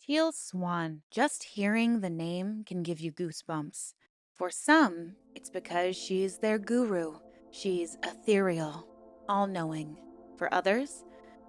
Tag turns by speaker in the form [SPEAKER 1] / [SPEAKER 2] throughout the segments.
[SPEAKER 1] Teal Swan. Just hearing the name can give you goosebumps. For some, it's because she's their guru. She's ethereal, all knowing. For others,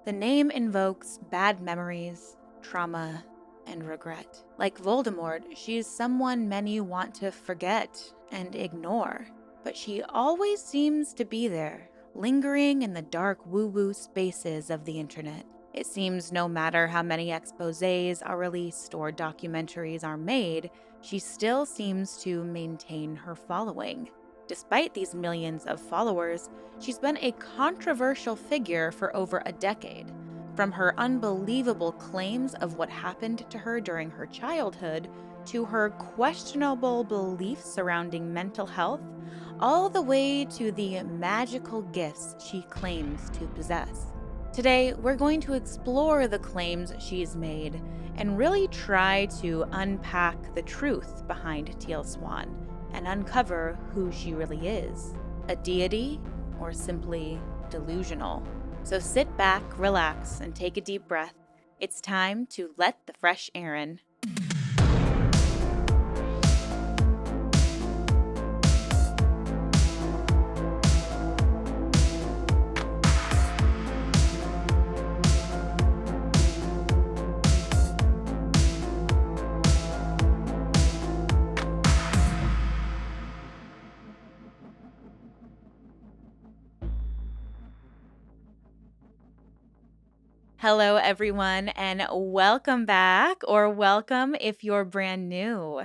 [SPEAKER 1] the name invokes bad memories, trauma, and regret. Like Voldemort, she's someone many want to forget and ignore. But she always seems to be there, lingering in the dark woo woo spaces of the internet. It seems no matter how many exposés are released or documentaries are made, she still seems to maintain her following. Despite these millions of followers, she's been a controversial figure for over a decade. From her unbelievable claims of what happened to her during her childhood to her questionable beliefs surrounding mental health, all the way to the magical gifts she claims to possess. Today, we're going to explore the claims she's made and really try to unpack the truth behind Teal Swan and uncover who she really is, a deity or simply delusional. So sit back, relax, and take a deep breath. It's time to let the fresh Erin. Hello, everyone, and welcome back, or welcome if you're brand new.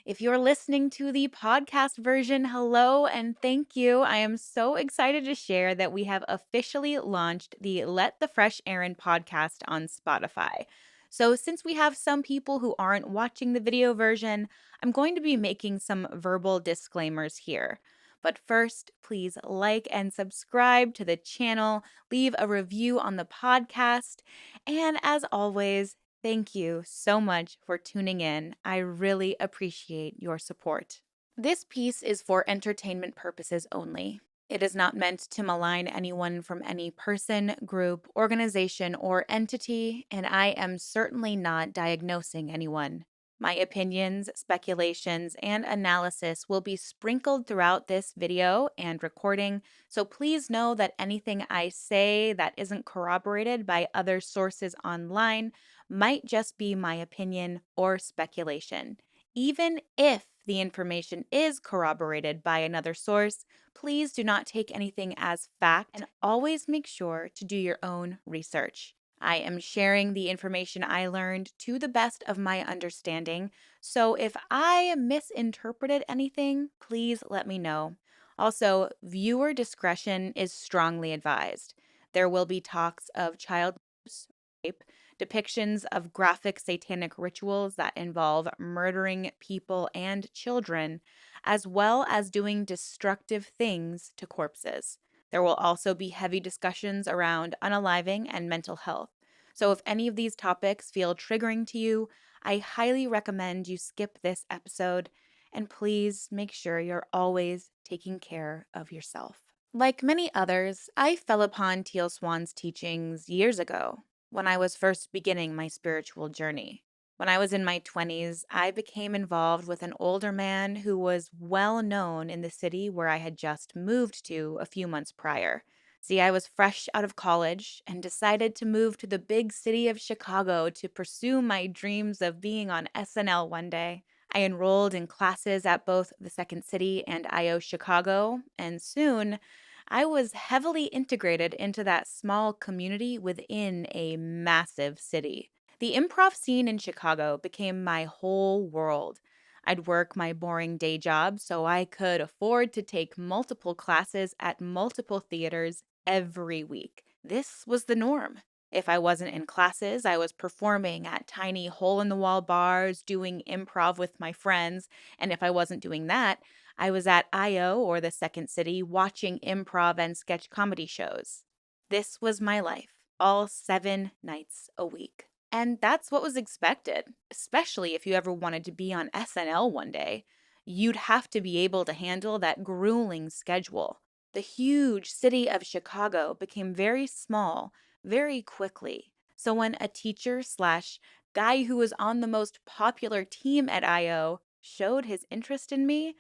[SPEAKER 1] If you're listening to the podcast version, hello and thank you. I am so excited to share that we have officially launched the Let the Fresh Erin podcast on Spotify. So, since we have some people who aren't watching the video version, I'm going to be making some verbal disclaimers here. But first, please like and subscribe to the channel, leave a review on the podcast, and as always, thank you so much for tuning in. I really appreciate your support. This piece is for entertainment purposes only. It is not meant to malign anyone from any person, group, organization, or entity, and I am certainly not diagnosing anyone. My opinions, speculations, and analysis will be sprinkled throughout this video and recording, so please know that anything I say that isn't corroborated by other sources online might just be my opinion or speculation. Even if the information is corroborated by another source, please do not take anything as fact and always make sure to do your own research. I am sharing the information I learned to the best of my understanding, so if I misinterpreted anything, please let me know. Also, viewer discretion is strongly advised. There will be talks of child abuse, rape, depictions of graphic satanic rituals that involve murdering people and children, as well as doing destructive things to corpses. There will also be heavy discussions around unaliving and mental health. So, if any of these topics feel triggering to you, I highly recommend you skip this episode. And please make sure you're always taking care of yourself. Like many others, I fell upon Teal Swan's teachings years ago when I was first beginning my spiritual journey. When I was in my 20s, I became involved with an older man who was well known in the city where I had just moved to a few months prior. See, I was fresh out of college and decided to move to the big city of Chicago to pursue my dreams of being on SNL one day. I enrolled in classes at both the Second City and IO Chicago, and soon I was heavily integrated into that small community within a massive city. The improv scene in Chicago became my whole world. I'd work my boring day job so I could afford to take multiple classes at multiple theaters every week. This was the norm. If I wasn't in classes, I was performing at tiny hole in the wall bars, doing improv with my friends. And if I wasn't doing that, I was at IO or the Second City watching improv and sketch comedy shows. This was my life, all 7 nights a week. And that's what was expected, especially if you ever wanted to be on SNL one day. You'd have to be able to handle that grueling schedule. The huge city of Chicago became very small very quickly. So when a teacher slash guy who was on the most popular team at IO showed his interest in me,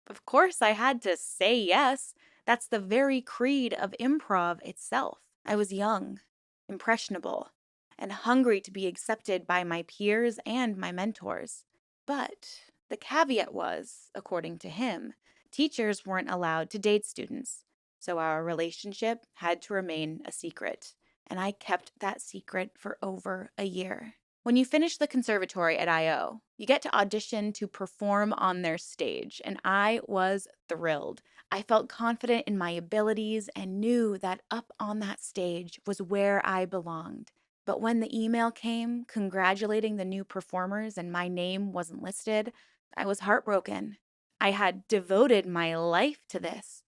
[SPEAKER 1] of course I had to say yes. That's the very creed of improv itself. I was young, impressionable, and hungry to be accepted by my peers and my mentors. But the caveat was, according to him, teachers weren't allowed to date students, so our relationship had to remain a secret. And I kept that secret for over a year. When you finish the conservatory at IO, you get to audition to perform on their stage, and I was thrilled. I felt confident in my abilities and knew that up on that stage was where I belonged. But when the email came congratulating the new performers and my name wasn't listed, I was heartbroken. I had devoted my life to this.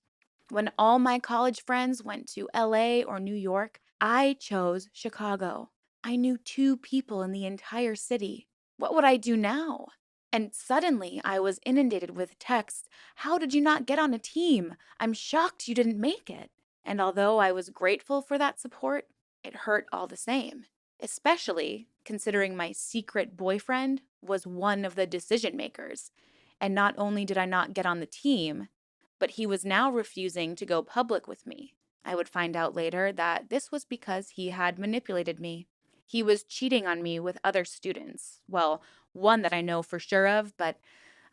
[SPEAKER 1] When all my college friends went to LA or New York, I chose Chicago. I knew two people in the entire city. What would I do now? And suddenly I was inundated with texts. How did you not get on a team? I'm shocked you didn't make it. And although I was grateful for that support, it hurt all the same, especially considering my secret boyfriend was one of the decision makers. And not only did I not get on the team, but he was now refusing to go public with me. I would find out later that this was because he had manipulated me. He was cheating on me with other students. Well, one that I know for sure of, but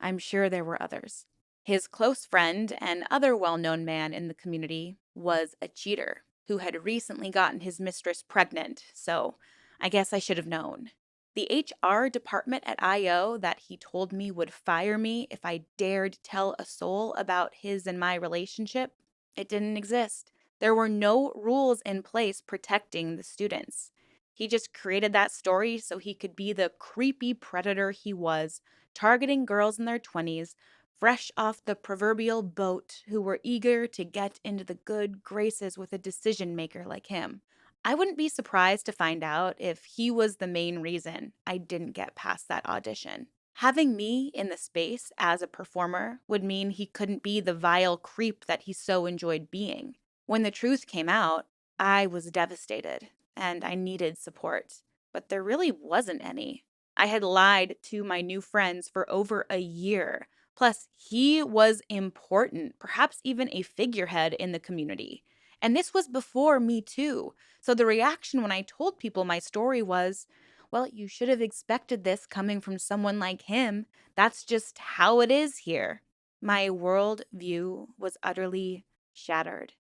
[SPEAKER 1] I'm sure there were others. His close friend and other well known man in the community was a cheater who had recently gotten his mistress pregnant, so I guess I should have known. The HR department at IO that he told me would fire me if I dared tell a soul about his and my relationship, it didn't exist. There were no rules in place protecting the students. He just created that story so he could be the creepy predator he was, targeting girls in their 20s, fresh off the proverbial boat, who were eager to get into the good graces with a decision maker like him. I wouldn't be surprised to find out if he was the main reason I didn't get past that audition. Having me in the space as a performer would mean he couldn't be the vile creep that he so enjoyed being. When the truth came out, I was devastated and I needed support, but there really wasn't any. I had lied to my new friends for over a year. Plus, he was important, perhaps even a figurehead in the community. And this was before Me Too. So the reaction when I told people my story was, well, you should have expected this coming from someone like him. That's just how it is here. My world view was utterly shattered,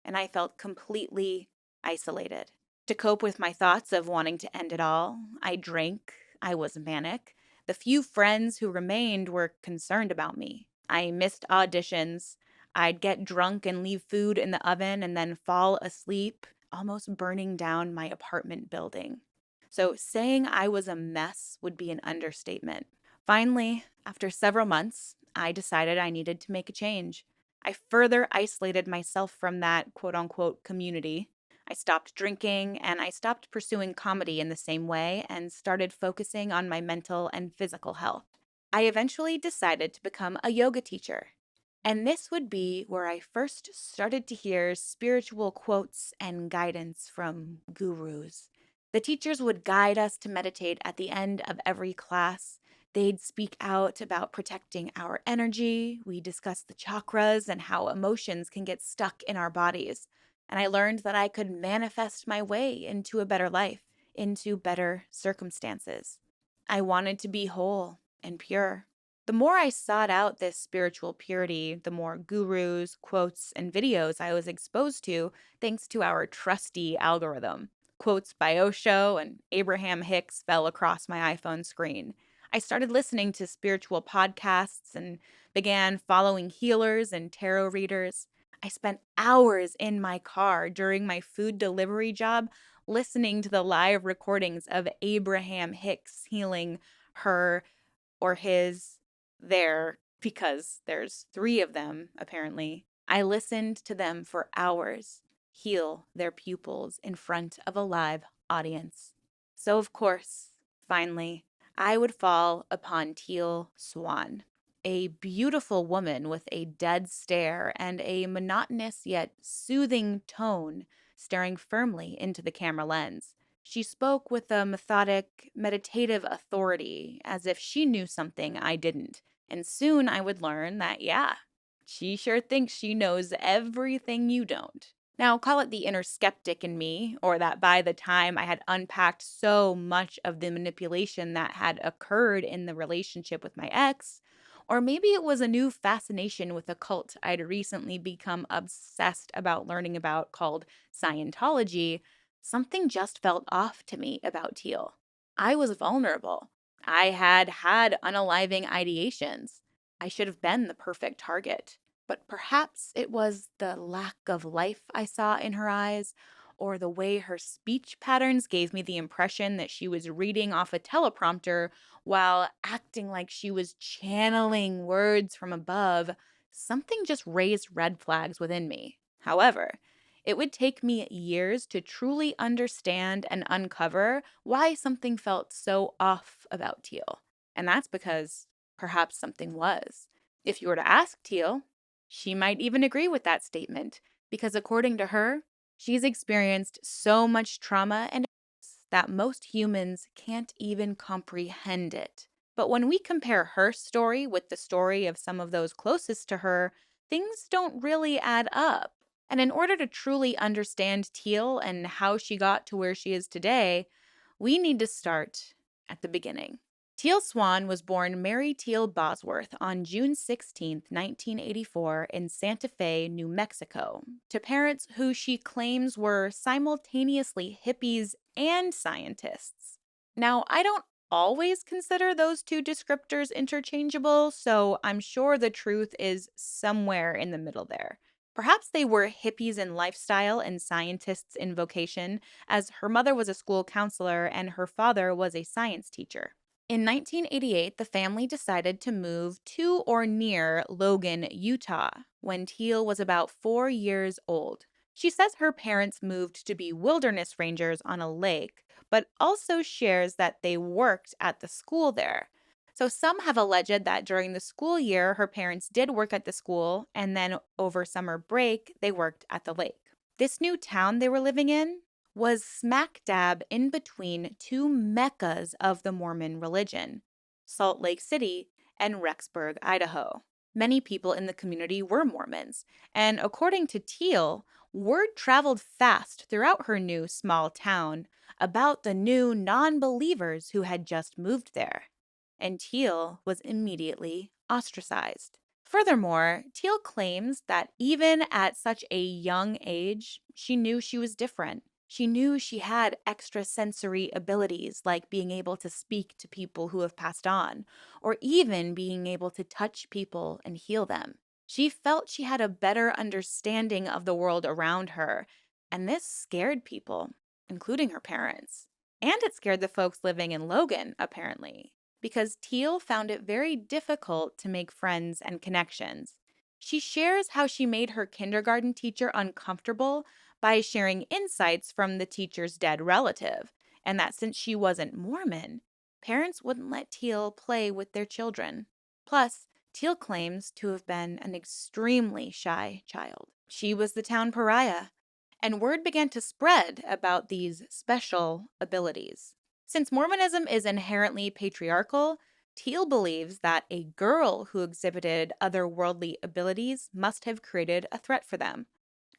[SPEAKER 1] and I felt completely isolated. To cope with my thoughts of wanting to end it all, I drank, I was manic. The few friends who remained were concerned about me. I missed auditions. I'd get drunk and leave food in the oven and then fall asleep, almost burning down my apartment building. So saying I was a mess would be an understatement. Finally, after several months, I decided I needed to make a change. I further isolated myself from that quote unquote community. I stopped drinking and I stopped pursuing comedy in the same way and started focusing on my mental and physical health. I eventually decided to become a yoga teacher. And this would be where I first started to hear spiritual quotes and guidance from gurus. The teachers would guide us to meditate at the end of every class. They'd speak out about protecting our energy. We discussed the chakras and how emotions can get stuck in our bodies. And I learned that I could manifest my way into a better life, into better circumstances. I wanted to be whole and pure. The more I sought out this spiritual purity, the more gurus, quotes, and videos I was exposed to thanks to our trusty algorithm. Quotes by Osho and Abraham Hicks fell across my iPhone screen. I started listening to spiritual podcasts and began following healers and tarot readers. I spent hours in my car during my food delivery job listening to the live recordings of Abraham Hicks healing her or his there because there's three of them, apparently. I listened to them for hours heal their pupils in front of a live audience. So, of course, finally, I would fall upon Teal Swan, a beautiful woman with a dead stare and a monotonous yet soothing tone, staring firmly into the camera lens. She spoke with a methodic, meditative authority, as if she knew something I didn't. And soon I would learn that, yeah, she sure thinks she knows everything you don't. Now, call it the inner skeptic in me, or that by the time I had unpacked so much of the manipulation that had occurred in the relationship with my ex, or maybe it was a new fascination with a cult I'd recently become obsessed about learning about called Scientology. Something just felt off to me about Teal. I was vulnerable. I had had unaliving ideations. I should have been the perfect target. But perhaps it was the lack of life I saw in her eyes, or the way her speech patterns gave me the impression that she was reading off a teleprompter while acting like she was channeling words from above. Something just raised red flags within me. However, it would take me years to truly understand and uncover why something felt so off about Teal. And that's because perhaps something was. If you were to ask Teal, she might even agree with that statement, because according to her, she's experienced so much trauma and that most humans can't even comprehend it. But when we compare her story with the story of some of those closest to her, things don't really add up. And in order to truly understand Teal and how she got to where she is today, we need to start at the beginning. Teal Swan was born Mary Teal Bosworth on June 16, 1984, in Santa Fe, New Mexico, to parents who she claims were simultaneously hippies and scientists. Now, I don't always consider those two descriptors interchangeable, so I'm sure the truth is somewhere in the middle there. Perhaps they were hippies in lifestyle and scientists in vocation, as her mother was a school counselor and her father was a science teacher. In 1988, the family decided to move to or near Logan, Utah, when Teal was about 4 years old. She says her parents moved to be wilderness rangers on a lake, but also shares that they worked at the school there. So some have alleged that during the school year, her parents did work at the school, and then over summer break, they worked at the lake. This new town they were living in was smack dab in between two meccas of the Mormon religion, Salt Lake City and Rexburg, Idaho. Many people in the community were Mormons, and according to Teal, word traveled fast throughout her new small town about the new non believers who had just moved there. And Teal was immediately ostracized. Furthermore, Teal claims that even at such a young age, she knew she was different. She knew she had extrasensory abilities like being able to speak to people who have passed on, or even being able to touch people and heal them. She felt she had a better understanding of the world around her, and this scared people, including her parents. And it scared the folks living in Logan, apparently, because Teal found it very difficult to make friends and connections. She shares how she made her kindergarten teacher uncomfortable by sharing insights from the teacher's dead relative, and that since she wasn't Mormon, parents wouldn't let Teal play with their children. Plus, Teal claims to have been an extremely shy child. She was the town pariah, and word began to spread about these special abilities. Since Mormonism is inherently patriarchal, Teal believes that a girl who exhibited otherworldly abilities must have created a threat for them.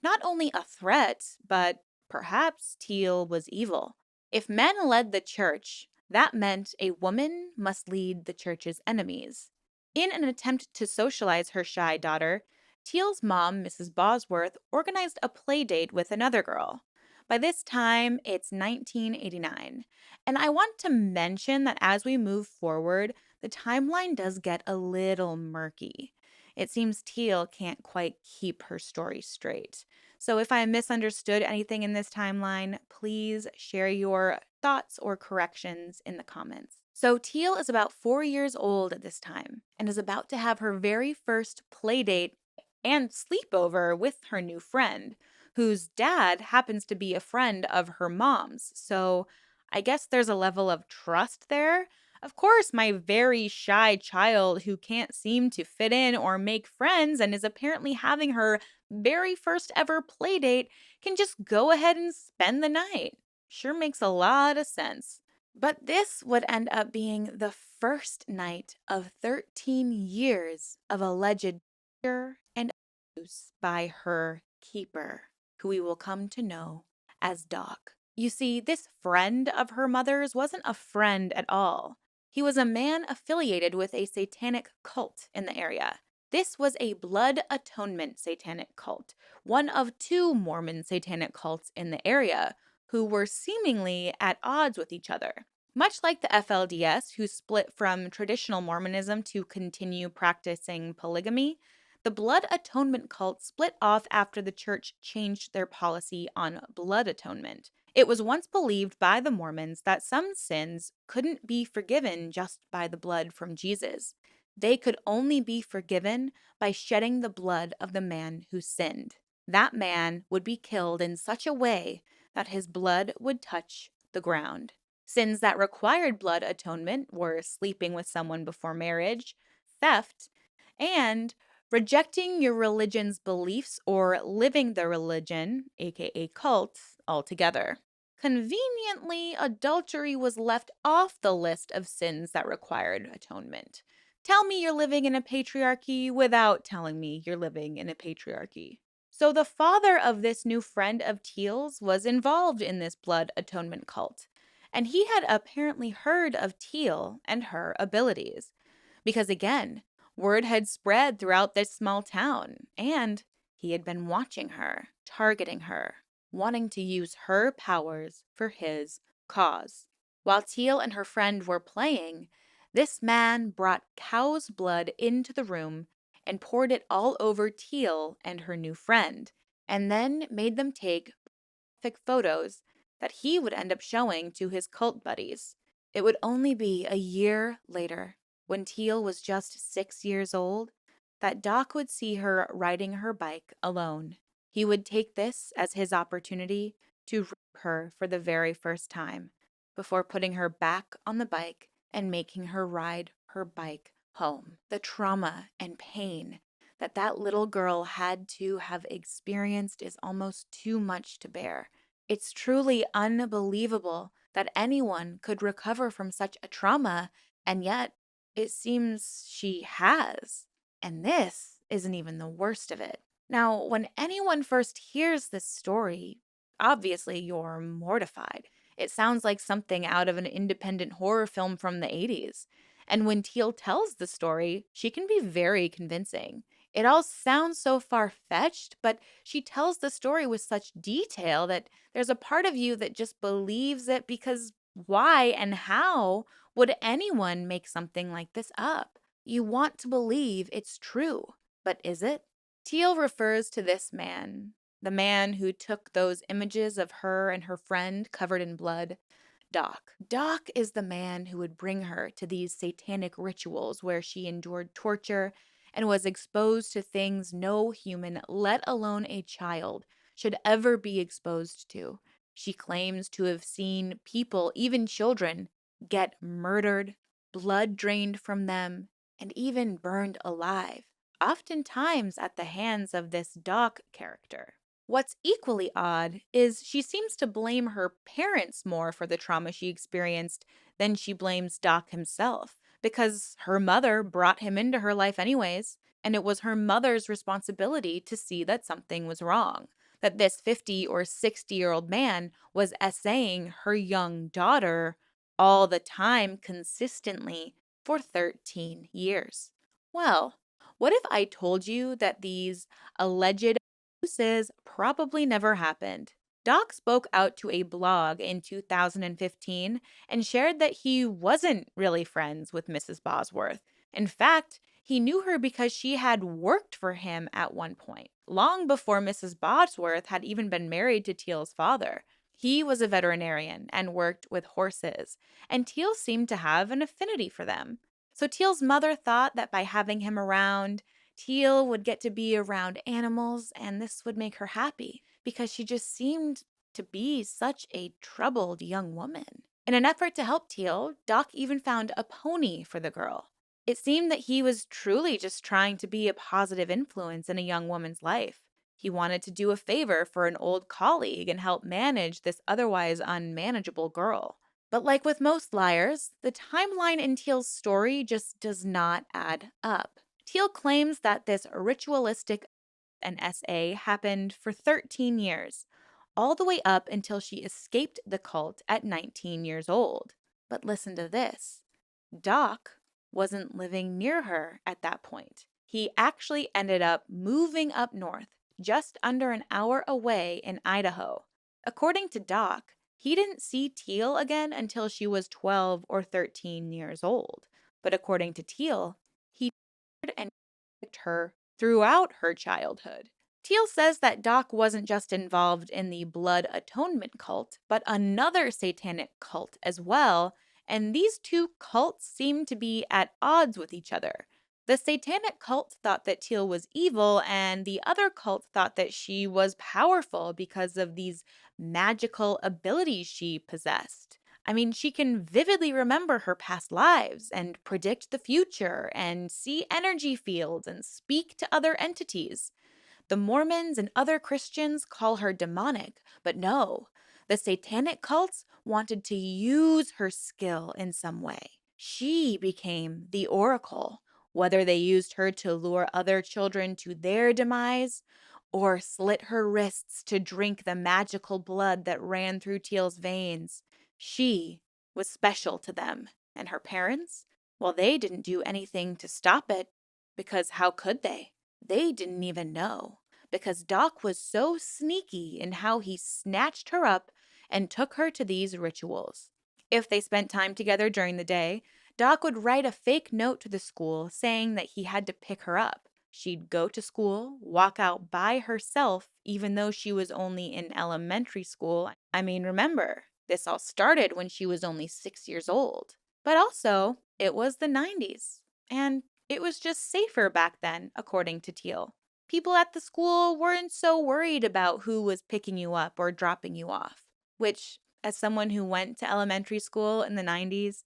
[SPEAKER 1] Not only a threat, but perhaps Teal was evil. If men led the church, that meant a woman must lead the church's enemies. In an attempt to socialize her shy daughter, Teal's mom, Mrs. Bosworth, organized a play date with another girl. By this time, it's 1989. And I want to mention that as we move forward, the timeline does get a little murky. It seems Teal can't quite keep her story straight. So if I misunderstood anything in this timeline, please share your thoughts or corrections in the comments. So Teal is about 4 years old at this time and is about to have her very first play date and sleepover with her new friend, whose dad happens to be a friend of her mom's. So I guess there's a level of trust there. Of course, my very shy child who can't seem to fit in or make friends and is apparently having her very first ever play date can just go ahead and spend the night. Sure makes a lot of sense. But this would end up being the first night of 13 years of alleged torture and abuse by her keeper, who we will come to know as Doc. You see, this friend of her mother's wasn't a friend at all. He was a man affiliated with a satanic cult in the area. This was a blood atonement satanic cult, one of two Mormon satanic cults in the area who were seemingly at odds with each other. Much like the FLDS, who split from traditional Mormonism to continue practicing polygamy, the blood atonement cult split off after the church changed their policy on blood atonement. It was once believed by the Mormons that some sins couldn't be forgiven just by the blood from Jesus. They could only be forgiven by shedding the blood of the man who sinned. That man would be killed in such a way that his blood would touch the ground. Sins that required blood atonement were sleeping with someone before marriage, theft, and rejecting your religion's beliefs or living the religion, aka cult, altogether. Conveniently, adultery was left off the list of sins that required atonement. Tell me you're living in a patriarchy without telling me you're living in a patriarchy. So, the father of this new friend of Teal's was involved in this blood atonement cult, and he had apparently heard of Teal and her abilities. Because again, word had spread throughout this small town, and he had been watching her, targeting her, wanting to use her powers for his cause. While Teal and her friend were playing, this man brought cow's blood into the room and poured it all over Teal and her new friend, and then made them take graphic photos that he would end up showing to his cult buddies. It would only be a year later, when Teal was just 6 years old, that Doc would see her riding her bike alone. He would take this as his opportunity to rape her for the very first time, before putting her back on the bike and making her ride her bike home. The trauma and pain that that little girl had to have experienced is almost too much to bear. It's truly unbelievable that anyone could recover from such a trauma, and yet it seems she has. And this isn't even the worst of it. Now, when anyone first hears this story, obviously you're mortified. It sounds like something out of an independent horror film from the 80s. And when Teal tells the story, she can be very convincing. It all sounds so far fetched, but she tells the story with such detail that there's a part of you that just believes it, because why and how would anyone make something like this up? You want to believe it's true, but is it? Teal refers to this man, the man who took those images of her and her friend covered in blood, Doc. Doc is the man who would bring her to these satanic rituals where she endured torture and was exposed to things no human, let alone a child, should ever be exposed to. She claims to have seen people, even children, get murdered, blood drained from them, and even burned alive, oftentimes at the hands of this Doc character. What's equally odd is she seems to blame her parents more for the trauma she experienced than she blames Doc himself, because her mother brought him into her life anyways, and it was her mother's responsibility to see that something was wrong, that this 50 or 60-year-old man was essaying her young daughter all the time consistently for 13 years. Well, what if I told you that these alleged abuses probably never happened? Doc spoke out to a blog in 2015 and shared that he wasn't really friends with Mrs. Bosworth. In fact, he knew her because she had worked for him at one point, long before Mrs. Bosworth had even been married to Teal's father. He was a veterinarian and worked with horses, and Teal seemed to have an affinity for them. So Teal's mother thought that by having him around, Teal would get to be around animals, and this would make her happy because she just seemed to be such a troubled young woman. In an effort to help Teal, Doc even found a pony for the girl. It seemed that he was truly just trying to be a positive influence in a young woman's life. He wanted to do a favor for an old colleague and help manage this otherwise unmanageable girl. But like with most liars, the timeline in Teal's story just does not add up. Teal claims that this ritualistic and SA happened for 13 years, all the way up until she escaped the cult at 19 years old. But listen to this. Doc wasn't living near her at that point. He actually ended up moving up north, just under an hour away in Idaho. According to Doc, he didn't see Teal again until she was 12 or 13 years old. But according to Teal, he and her throughout her childhood. Teal says that Doc wasn't just involved in the blood atonement cult, but another satanic cult as well, and these two cults seem to be at odds with each other. The satanic cult thought that Teal was evil, and the other cult thought that she was powerful because of these magical abilities she possessed. I mean, she can vividly remember her past lives and predict the future and see energy fields and speak to other entities. The Mormons and other Christians call her demonic, but no, the satanic cults wanted to use her skill in some way. She became the oracle, whether they used her to lure other children to their demise or slit her wrists to drink the magical blood that ran through Teal's veins. She was special to them, and her parents, well, they didn't do anything to stop it because how could they? They didn't even know because Doc was so sneaky in how he snatched her up and took her to these rituals. If they spent time together during the day, Doc would write a fake note to the school saying that he had to pick her up. She'd go to school, walk out by herself, even though she was only in elementary school. I mean, remember, this all started when she was only 6 years old. But also, it was the 90s, and it was just safer back then, according to Teal. People at the school weren't so worried about who was picking you up or dropping you off, which, as someone who went to elementary school in the 90s,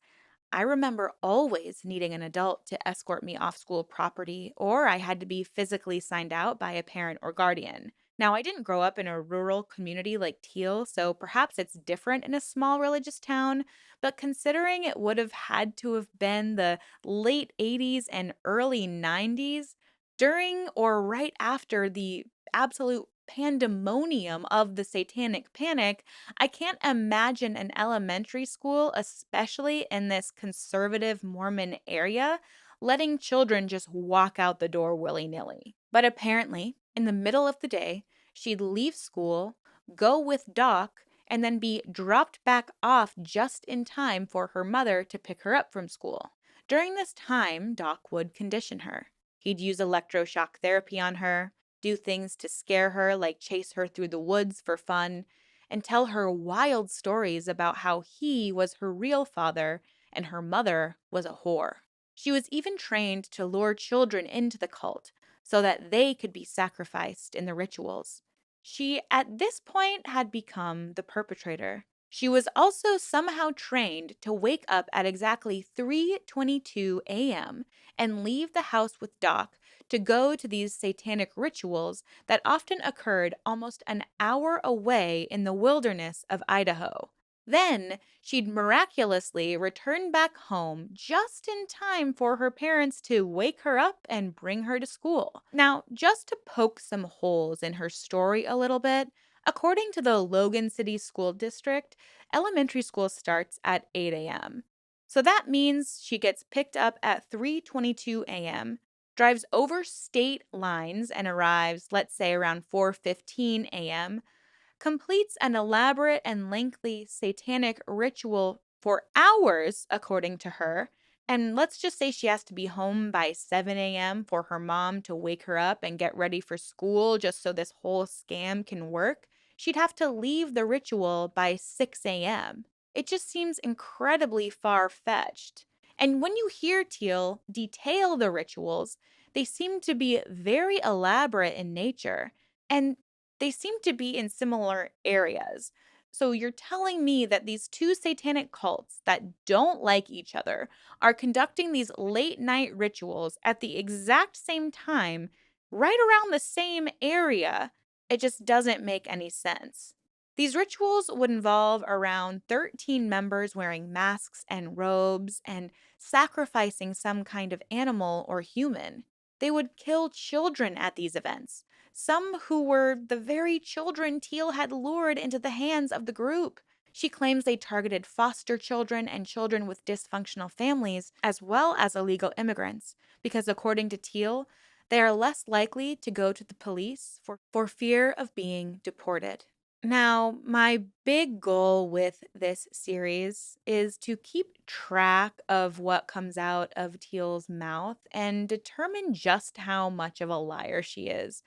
[SPEAKER 1] I remember always needing an adult to escort me off school property, or I had to be physically signed out by a parent or guardian. Now, I didn't grow up in a rural community like Teal, so perhaps it's different in a small religious town, but considering it would have had to have been the late 80s and early 90s, during or right after the absolute pandemonium of the satanic panic, I can't imagine an elementary school, especially in this conservative Mormon area, letting children just walk out the door willy nilly. But apparently, in the middle of the day, she'd leave school, go with Doc, and then be dropped back off just in time for her mother to pick her up from school. During this time, Doc would condition her. He'd use electroshock therapy on her, do things to scare her, like chase her through the woods for fun, and tell her wild stories about how he was her real father and her mother was a whore. She was even trained to lure children into the cult so that they could be sacrificed in the rituals. She, at this point, had become the perpetrator. She was also somehow trained to wake up at exactly 3:22 a.m. and leave the house with Doc to go to these satanic rituals that often occurred almost an hour away in the wilderness of Idaho. Then she'd miraculously return back home just in time for her parents to wake her up and bring her to school. Now, just to poke some holes in her story a little bit, according to the Logan City School District, elementary school starts at 8 a.m. So that means she gets picked up at 3:22 a.m., drives over state lines and arrives, let's say around 4:15 a.m., completes an elaborate and lengthy satanic ritual for hours, according to her. And let's just say she has to be home by 7 a.m. for her mom to wake her up and get ready for school just so this whole scam can work. She'd have to leave the ritual by 6 a.m. It just seems incredibly far fetched. And when you hear Teal detail the rituals, they seem to be very elaborate in nature. And they seem to be in similar areas. So you're telling me that these two satanic cults that don't like each other are conducting these late night rituals at the exact same time, right around the same area, It just doesn't make any sense. These rituals would involve around 13 members wearing masks and robes and sacrificing some kind of animal or human. They would kill children at these events, some who were the very children Teal had lured into the hands of the group. She claims they targeted foster children and children with dysfunctional families, as well as illegal immigrants, because according to Teal, they are less likely to go to the police for fear of being deported. Now, my big goal with this series is to keep track of what comes out of Teal's mouth and determine just how much of a liar she is.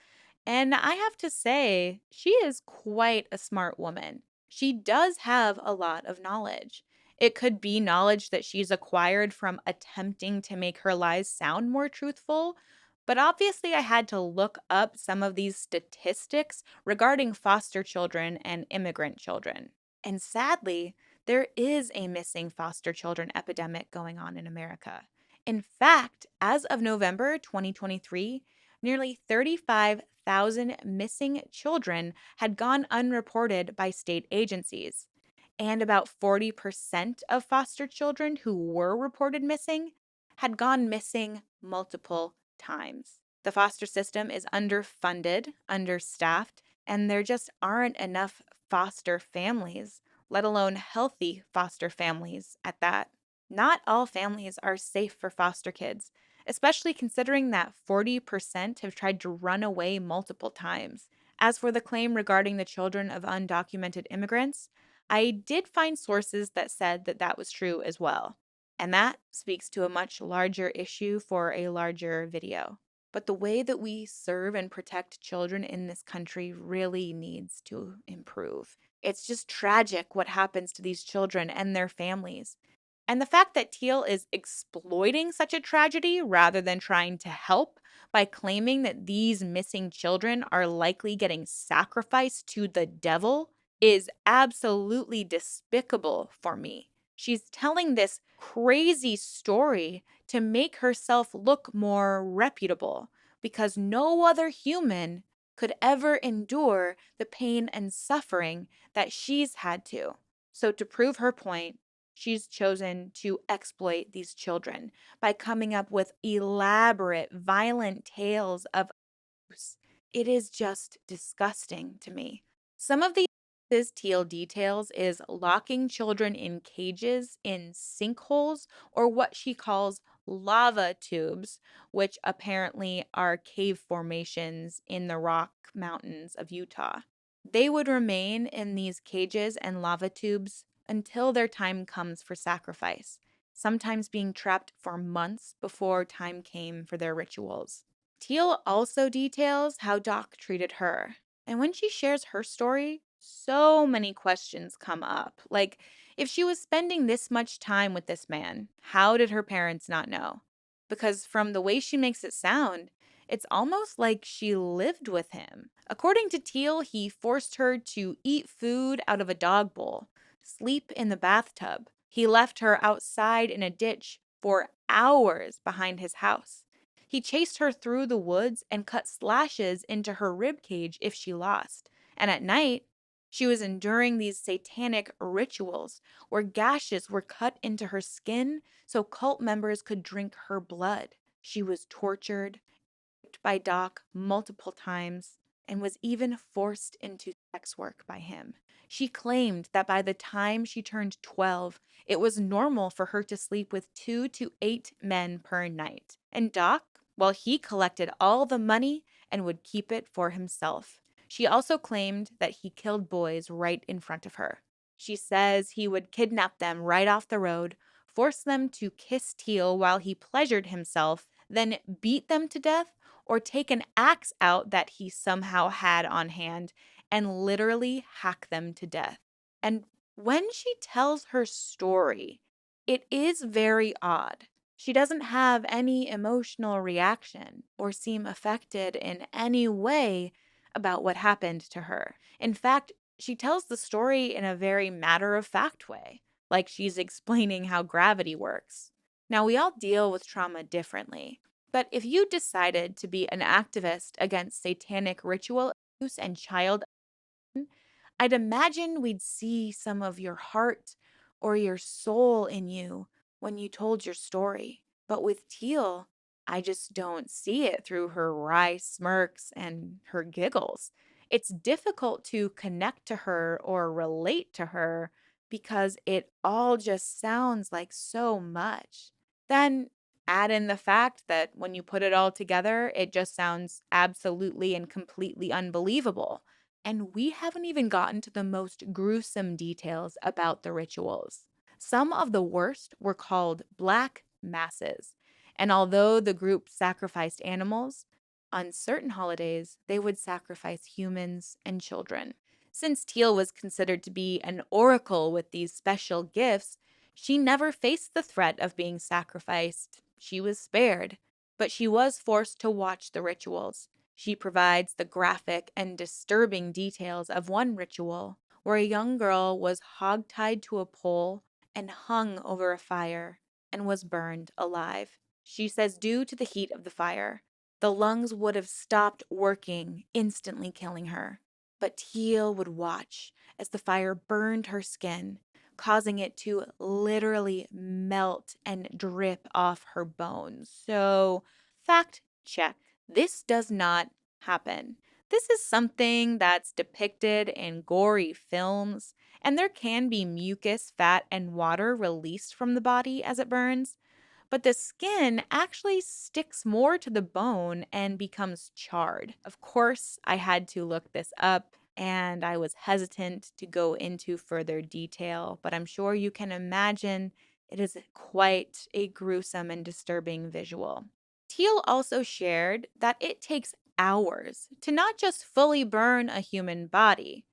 [SPEAKER 1] And I have to say, she is quite a smart woman. She does have a lot of knowledge. It could be knowledge that she's acquired from attempting to make her lies sound more truthful, but obviously I had to look up some of these statistics regarding foster children and immigrant children. And sadly, there is a missing foster children epidemic going on in America. In fact, as of November 2023, nearly 35,000 missing children had gone unreported by state agencies. And about 40% of foster children who were reported missing had gone missing multiple times. The foster system is underfunded, understaffed, and there just aren't enough foster families, let alone healthy foster families at that. Not all families are safe for foster kids, especially considering that 40% have tried to run away multiple times. As for the claim regarding the children of undocumented immigrants, I did find sources that said that that was true as well. And that speaks to a much larger issue for a larger video. But the way that we serve and protect children in this country really needs to improve. It's just tragic what happens to these children and their families. And the fact that Teal is exploiting such a tragedy rather than trying to help by claiming that these missing children are likely getting sacrificed to the devil is absolutely despicable for me. She's telling this crazy story to make herself look more reputable because no other human could ever endure the pain and suffering that she's had to. So, to prove her point, she's chosen to exploit these children by coming up with elaborate, violent tales of abuse. It is just disgusting to me. Some of the Teal details is locking children in cages in sinkholes or what she calls lava tubes, which apparently are cave formations in the rock mountains of Utah. They would remain in these cages and lava tubes until their time comes for sacrifice, sometimes being trapped for months before time came for their rituals. Teal also details how Doc treated her. And when she shares her story, so many questions come up. Like, if she was spending this much time with this man, how did her parents not know? Because from the way she makes it sound, it's almost like she lived with him. According to Teal, he forced her to eat food out of a dog bowl, sleep in the bathtub. He left her outside in a ditch for hours behind his house. He chased her through the woods and cut slashes into her rib cage if she lost. And at night, she was enduring these satanic rituals where gashes were cut into her skin so cult members could drink her blood. She was tortured, raped by Doc multiple times, and was even forced into sex work by him. She claimed that by the time she turned 12, it was normal for her to sleep with 2 to 8 men per night. And Doc, well, he collected all the money and would keep it for himself. She also claimed that he killed boys right in front of her. She says he would kidnap them right off the road, force them to kiss Teal while he pleasured himself, then beat them to death or take an axe out that he somehow had on hand and literally hack them to death. And when she tells her story, it is very odd. She doesn't have any emotional reaction or seem affected in any way about what happened to her. In fact, she tells the story in a very matter of fact way, like she's explaining how gravity works. Now, we all deal with trauma differently, but if you decided to be an activist against satanic ritual and child, I'd imagine we'd see some of your heart or your soul in you when you told your story. But with Teal, I just don't see it through her wry smirks and her giggles. It's difficult to connect to her or relate to her because it all just sounds like so much. Then add in the fact that when you put it all together, it just sounds absolutely and completely unbelievable. And we haven't even gotten to the most gruesome details about the rituals. Some of the worst were called black masses. And although the group sacrificed animals, on certain holidays, they would sacrifice humans and children. Since Teal was considered to be an oracle with these special gifts, she never faced the threat of being sacrificed. She was spared, but she was forced to watch the rituals. She provides the graphic and disturbing details of one ritual where a young girl was hogtied to a pole and hung over a fire and was burned alive. She says, due to the heat of the fire, the lungs would have stopped working, instantly killing her. But Teal would watch as the fire burned her skin, causing it to literally melt and drip off her bones. So, fact check. This does not happen. This is something that's depicted in gory films, and there can be mucus, fat, and water released from the body as it burns, but the skin actually sticks more to the bone and becomes charred. Of course, I had to look this up and I was hesitant to go into further detail, but I'm sure you can imagine it is quite a gruesome and disturbing visual. Teal also shared that it takes hours to not just fully burn a human body,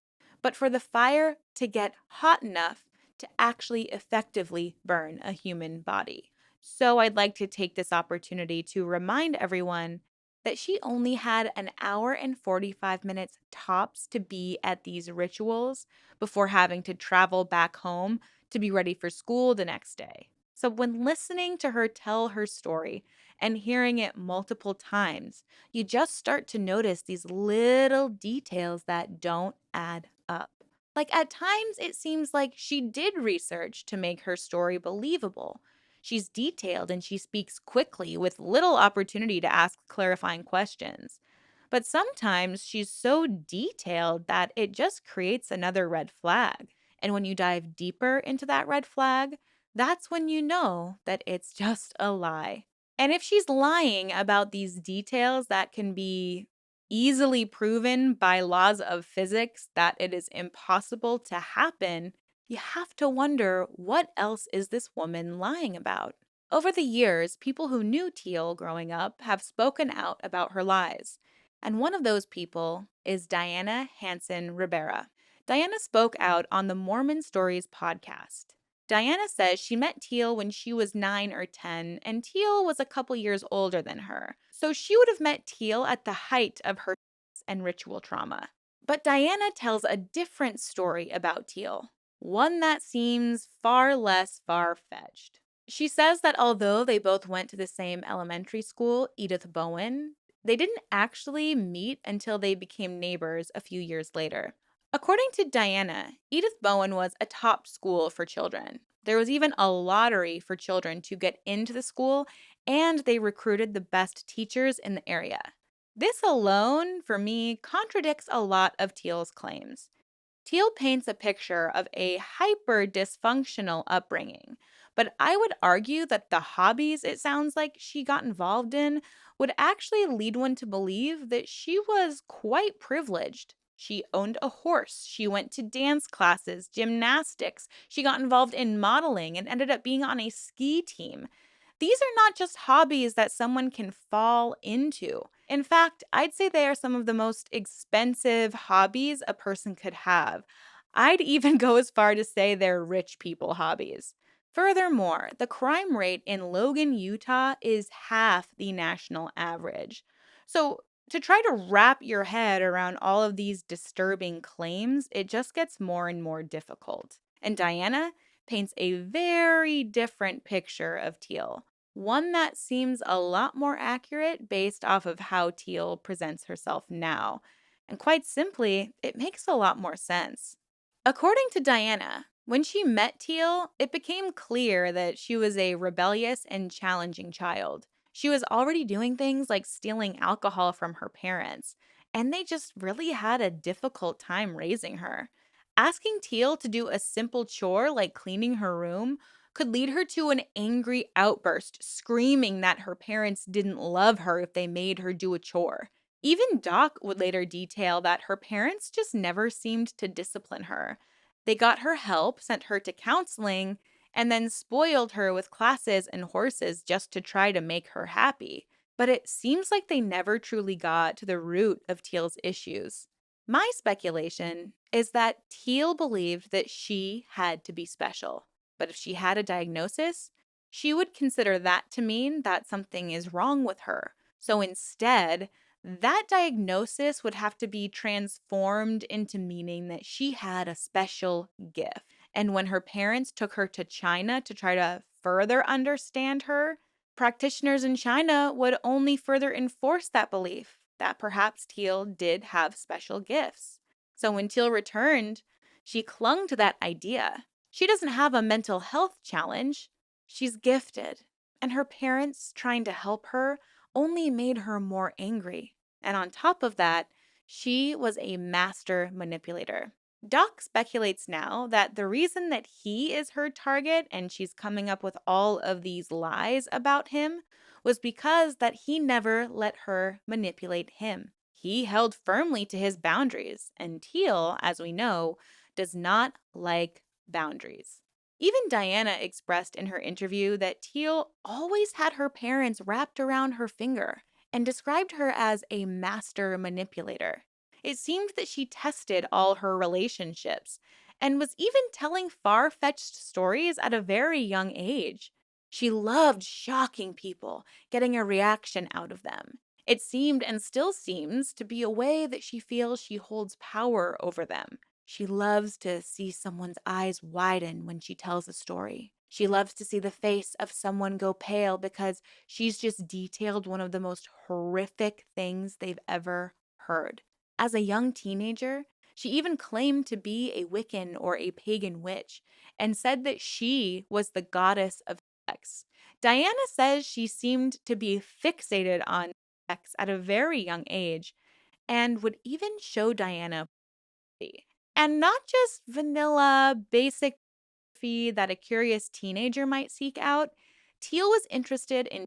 [SPEAKER 1] but for the fire to get hot enough to actually effectively burn a human body. So I'd like to take this opportunity to remind everyone that she only had an hour and 45 minutes tops to be at these rituals before having to travel back home to be ready for school the next day. So when listening to her tell her story and hearing it multiple times, you just start to notice these little details that don't add up. Like at times, it seems like she did research to make her story believable. She's detailed and she speaks quickly with little opportunity to ask clarifying questions. But sometimes she's so detailed that it just creates another red flag. And when you dive deeper into that red flag, that's when you know that it's just a lie. And if she's lying about these details that can be easily proven by laws of physics that it is impossible to happen, you have to wonder, what else is this woman lying about? Over the years, people who knew Teal growing up have spoken out about her lies. And one of those people is Diana Hansen Ribera. Diana spoke out on the Mormon Stories podcast. Diana says she met Teal when she was 9 or 10, and Teal was a couple years older than her. So she would have met Teal at the height of her and ritual trauma. But Diana tells a different story about Teal, one that seems far less far fetched. She says that although they both went to the same elementary school, Edith Bowen, they didn't actually meet until they became neighbors a few years later. According to Diana, Edith Bowen was a top school for children. There was even a lottery for children to get into the school, and they recruited the best teachers in the area. This alone, for me, contradicts a lot of Teal's claims. Teal paints a picture of a hyper dysfunctional upbringing, but I would argue that the hobbies it sounds like she got involved in would actually lead one to believe that she was quite privileged. She owned a horse, she went to dance classes, gymnastics, she got involved in modeling and ended up being on a ski team. These are not just hobbies that someone can fall into. In fact, I'd say they are some of the most expensive hobbies a person could have. I'd even go as far to say they're rich people hobbies. Furthermore, the crime rate in Logan, Utah is half the national average. So, to try to wrap your head around all of these disturbing claims, it just gets more and more difficult. And Diana paints a very different picture of Teal, one that seems a lot more accurate based off of how Teal presents herself now. And quite simply, it makes a lot more sense. According to Diana, when she met Teal, it became clear that she was a rebellious and challenging child. She was already doing things like stealing alcohol from her parents, and they just really had a difficult time raising her. Asking Teal to do a simple chore like cleaning her room could lead her to an angry outburst, screaming that her parents didn't love her if they made her do a chore. Even Doc would later detail that her parents just never seemed to discipline her. They got her help, sent her to counseling, and then spoiled her with classes and horses just to try to make her happy. But it seems like they never truly got to the root of Teal's issues. My speculation is that Teal believed that she had to be special. But if she had a diagnosis, she would consider that to mean that something is wrong with her. So instead, that diagnosis would have to be transformed into meaning that she had a special gift. And when her parents took her to China to try to further understand her, practitioners in China would only further enforce that belief that perhaps Teal did have special gifts. So when Teal returned, she clung to that idea. She doesn't have a mental health challenge, she's gifted. And her parents trying to help her only made her more angry. And on top of that, she was a master manipulator. Doc speculates now that the reason that he is her target and she's coming up with all of these lies about him was because that he never let her manipulate him. He held firmly to his boundaries, and Teal, as we know, does not like boundaries. Even Diana expressed in her interview that Teal always had her parents wrapped around her finger and described her as a master manipulator. It seemed that she tested all her relationships and was even telling far fetched stories at a very young age. She loved shocking people, getting a reaction out of them. It seemed and still seems to be a way that she feels she holds power over them. She loves to see someone's eyes widen when she tells a story. She loves to see the face of someone go pale because she's just detailed one of the most horrific things they've ever heard. As a young teenager, she even claimed to be a Wiccan or a pagan witch and said that she was the goddess of sex. Diana says she seemed to be fixated on sex at a very young age and would even show Diana pornography. And not just vanilla, basic pornography that a curious teenager might seek out. Teal was interested in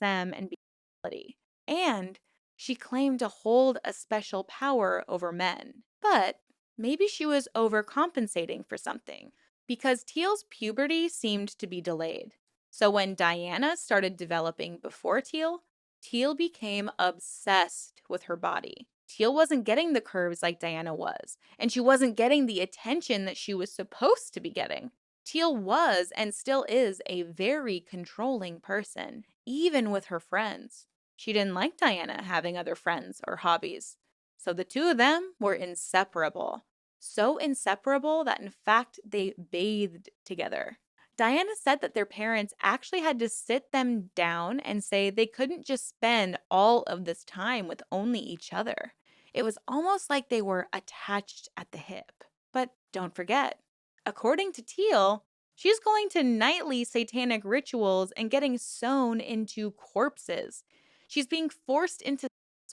[SPEAKER 1] BDSM and bestiality, and she claimed to hold a special power over men. But maybe she was overcompensating for something, because Teal's puberty seemed to be delayed. So when Diana started developing before Teal, Teal became obsessed with her body. Teal wasn't getting the curves like Diana was, and she wasn't getting the attention that she was supposed to be getting. Teal was and still is a very controlling person, even with her friends. She didn't like Diana having other friends or hobbies. So the two of them were inseparable. So inseparable that in fact they bathed together. Diana said that their parents actually had to sit them down and say they couldn't just spend all of this time with only each other. It was almost like they were attached at the hip. But don't forget, according to Teal, she's going to nightly satanic rituals and getting sewn into corpses. She's being forced into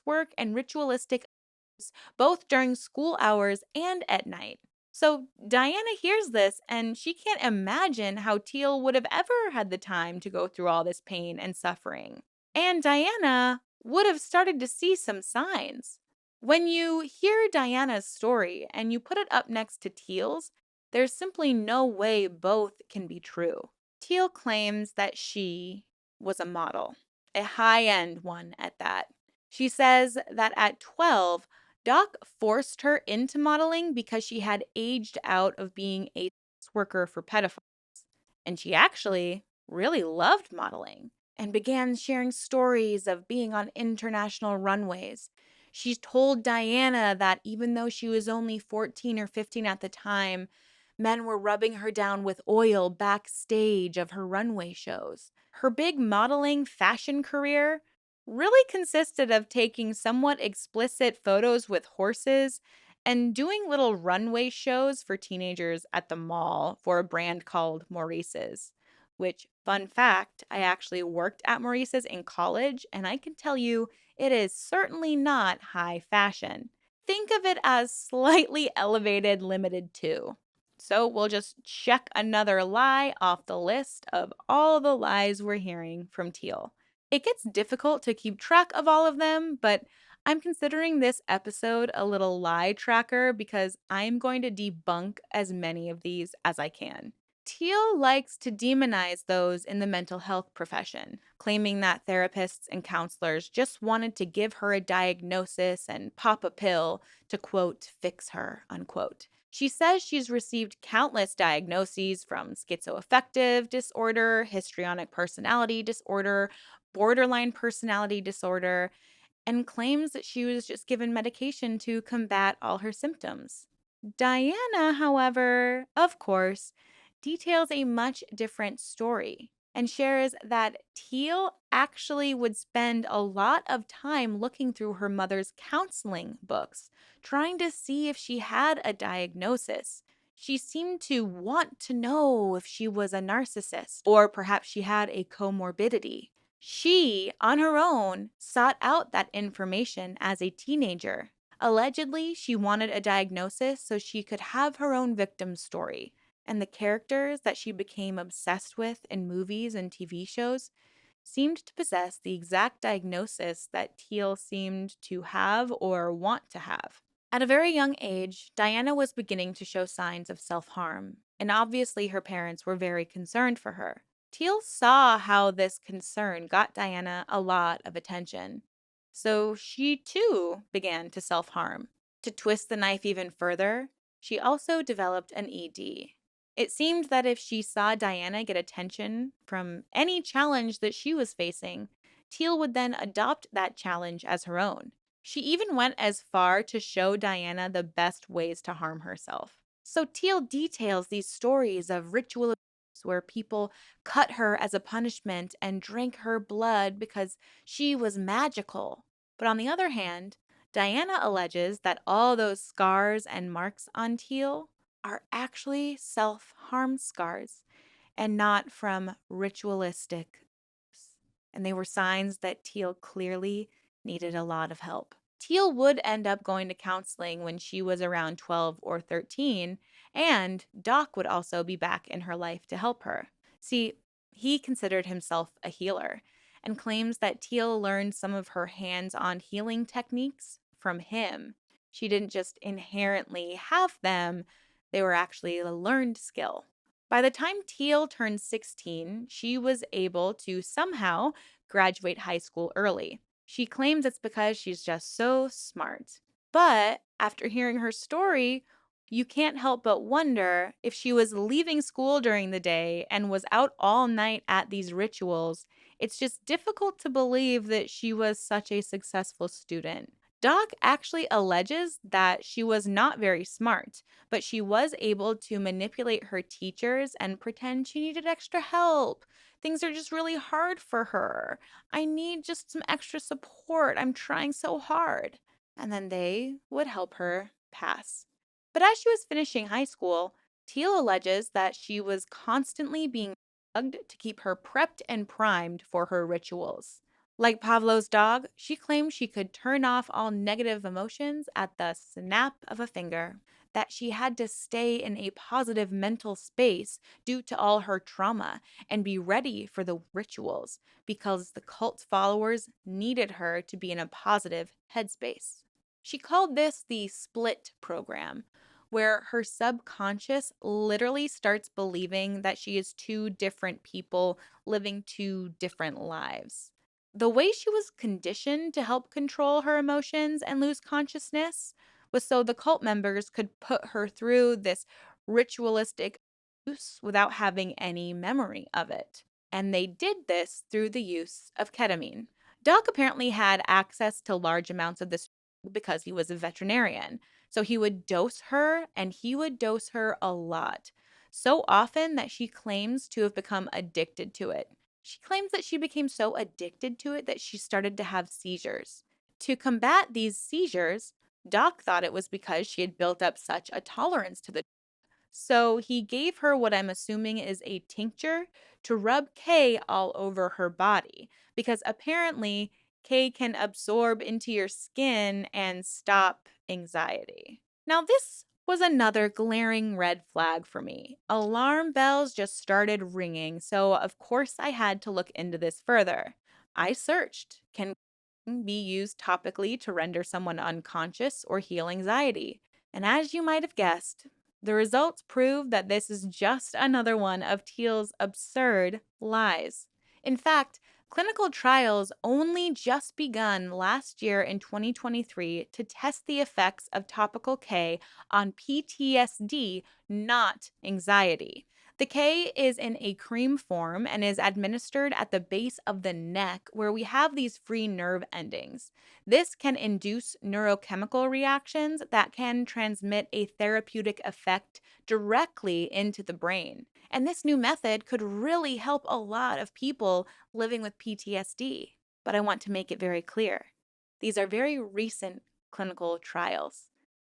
[SPEAKER 1] work and ritualistic both during school hours and at night. So Diana hears this and she can't imagine how Teal would have ever had the time to go through all this pain and suffering. And Diana would have started to see some signs. When you hear Diana's story and you put it up next to Teal's, there's simply no way both can be true. Teal claims that she was a model, a high end one at that. She says that at 12, Doc forced her into modeling because she had aged out of being a sex worker for pedophiles. And she actually really loved modeling and began sharing stories of being on international runways. She told Diana that even though she was only 14 or 15 at the time, men were rubbing her down with oil backstage of her runway shows. Her big modeling fashion career really consisted of taking somewhat explicit photos with horses and doing little runway shows for teenagers at the mall for a brand called Maurice's. Which, fun fact, I actually worked at Maurice's in college, and I can tell you it is certainly not high fashion. Think of it as slightly elevated limited too. So we'll just check another lie off the list of all the lies we're hearing from Teal. It gets difficult to keep track of all of them, but I'm considering this episode a little lie tracker because I'm going to debunk as many of these as I can. Teal likes to demonize those in the mental health profession, claiming that therapists and counselors just wanted to give her a diagnosis and pop a pill to, quote, fix her, unquote. She says she's received countless diagnoses from schizoaffective disorder, histrionic personality disorder, borderline personality disorder, and claims that she was just given medication to combat all her symptoms. Diana, however, of course, details a much different story and shares that Teal actually would spend a lot of time looking through her mother's counseling books, trying to see if she had a diagnosis. She seemed to want to know if she was a narcissist or perhaps she had a comorbidity. She, on her own, sought out that information as a teenager. Allegedly, she wanted a diagnosis so she could have her own victim story, and the characters that she became obsessed with in movies and TV shows seemed to possess the exact diagnosis that Teal seemed to have or want to have. At a very young age, Diana was beginning to show signs of self harm, and obviously her parents were very concerned for her. Teal saw how this concern got Diana a lot of attention, so she too began to self harm. To twist the knife even further, she also developed an ED. It seemed that if she saw Diana get attention from any challenge that she was facing, Teal would then adopt that challenge as her own. She even went as far to show Diana the best ways to harm herself. So Teal details these stories of ritual abuse where people cut her as a punishment and drank her blood because she was magical. But on the other hand, Diana alleges that all those scars and marks on Teal are actually self harm scars and not from ritualistic abuse. And they were signs that Teal clearly needed a lot of help. Teal would end up going to counseling when she was around 12 or 13, and Doc would also be back in her life to help her. See, he considered himself a healer and claims that Teal learned some of her hands on healing techniques from him. She didn't just inherently have them, they were actually a learned skill. By the time Teal turned 16, she was able to somehow graduate high school early. She claims it's because she's just so smart. But after hearing her story, you can't help but wonder if she was leaving school during the day and was out all night at these rituals. It's just difficult to believe that she was such a successful student. Doc actually alleges that she was not very smart, but she was able to manipulate her teachers and pretend she needed extra help. Things are just really hard for her. I need just some extra support. I'm trying so hard. And then they would help her pass. But as she was finishing high school, Teal alleges that she was constantly being drugged to keep her prepped and primed for her rituals. Like Pavlov's dog, she claimed she could turn off all negative emotions at the snap of a finger, that she had to stay in a positive mental space due to all her trauma and be ready for the rituals because the cult followers needed her to be in a positive headspace. She called this the split program, where her subconscious literally starts believing that she is two different people living two different lives. The way she was conditioned to help control her emotions and lose consciousness was so the cult members could put her through this ritualistic use without having any memory of it. And they did this through the use of ketamine. Doc apparently had access to large amounts of this because he was a veterinarian. So he would dose her, and he would dose her a lot. So often that she claims to have become addicted to it. She claims that she became so addicted to it that she started to have seizures. To combat these seizures, Doc thought it was because she had built up such a tolerance to the. So he gave her what I'm assuming is a tincture to rub K all over her body because apparently K can absorb into your skin and stop anxiety. Now, this was another glaring red flag for me. Alarm bells just started ringing, so of course I had to look into this further. I searched, can be used topically to render someone unconscious or heal anxiety? And as you might have guessed, the results prove that this is just another one of Teal's absurd lies. In fact, clinical trials only just begun last year in 2023 to test the effects of topical K on PTSD, not anxiety. The K is in a cream form and is administered at the base of the neck where we have these free nerve endings. This can induce neurochemical reactions that can transmit a therapeutic effect directly into the brain. And this new method could really help a lot of people living with PTSD. But I want to make it very clear these are very recent clinical trials.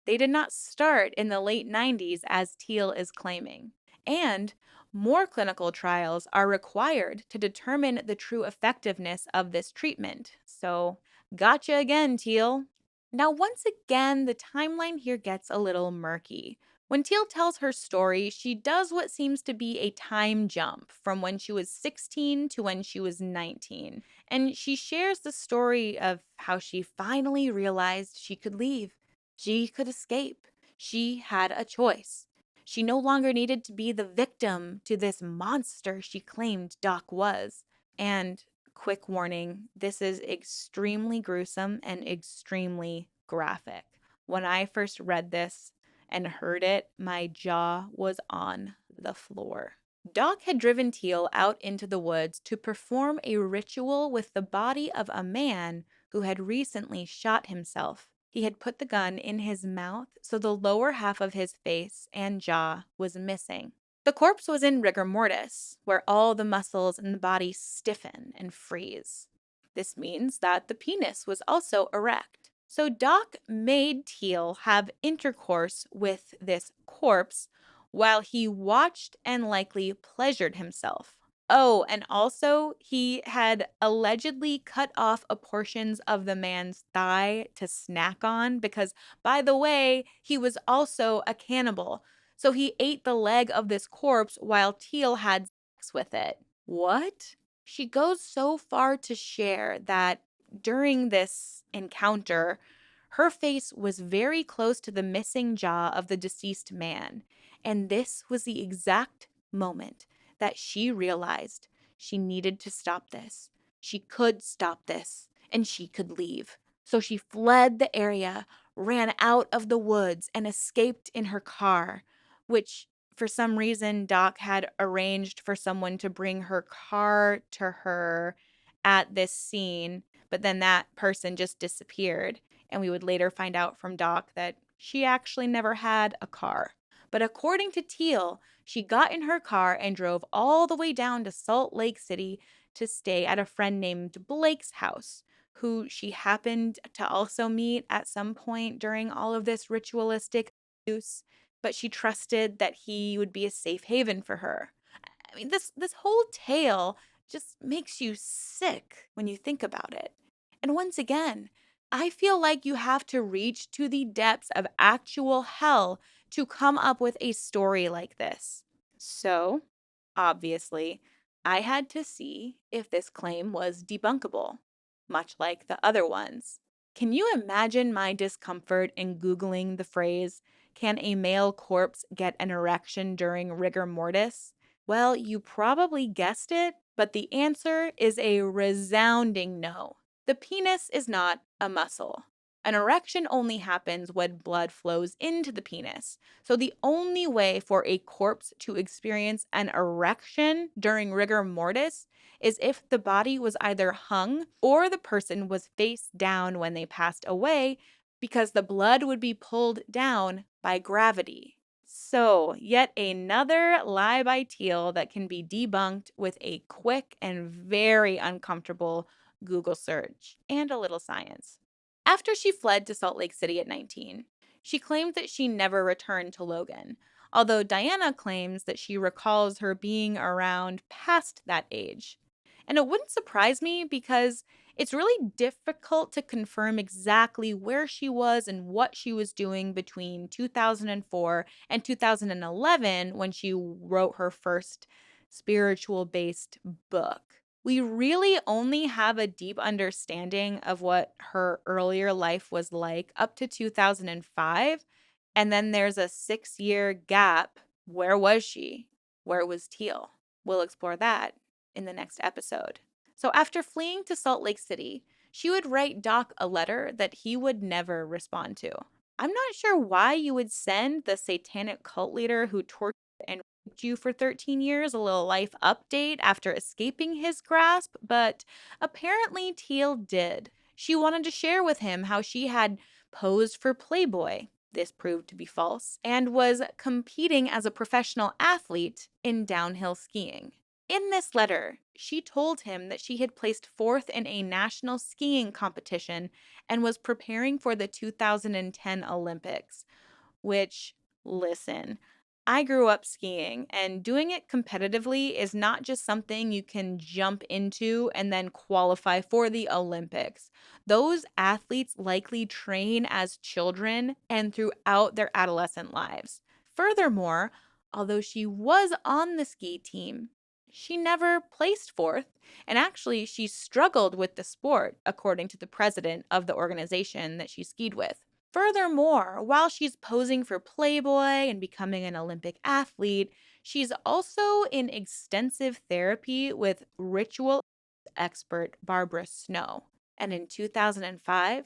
[SPEAKER 1] They did not start in the late 90s as Teal is claiming. And more clinical trials are required to determine the true effectiveness of this treatment. So, gotcha again, Teal. Now, once again, the timeline here gets a little murky. When Teal tells her story, she does what seems to be a time jump from when she was 16 to when she was 19. And she shares the story of how she finally realized she could leave. She could escape. She had a choice. She no longer needed to be the victim to this monster she claimed Doc was. And quick warning, this is extremely gruesome and extremely graphic. When I first read this and heard it, my jaw was on the floor. Doc had driven Teal out into the woods to perform a ritual with the body of a man who had recently shot himself. He had put the gun in his mouth, so the lower half of his face and jaw was missing. The corpse was in rigor mortis, where all the muscles in the body stiffen and freeze. This means that the penis was also erect. So Doc made Teal have intercourse with this corpse while he watched and likely pleasured himself. Oh, and also, he had allegedly cut off a portions of the man's thigh to snack on because, by the way, he was also a cannibal. So he ate the leg of this corpse while Teal had sex with it. What? She goes so far to share that during this encounter, her face was very close to the missing jaw of the deceased man. And this was the exact moment that she realized she needed to stop this. She could stop this, and she could leave. So she fled the area, ran out of the woods, and escaped in her car, which for some reason Doc had arranged for someone to bring her car to her at this scene, but then that person just disappeared. And we would later find out from Doc that she actually never had a car. But according to Teal, she got in her car and drove all the way down to Salt Lake City to stay at a friend named Blake's house, who she happened to also meet at some point during all of this ritualistic use, but she trusted that he would be a safe haven for her. I mean, this whole tale just makes you sick when you think about it. And once again, I feel like you have to reach to the depths of actual hell to come up with a story like this. So, obviously, I had to see if this claim was debunkable, much like the other ones. Can you imagine my discomfort in Googling the phrase, "Can a male corpse get an erection during rigor mortis?" Well, you probably guessed it, but the answer is a resounding no. The penis is not a muscle. An erection only happens when blood flows into the penis. So the only way for a corpse to experience an erection during rigor mortis is if the body was either hung or the person was face down when they passed away because the blood would be pulled down by gravity. So, yet another lie by Teal that can be debunked with a quick and very uncomfortable Google search and a little science. After she fled to Salt Lake City at 19, she claimed that she never returned to Logan, although Diana claims that she recalls her being around past that age. And it wouldn't surprise me because it's really difficult to confirm exactly where she was and what she was doing between 2004 and 2011 when she wrote her first spiritual based book. We really only have a deep understanding of what her earlier life was like up to 2005. And then there's a 6-year gap. Where was she? Where was Teal? We'll explore that in the next episode. So after fleeing to Salt Lake City, she would write Doc a letter that he would never respond to. I'm not sure why you would send the satanic cult leader who tortured and raped you for 13 years a little life update after escaping his grasp, but apparently Teal did. She wanted to share with him how she had posed for Playboy. This proved to be false, and was competing as a professional athlete in downhill skiing. In this letter, she told him that she had placed fourth in a national skiing competition and was preparing for the 2010 Olympics, which, listen, I grew up skiing, and doing it competitively is not just something you can jump into and then qualify for the Olympics. Those athletes likely train as children and throughout their adolescent lives. Furthermore, although she was on the ski team, she never placed fourth, and actually, she struggled with the sport, according to the president of the organization that she skied with. Furthermore, while she's posing for Playboy and becoming an Olympic athlete, she's also in extensive therapy with ritual expert Barbara Snow. And in 2005,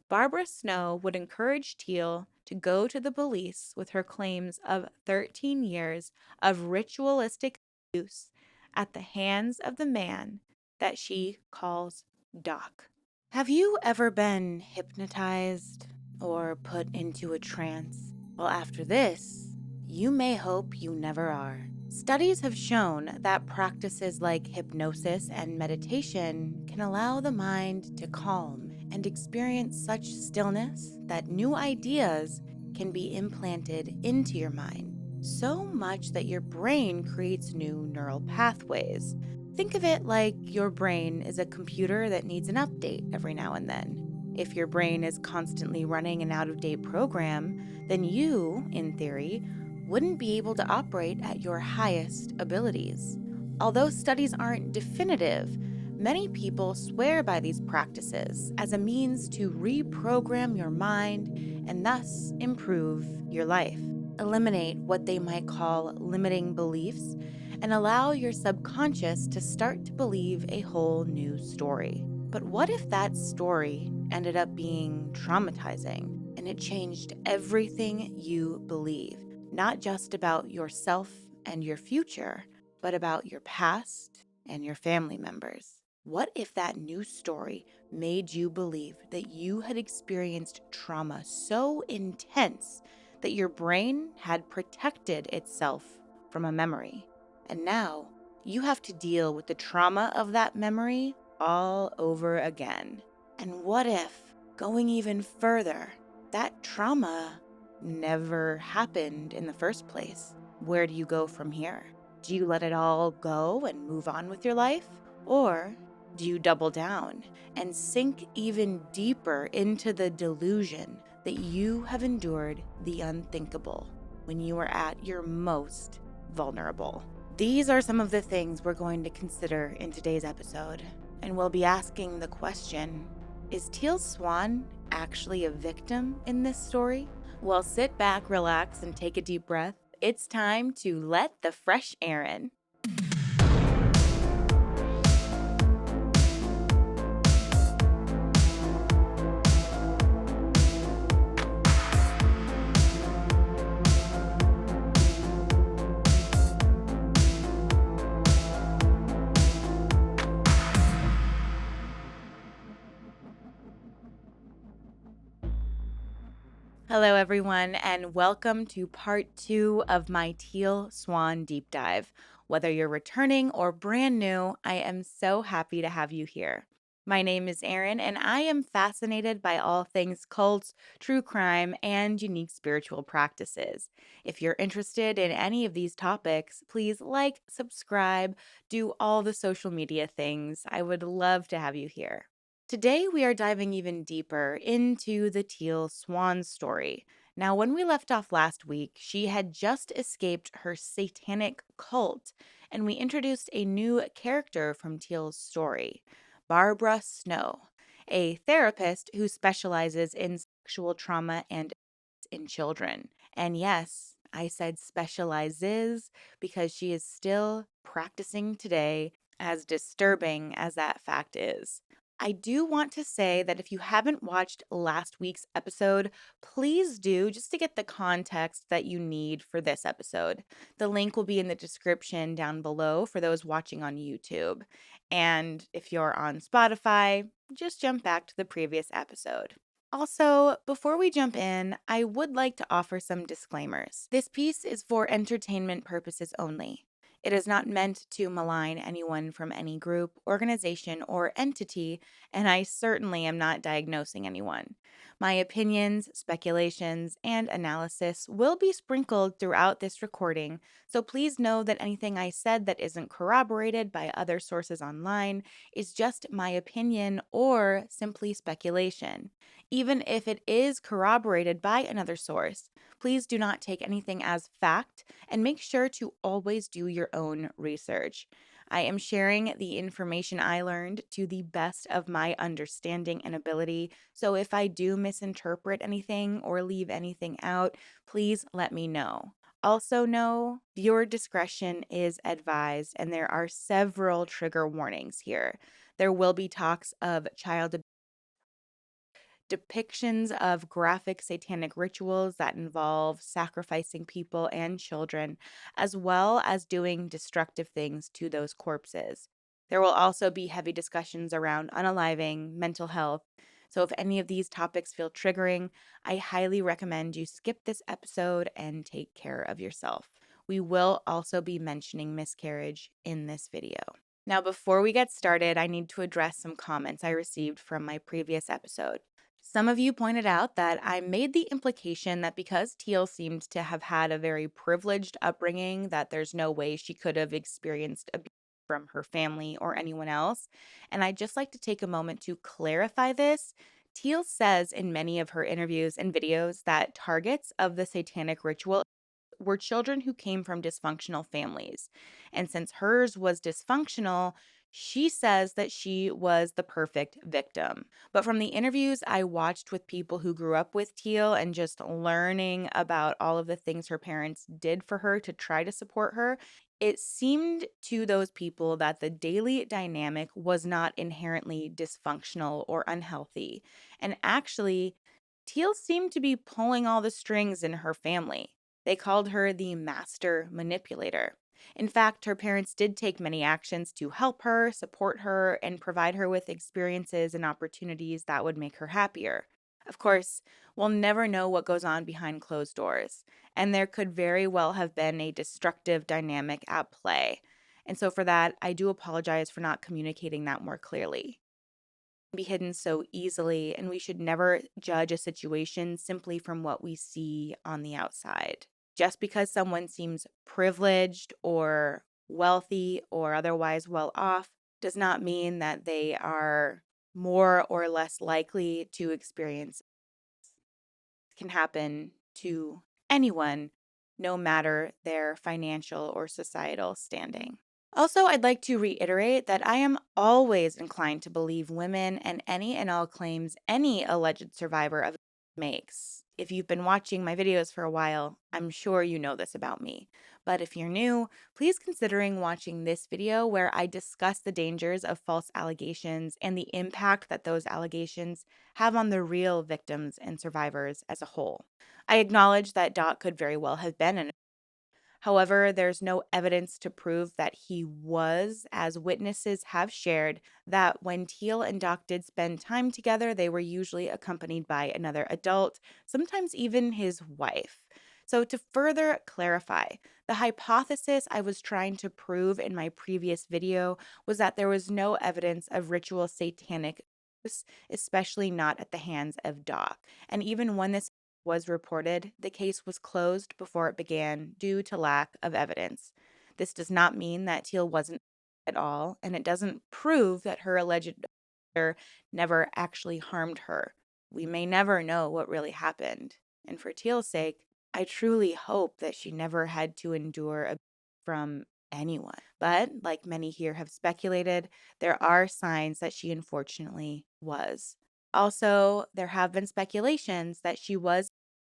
[SPEAKER 1] Barbara Snow would encourage Teal to go to the police with her claims of 13 years of ritualistic abuse at the hands of the man that she calls Doc. Have you ever been hypnotized or put into a trance? Well, after this, you may hope you never are. Studies have shown that practices like hypnosis and meditation can allow the mind to calm and experience such stillness that new ideas can be implanted into your mind, so much that your brain creates new neural pathways. Think of it like your brain is a computer that needs an update every now and then. If your brain is constantly running an out-of-date program, then you, in theory, wouldn't be able to operate at your highest abilities. Although studies aren't definitive, many people swear by these practices as a means to reprogram your mind and thus improve your life. Eliminate what they might call limiting beliefs and allow your subconscious to start to believe a whole new story. But what if that story ended up being traumatizing and it changed everything you believe? Not just about yourself and your future, but about your past and your family members. What if that new story made you believe that you had experienced trauma so intense that your brain had protected itself from a memory? And now you have to deal with the trauma of that memory all over again. And what if, going even further, that trauma never happened in the first place? Where do you go from here? Do you let it all go and move on with your life? Or do you double down and sink even deeper into the delusion that you have endured the unthinkable when you were at your most vulnerable? These are some of the things we're going to consider in today's episode, and we'll be asking the question, is Teal Swan actually a victim in this story? Well, sit back, relax, and take a deep breath. It's time to let the fresh Erin. Hello, everyone, and welcome to part 2 of my Teal Swan deep dive. Whether you're returning or brand new, I am so happy to have you here. My name is Erin, and I am fascinated by all things cults, true crime, and unique spiritual practices. If you're interested in any of these topics, please like, subscribe, do all the social media things. I would love to have you here. Today, we are diving even deeper into the Teal Swan story. Now, when we left off last week, she had just escaped her satanic cult, and we introduced a new character from Teal's story, Barbara Snow, a therapist who specializes in sexual trauma and in children. And yes, I said specializes because she is still practicing today, as disturbing as that fact is. I do want to say that if you haven't watched last week's episode, please do just to get the context that you need for this episode. The link will be in the description down below for those watching on YouTube. And if you're on Spotify, just jump back to the previous episode. Also, before we jump in, I would like to offer some disclaimers. This piece is for entertainment purposes only. It is not meant to malign anyone from any group, organization, or entity, and I certainly am not diagnosing anyone. My opinions, speculations, and analysis will be sprinkled throughout this recording, so please know that anything I said that isn't corroborated by other sources online is just my opinion or simply speculation. Even if it is corroborated by another source, please do not take anything as fact and make sure to always do your own research. I am sharing the information I learned to the best of my understanding and ability, so if I do misinterpret anything or leave anything out, please let me know. Also, know viewer discretion is advised, and there are several trigger warnings here. There will be talks of child depictions of graphic satanic rituals that involve sacrificing people and children, as well as doing destructive things to those corpses. There will also be heavy discussions around unaliving, mental health. So, if any of these topics feel triggering, I highly recommend you skip this episode and take care of yourself. We will also be mentioning miscarriage in this video. Now, before we get started, I need to address some comments I received from my previous episode. Some of you pointed out that I made the implication that because Teal seemed to have had a very privileged upbringing, that there's no way she could have experienced abuse from her family or anyone else. And I'd just like to take a moment to clarify this. Teal says in many of her interviews and videos that targets of the satanic ritual were children who came from dysfunctional families. And since hers was dysfunctional, she says that she was the perfect victim. But from the interviews I watched with people who grew up with Teal and just learning about all of the things her parents did for her to try to support her, it seemed to those people that the daily dynamic was not inherently dysfunctional or unhealthy. And actually, Teal seemed to be pulling all the strings in her family. They called her the master manipulator. In fact, her parents did take many actions to help her, support her, and provide her with experiences and opportunities that would make her happier. Of course, we'll never know what goes on behind closed doors, and there could very well have been a destructive dynamic at play. And so, for that, I do apologize for not communicating that more clearly. Be hidden so easily, and we should never judge a situation simply from what we see on the outside. Just because someone seems privileged or wealthy or otherwise well off does not mean that they are more or less likely to experience it. Can happen to anyone, no matter their financial or societal standing. Also, I'd like to reiterate that I am always inclined to believe women and any and all claims any alleged survivor of makes. If you've been watching my videos for a while, I'm sure you know this about me. But if you're new, please considering watching this video where I discuss the dangers of false allegations and the impact that those allegations have on the real victims and survivors as a whole. I acknowledge that Dot could very well have been an However, there's no evidence to prove that he was, as witnesses have shared that when Teal and Doc did spend time together, they were usually accompanied by another adult, sometimes even his wife. So, to further clarify, the hypothesis I was trying to prove in my previous video was that there was no evidence of ritual satanic abuse, especially not at the hands of Doc. And even when this was reported, the case was closed before it began due to lack of evidence. This does not mean that Teal wasn't at all, and it doesn't prove that her alleged abuser never actually harmed her. We may never know what really happened. And for Teal's sake, I truly hope that she never had to endure abuse from anyone. But, like many here have speculated, there are signs that she unfortunately was. Also, there have been speculations that she was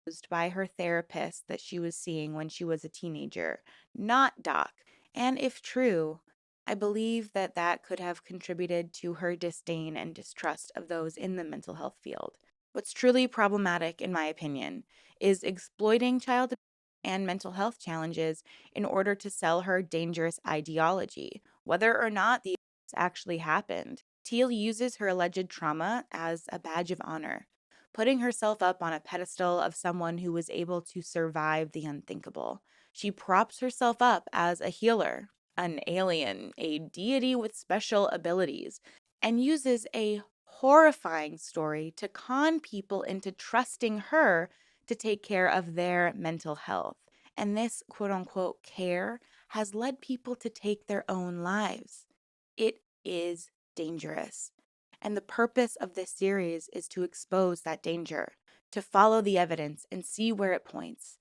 [SPEAKER 1] abused by her therapist that she was seeing when she was a teenager, not Doc. And if true, I believe that that could have contributed to her disdain and distrust of those in the mental health field. What's truly problematic, in my opinion, is exploiting child abuse and mental health challenges in order to sell her dangerous ideology, whether or not the abuse actually happened. Teal uses her alleged trauma as a badge of honor, putting herself up on a pedestal of someone who was able to survive the unthinkable. She props herself up as a healer, an alien, a deity with special abilities, and uses a horrifying story to con people into trusting her to take care of their mental health. And this quote unquote care has led people to take their own lives. It is dangerous. And the purpose of this series is to expose that danger, to follow the evidence and see where it points.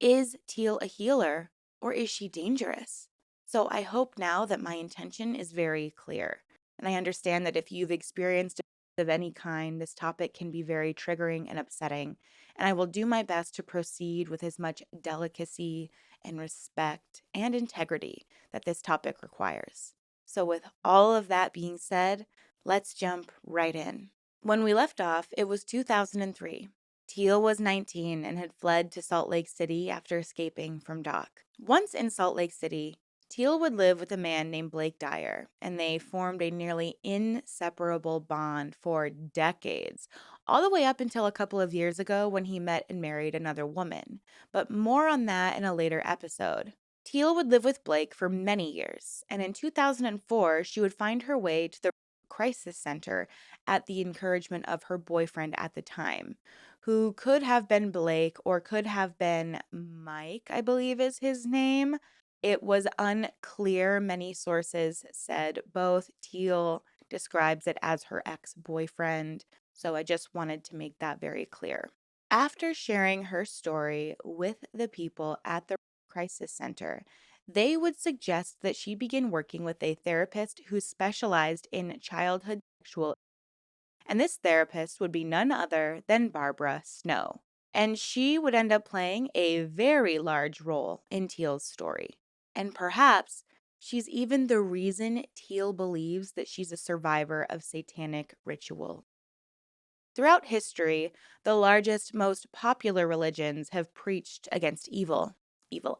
[SPEAKER 1] Is Teal a healer or is she dangerous? So I hope now that my intention is very clear. And I understand that if you've experienced abuse of any kind, this topic can be very triggering and upsetting. And I will do my best to proceed with as much delicacy and respect and integrity that this topic requires. So, with all of that being said, let's jump right in. When we left off, it was 2003. Teal was 19 and had fled to Salt Lake City after escaping from Doc. Once in Salt Lake City, Teal would live with a man named Blake Dyer, and they formed a nearly inseparable bond for decades, all the way up until a couple of years ago when he met and married another woman. But more on that in a later episode. Teal would live with Blake for many years, and in 2004, she would find her way to the crisis center at the encouragement of her boyfriend at the time, who could have been Blake or could have been Mike, I believe is his name. It was unclear. Many sources said both. Teal describes it as her ex boyfriend. So I just wanted to make that very clear. After sharing her story with the people at the crisis center, they would suggest that she begin working with a therapist who specialized in childhood sexual, and this therapist would be none other than Barbara Snow. And she would end up playing a very large role in Teal's story. And perhaps she's even the reason Teal believes that she's a survivor of satanic ritual. Throughout history, the largest, most popular religions have preached against evil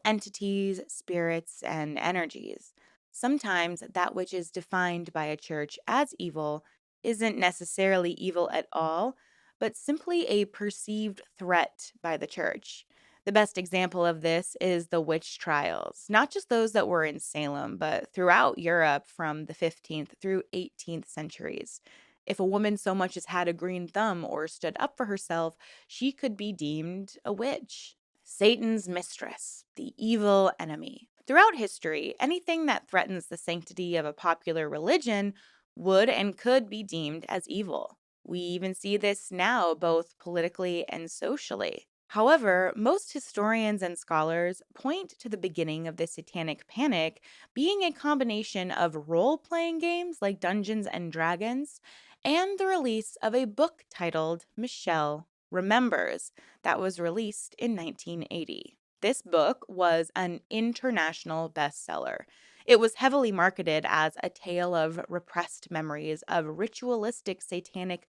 [SPEAKER 1] entities, spirits, and energies. Sometimes that which is defined by a church as evil isn't necessarily evil at all, but simply a perceived threat by the church. The best example of this is the witch trials, not just those that were in Salem, but throughout Europe from the 15th through 18th centuries. If a woman so much as had a green thumb or stood up for herself, she could be deemed a witch. Satan's mistress, the evil enemy. Throughout history, anything that threatens the sanctity of a popular religion would and could be deemed as evil. We even see this now, both politically and socially. However, most historians and scholars point to the beginning of the Satanic Panic being a combination of role playing games like Dungeons and Dragons and the release of a book titled Michelle Remembers that was released in 1980. This book was an international bestseller. It was heavily marketed as a tale of repressed memories of ritualistic satanic.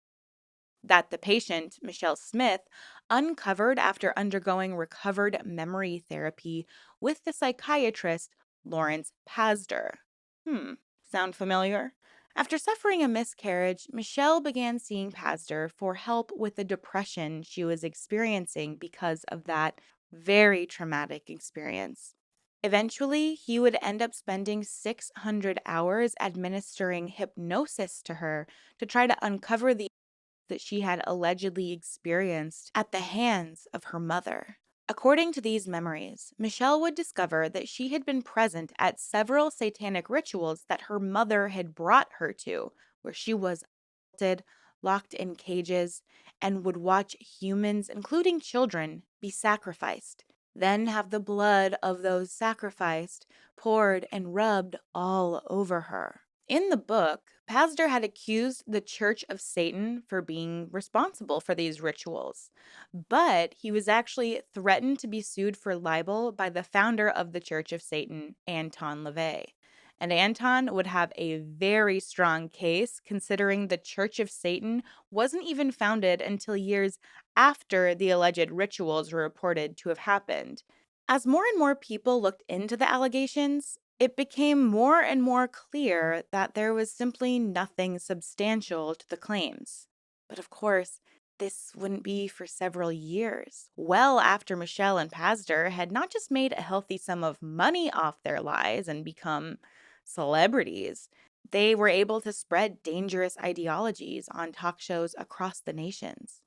[SPEAKER 1] that the patient, Michelle Smith, uncovered after undergoing recovered memory therapy with the psychiatrist Lawrence Pasder. Hmm, sound familiar? After suffering a miscarriage, Michelle began seeing Pasder for help with the depression she was experiencing because of that very traumatic experience. Eventually, he would end up spending 600 hours administering hypnosis to her to try to uncover the that she had allegedly experienced at the hands of her mother. According to these memories, Michelle would discover that she had been present at several satanic rituals that her mother had brought her to, where she was assaulted, locked in cages, and would watch humans, including children, be sacrificed, then have the blood of those sacrificed poured and rubbed all over her. In the book, Pastor had accused the Church of Satan for being responsible for these rituals, but he was actually threatened to be sued for libel by the founder of the Church of Satan, Anton LaVey. And Anton would have a very strong case considering the Church of Satan wasn't even founded until years after the alleged rituals were reported to have happened. As more and more people looked into the allegations, it became more and more clear that there was simply nothing substantial to the claims. But of course, this wouldn't be for several years, well after Michelle and Pastor had not just made a healthy sum of money off their lies and become celebrities, they were able to spread dangerous ideologies on talk shows across the nations.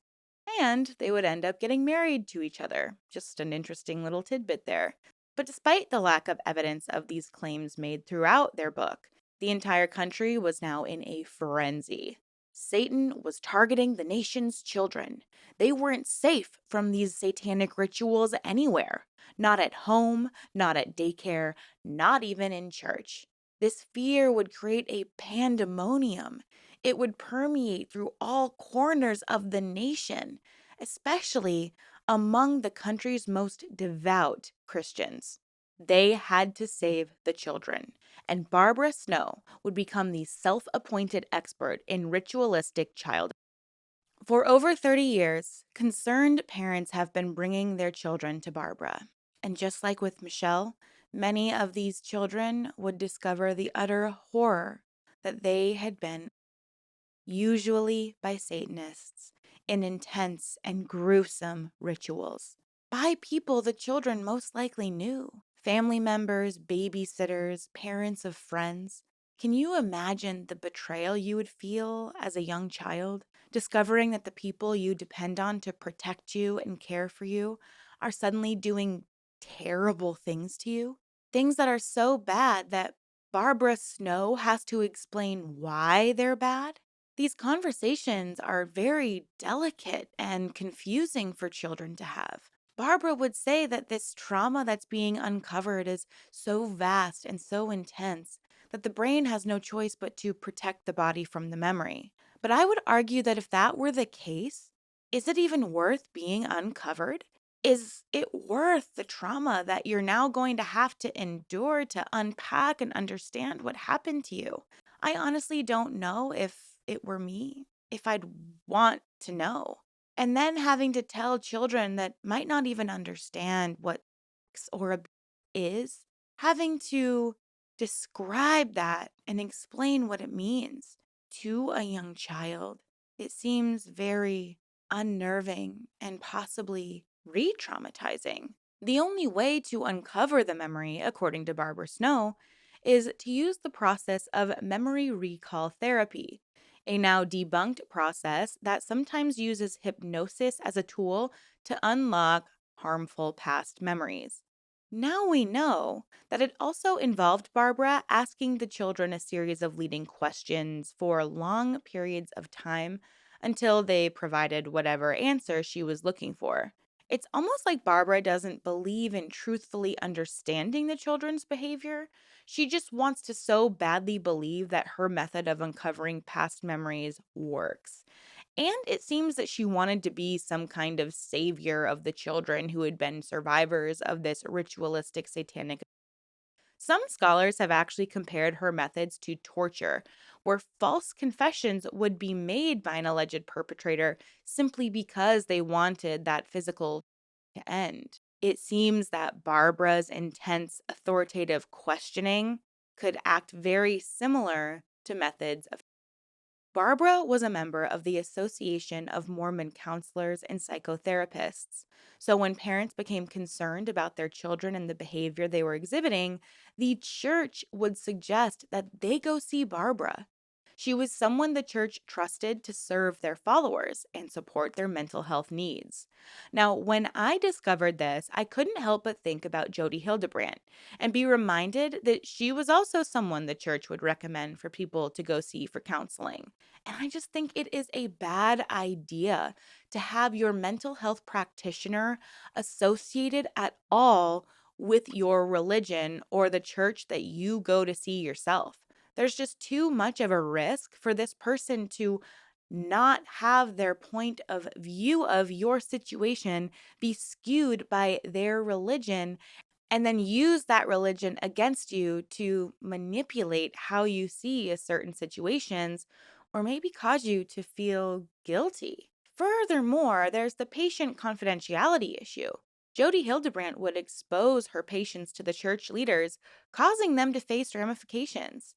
[SPEAKER 1] And they would end up getting married to each other. Just an interesting little tidbit there. But despite the lack of evidence of these claims made throughout their book, the entire country was now in a frenzy. Satan was targeting the nation's children. They weren't safe from these satanic rituals anywhere. Not at home, not at daycare, not even in church. This fear would create a pandemonium. It would permeate through all corners of the nation, especially among the country's most devout Christians. They had to save the children, and Barbara Snow would become the self appointed expert in ritualistic child. For over 30 years, concerned parents have been bringing their children to Barbara. And just like with Michelle, many of these children would discover the utter horror that they had been, usually by Satanists, in intense and gruesome rituals, by people the children most likely knew, family members, babysitters, parents of friends. Can you imagine the betrayal you would feel as a young child, discovering that the people you depend on to protect you and care for you are suddenly doing terrible things to you? Things that are so bad that Barbara Snow has to explain why they're bad? These conversations are very delicate and confusing for children to have. Barbara would say that this trauma that's being uncovered is so vast and so intense that the brain has no choice but to protect the body from the memory. But I would argue that if that were the case, is it even worth being uncovered? Is it worth the trauma that you're now going to have to endure to unpack and understand what happened to you? I honestly don't know if it were me, if I'd want to know. And then having to tell children that might not even understand what sex or abuse is, having to describe that and explain what it means to a young child, it seems very unnerving and possibly re traumatizing. The only way to uncover the memory, according to Barbara Snow, is to use the process of memory recall therapy, a now debunked process that sometimes uses hypnosis as a tool to unlock harmful past memories. Now we know that it also involved Barbara asking the children a series of leading questions for long periods of time until they provided whatever answer she was looking for. It's almost like Barbara doesn't believe in truthfully understanding the children's behavior. She just wants to so badly believe that her method of uncovering past memories works. And it seems that she wanted to be some kind of savior of the children who had been survivors of this ritualistic satanic. Some scholars have actually compared her methods to torture, where false confessions would be made by an alleged perpetrator simply because they wanted that physical to end. It seems that Barbara's intense authoritative questioning could act very similar to methods of. Barbara was a member of the Association of Mormon Counselors and Psychotherapists. So, when parents became concerned about their children and the behavior they were exhibiting, the church would suggest that they go see Barbara. She was someone the church trusted to serve their followers and support their mental health needs. Now, when I discovered this, I couldn't help but think about Jody Hildebrandt and be reminded that she was also someone the church would recommend for people to go see for counseling. And I just think it is a bad idea to have your mental health practitioner associated at all with your religion or the church that you go to see yourself. There's just too much of a risk for this person to not have their point of view of your situation be skewed by their religion and then use that religion against you to manipulate how you see a certain situations or maybe cause you to feel guilty. Furthermore, there's the patient confidentiality issue. Jody Hildebrandt would expose her patients to the church leaders, causing them to face ramifications.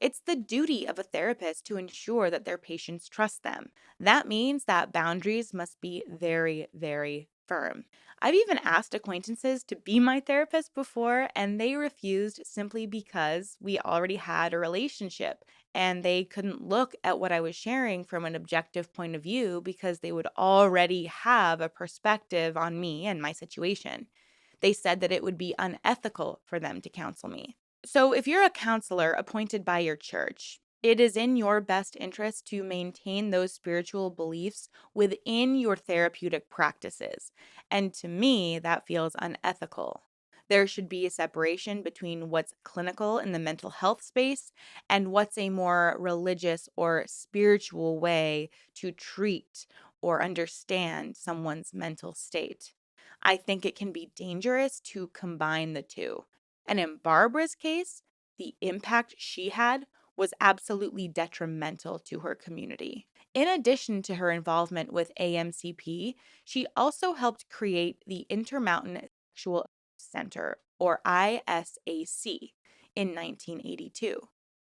[SPEAKER 1] It's the duty of a therapist to ensure that their patients trust them. That means that boundaries must be very, very firm. I've even asked acquaintances to be my therapist before, and they refused simply because we already had a relationship and they couldn't look at what I was sharing from an objective point of view because they would already have a perspective on me and my situation. They said that it would be unethical for them to counsel me. So, if you're a counselor appointed by your church, it is in your best interest to maintain those spiritual beliefs within your therapeutic practices. And to me, that feels unethical. There should be a separation between what's clinical in the mental health space and what's a more religious or spiritual way to treat or understand someone's mental state. I think it can be dangerous to combine the two. And in Barbara's case, the impact she had was absolutely detrimental to her community. In addition to her involvement with AMCP, she also helped create the Intermountain Sexual Center, or ISAC, in 1982.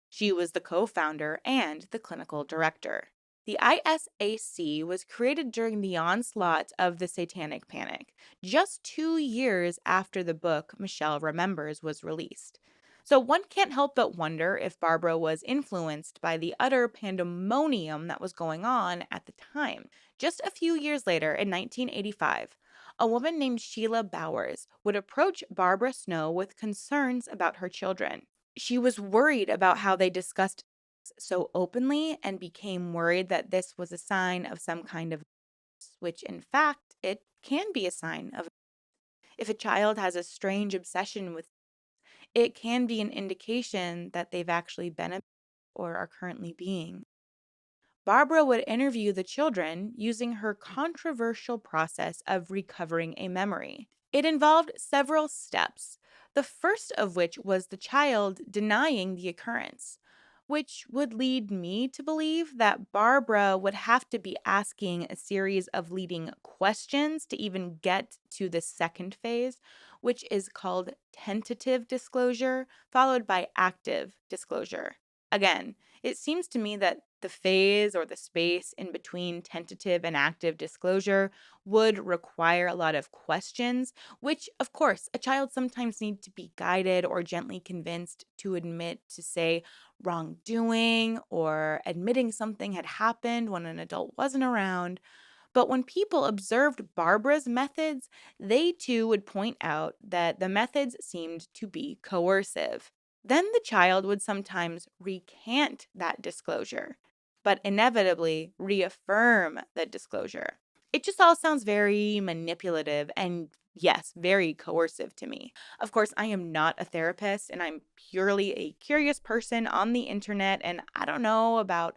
[SPEAKER 1] She was the co founder and the clinical director. The ISAC was created during the onslaught of the Satanic Panic, just 2 years after the book Michelle Remembers was released. So one can't help but wonder if Barbara was influenced by the utter pandemonium that was going on at the time. Just a few years later, in 1985, a woman named Sheila Bowers would approach Barbara Snow with concerns about her children. She was worried about how they discussed so openly and became worried that this was a sign of some kind of, which in fact it can be a sign of. If a child has a strange obsession with, it can be an indication that they've actually been or are currently being. Barbara would interview the children using her controversial process of recovering a memory. It involved several steps, the first of which was the child denying the occurrence, which would lead me to believe that Barbara would have to be asking a series of leading questions to even get to the second phase, which is called tentative disclosure, followed by active disclosure. Again, it seems to me that the phase or the space in between tentative and active disclosure would require a lot of questions, which, of course, a child sometimes needs to be guided or gently convinced to admit to, say, wrongdoing or admitting something had happened when an adult wasn't around. But when people observed Barbara's methods, they too would point out that the methods seemed to be coercive. Then the child would sometimes recant that disclosure, but inevitably reaffirm the disclosure. It just all sounds very manipulative and, yes, very coercive to me. Of course, I am not a therapist and I'm purely a curious person on the internet, and I don't know about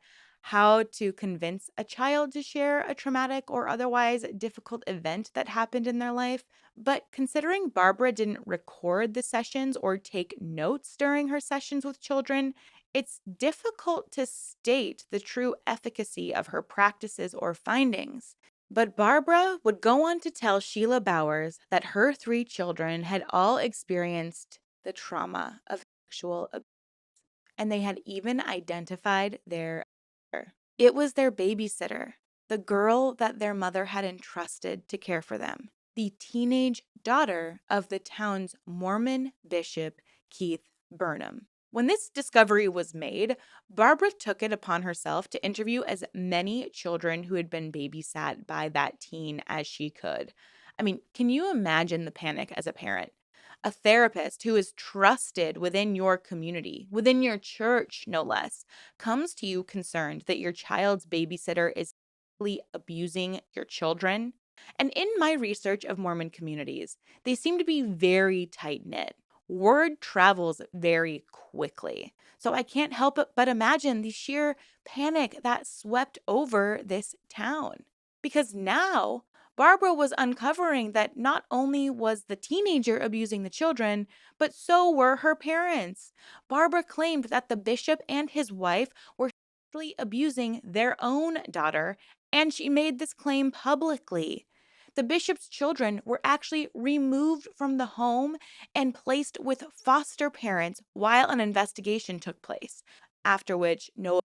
[SPEAKER 1] how to convince a child to share a traumatic or otherwise difficult event that happened in their life. But considering Barbara didn't record the sessions or take notes during her sessions with children, it's difficult to state the true efficacy of her practices or findings. But Barbara would go on to tell Sheila Bowers that her three children had all experienced the trauma of sexual abuse, and they had even identified their abuser. It was their babysitter, the girl that their mother had entrusted to care for them, the teenage daughter of the town's Mormon bishop, Keith Burnham. When this discovery was made, Barbara took it upon herself to interview as many children who had been babysat by that teen as she could. I mean, can you imagine the panic as a parent? A therapist who is trusted within your community, within your church, no less, comes to you concerned that your child's babysitter is sexually abusing your children. And in my research of Mormon communities, they seem to be very tight knit. Word travels very quickly. So I can't help but imagine the sheer panic that swept over this town. Because now Barbara was uncovering that not only was the teenager abusing the children, but so were her parents. Barbara claimed that the bishop and his wife were sexually abusing their own daughter, and she made this claim publicly. The bishop's children were actually removed from the home and placed with foster parents while an investigation took place, after which no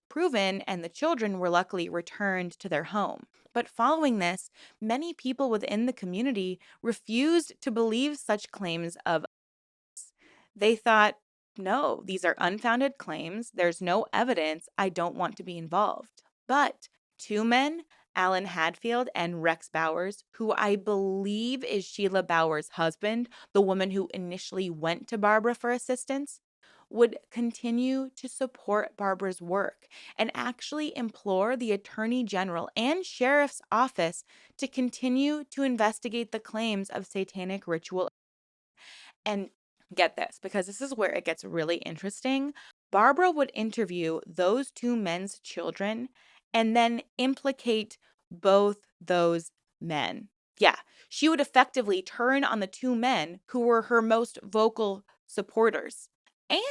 [SPEAKER 1] proven, and the children were luckily returned to their home. But following this, many people within the community refused to believe such claims of abuse. They thought, no, these are unfounded claims. There's no evidence. I don't want to be involved. But two men, Alan Hadfield and Rex Bowers, who I believe is Sheila Bowers' husband, the woman who initially went to Barbara for assistance, would continue to support Barbara's work and actually implore the Attorney General and Sheriff's Office to continue to investigate the claims of satanic ritual. And get this, because this is where it gets really interesting. Barbara would interview those two men's children and then implicate both those men. Yeah, she would effectively turn on the two men who were her most vocal supporters.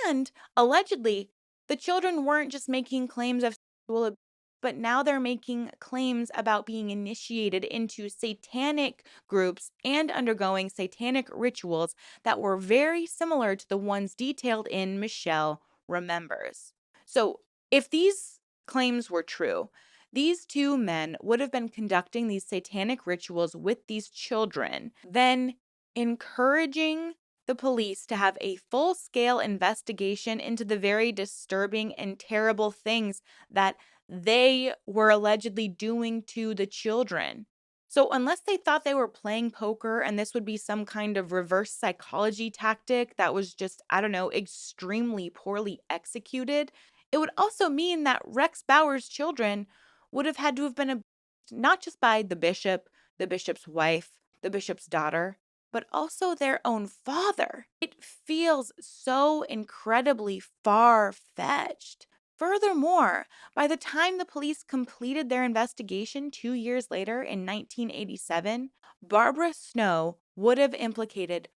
[SPEAKER 1] And allegedly, the children weren't just making claims of sexual abuse, but now they're making claims about being initiated into satanic groups and undergoing satanic rituals that were very similar to the ones detailed in Michelle Remembers. So, if these claims were true, these two men would have been conducting these satanic rituals with these children, then encouraging the police to have a full scale investigation into the very disturbing and terrible things that they were allegedly doing to the children. So, unless they thought they were playing poker and this would be some kind of reverse psychology tactic that was just, I don't know, extremely poorly executed, it would also mean that Rex Bauer's children would have had to have been abused not just by the bishop, the bishop's wife, the bishop's daughter, but also their own father. It feels so incredibly far fetched. Furthermore, by the time the police completed their investigation 2 years later in 1987, Barbara Snow would have implicated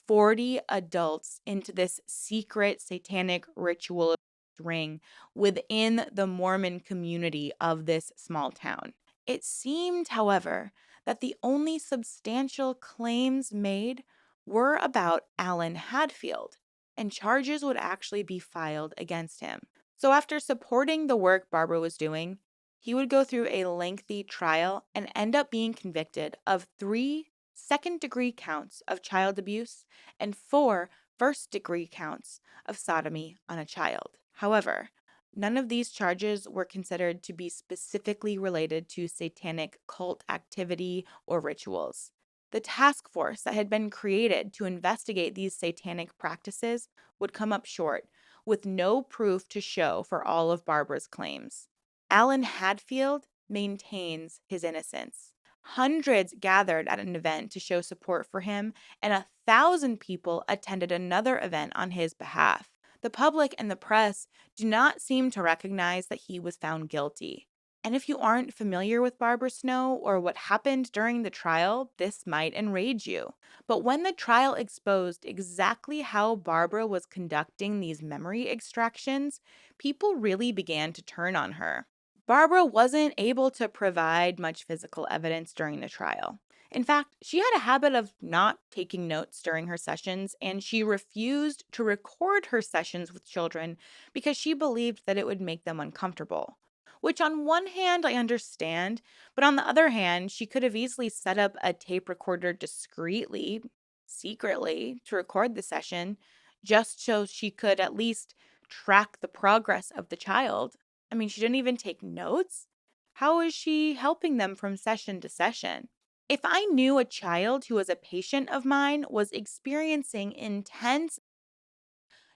[SPEAKER 1] 40 adults into this secret satanic ritual ring within the Mormon community of this small town. It seemed, however, that the only substantial claims made were about Alan Hadfield, and charges would actually be filed against him. So, after supporting the work Barbara was doing, he would go through a lengthy trial and end up being convicted of 3 second-degree counts of child abuse and 4 first-degree counts of sodomy on a child. However, none of these charges were considered to be specifically related to satanic cult activity or rituals. The task force that had been created to investigate these satanic practices would come up short, with no proof to show for all of Barbara's claims. Alan Hadfield maintains his innocence. Hundreds gathered at an event to show support for him, and 1,000 people attended another event on his behalf. The public and the press do not seem to recognize that he was found guilty. And if you aren't familiar with Barbara Snow or what happened during the trial, this might enrage you. But when the trial exposed exactly how Barbara was conducting these memory extractions, people really began to turn on her. Barbara wasn't able to provide much physical evidence during the trial. In fact, she had a habit of not taking notes during her sessions, and she refused to record her sessions with children because she believed that it would make them uncomfortable. Which, on one hand, I understand, but on the other hand, she could have easily set up a tape recorder discreetly, secretly, to record the session, just so she could at least track the progress of the child. I mean, she didn't even take notes. How is she helping them from session to session? If I knew a child who was a patient of mine was experiencing intense,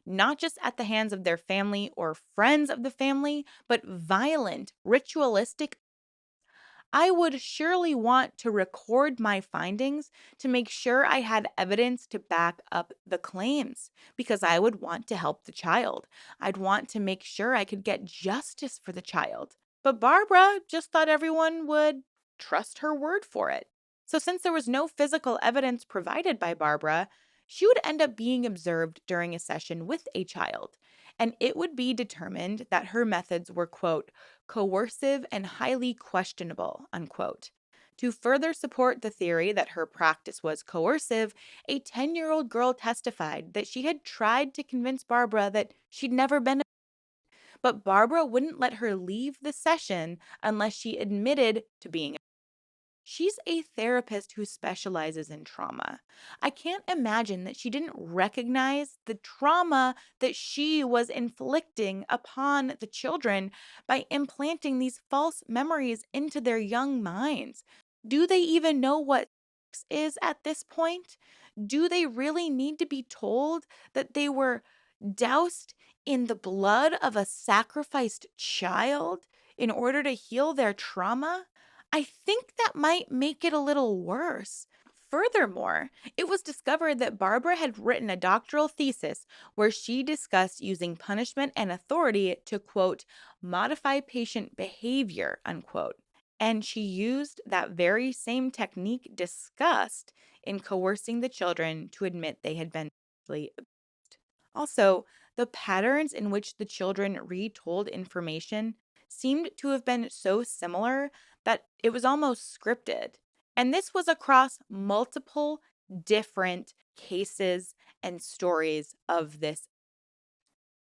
[SPEAKER 1] not just at the hands of their family or friends of the family, but violent, ritualistic, I would surely want to record my findings to make sure I had evidence to back up the claims because I would want to help the child. I'd want to make sure I could get justice for the child. But Barbara just thought everyone would trust her word for it. So, since there was no physical evidence provided by Barbara, she would end up being observed during a session with a child. And it would be determined that her methods were, quote, coercive and highly questionable, unquote. To further support the theory that her practice was coercive, a 10-year-old girl testified that she had tried to convince Barbara that she'd never been, but Barbara wouldn't let her leave the session unless she admitted to being. She's a therapist who specializes in trauma. I can't imagine that she didn't recognize the trauma that she was inflicting upon the children by implanting these false memories into their young minds. Do they even know what sex is at this point? Do they really need to be told that they were doused in the blood of a sacrificed child in order to heal their trauma? I think that might make it a little worse. Furthermore, it was discovered that Barbara had written a doctoral thesis where she discussed using punishment and authority to, quote, modify patient behavior, unquote. And she used that very same technique discussed in coercing the children to admit they had been sexually abused. Also, the patterns in which the children retold information seemed to have been so similar that it was almost scripted. And this was across multiple different cases and stories of this.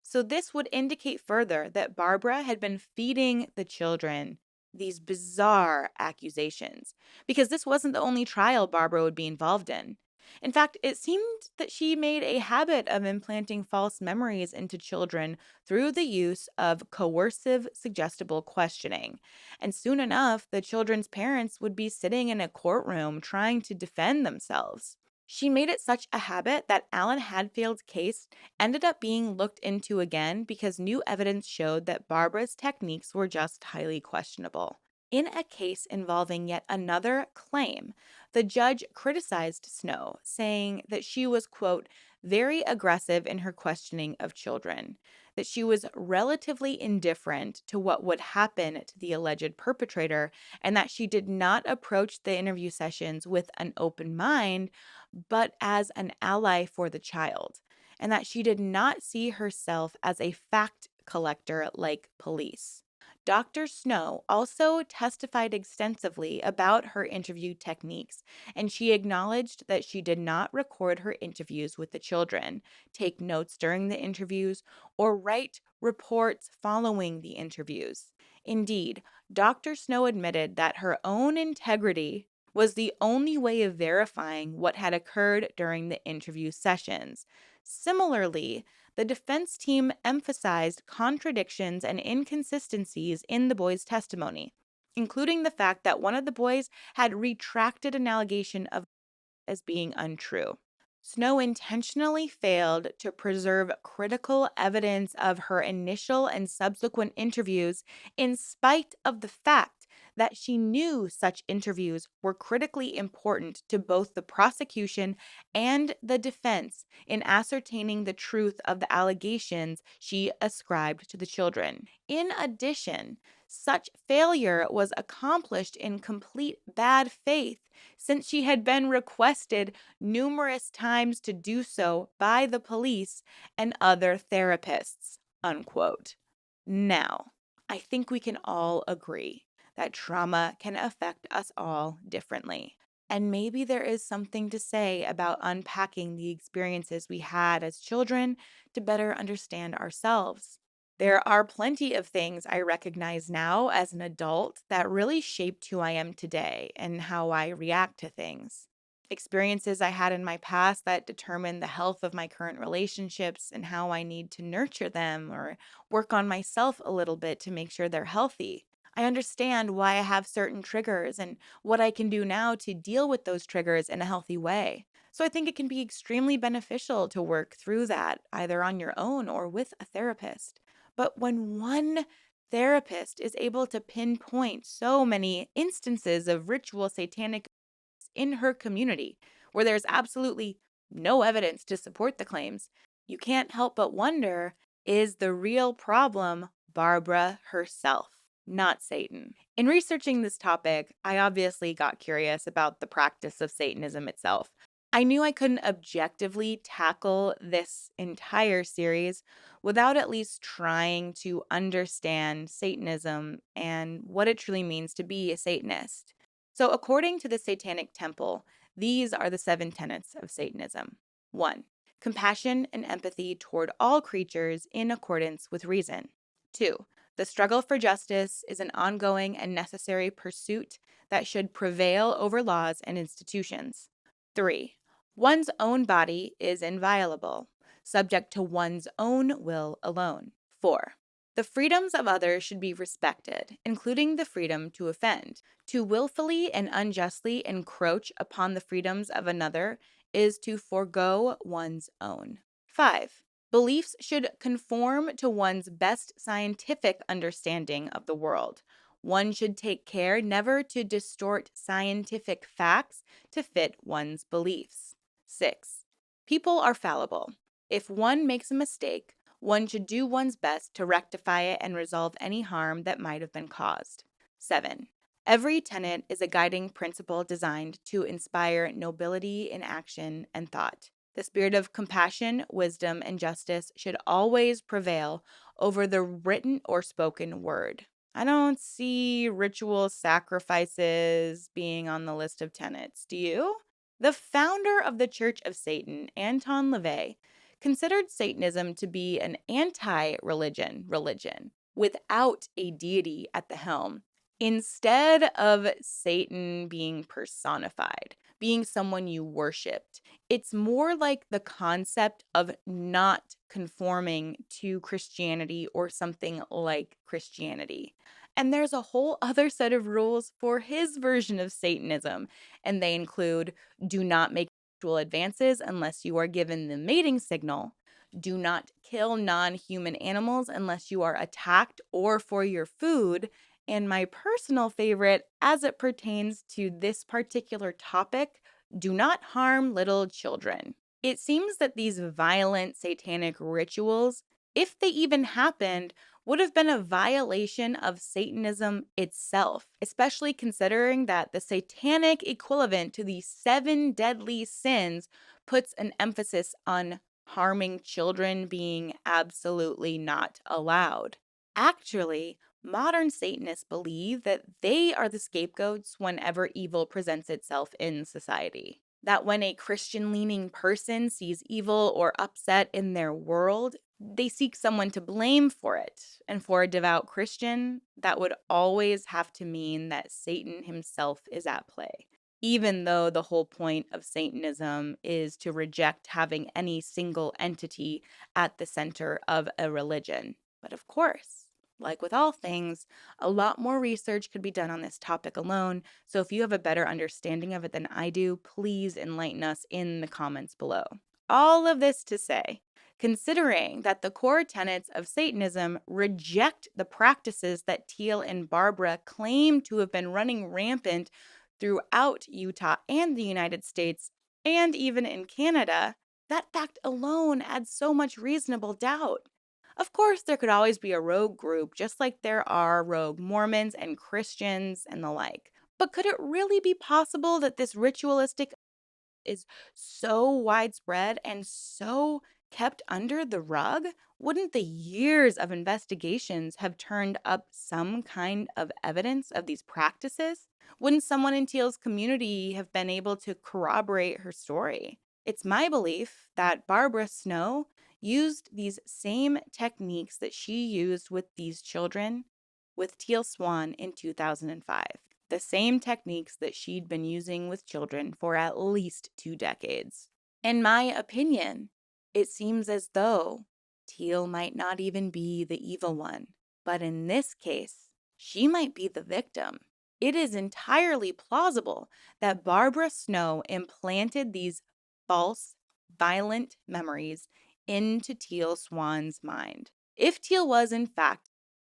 [SPEAKER 1] So, this would indicate further that Barbara had been feeding the children these bizarre accusations, because this wasn't the only trial Barbara would be involved in. In fact, it seemed that she made a habit of implanting false memories into children through the use of coercive, suggestible questioning. And soon enough, the children's parents would be sitting in a courtroom trying to defend themselves. She made it such a habit that Alan Hadfield's case ended up being looked into again because new evidence showed that Barbara's techniques were just highly questionable. In a case involving yet another claim, the judge criticized Snow, saying that she was, quote, very aggressive in her questioning of children, that she was relatively indifferent to what would happen to the alleged perpetrator, and that she did not approach the interview sessions with an open mind, but as an ally for the child, and that she did not see herself as a fact collector like police. Dr. Snow also testified extensively about her interview techniques, and she acknowledged that she did not record her interviews with the children, take notes during the interviews, or write reports following the interviews. Indeed, Dr. Snow admitted that her own integrity was the only way of verifying what had occurred during the interview sessions. Similarly, the defense team emphasized contradictions and inconsistencies in the boys' testimony, including the fact that one of the boys had retracted an allegation of as being untrue. Snow intentionally failed to preserve critical evidence of her initial and subsequent interviews in spite of the fact that she knew such interviews were critically important to both the prosecution and the defense in ascertaining the truth of the allegations she ascribed to the children. In addition, Such failure was accomplished in complete bad faith, since she had been requested numerous times to do so by the police and other therapists. Unquote. Now, I think we can all agree that trauma can affect us all differently. And maybe there is something to say about unpacking the experiences we had as children to better understand ourselves. There are plenty of things I recognize now as an adult that really shaped who I am today and how I react to things. Experiences I had in my past that determine the health of my current relationships and how I need to nurture them or work on myself a little bit to make sure they're healthy. I understand why I have certain triggers and what I can do now to deal with those triggers in a healthy way. So I think it can be extremely beneficial to work through that either on your own or with a therapist. But when one therapist is able to pinpoint so many instances of ritual satanic in her community where there's absolutely no evidence to support the claims, you can't help but wonder, is the real problem Barbara herself, not Satan? In researching this topic, I obviously got curious about the practice of Satanism itself. I knew I couldn't objectively tackle this entire series without at least trying to understand Satanism and what it truly means to be a Satanist. So, according to the Satanic Temple, these are the 7 tenets of Satanism. 1. Compassion and empathy toward all creatures in accordance with reason. 2. The struggle for justice is an ongoing and necessary pursuit that should prevail over laws and institutions. 3. One's own body is inviolable, subject to one's own will alone. 4. The freedoms of others should be respected, including the freedom to offend. To willfully and unjustly encroach upon the freedoms of another is to forego one's own. 5. Beliefs should conform to one's best scientific understanding of the world. One should take care never to distort scientific facts to fit one's beliefs. 6. People are fallible. If one makes a mistake, one should do one's best to rectify it and resolve any harm that might have been caused. 7. Every tenet is a guiding principle designed to inspire nobility in action and thought. The spirit of compassion, wisdom, and justice should always prevail over the written or spoken word. I don't see ritual sacrifices being on the list of tenets. Do you? The founder of the Church of Satan, Anton LaVey, considered Satanism to be an anti-religion without a deity at the helm, instead of Satan being personified, being someone you worshiped. It's more like the concept of not conforming to Christianity or something like Christianity. And there's a whole other set of rules for his version of Satanism, and they include do not make sexual advances unless you are given the mating signal. Do not kill non-human animals unless you are attacked or for your food. And my personal favorite, as it pertains to this particular topic, do not harm little children. It seems that these violent satanic rituals, if they even happened, would have been a violation of Satanism itself, especially considering that the satanic equivalent to the 7 deadly sins puts an emphasis on harming children being absolutely not allowed. Actually, modern Satanists believe that they are the scapegoats whenever evil presents itself in society. That when a Christian leaning person sees evil or upset in their world, they seek someone to blame for it. And for a devout Christian, that would always have to mean that Satan himself is at play. Even though the whole point of Satanism is to reject having any single entity at the center of a religion. But of course, like with all things, a lot more research could be done on this topic alone. So if you have a better understanding of it than I do, please enlighten us in the comments below. All of this to say, considering that the core tenets of Satanism reject the practices that Teal and Barbara claim to have been running rampant throughout Utah and the United States, and even in Canada, that fact alone adds so much reasonable doubt. Of course, there could always be a rogue group, just like there are rogue Mormons and Christians and the like. But could it really be possible that this ritualistic is so widespread and so kept under the rug? Wouldn't the years of investigations have turned up some kind of evidence of these practices? Wouldn't someone in Teal's community have been able to corroborate her story? It's my belief that Barbara Snow used these same techniques that she used with these children with Teal Swan in 2005. The same techniques that she'd been using with children for at least 2 decades. In my opinion, it seems as though Teal might not even be the evil one, but in this case, she might be the victim. It is entirely plausible that Barbara Snow implanted these false, violent memories into Teal Swan's mind. If Teal was, in fact,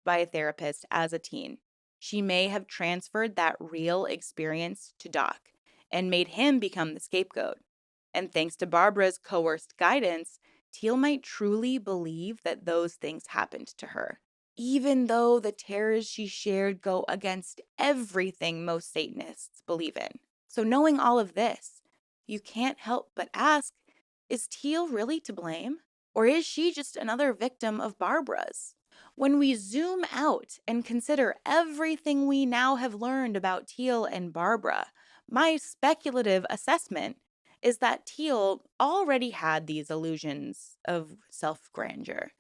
[SPEAKER 1] by a therapist as a teen, she may have transferred that real experience to Doc and made him become the scapegoat. And thanks to Barbara's coerced guidance, Teal might truly believe that those things happened to her, even though the terrors she shared go against everything most Satanists believe in. So, knowing all of this, you can't help but ask, is Teal really to blame? Or is she just another victim of Barbara's? When we zoom out and consider everything we now have learned about Teal and Barbara, my speculative assessment is that Teal already had these illusions of self grandeur.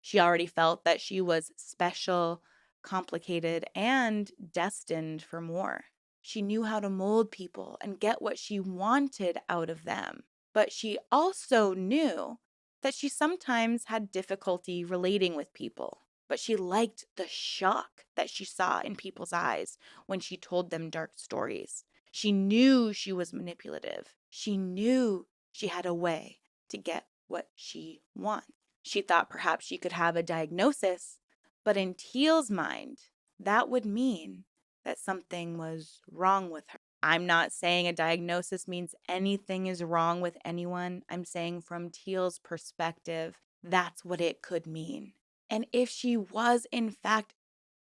[SPEAKER 1] She already felt that she was special, complicated, and destined for more. She knew how to mold people and get what she wanted out of them. But she also knew that she sometimes had difficulty relating with people. But she liked the shock that she saw in people's eyes when she told them dark stories. She knew she was manipulative. She knew she had a way to get what she wanted. She thought perhaps she could have a diagnosis, but in Teal's mind, that would mean that something was wrong with her. I'm not saying a diagnosis means anything is wrong with anyone. I'm saying from Teal's perspective, that's what it could mean. And if she was, in fact,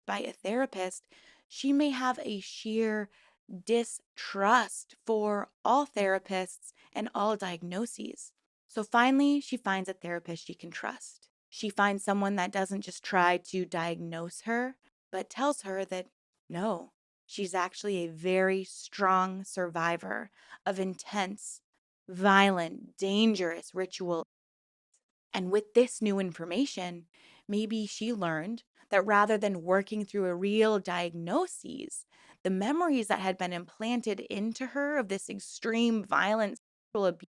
[SPEAKER 1] by a therapist, she may have a sheer distrust for all therapists and all diagnoses. So finally, she finds a therapist she can trust. She finds someone that doesn't just try to diagnose her, but tells her that no, she's actually a very strong survivor of intense, violent, dangerous ritual. And with this new information, maybe she learned that rather than working through a real diagnosis, the memories that had been implanted into her of this extreme violent sexual abuse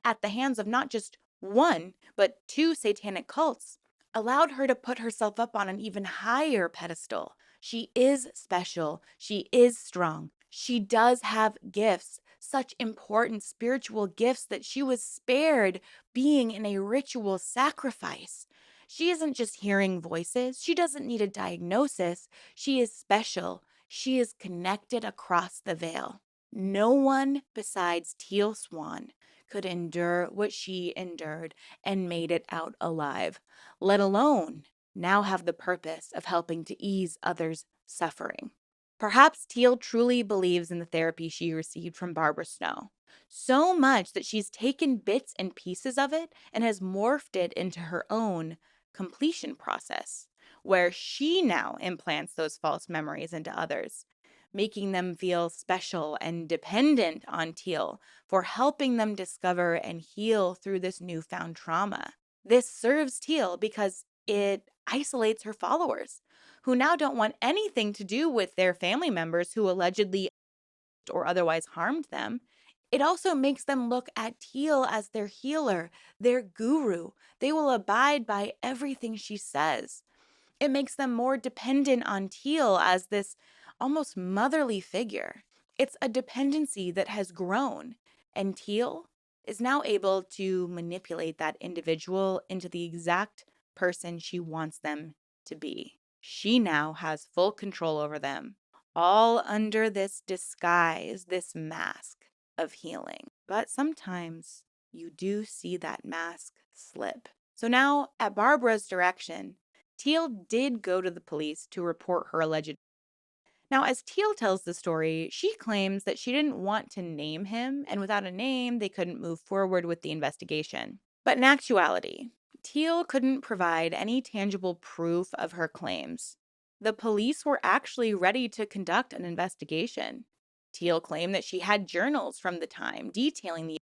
[SPEAKER 1] at the hands of not just one, but two satanic cults allowed her to put herself up on an even higher pedestal. She is special. She is strong. She does have gifts, such important spiritual gifts that she was spared being in a ritual sacrifice. She isn't just hearing voices. She doesn't need a diagnosis. She is special. She is connected across the veil. No one besides Teal Swan could endure what she endured and made it out alive, let alone now have the purpose of helping to ease others' suffering. Perhaps Teal truly believes in the therapy she received from Barbara Snow, so much that she's taken bits and pieces of it and has morphed it into her own completion process, where she now implants those false memories into others, making them feel special and dependent on Teal for helping them discover and heal through this newfound trauma. This serves Teal because it isolates her followers, who now don't want anything to do with their family members who allegedly or otherwise harmed them. It also makes them look at Teal as their healer, their guru. They will abide by everything she says. It makes them more dependent on Teal as this almost motherly figure. It's a dependency that has grown, and Teal is now able to manipulate that individual into the exact person she wants them to be. She now has full control over them, all under this disguise, this mask of healing. But sometimes you do see that mask slip. So now, at Barbara's direction, Teal did go to the police to report her alleged. Now, as Teal tells the story, she claims that she didn't want to name him, and without a name, they couldn't move forward with the investigation. But in actuality, Teal couldn't provide any tangible proof of her claims. The police were actually ready to conduct an investigation. Teal claimed that she had journals from the time detailing the,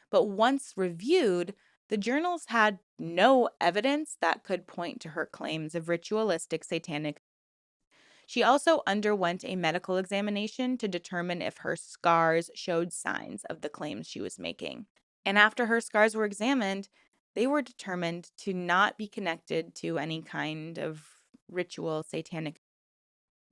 [SPEAKER 1] but once reviewed, the journals had no evidence that could point to her claims of ritualistic satanic. She also underwent a medical examination to determine if her scars showed signs of the claims she was making. And after her scars were examined, they were determined to not be connected to any kind of ritual satanic.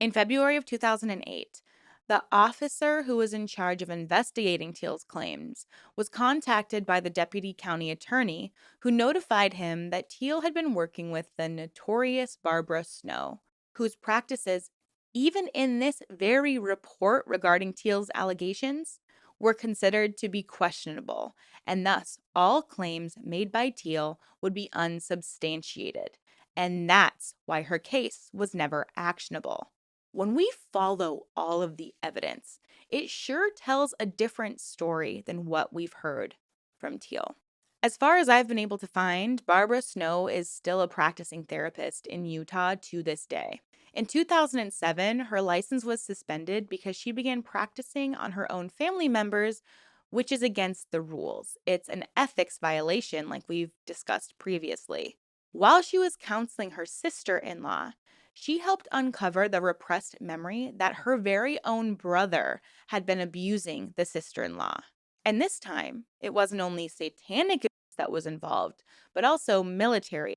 [SPEAKER 1] In February of 2008, the officer who was in charge of investigating Teal's claims was contacted by the deputy county attorney, who notified him that Teal had been working with the notorious Barbara Snow, whose practices, even in this very report regarding Teal's allegations, were considered to be questionable, and thus all claims made by Teal would be unsubstantiated. And that's why her case was never actionable. When we follow all of the evidence, it sure tells a different story than what we've heard from Teal. As far as I've been able to find, Barbara Snow is still a practicing therapist in Utah to this day. In 2007, her license was suspended because she began practicing on her own family members, which is against the rules. It's an ethics violation, like we've discussed previously. While she was counseling her sister in law, she helped uncover the repressed memory that her very own brother had been abusing the sister in law. And this time, it wasn't only satanic abuse that was involved, but also military.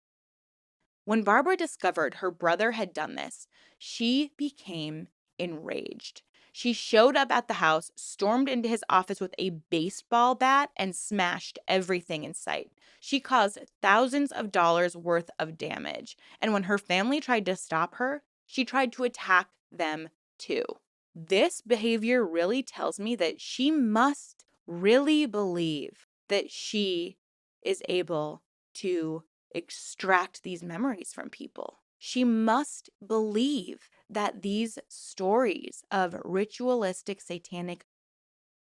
[SPEAKER 1] When Barbara discovered her brother had done this, she became enraged. She showed up at the house, stormed into his office with a baseball bat, and smashed everything in sight. She caused thousands of dollars worth of damage. And when her family tried to stop her, she tried to attack them too. This behavior really tells me that she must really believe that she is able to extract these memories from people. She must believe that these stories of ritualistic satanic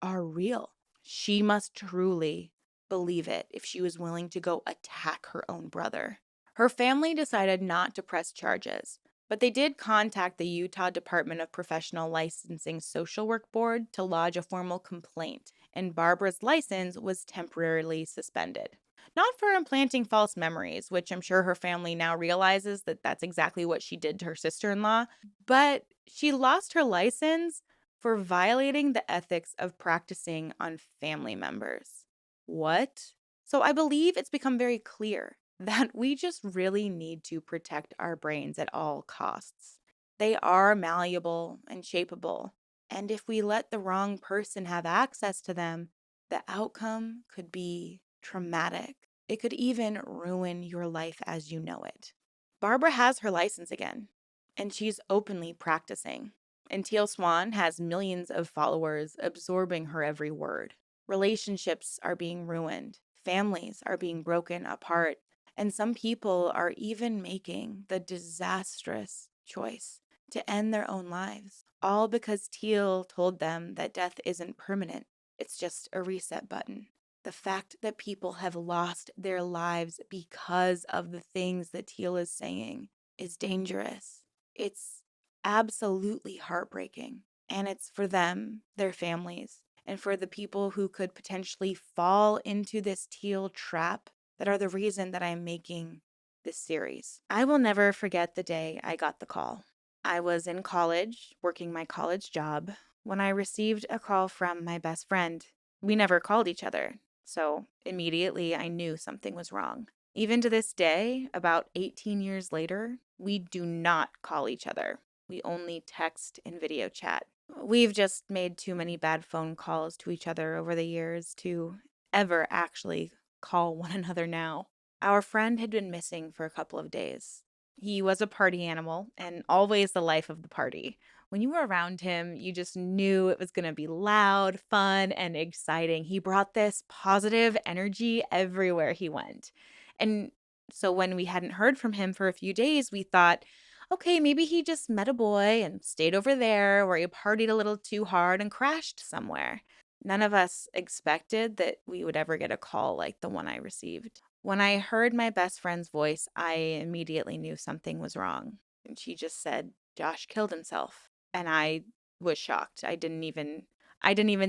[SPEAKER 1] are real. She must truly believe it if she was willing to go attack her own brother. Her family decided not to press charges, but they did contact the Utah Department of Professional Licensing Social Work Board to lodge a formal complaint, and Barbara's license was temporarily suspended. Not for implanting false memories, which I'm sure her family now realizes that that's exactly what she did to her sister-in-law, but she lost her license for violating the ethics of practicing on family members. What? So I believe it's become very clear that we just really need to protect our brains at all costs. They are malleable and shapeable, and if we let the wrong person have access to them, the outcome could be traumatic. It could even ruin your life as you know it. Barbara has her license again, and she's openly practicing. And Teal Swan has millions of followers absorbing her every word. Relationships are being ruined, families are being broken apart, and some people are even making the disastrous choice to end their own lives, all because Teal told them that death isn't permanent, it's just a reset button. The fact that people have lost their lives because of the things that Teal is saying is dangerous. It's absolutely heartbreaking. And it's for them, their families, and for the people who could potentially fall into this Teal trap that are the reason that I'm making this series. I will never forget the day I got the call. I was in college, working my college job, when I received a call from my best friend. We never called each other, so immediately I knew something was wrong. Even to this day, about 18 years later, we do not call each other. We only text and video chat. We've just made too many bad phone calls to each other over the years to ever actually call one another now. Our friend had been missing for a couple of days. He was a party animal and always the life of the party. When you were around him, you just knew it was going to be loud, fun, and exciting. He brought this positive energy everywhere he went. And so when we hadn't heard from him for a few days, we thought, okay, maybe he just met a boy and stayed over there where he partied a little too hard and crashed somewhere. None of us expected that we would ever get a call like the one I received. When I heard my best friend's voice, I immediately knew something was wrong. And she just said, Josh killed himself. And I was shocked. I didn't even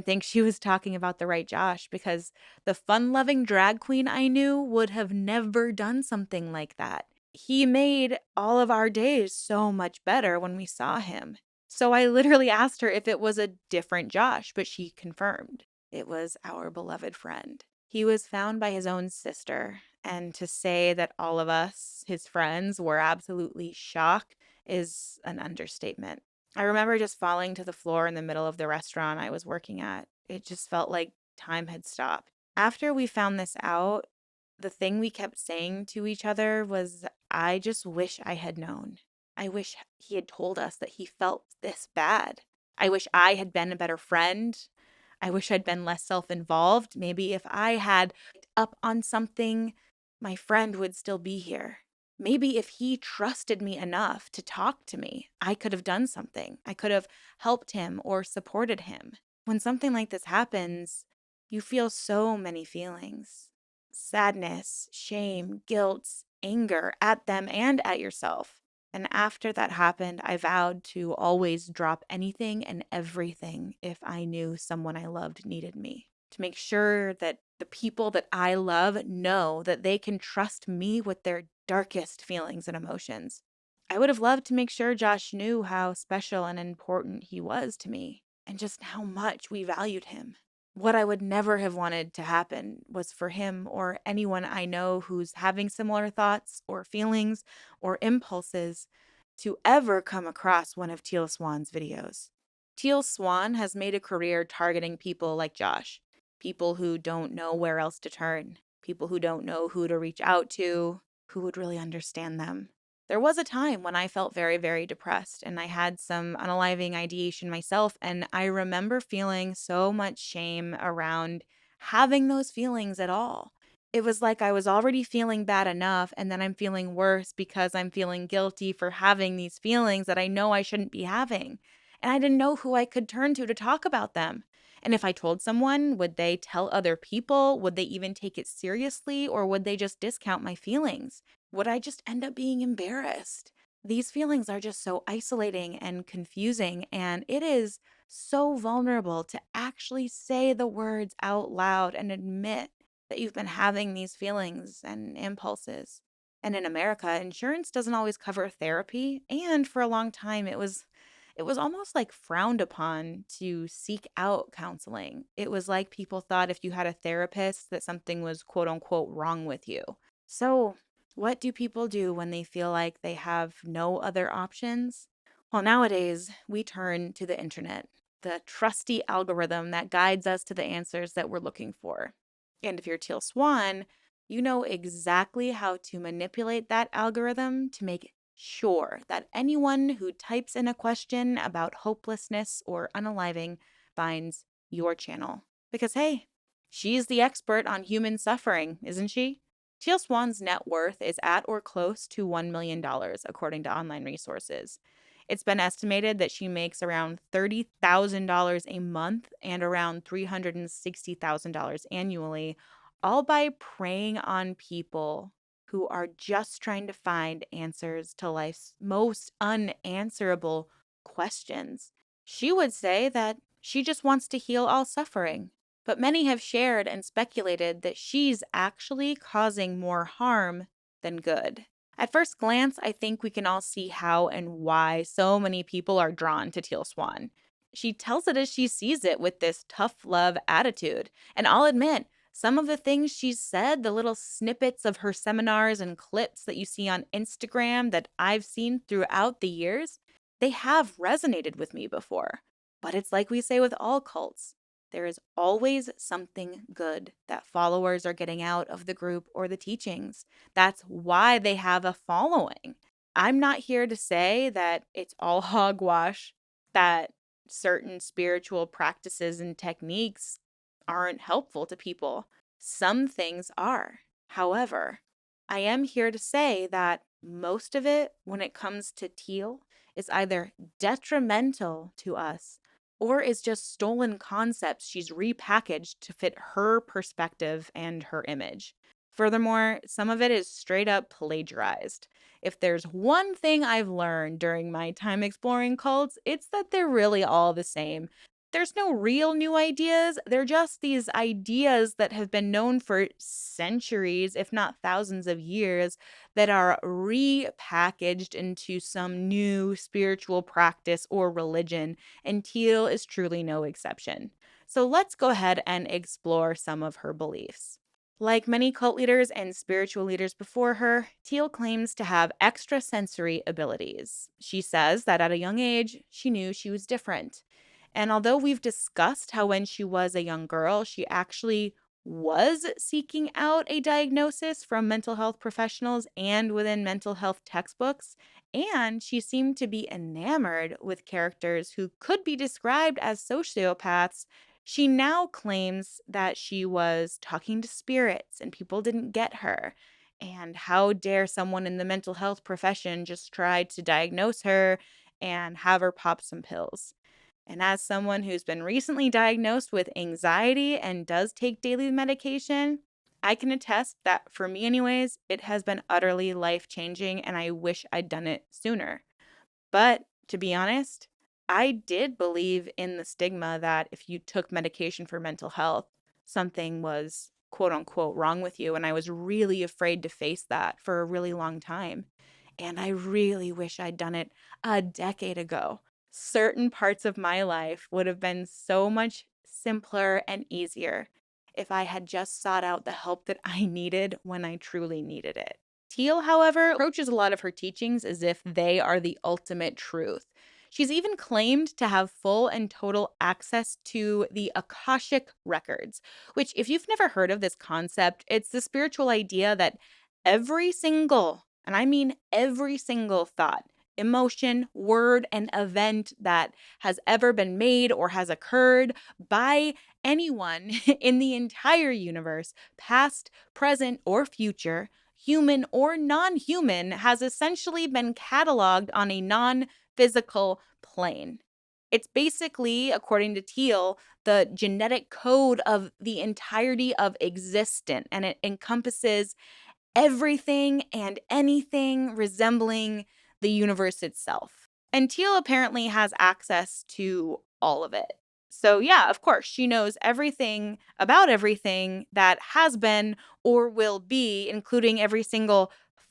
[SPEAKER 1] think she was talking about the right Josh, because the fun-loving drag queen I knew would have never done something like that. He made all of our days so much better when we saw him. So I literally asked her if it was a different Josh, but she confirmed it was our beloved friend. He was found by his own sister, and to say that all of us, his friends, were absolutely shocked is an understatement. I remember just falling to the floor in the middle of the restaurant I was working at. It just felt like time had stopped. After we found this out, the thing we kept saying to each other was, I just wish I had known. I wish he had told us that he felt this bad. I wish I had been a better friend. I wish I'd been less self involved. Maybe if I had up on something, my friend would still be here. Maybe if he trusted me enough to talk to me, I could have done something. I could have helped him or supported him. When something like this happens, you feel so many feelings: sadness, shame, guilt, anger at them and at yourself. And after that happened, I vowed to always drop anything and everything if I knew someone I loved needed me, to make sure that the people that I love know that they can trust me with their darkest feelings and emotions. I would have loved to make sure Josh knew how special and important he was to me, and just how much we valued him. What I would never have wanted to happen was for him or anyone I know who's having similar thoughts or feelings or impulses to ever come across one of Teal Swan's videos. Teal Swan has made a career targeting people like Josh, people who don't know where else to turn, people who don't know who to reach out to, who would really understand them. There was a time when I felt very, very depressed, and I had some unaliving ideation myself, and I remember feeling so much shame around having those feelings at all. It was like I was already feeling bad enough, and then I'm feeling worse because I'm feeling guilty for having these feelings that I know I shouldn't be having. And I didn't know who I could turn to talk about them. And if I told someone, would they tell other people? Would they even take it seriously? Or would they just discount my feelings? Would I just end up being embarrassed? These feelings are just so isolating and confusing, and it is so vulnerable to actually say the words out loud and admit that you've been having these feelings and impulses. And in America, insurance doesn't always cover therapy, and for a long time it was almost like frowned upon to seek out counseling. It was like people thought if you had a therapist that something was quote unquote wrong with you. So, what do people do when they feel like they have no other options? Well, nowadays, we turn to the internet, the trusty algorithm that guides us to the answers that we're looking for. And if you're Teal Swan, you know exactly how to manipulate that algorithm to make sure that anyone who types in a question about hopelessness or unaliving finds your channel. Because, hey, she's the expert on human suffering, isn't she? Teal Swan's net worth is at or close to $1 million, according to online resources. It's been estimated that she makes around $30,000 a month and around $360,000 annually, all by preying on people who are just trying to find answers to life's most unanswerable questions. She would say that she just wants to heal all suffering. But many have shared and speculated that she's actually causing more harm than good. At first glance, I think we can all see how and why so many people are drawn to Teal Swan. She tells it as she sees it with this tough love attitude. And I'll admit, some of the things she's said, the little snippets of her seminars and clips that you see on Instagram that I've seen throughout the years, they have resonated with me before. But it's like we say with all cults, there is always something good that followers are getting out of the group or the teachings. That's why they have a following. I'm not here to say that it's all hogwash, that certain spiritual practices and techniques aren't helpful to people. Some things are. However, I am here to say that most of it, when it comes to Teal, is either detrimental to us or is just stolen concepts she's repackaged to fit her perspective and her image. Furthermore, some of it is straight up plagiarized. If there's one thing I've learned during my time exploring cults, it's that they're really all the same. There's no real new ideas. They're just these ideas that have been known for centuries, if not thousands of years, that are repackaged into some new spiritual practice or religion, and Teal is truly no exception. So let's go ahead and explore some of her beliefs. Like many cult leaders and spiritual leaders before her, Teal claims to have extrasensory abilities. She says that at a young age, she knew she was different. And although we've discussed how when she was a young girl, she actually was seeking out a diagnosis from mental health professionals and within mental health textbooks, and she seemed to be enamored with characters who could be described as sociopaths. She now claims that she was talking to spirits and people didn't get her. And how dare someone in the mental health profession just try to diagnose her and have her pop some pills? And as someone who's been recently diagnosed with anxiety and does take daily medication, I can attest that for me, anyways, it has been utterly life changing and I wish I'd done it sooner. But to be honest, I did believe in the stigma that if you took medication for mental health, something was quote unquote wrong with you. And I was really afraid to face that for a really long time. And I really wish I'd done it a decade ago. Certain parts of my life would have been so much simpler and easier if I had just sought out the help that I needed when I truly needed it. Teal, however, approaches a lot of her teachings as if they are the ultimate truth. She's even claimed to have full and total access to the Akashic records, which, if you've never heard of this concept, it's the spiritual idea that every single, and I mean every single thought, emotion, word, and event that has ever been made or has occurred by anyone in the entire universe, past, present, or future, human or non human, has essentially been cataloged on a non physical plane. It's basically, according to Teal, the genetic code of the entirety of existence, and it encompasses everything and anything resembling the universe itself. And Teal apparently has access to all of it. So, yeah, of course, she knows everything about everything that has been or will be, including every single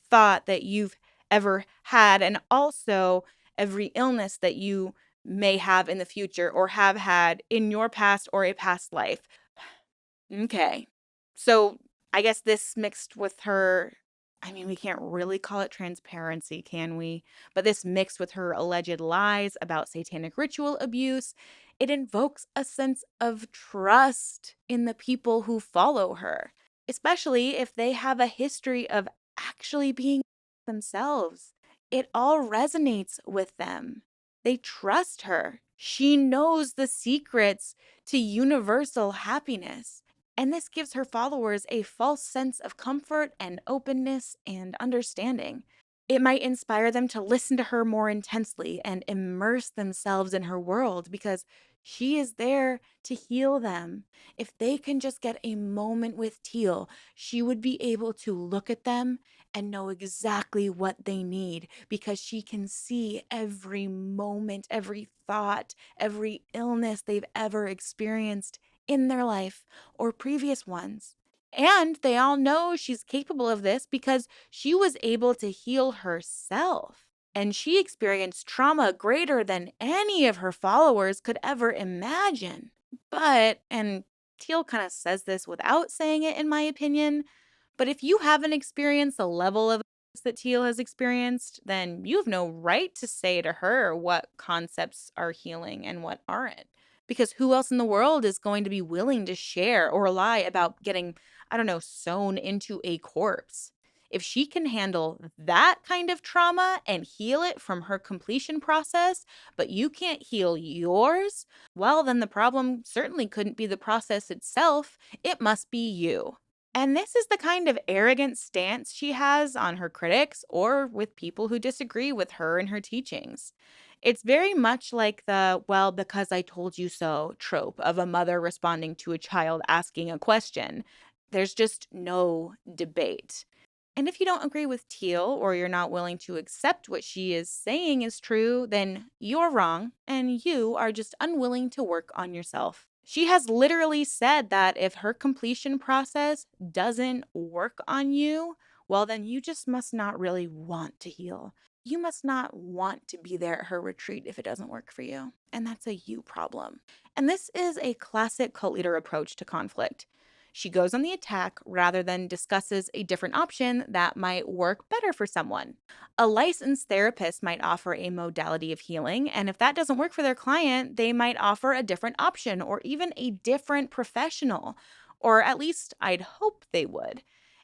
[SPEAKER 1] thought that you've ever had, and also every illness that you may have in the future or have had in your past or a past life. Okay. So I guess this mixed with her, I mean, we can't really call it transparency, can we? But this mixed with her alleged lies about satanic ritual abuse, it invokes a sense of trust in the people who follow her, especially if they have a history of actually being themselves. It all resonates with them. They trust her. She knows the secrets to universal happiness. And this gives her followers a false sense of comfort and openness and understanding. It might inspire them to listen to her more intensely and immerse themselves in her world because she is there to heal them. If they can just get a moment with Teal, she would be able to look at them and know exactly what they need because she can see every moment, every thought, every illness they've ever experienced in their life or previous ones. And they all know she's capable of this because she was able to heal herself. And she experienced trauma greater than any of her followers could ever imagine. But, and Teal kind of says this without saying it, in my opinion, but if you haven't experienced the level of that Teal has experienced, then you have no right to say to her what concepts are healing and what aren't. Because who else in the world is going to be willing to share or lie about getting, I don't know, sewn into a corpse? If she can handle that kind of trauma and heal it from her completion process, but you can't heal yours, well, then the problem certainly couldn't be the process itself. It must be you. And this is the kind of arrogant stance she has on her critics or with people who disagree with her and her teachings. It's very much like the, well, because I told you so trope of a mother responding to a child asking a question. There's just no debate. And if you don't agree with Teal or you're not willing to accept what she is saying is true, then you're wrong and you are just unwilling to work on yourself. She has literally said that if her completion process doesn't work on you, well, then you just must not really want to heal. You must not want to be there at her retreat if it doesn't work for you. And that's a you problem. And this is a classic cult leader approach to conflict. She goes on the attack rather than discusses a different option that might work better for someone. A licensed therapist might offer a modality of healing, and if that doesn't work for their client, they might offer a different option or even a different professional. Or at least I'd hope they would.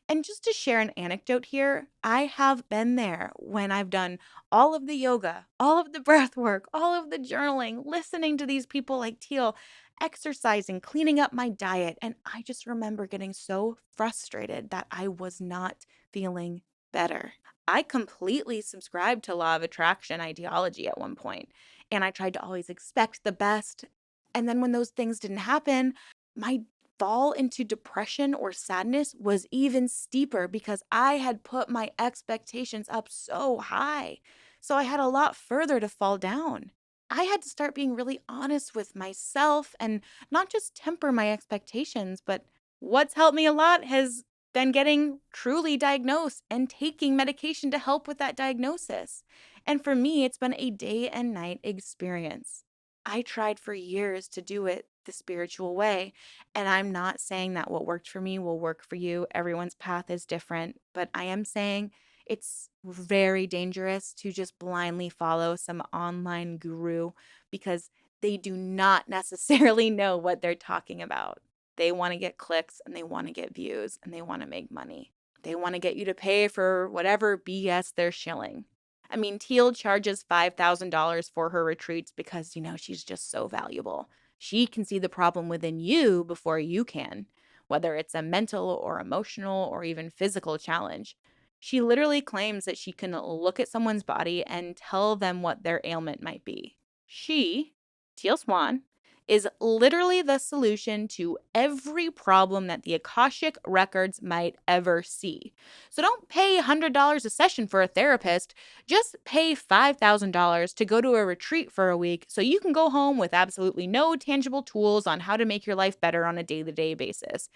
[SPEAKER 1] And just to share an anecdote here, I have been there when I've done all of the yoga, all of the breath work, all of the journaling, listening to these people like Teal, exercising, cleaning up my diet. And I just remember getting so frustrated that I was not feeling better. I completely subscribed to law of attraction ideology at one point, and I tried to always expect the best. And then when those things didn't happen, my fall into depression or sadness was even steeper because I had put my expectations up so high. So I had a lot further to fall down. I had to start being really honest with myself and not just temper my expectations, but what's helped me a lot has been getting truly diagnosed and taking medication to help with that diagnosis. And for me, it's been a day and night experience. I tried for years to do it the spiritual way. And I'm not saying that what worked for me will work for you. Everyone's path is different. But I am saying it's very dangerous to just blindly follow some online guru because they do not necessarily know what they're talking about. They want to get clicks and they want to get views and they want to make money. They want to get you to pay for whatever BS they're shilling. I mean, Teal charges $5,000 for her retreats because, she's just so valuable. She can see the problem within you before you can, whether it's a mental or emotional or even physical challenge. She literally claims that she can look at someone's body and tell them what their ailment might be. She, Teal Swan, is literally the solution to every problem that the Akashic records might ever see. So don't pay $100 a session for a therapist. Just pay $5,000 to go to a retreat for a week so you can go home with absolutely no tangible tools on how to make your life better on a day-to-day basis.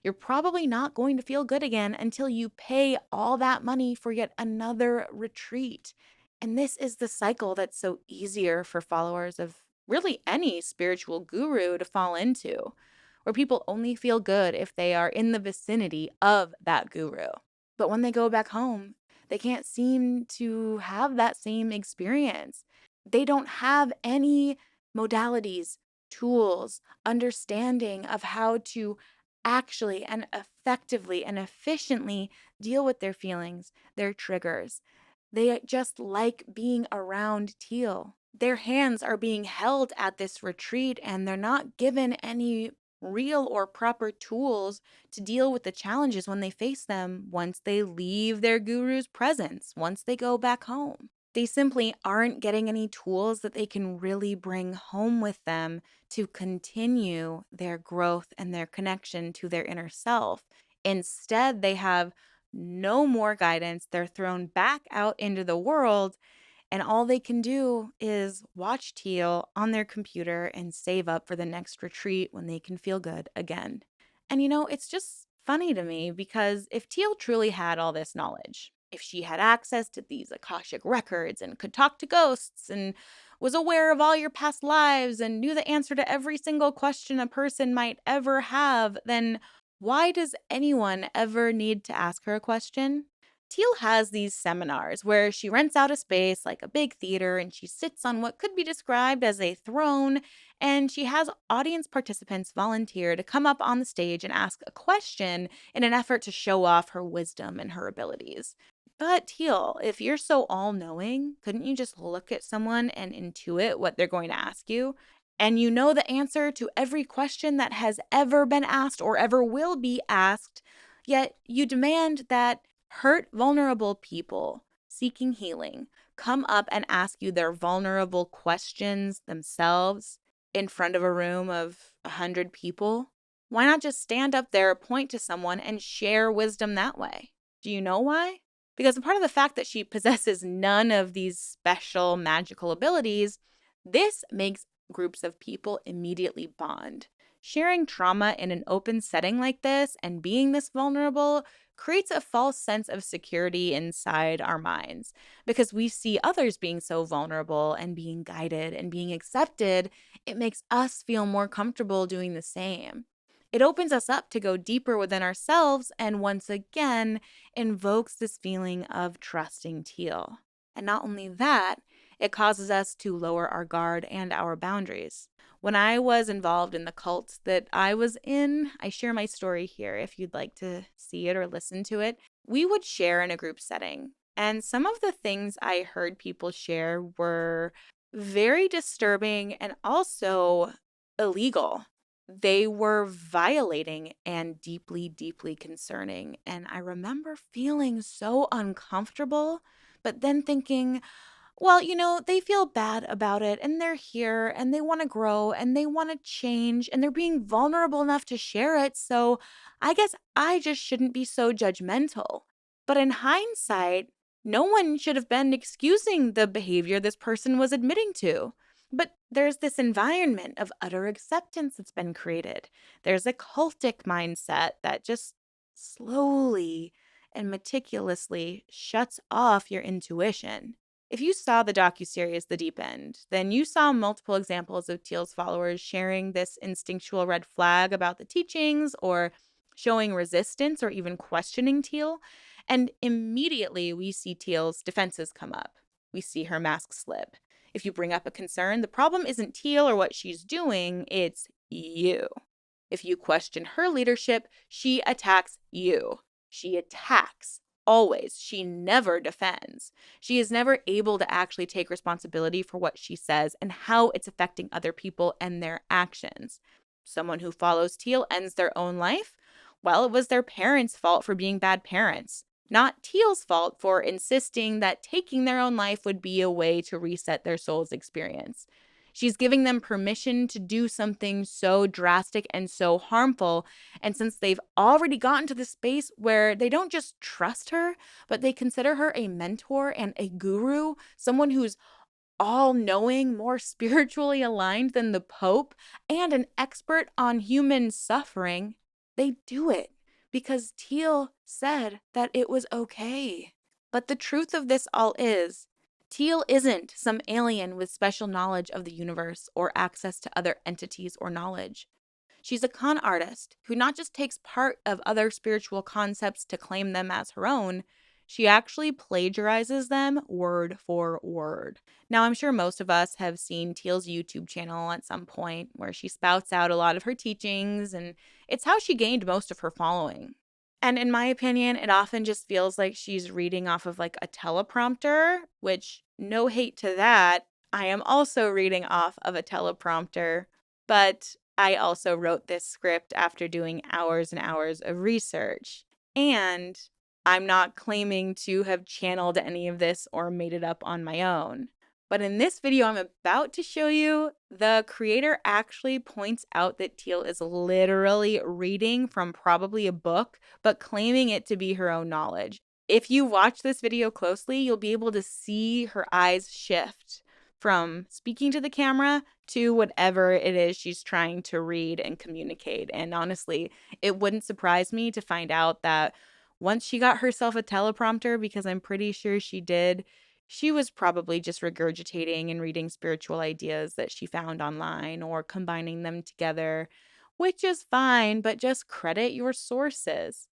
[SPEAKER 1] You're probably not going to feel good again until you pay all that money for yet another retreat. And this is the cycle that's so easier for followers of really any spiritual guru to fall into, where people only feel good if they are in the vicinity of that guru. But when they go back home, they can't seem to have that same experience. They don't have any modalities, tools, understanding of how to actually and effectively and efficiently deal with their feelings, their triggers. They just like being around Teal. Their hands are being held at this retreat and they're not given any real or proper tools to deal with the challenges when they face them once they leave their guru's presence, once they go back home. They simply aren't getting any tools that they can really bring home with them to continue their growth and their connection to their inner self. Instead, they have no more guidance. They're thrown back out into the world, and all they can do is watch Teal on their computer and save up for the next retreat when they can feel good again. And it's just funny to me because if Teal truly had all this knowledge, if she had access to these Akashic records and could talk to ghosts and was aware of all your past lives and knew the answer to every single question a person might ever have, then why does anyone ever need to ask her a question? Teal has these seminars where she rents out a space like a big theater and she sits on what could be described as a throne, and she has audience participants volunteer to come up on the stage and ask a question in an effort to show off her wisdom and her abilities. But Teal, if you're so all-knowing, couldn't you just look at someone and intuit what they're going to ask you? And you know the answer to every question that has ever been asked or ever will be asked. Yet you demand that hurt, vulnerable people seeking healing come up and ask you their vulnerable questions themselves in front of a room of 100 people. Why not just stand up there, point to someone, and share wisdom that way? Do you know why? Because a part of the fact that she possesses none of these special magical abilities, this makes groups of people immediately bond. Sharing trauma in an open setting like this and being this vulnerable creates a false sense of security inside our minds because we see others being so vulnerable and being guided and being accepted. It makes us feel more comfortable doing the same. It opens us up to go deeper within ourselves and once again invokes this feeling of trusting Teal. And not only that, it causes us to lower our guard and our boundaries. When I was involved in the cult that I was in, I share my story here if you'd like to see it or listen to it. We would share in a group setting. And some of the things I heard people share were very disturbing and also illegal. They were violating and deeply, deeply concerning. And I remember feeling so uncomfortable, but then thinking, well, they feel bad about it and they're here and they want to grow and they want to change and they're being vulnerable enough to share it. So I guess I just shouldn't be so judgmental. But in hindsight, no one should have been excusing the behavior this person was admitting to. But there's this environment of utter acceptance that's been created. There's a cultic mindset that just slowly and meticulously shuts off your intuition. If you saw the docuseries The Deep End, then you saw multiple examples of Teal's followers sharing this instinctual red flag about the teachings or showing resistance or even questioning Teal. And immediately we see Teal's defenses come up. We see her mask slip. If you bring up a concern, the problem isn't Teal or what she's doing, it's you. If you question her leadership, she attacks you. She attacks. Always. She never defends. She is never able to actually take responsibility for what she says and how it's affecting other people and their actions. Someone who follows Teal ends their own life? Well, it was their parents' fault for being bad parents, not Teal's fault for insisting that taking their own life would be a way to reset their soul's experience. She's giving them permission to do something so drastic and so harmful. And since they've already gotten to the space where they don't just trust her, but they consider her a mentor and a guru, someone who's all knowing, more spiritually aligned than the Pope, and an expert on human suffering, they do it because Teal said that it was okay. But the truth of this all is, Teal isn't some alien with special knowledge of the universe or access to other entities or knowledge. She's a con artist who not just takes part of other spiritual concepts to claim them as her own, she actually plagiarizes them word for word. Now, I'm sure most of us have seen Teal's YouTube channel at some point where she spouts out a lot of her teachings, and it's how she gained most of her following. And in my opinion, it often just feels like she's reading off of like a teleprompter, which no hate to that. I am also reading off of a teleprompter, but I also wrote this script after doing hours and hours of research. And I'm not claiming to have channeled any of this or made it up on my own. But in this video I'm about to show you, the creator actually points out that Teal is literally reading from probably a book, but claiming it to be her own knowledge. If you watch this video closely, you'll be able to see her eyes shift from speaking to the camera to whatever it is she's trying to read and communicate. And honestly, it wouldn't surprise me to find out that once she got herself a teleprompter, because I'm pretty sure she did, she was probably just regurgitating and reading spiritual ideas that she found online or combining them together, which is fine, but just credit your sources.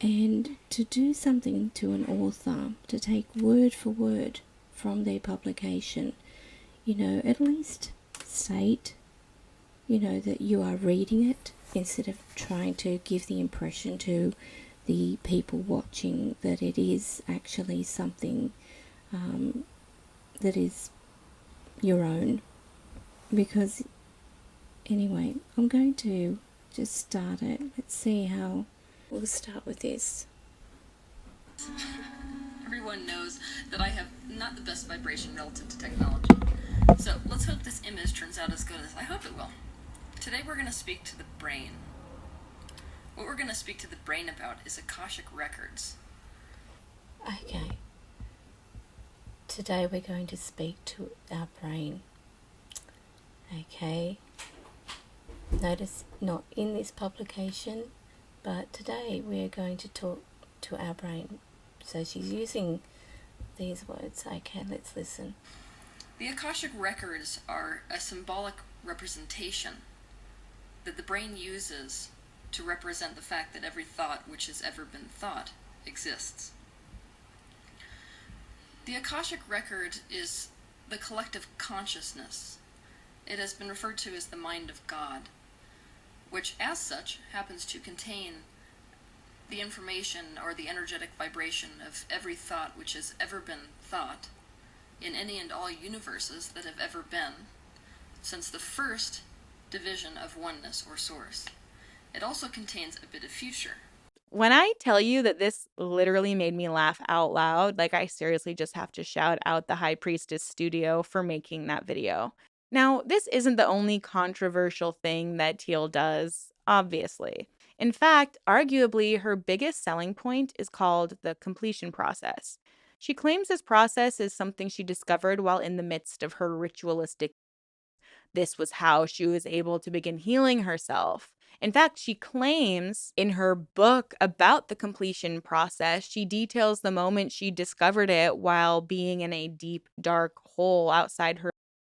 [SPEAKER 2] And to do something to an author, to take word for word from their publication, at least state, that you are reading it instead of trying to give the impression to the people watching that it is actually something that is your own. Because, anyway, I'm going to just start it. Let's see how We'll start with this.
[SPEAKER 3] Everyone knows that I have not the best vibration relative to technology. So let's hope this image turns out as good as I hope it will. Today we're going to speak to the brain. What we're going to speak to the brain about is Akashic records.
[SPEAKER 2] Okay. Today we're going to speak to our brain. Okay. Notice not in this publication, but today we're going to talk to our brain. So she's using these words. Okay, let's listen.
[SPEAKER 3] The Akashic records are a symbolic representation that the brain uses to represent the fact that every thought which has ever been thought exists. The Akashic record is the collective consciousness. It has been referred to as the mind of God, which as such happens to contain the information or the energetic vibration of every thought which has ever been thought in any and all universes that have ever been since the first division of oneness or source. It also contains a bit of future.
[SPEAKER 1] When I tell you that this literally made me laugh out loud, like I seriously just have to shout out the High Priestess Studio for making that video. Now, this isn't the only controversial thing that Teal does, obviously. In fact, arguably, her biggest selling point is called the completion process. She claims this process is something she discovered while in the midst of her ritualistic. This was how she was able to begin healing herself. In fact, she claims in her book about the completion process, she details the moment she discovered it while being in a deep, dark hole outside her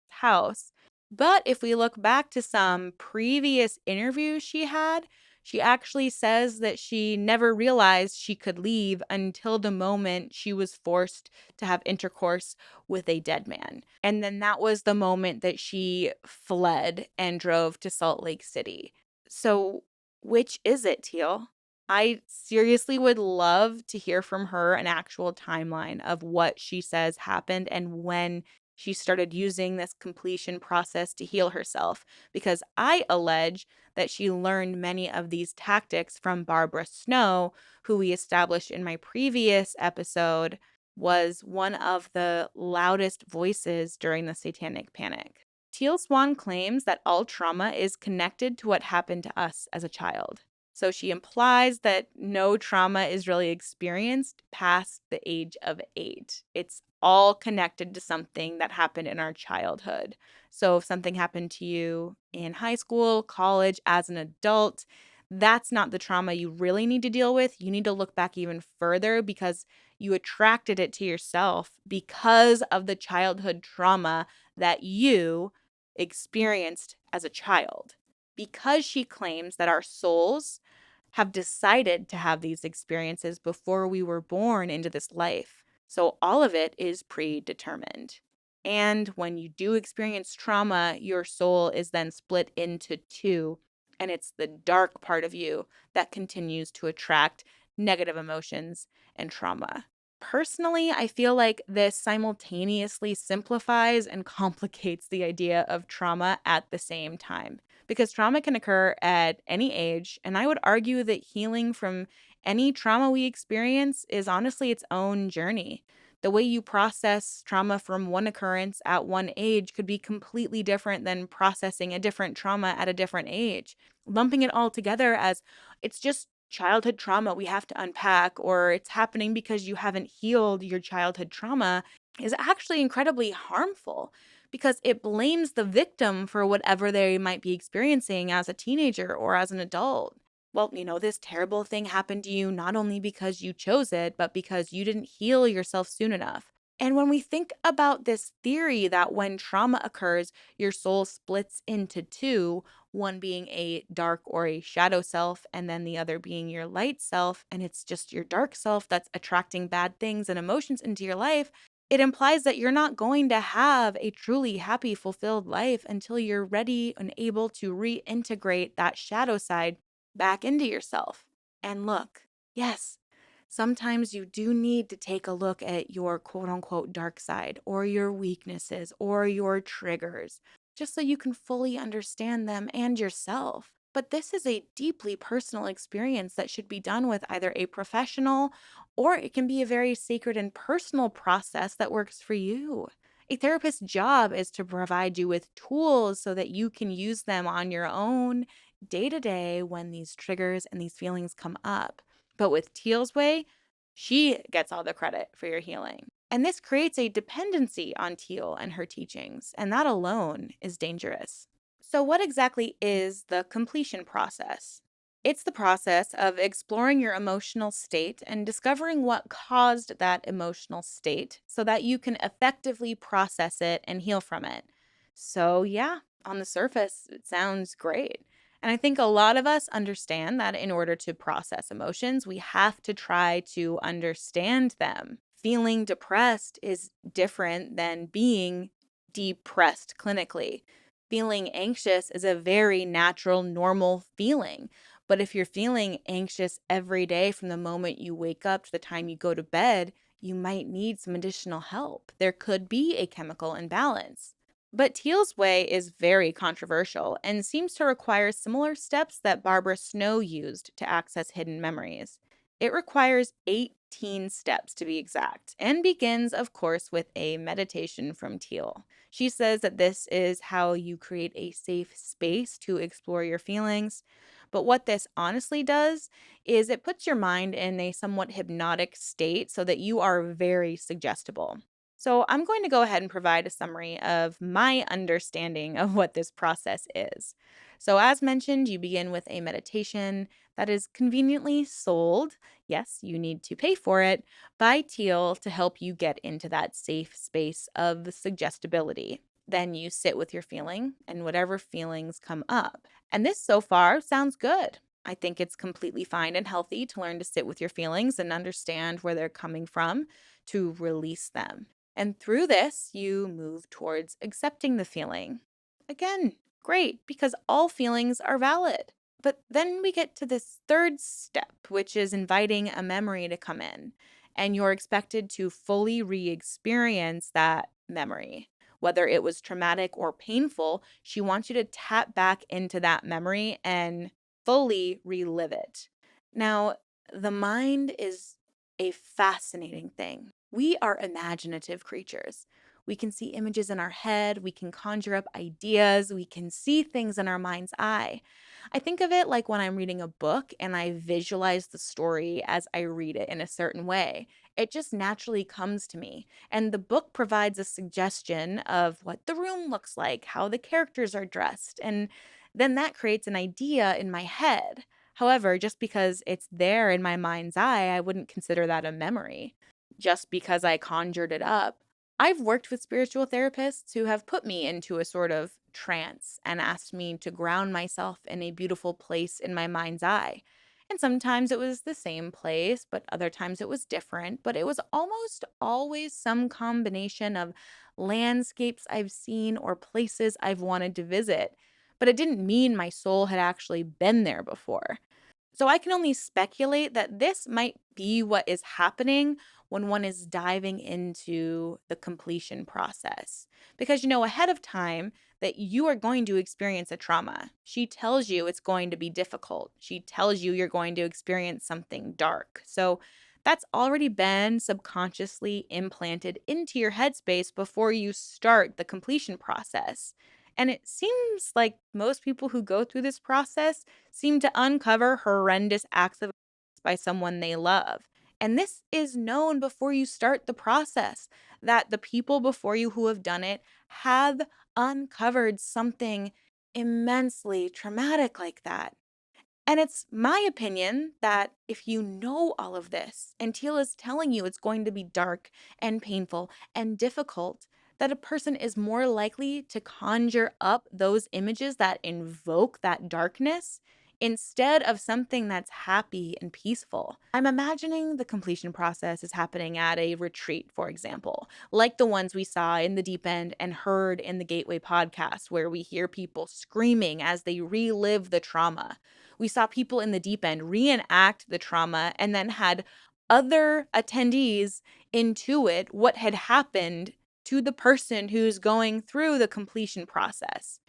[SPEAKER 1] house. But if we look back to some previous interviews she had, she actually says that she never realized she could leave until the moment she was forced to have intercourse with a dead man. And then that was the moment that she fled and drove to Salt Lake City. So, which is it, Teal? I seriously would love to hear from her an actual timeline of what she says happened and when she started using this completion process to heal herself, because I allege that she learned many of these tactics from Barbara Snow, who we established in my previous episode was one of the loudest voices during the Satanic Panic. Teal Swan claims that all trauma is connected to what happened to us as a child. So she implies that no trauma is really experienced past the age of 8. It's all connected to something that happened in our childhood. So if something happened to you in high school, college, as an adult, that's not the trauma you really need to deal with. You need to look back even further because you attracted it to yourself because of the childhood trauma that you experienced as a child. Because she claims that our souls have decided to have these experiences before we were born into this life. So all of it is predetermined. And when you do experience trauma, your soul is then split into two, and it's the dark part of you that continues to attract negative emotions and trauma. Personally, I feel like this simultaneously simplifies and complicates the idea of trauma at the same time, because trauma can occur at any age, and I would argue that healing from any trauma we experience is honestly its own journey. The way you process trauma from one occurrence at one age could be completely different than processing a different trauma at a different age. Lumping it all together as it's just childhood trauma we have to unpack, or it's happening because you haven't healed your childhood trauma, is actually incredibly harmful because it blames the victim for whatever they might be experiencing as a teenager or as an adult. Well, this terrible thing happened to you not only because you chose it, but because you didn't heal yourself soon enough. And when we think about this theory that when trauma occurs, your soul splits into two, one being a dark or a shadow self, and then the other being your light self, and it's just your dark self that's attracting bad things and emotions into your life, it implies that you're not going to have a truly happy, fulfilled life until you're ready and able to reintegrate that shadow side back into yourself. And look, yes, sometimes you do need to take a look at your quote unquote dark side or your weaknesses or your triggers, just so you can fully understand them and yourself. But this is a deeply personal experience that should be done with either a professional, or it can be a very sacred and personal process that works for you. A therapist's job is to provide you with tools so that you can use them on your own day to day when these triggers and these feelings come up. But with Teal's way, she gets all the credit for your healing. And this creates a dependency on Teal and her teachings, and that alone is dangerous. So, what exactly is the completion process? It's the process of exploring your emotional state and discovering what caused that emotional state so that you can effectively process it and heal from it. So, yeah, on the surface, it sounds great. And I think a lot of us understand that in order to process emotions, we have to try to understand them. Feeling depressed is different than being depressed clinically. Feeling anxious is a very natural, normal feeling. But if you're feeling anxious every day from the moment you wake up to the time you go to bed, you might need some additional help. There could be a chemical imbalance. But Teal's way is very controversial and seems to require similar steps that Barbara Snow used to access hidden memories. It requires 18 steps to be exact, and begins, of course, with a meditation from Teal. She says that this is how you create a safe space to explore your feelings. But what this honestly does is it puts your mind in a somewhat hypnotic state so that you are very suggestible. So, I'm going to go ahead and provide a summary of my understanding of what this process is. So, as mentioned, you begin with a meditation that is conveniently sold. Yes, you need to pay for it by Teal to help you get into that safe space of suggestibility. Then you sit with your feeling and whatever feelings come up. And this so far sounds good. I think it's completely fine and healthy to learn to sit with your feelings and understand where they're coming from to release them. And through this, you move towards accepting the feeling. Again, great, because all feelings are valid. But then we get to this third step, which is inviting a memory to come in. And you're expected to fully re experience that memory. Whether it was traumatic or painful, she wants you to tap back into that memory and fully relive it. Now, the mind is a fascinating thing. We are imaginative creatures. We can see images in our head, we can conjure up ideas, we can see things in our mind's eye. I think of it like when I'm reading a book and I visualize the story as I read it in a certain way. It just naturally comes to me. And the book provides a suggestion of what the room looks like, how the characters are dressed, and then that creates an idea in my head. However, just because it's there in my mind's eye, I wouldn't consider that a memory. Just because I conjured it up. I've worked with spiritual therapists who have put me into a sort of trance and asked me to ground myself in a beautiful place in my mind's eye. And sometimes it was the same place, but other times it was different. But it was almost always some combination of landscapes I've seen or places I've wanted to visit. But it didn't mean my soul had actually been there before. So I can only speculate that this might be what is happening when one is diving into the completion process. Because you know ahead of time that you are going to experience a trauma. She tells you it's going to be difficult. She tells you you're going to experience something dark. So that's already been subconsciously implanted into your headspace before you start the completion process. And it seems like most people who go through this process seem to uncover horrendous acts of violence by someone they love. And this is known before you start the process that the people before you who have done it have uncovered something immensely traumatic like that. And it's my opinion that if you know all of this and Teal is telling you it's going to be dark and painful and difficult, that a person is more likely to conjure up those images that invoke that darkness instead of something that's happy and peaceful. I'm imagining the completion process is happening at a retreat, for example, like the ones we saw in the deep end and heard in the Gateway podcast, where we hear people screaming as they relive the trauma. We saw people in the deep end reenact the trauma and then had other attendees intuit what had happened to the person who's going through the completion process.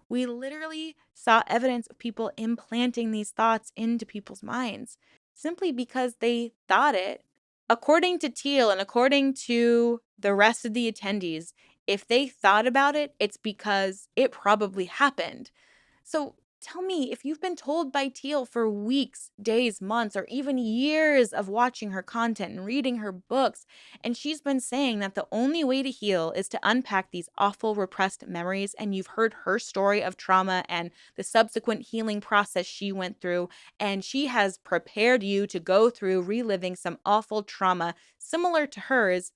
[SPEAKER 1] We literally saw evidence of people implanting these thoughts into people's minds simply because they thought it. According to Teal and according to the rest of the attendees, if they thought about it, it's because it probably happened. So tell me, if you've been told by Teal for weeks, days, months, or even years of watching her content and reading her books, and she's been saying that the only way to heal is to unpack these awful repressed memories, and you've heard her story of trauma and the subsequent healing process she went through, and she has prepared you to go through reliving some awful trauma similar to hers,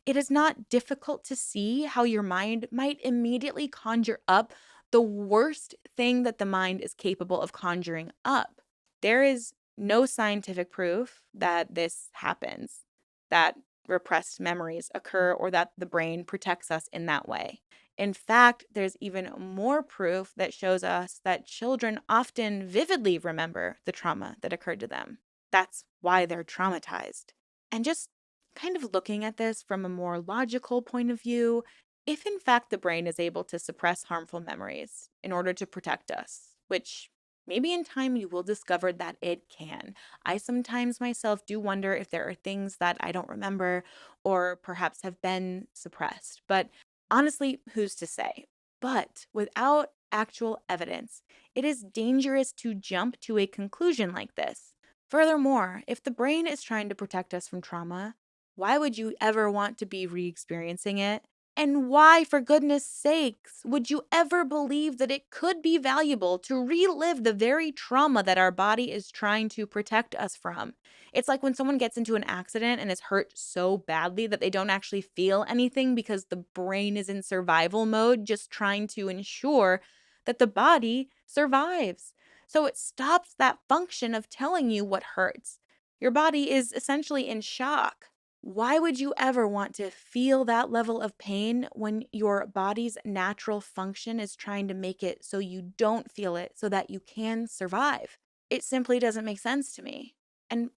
[SPEAKER 1] it is not difficult to see how your mind might immediately conjure up the worst thing that the mind is capable of conjuring up. There is no scientific proof that this happens, that repressed memories occur, or that the brain protects us in that way. In fact, there's even more proof that shows us that children often vividly remember the trauma that occurred to them. That's why they're traumatized. And just kind of looking at this from a more logical point of view, if in fact the brain is able to suppress harmful memories in order to protect us, which maybe in time you will discover that it can. I sometimes myself do wonder if there are things that I don't remember or perhaps have been suppressed. But honestly, who's to say? But without actual evidence, it is dangerous to jump to a conclusion like this. Furthermore, if the brain is trying to protect us from trauma, why would you ever want to be re experiencing it? And why, for goodness sakes, would you ever believe that it could be valuable to relive the very trauma that our body is trying to protect us from? It's like when someone gets into an accident and is hurt so badly that they don't actually feel anything because the brain is in survival mode, just trying to ensure that the body survives. So it stops that function of telling you what hurts. Your body is essentially in shock. Why would you ever want to feel that level of pain when your body's natural function is trying to make it so you don't feel it so that you can survive? It simply doesn't make sense to me. And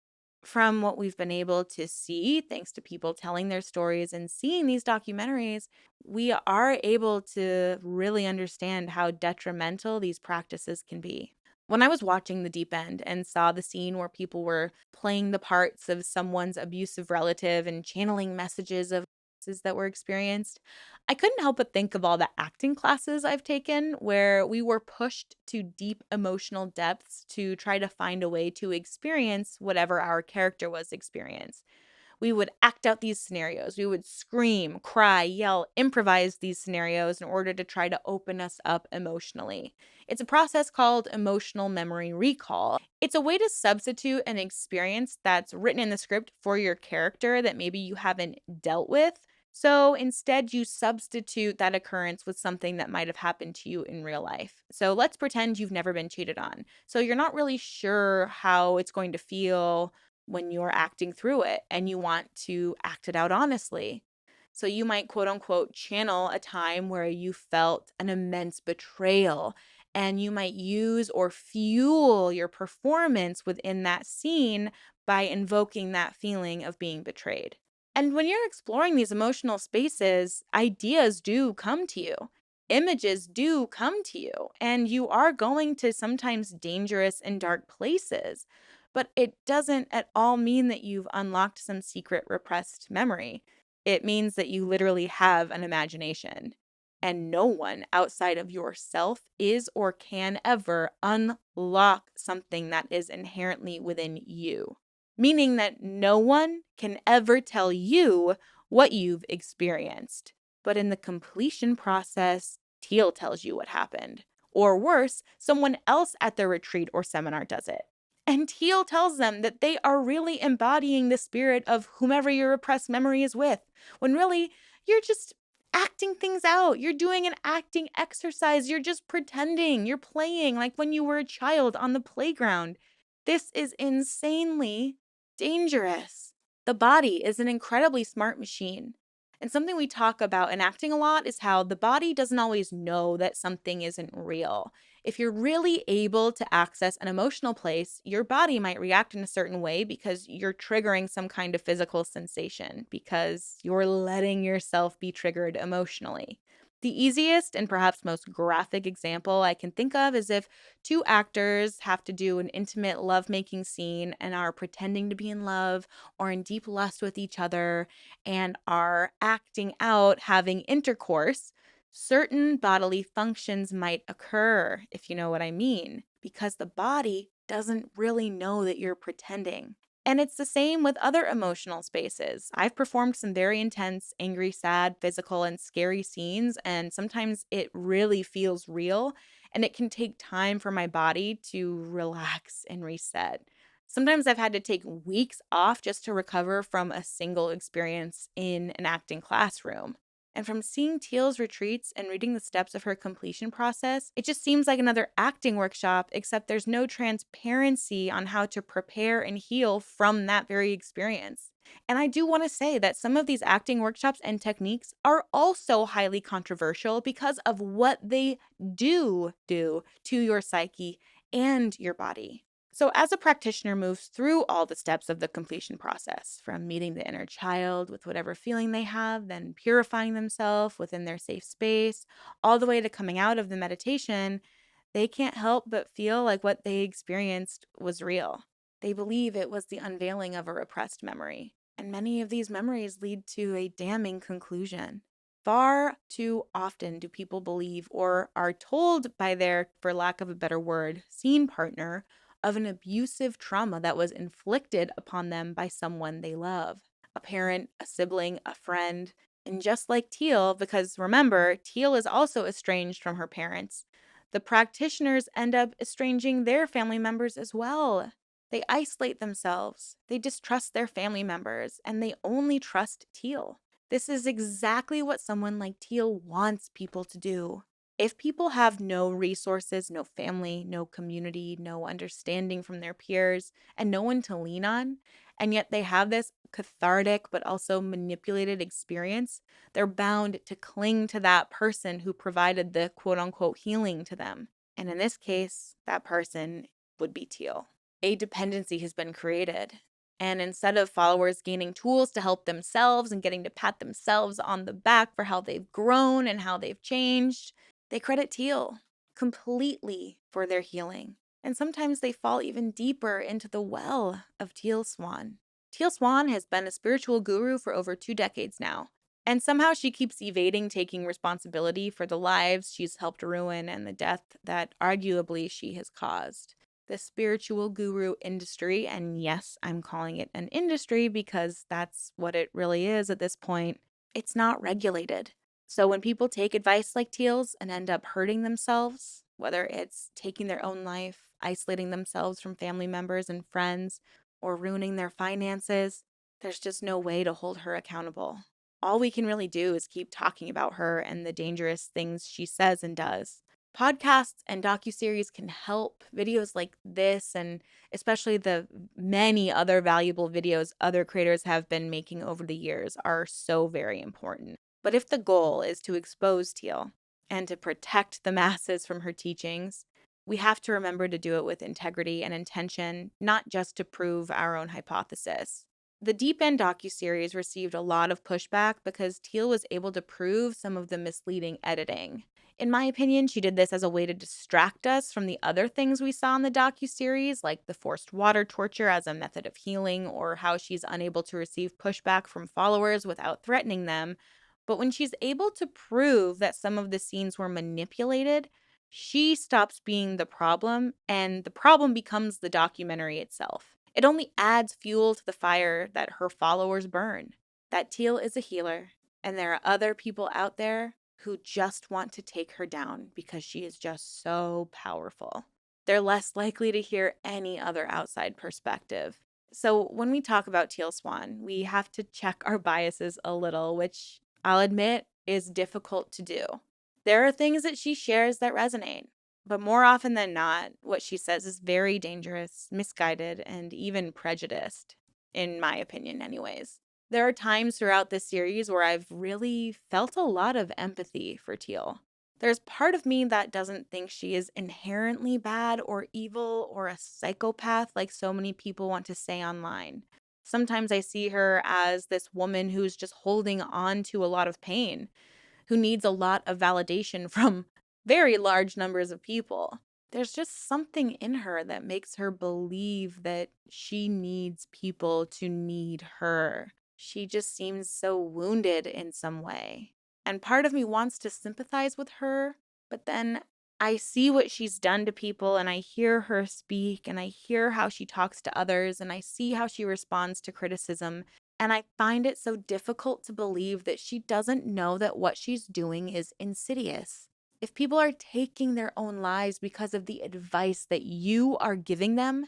[SPEAKER 1] from what we've been able to see, thanks to people telling their stories and seeing these documentaries, we are able to really understand how detrimental these practices can be. When I was watching The Deep End and saw the scene where people were playing the parts of someone's abusive relative and channeling messages of that were experienced, I couldn't help but think of all the acting classes I've taken where we were pushed to deep emotional depths to try to find a way to experience whatever our character was experiencing. We would act out these scenarios. We would scream, cry, yell, improvise these scenarios in order to try to open us up emotionally. It's a process called emotional memory recall. It's a way to substitute an experience that's written in the script for your character that maybe you haven't dealt with. So instead, you substitute that occurrence with something that might have happened to you in real life. So let's pretend you've never been cheated on. So you're not really sure how it's going to feel when you're acting through it and you want to act it out honestly. So you might quote unquote channel a time where you felt an immense betrayal, and you might use or fuel your performance within that scene by invoking that feeling of being betrayed. And when you're exploring these emotional spaces, ideas do come to you. Images do come to you, and you are going to sometimes dangerous and dark places. But it doesn't at all mean that you've unlocked some secret repressed memory. It means that you literally have an imagination. And no one outside of yourself is or can ever unlock something that is inherently within you. Meaning that no one can ever tell you what you've experienced. But in the completion process, Teal tells you what happened. Or worse, someone else at the retreat or seminar does it. And Teal tells them that they are really embodying the spirit of whomever your repressed memory is with, when really you're just acting things out. You're doing an acting exercise. You're just pretending. You're playing like when you were a child on the playground. This is insanely dangerous. The body is an incredibly smart machine. And something we talk about in acting a lot is how the body doesn't always know that something isn't real. If you're really able to access an emotional place, your body might react in a certain way because you're triggering some kind of physical sensation, because you're letting yourself be triggered emotionally. The easiest and perhaps most graphic example I can think of is if two actors have to do an intimate lovemaking scene and are pretending to be in love or in deep lust with each other and are acting out having intercourse. Certain bodily functions might occur, if you know what I mean, because the body doesn't really know that you're pretending. And it's the same with other emotional spaces. I've performed some very intense, angry, sad, physical, and scary scenes, and sometimes it really feels real, and it can take time for my body to relax and reset. Sometimes I've had to take weeks off just to recover from a single experience in an acting classroom. And from seeing Teal's retreats and reading the steps of her completion process, it just seems like another acting workshop, except there's no transparency on how to prepare and heal from that very experience. And I do want to say that some of these acting workshops and techniques are also highly controversial because of what they do to your psyche and your body. So, as a practitioner moves through all the steps of the completion process, from meeting the inner child with whatever feeling they have, then purifying themselves within their safe space, all the way to coming out of the meditation, they can't help but feel like what they experienced was real. They believe it was the unveiling of a repressed memory. And many of these memories lead to a damning conclusion. Far too often do people believe or are told by their, for lack of a better word, scene partner of an abusive trauma that was inflicted upon them by someone they love, a parent, a sibling, a friend. And just like Teal, because remember, Teal is also estranged from her parents, the practitioners end up estranging their family members as well. They isolate themselves, they distrust their family members, and they only trust Teal. This is exactly what someone like Teal wants people to do. If people have no resources, no family, no community, no understanding from their peers, and no one to lean on, and yet they have this cathartic but also manipulated experience, they're bound to cling to that person who provided the quote unquote healing to them. And in this case, that person would be Teal. A dependency has been created. And instead of followers gaining tools to help themselves and getting to pat themselves on the back for how they've grown and how they've changed, they credit Teal completely for their healing. And sometimes they fall even deeper into the well of Teal Swan. Teal Swan has been a spiritual guru for over 2 decades now. And somehow she keeps evading taking responsibility for the lives she's helped ruin and the death that arguably she has caused. The spiritual guru industry, and yes, I'm calling it an industry because that's what it really is at this point, it's not regulated. So when people take advice like Teal's and end up hurting themselves, whether it's taking their own life, isolating themselves from family members and friends, or ruining their finances, there's just no way to hold her accountable. All we can really do is keep talking about her and the dangerous things she says and does. Podcasts and docuseries can help. Videos like this, and especially the many other valuable videos other creators have been making over the years, are so very important. But if the goal is to expose Teal and to protect the masses from her teachings, we have to remember to do it with integrity and intention, not just to prove our own hypothesis. The Deep End docuseries received a lot of pushback because Teal was able to prove some of the misleading editing. In my opinion, she did this as a way to distract us from the other things we saw in the docuseries, like the forced water torture as a method of healing, or how she's unable to receive pushback from followers without threatening them. But when she's able to prove that some of the scenes were manipulated, she stops being the problem, and the problem becomes the documentary itself. It only adds fuel to the fire that her followers burn. That Teal is a healer, and there are other people out there who just want to take her down because she is just so powerful. They're less likely to hear any other outside perspective. So when we talk about Teal Swan, we have to check our biases a little, which I'll admit is difficult to do. There are things that she shares that resonate, but more often than not, what she says is very dangerous, misguided, and even prejudiced, in my opinion, anyways. There are times throughout this series where I've really felt a lot of empathy for Teal. There's part of me that doesn't think she is inherently bad or evil or a psychopath like so many people want to say online. Sometimes I see her as this woman who's just holding on to a lot of pain, who needs a lot of validation from very large numbers of people. There's just something in her that makes her believe that she needs people to need her. She just seems so wounded in some way. And part of me wants to sympathize with her, but then I see what she's done to people and I hear her speak and I hear how she talks to others and I see how she responds to criticism. And I find it so difficult to believe that she doesn't know that what she's doing is insidious. If people are taking their own lives because of the advice that you are giving them,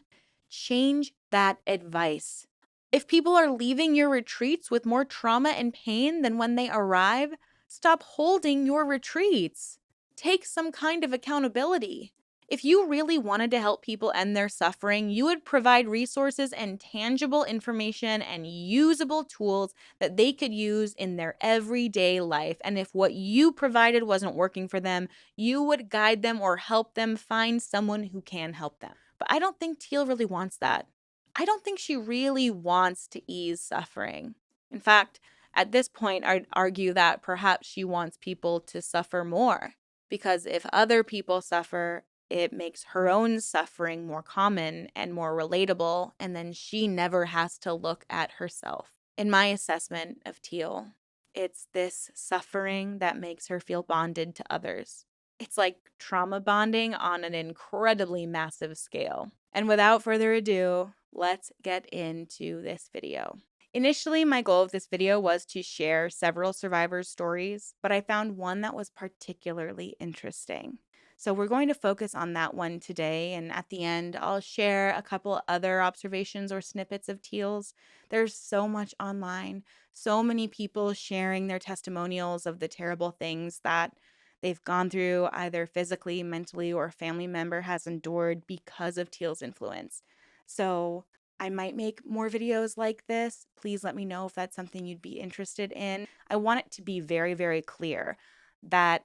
[SPEAKER 1] change that advice. If people are leaving your retreats with more trauma and pain than when they arrive, stop holding your retreats. Take some kind of accountability. If you really wanted to help people end their suffering, you would provide resources and tangible information and usable tools that they could use in their everyday life. And if what you provided wasn't working for them, you would guide them or help them find someone who can help them. But I don't think Teal really wants that. I don't think she really wants to ease suffering. In fact, at this point, I'd argue that perhaps she wants people to suffer more. Because if other people suffer, it makes her own suffering more common and more relatable, and then she never has to look at herself. In my assessment of Teal, it's this suffering that makes her feel bonded to others. It's like trauma bonding on an incredibly massive scale. And without further ado, let's get into this video. Initially, my goal of this video was to share several survivors' stories, but I found one that was particularly interesting. So we're going to focus on that one today, and at the end, I'll share a couple other observations or snippets of Teal's. There's so much online, so many people sharing their testimonials of the terrible things that they've gone through, either physically, mentally, or a family member has endured because of Teal's influence. So I might make more videos like this. Please let me know if that's something you'd be interested in. I want it to be very, very clear that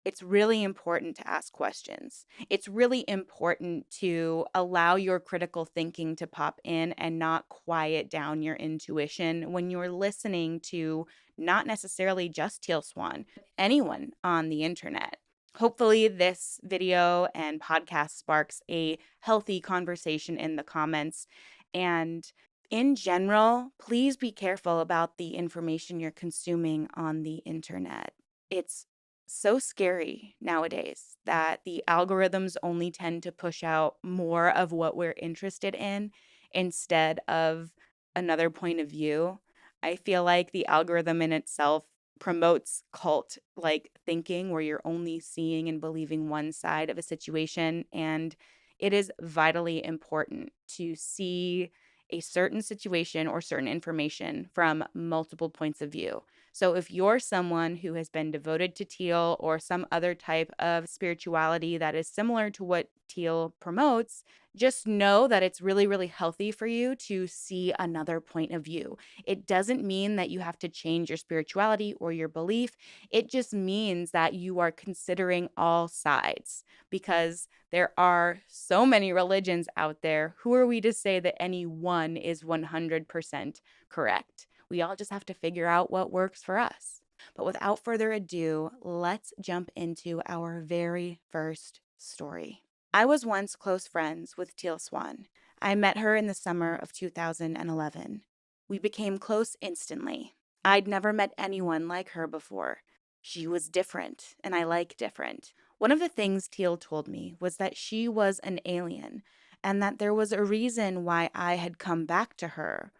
[SPEAKER 1] it's really important to ask questions. It's really important to allow your critical thinking to pop in and not quiet down your intuition when you're listening to not necessarily just Teal Swan, anyone on the internet. Hopefully, this video and podcast sparks a healthy conversation in the comments. And in general, please be careful about the information you're consuming on the internet. It's so scary nowadays that the algorithms only tend to push out more of what we're interested in instead of another point of view. I feel like the algorithm in itself promotes cult like thinking where you're only seeing and believing one side of a situation. And it is vitally important to see a certain situation or certain information from multiple points of view. So if you're someone who has been devoted to Teal or some other type of spirituality that is similar to what Teal promotes, just know that it's really, really healthy for you to see another point of view. It doesn't mean that you have to change your spirituality or your belief. It just means that you are considering all sides, because there are so many religions out there. Who are we to say that any one is 100% correct? We all just have to figure out what works for us. But without further ado, let's jump into our very first story. I was once close friends with Teal Swan. I met her in the summer of 2011. We became close instantly. I'd never met anyone like her before. She was different, and I like different. One of the things Teal told me was that she was an alien, and that there was a reason why I had come back to her,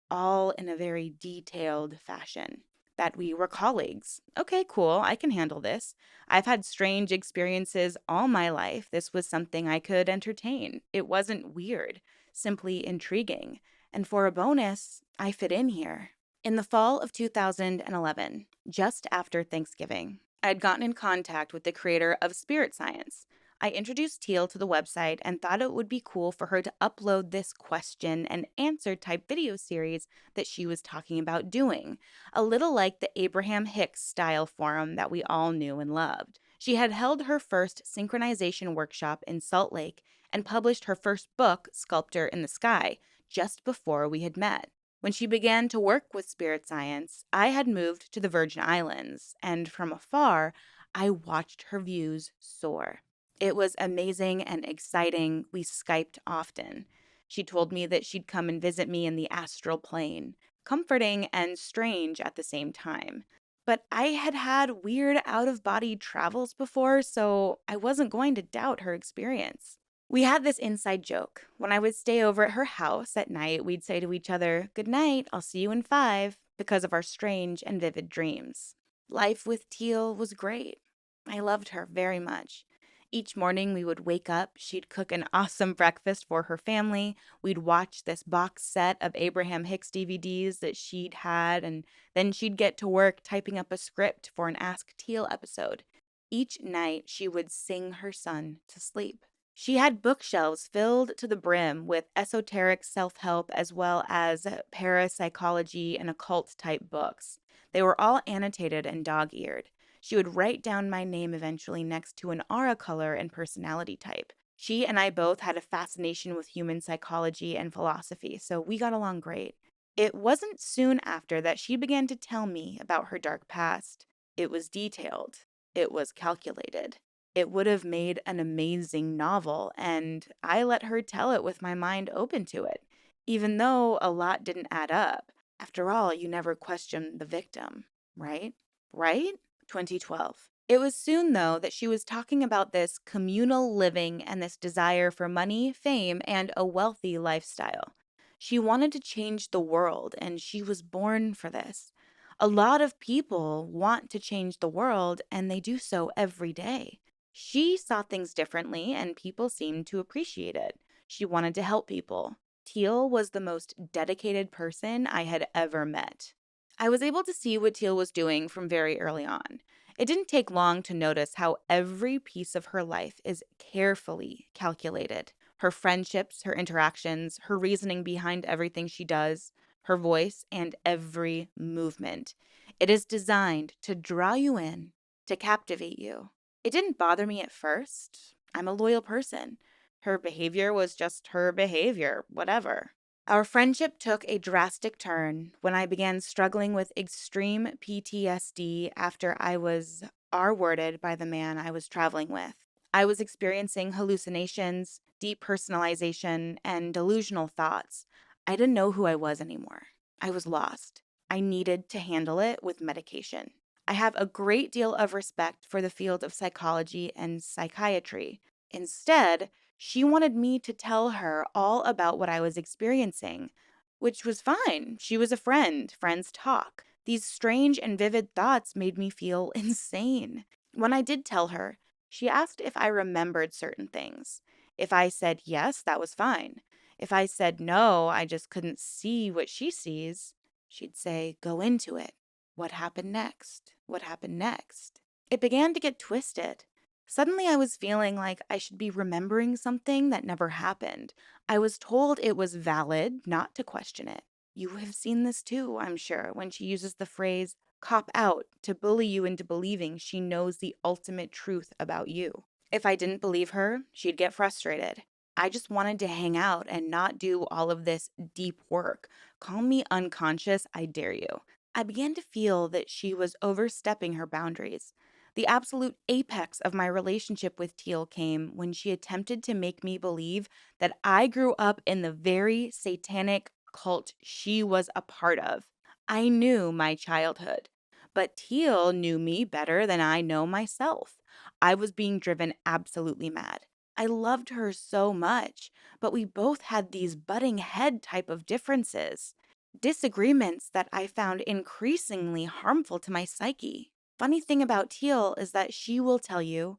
[SPEAKER 1] all in a very detailed fashion. That we were colleagues. Okay, cool, I can handle this. I've had strange experiences all my life. This was something I could entertain. It wasn't weird, simply intriguing. And for a bonus, I fit in here. In the fall of 2011, just after Thanksgiving, I had gotten in contact with the creator of Spirit Science. I introduced Teal to the website and thought it would be cool for her to upload this question and answer type video series that she was talking about doing, a little like the Abraham Hicks style forum that we all knew and loved. She had held her first synchronization workshop in Salt Lake and published her first book, Sculptor in the Sky, just before we had met. When she began to work with spirit science, I had moved to the Virgin Islands, and from afar, I watched her views soar. It was amazing and exciting. We Skyped often. She told me that she'd come and visit me in the astral plane, comforting and strange at the same time. But I had had weird out of body travels before, so I wasn't going to doubt her experience. We had this inside joke. When I would stay over at her house at night, we'd say to each other, "Good night, I'll see you in 5," because of our strange and vivid dreams. Life with Teal was great. I loved her very much. Each morning we would wake up, she'd cook an awesome breakfast for her family. We'd watch this box set of Abraham Hicks DVDs that she'd had, and then she'd get to work typing up a script for an Ask Teal episode. Each night she would sing her son to sleep. She had bookshelves filled to the brim with esoteric self help as well as parapsychology and occult type books. They were all annotated and dog eared. She would write down my name eventually next to an aura color and personality type. She and I both had a fascination with human psychology and philosophy, so we got along great. It wasn't soon after that she began to tell me about her dark past. It was detailed, it was calculated. It would have made an amazing novel, and I let her tell it with my mind open to it, even though a lot didn't add up. After all, you never question the victim, right? Right? 2012. It was soon, though, that she was talking about this communal living and this desire for money, fame, and a wealthy lifestyle. She wanted to change the world, and she was born for this. A lot of people want to change the world, and they do so every day. She saw things differently, and people seemed to appreciate it. She wanted to help people. Teal was the most dedicated person I had ever met. I was able to see what Teal was doing from very early on. It didn't take long to notice how every piece of her life is carefully calculated. Her friendships, her interactions, her reasoning behind everything she does, her voice, and every movement. It is designed to draw you in, to captivate you. It didn't bother me at first. I'm a loyal person. Her behavior was just her behavior, whatever. Our friendship took a drastic turn when I began struggling with extreme PTSD after I was R-worded by the man I was traveling with. I was experiencing hallucinations, depersonalization, and delusional thoughts. I didn't know who I was anymore. I was lost. I needed to handle it with medication. I have a great deal of respect for the field of psychology and psychiatry. Instead, she wanted me to tell her all about what I was experiencing, which was fine. She was a friend. Friends talk. These strange and vivid thoughts made me feel insane. When I did tell her, she asked if I remembered certain things. If I said yes, that was fine. If I said no, I just couldn't see what she sees, she'd say, "Go into it. What happened next? What happened next?" It began to get twisted. Suddenly, I was feeling like I should be remembering something that never happened. I was told it was valid not to question it. You have seen this too, I'm sure, when she uses the phrase cop out to bully you into believing she knows the ultimate truth about you. If I didn't believe her, she'd get frustrated. I just wanted to hang out and not do all of this deep work. Call me unconscious, I dare you. I began to feel that she was overstepping her boundaries. The absolute apex of my relationship with Teal came when she attempted to make me believe that I grew up in the very satanic cult she was a part of. I knew my childhood, but Teal knew me better than I know myself. I was being driven absolutely mad. I loved her so much, but we both had these butting head type of differences, disagreements that I found increasingly harmful to my psyche. Funny thing about Teal is that she will tell you,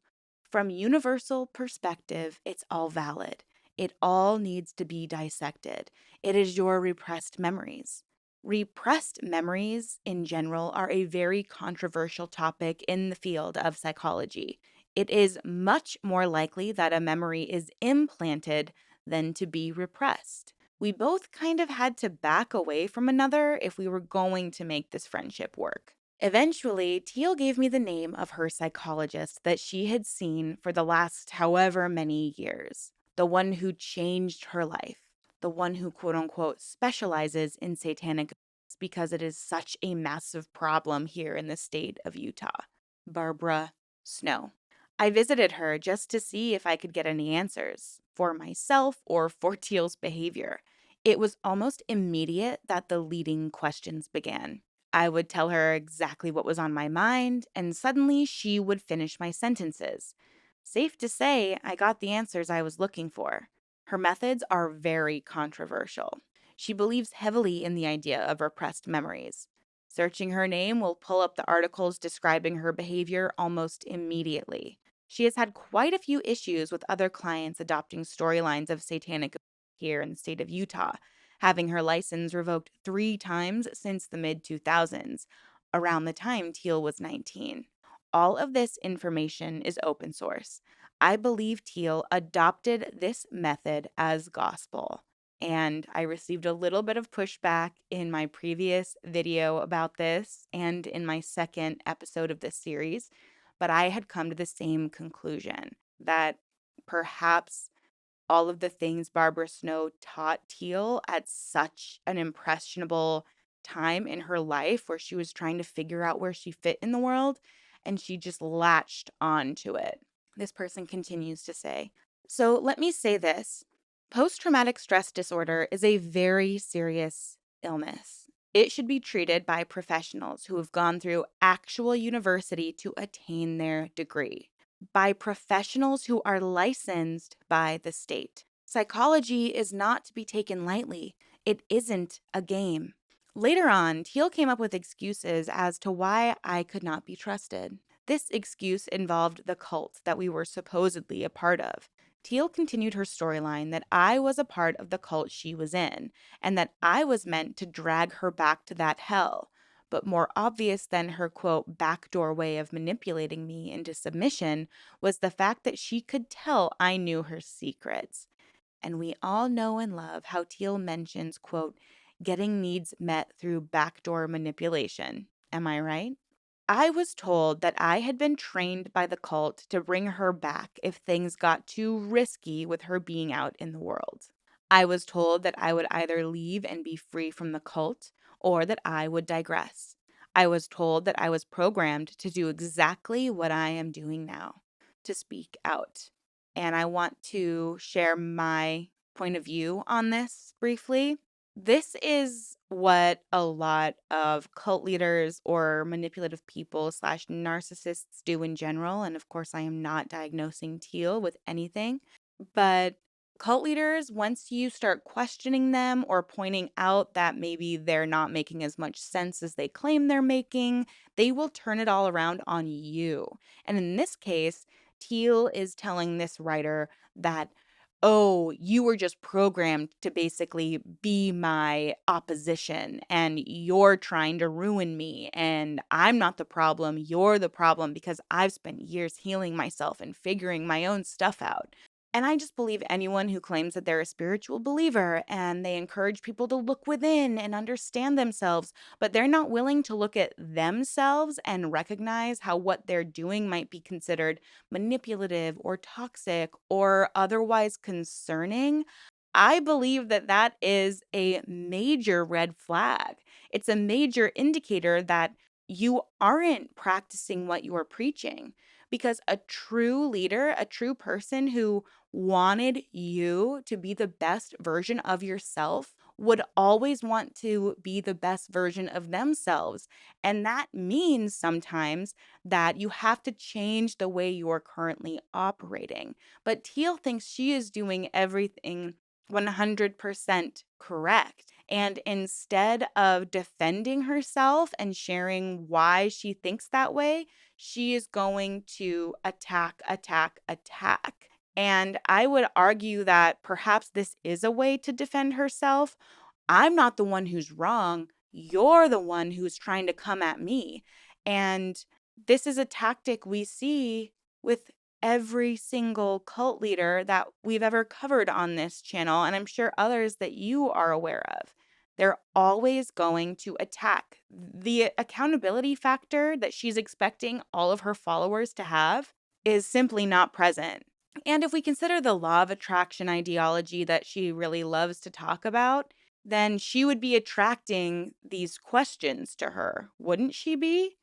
[SPEAKER 1] from universal perspective, it's all valid. It all needs to be dissected. It is your repressed memories. Repressed memories in general are a very controversial topic in the field of psychology. It is much more likely that a memory is implanted than to be repressed. We both kind of had to back away from another if we were going to make this friendship work. Eventually, Teal gave me the name of her psychologist that she had seen for the last however many years, the one who changed her life. the one who quote unquote specializes in satanic because it is such a massive problem here in the state of Utah, Barbara Snow. I visited her just to see if I could get any answers for myself or for Teal's behavior. It was almost immediate that the leading questions began. I would tell her exactly what was on my mind, and suddenly she would finish my sentences. Safe to say, I got the answers I was looking for. Her methods are very controversial. She believes heavily in the idea of repressed memories. Searching her name will pull up the articles describing her behavior almost immediately. She has had quite a few issues with other clients adopting storylines of satanic here in the state of Utah, having her license revoked 3 times since the mid 2000s, around the time Teal was 19. All of this information is open source. I believe Teal adopted this method as gospel. And I received a little bit of pushback in my previous video about this and in my second episode of this series, but I had come to the same conclusion that perhaps all of the things Barbara Snow taught Teal at such an impressionable time in her life where she was trying to figure out where she fit in the world, and she just latched on to it. This person continues to say, so let me say this. Post-traumatic stress disorder is a very serious illness. It should be treated by professionals who have gone through actual university to attain their degree, by professionals who are licensed by the state. Psychology is not to be taken lightly. It isn't a game. Later on, Teal came up with excuses as to why I could not be trusted. This excuse involved the cult that we were supposedly a part of. Teal continued her storyline that I was a part of the cult she was in, and that I was meant to drag her back to that hell. But more obvious than her, quote, backdoor way of manipulating me into submission was the fact that she could tell I knew her secrets. And we all know and love how Teal mentions, quote, getting needs met through backdoor manipulation. Am I right? I was told that I had been trained by the cult to bring her back if things got too risky with her being out in the world. I was told that I would either leave and be free from the cult or that I would digress. I was told that I was programmed to do exactly what I am doing now, to speak out. And I want to share my point of view on this briefly. This is what a lot of cult leaders or manipulative people slash narcissists do in general. And of course, I am not diagnosing Teal with anything, but cult leaders, once you start questioning them or pointing out that maybe they're not making as much sense as they claim they're making, they will turn it all around on you. And in this case, Teal is telling this writer that, oh, you were just programmed to basically be my opposition and you're trying to ruin me. And I'm not the problem. You're the problem because I've spent years healing myself and figuring my own stuff out. And I just believe anyone who claims that they're a spiritual believer and they encourage people to look within and understand themselves, but they're not willing to look at themselves and recognize how what they're doing might be considered manipulative or toxic or otherwise concerning. I believe that that is a major red flag. It's a major indicator that you aren't practicing what you are preaching, because a true leader, a true person who wanted you to be the best version of yourself would always want to be the best version of themselves. And that means sometimes that you have to change the way you are currently operating. But Teal thinks she is doing everything 100% correct. And instead of defending herself and sharing why she thinks that way, she is going to attack, attack, attack. And I would argue that perhaps this is a way to defend herself. I'm not the one who's wrong. You're the one who's trying to come at me. And this is a tactic we see with every single cult leader that we've ever covered on this channel, and I'm sure others that you are aware of. They're always going to attack. The accountability factor that she's expecting all of her followers to have is simply not present. And if we consider the law of attraction ideology that she really loves to talk about, then she would be attracting these questions to her, wouldn't she be?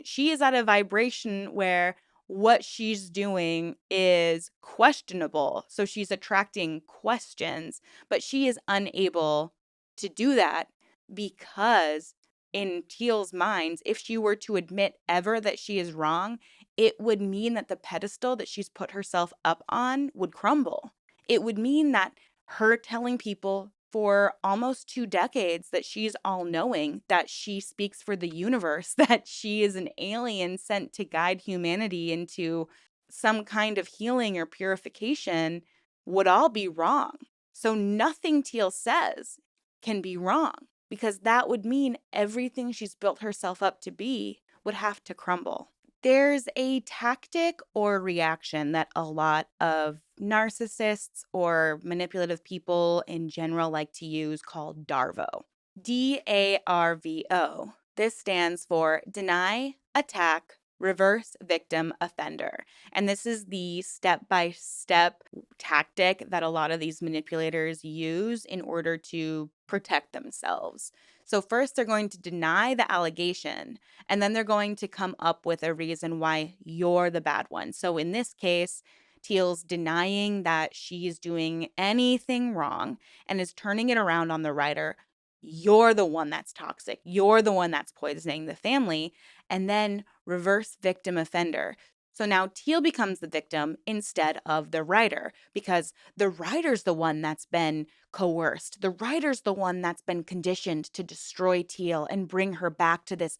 [SPEAKER 1] She is at a vibration where what she's doing is questionable. So she's attracting questions, but she is unable to do that because, in Teal's minds, if she were to admit ever that she is wrong, it would mean that the pedestal that she's put herself up on would crumble. It would mean that her telling people for almost 2 decades that she's all knowing, that she speaks for the universe, that she is an alien sent to guide humanity into some kind of healing or purification would all be wrong. So nothing Teal says can be wrong because that would mean everything she's built herself up to be would have to crumble. There's a tactic or reaction that a lot of narcissists or manipulative people in general like to use called DARVO. DARVO. This stands for deny, attack, reverse victim offender. And this is the step by step tactic that a lot of these manipulators use in order to protect themselves. So, first, they're going to deny the allegation, and then they're going to come up with a reason why you're the bad one. So, in this case, Teal's denying that she's doing anything wrong and is turning it around on the writer. You're the one that's toxic. You're the one that's poisoning the family. And then reverse victim offender. So now Teal becomes the victim instead of the writer because the writer's the one that's been coerced. The writer's the one that's been conditioned to destroy Teal and bring her back to this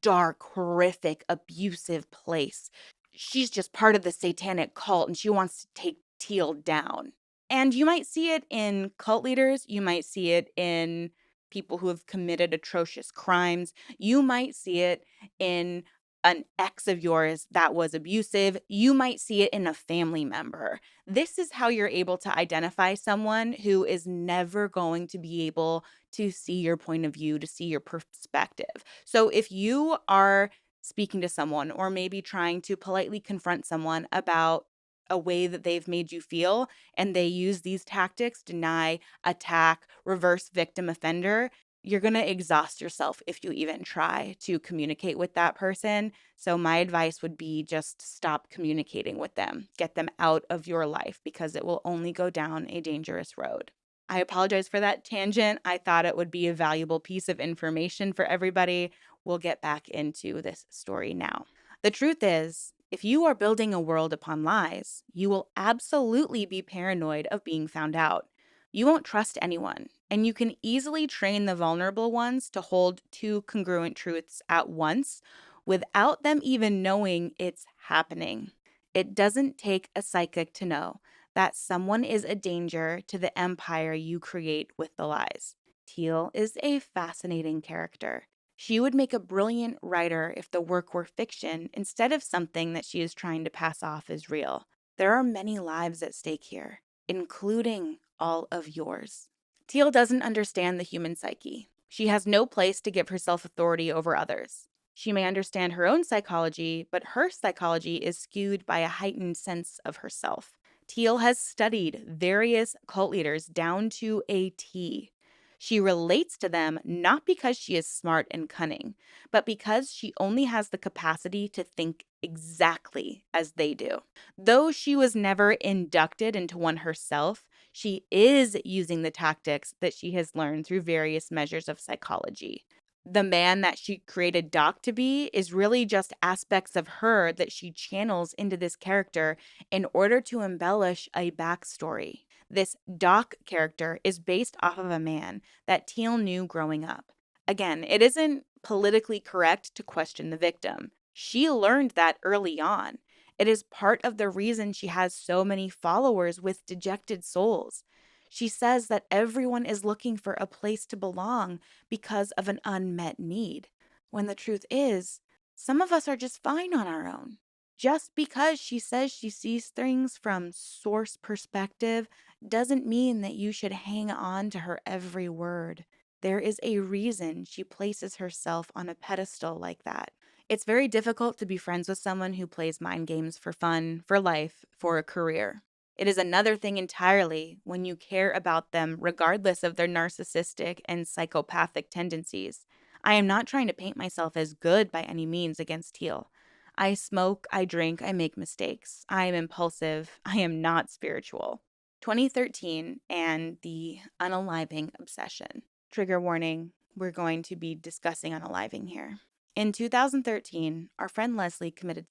[SPEAKER 1] dark, horrific, abusive place. She's just part of the satanic cult and she wants to take Teal down. And you might see it in cult leaders, you might see it in people who have committed atrocious crimes, you might see it in an ex of yours that was abusive, you might see it in a family member. This is how you're able to identify someone who is never going to be able to see your point of view, to see your perspective. So if you are speaking to someone or maybe trying to politely confront someone about a way that they've made you feel and they use these tactics, deny, attack, reverse victim offender, you're going to exhaust yourself if you even try to communicate with that person. So my advice would be just stop communicating with them. Get them out of your life because it will only go down a dangerous road. I apologize for that tangent. I thought it would be a valuable piece of information for everybody. We'll get back into this story now. The truth is, if you are building a world upon lies, you will absolutely be paranoid of being found out. You won't trust anyone, and you can easily train the vulnerable ones to hold two congruent truths at once without them even knowing it's happening. It doesn't take a psychic to know that someone is a danger to the empire you create with the lies. Teal is a fascinating character. She would make a brilliant writer if the work were fiction instead of something that she is trying to pass off as real. There are many lives at stake here, including all of yours. Teal doesn't understand the human psyche. She has no place to give herself authority over others. She may understand her own psychology, but her psychology is skewed by a heightened sense of herself. Teal has studied various cult leaders down to a T. She relates to them not because she is smart and cunning, but because she only has the capacity to think exactly as they do. Though she was never inducted into one herself, she is using the tactics that she has learned through various measures of psychology. The man that she created Doc to be is really just aspects of her that she channels into this character in order to embellish a backstory. This Doc character is based off of a man that Teal knew growing up. Again, it isn't politically correct to question the victim. She learned that early on. It is part of the reason she has so many followers with dejected souls. She says that everyone is looking for a place to belong because of an unmet need, when the truth is, some of us are just fine on our own. Just because she says she sees things from source perspective doesn't mean that you should hang on to her every word. There is a reason she places herself on a pedestal like that. It's very difficult to be friends with someone who plays mind games for fun, for life, for a career. It is another thing entirely when you care about them regardless of their narcissistic and psychopathic tendencies. I am not trying to paint myself as good by any means against Teal. I smoke, I drink, I make mistakes. I am impulsive. I am not spiritual. 2013 and the unaliving obsession. Trigger warning, we're going to be discussing unaliving here. In 2013, our friend Leslie committed.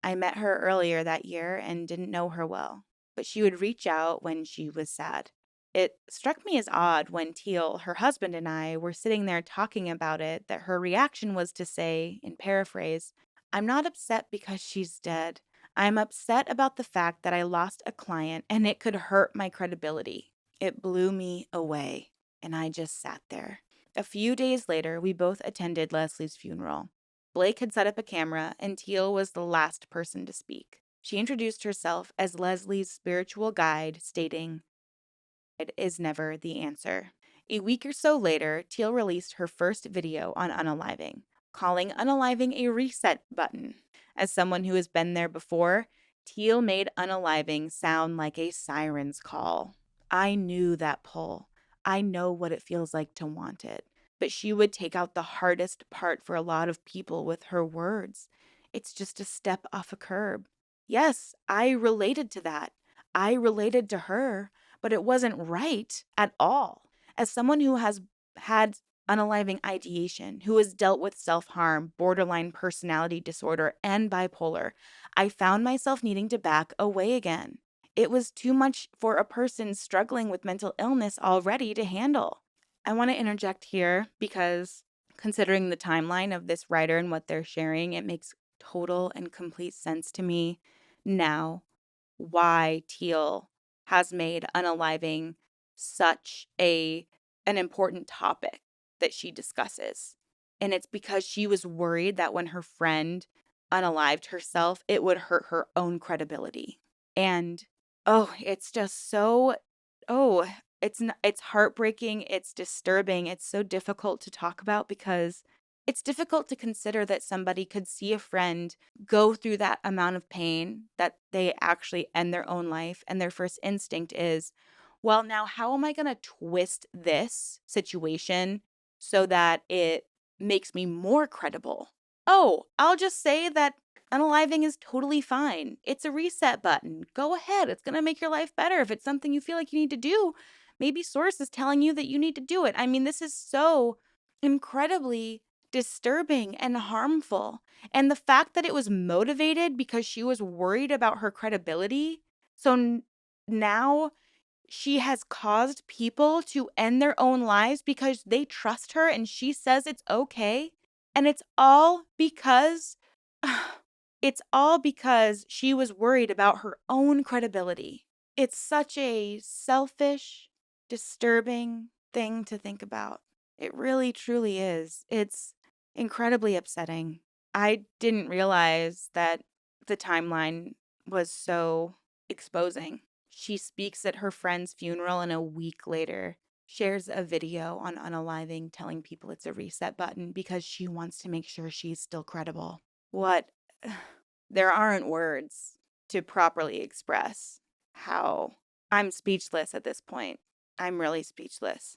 [SPEAKER 1] I met her earlier that year and didn't know her well, but she would reach out when she was sad. It struck me as odd when Teal, her husband, and I were sitting there talking about it that her reaction was to say, in paraphrase, I'm not upset because she's dead. I'm upset about the fact that I lost a client and it could hurt my credibility. It blew me away, and I just sat there. A few days later, we both attended Leslie's funeral. Blake had set up a camera, and Teal was the last person to speak. She introduced herself as Leslie's spiritual guide, stating, "It is never the answer." A week or so later, Teal released her first video on unaliving, calling unaliving a reset button. As someone who has been there before, Teal made unaliving sound like a siren's call. I knew that pull. I know what it feels like to want it. But she would take out the hardest part for a lot of people with her words. It's just a step off a curb. Yes, I related to that. I related to her, but it wasn't right at all. As someone who has had unaliving ideation, who has dealt with self harm, borderline personality disorder, and bipolar, I found myself needing to back away again. It was too much for a person struggling with mental illness already to handle. I want to interject here because considering the timeline of this writer and what they're sharing, it makes total and complete sense to me now why Teal has made unaliving such an important topic that she discusses. And it's because she was worried that when her friend unalived herself, it would hurt her own credibility. And it's just so oh, it's heartbreaking, it's disturbing, it's so difficult to talk about because it's difficult to consider that somebody could see a friend go through that amount of pain, that they actually end their own life, and their first instinct is, well, now how am I going to twist this situation so that it makes me more credible? Oh, I'll just say that unaliving is totally fine. It's a reset button. Go ahead. It's going to make your life better. If it's something you feel like you need to do, maybe Source is telling you that you need to do it. I mean, this is so incredibly disturbing and harmful. And the fact that it was motivated because she was worried about her credibility. So now she has caused people to end their own lives because they trust her and she says it's okay. And it's all because she was worried about her own credibility. It's such a selfish, disturbing thing to think about. It really, truly is. It's incredibly upsetting. I didn't realize that the timeline was so exposing. She speaks at her friend's funeral, and a week later shares a video on unaliving telling people it's a reset button because she wants to make sure she's still credible. What? There aren't words to properly express how I'm speechless at this point. I'm really speechless.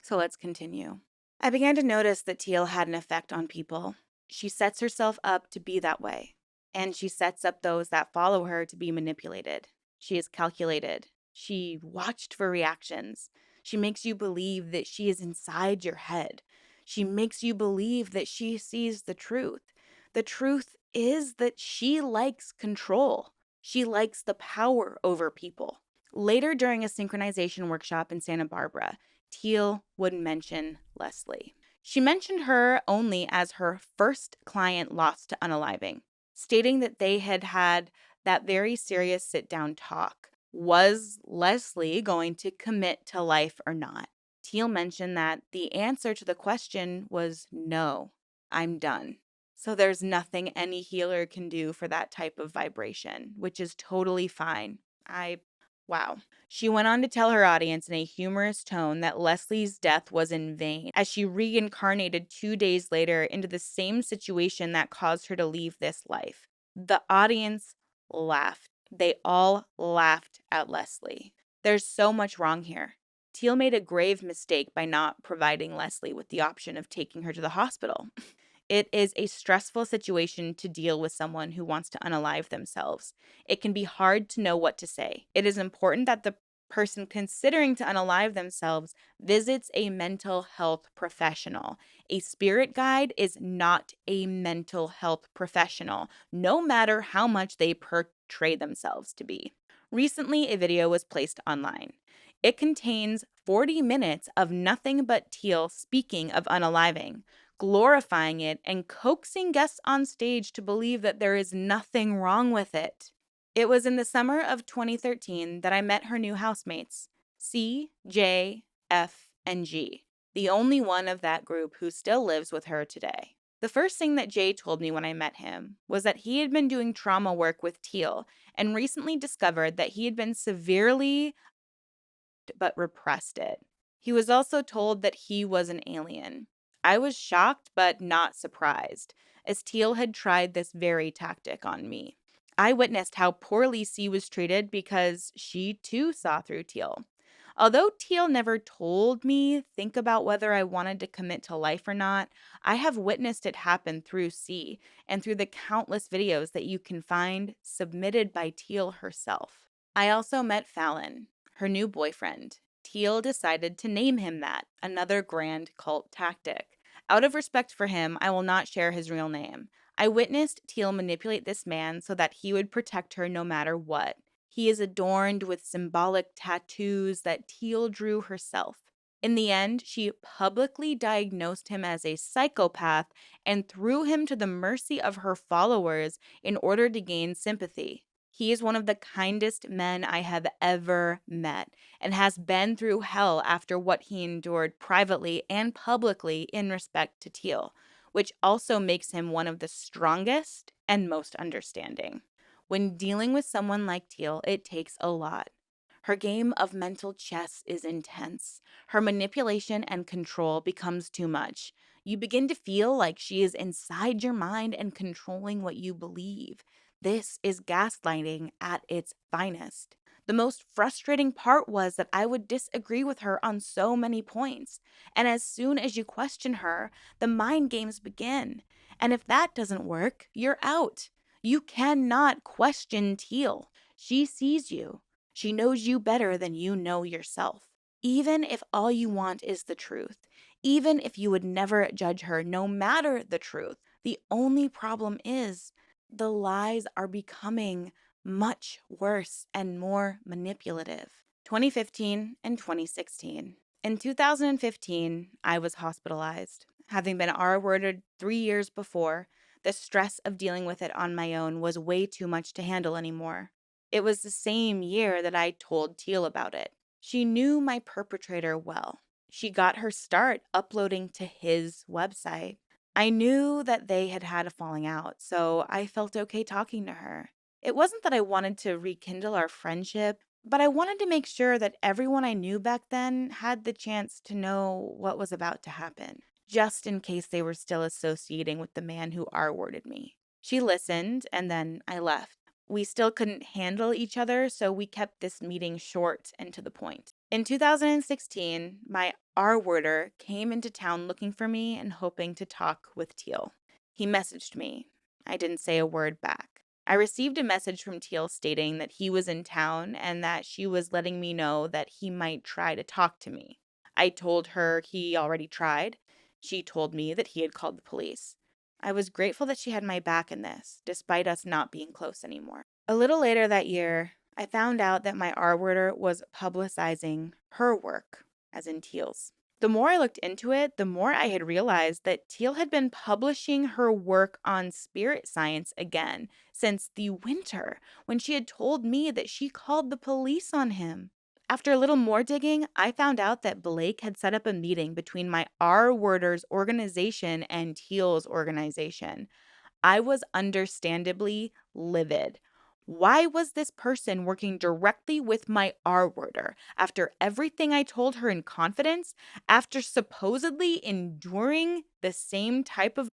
[SPEAKER 1] So let's continue. I began to notice that Teal had an effect on people. She sets herself up to be that way, and she sets up those that follow her to be manipulated. She is calculated. She watched for reactions. She makes you believe that she is inside your head. She makes you believe that she sees the truth. The truth is that she likes control. She likes the power over people. Later, during a synchronization workshop in Santa Barbara, Teal would mention Leslie. She mentioned her only as her first client lost to unaliving, stating that they had had that very serious sit-down talk. Was Leslie going to commit to life or not? Teal mentioned that the answer to the question was no, I'm done. So there's nothing any healer can do for that type of vibration, which is totally fine. I Wow. She went on to tell her audience in a humorous tone that Leslie's death was in vain, as she reincarnated 2 days later into the same situation that caused her to leave this life. The audience laughed. They all laughed at Leslie. There's so much wrong here. Teal made a grave mistake by not providing Leslie with the option of taking her to the hospital. It is a stressful situation to deal with someone who wants to unalive themselves. It can be hard to know what to say. It is important that the person considering to unalive themselves visits a mental health professional. A spirit guide is not a mental health professional, no matter how much they portray themselves to be. Recently, a video was placed online. It contains 40 minutes of nothing but Teal speaking of unaliving, glorifying it, and coaxing guests on stage to believe that there is nothing wrong with it. It was in the summer of 2013 that I met her new housemates, C, J, F, and G, the only one of that group who still lives with her today. The first thing that Jay told me when I met him was that he had been doing trauma work with Teal and recently discovered that he had been severely but repressed it. He was also told that he was an alien. I was shocked but not surprised, as Teal had tried this very tactic on me. I witnessed how poorly C was treated because she too saw through Teal. Although Teal never told me think about whether I wanted to commit to life or not, I have witnessed it happen through C and through the countless videos that you can find submitted by Teal herself. I also met Fallon, her new boyfriend. Teal decided to name him that, another grand cult tactic. Out of respect for him, I will not share his real name. I witnessed Teal manipulate this man so that he would protect her no matter what. He is adorned with symbolic tattoos that Teal drew herself. In the end, she publicly diagnosed him as a psychopath and threw him to the mercy of her followers in order to gain sympathy. He is one of the kindest men I have ever met and has been through hell after what he endured privately and publicly in respect to Teal, which also makes him one of the strongest and most understanding. When dealing with someone like Teal, it takes a lot. Her game of mental chess is intense. Her manipulation and control becomes too much. You begin to feel like she is inside your mind and controlling what you believe. This is gaslighting at its finest. The most frustrating part was that I would disagree with her on so many points. And as soon as you question her, the mind games begin. And if that doesn't work, you're out. You cannot question Teal. She sees you. She knows you better than you know yourself. Even if all you want is the truth, even if you would never judge her, no matter the truth, the only problem is the lies are becoming much worse and more manipulative. 2015 and 2016. In 2015, I was hospitalized. Having been R-worded 3 years before, the stress of dealing with it on my own was way too much to handle anymore. It was the same year that I told Teal about it. She knew my perpetrator well. She got her start uploading to his website. I knew that they had had a falling out, so I felt okay talking to her. It wasn't that I wanted to rekindle our friendship, but I wanted to make sure that everyone I knew back then had the chance to know what was about to happen, just in case they were still associating with the man who R-worded me. She listened, and then I left. We still couldn't handle each other, so we kept this meeting short and to the point. In 2016, my R-worder came into town looking for me and hoping to talk with Teal. He messaged me. I didn't say a word back. I received a message from Teal stating that he was in town and that she was letting me know that he might try to talk to me. I told her he already tried. She told me that he had called the police. I was grateful that she had my back in this, despite us not being close anymore. A little later that year, I found out that my R-worder was publicizing her work, as in Teal's. The more I looked into it, the more I had realized that Teal had been publishing her work on spirit science again since the winter, when she had told me that she called the police on him. After a little more digging, I found out that Blake had set up a meeting between my R-worder's organization and Teal's organization. I was understandably livid. Why was this person working directly with my R-worder after everything I told her in confidence, after supposedly enduring the same type of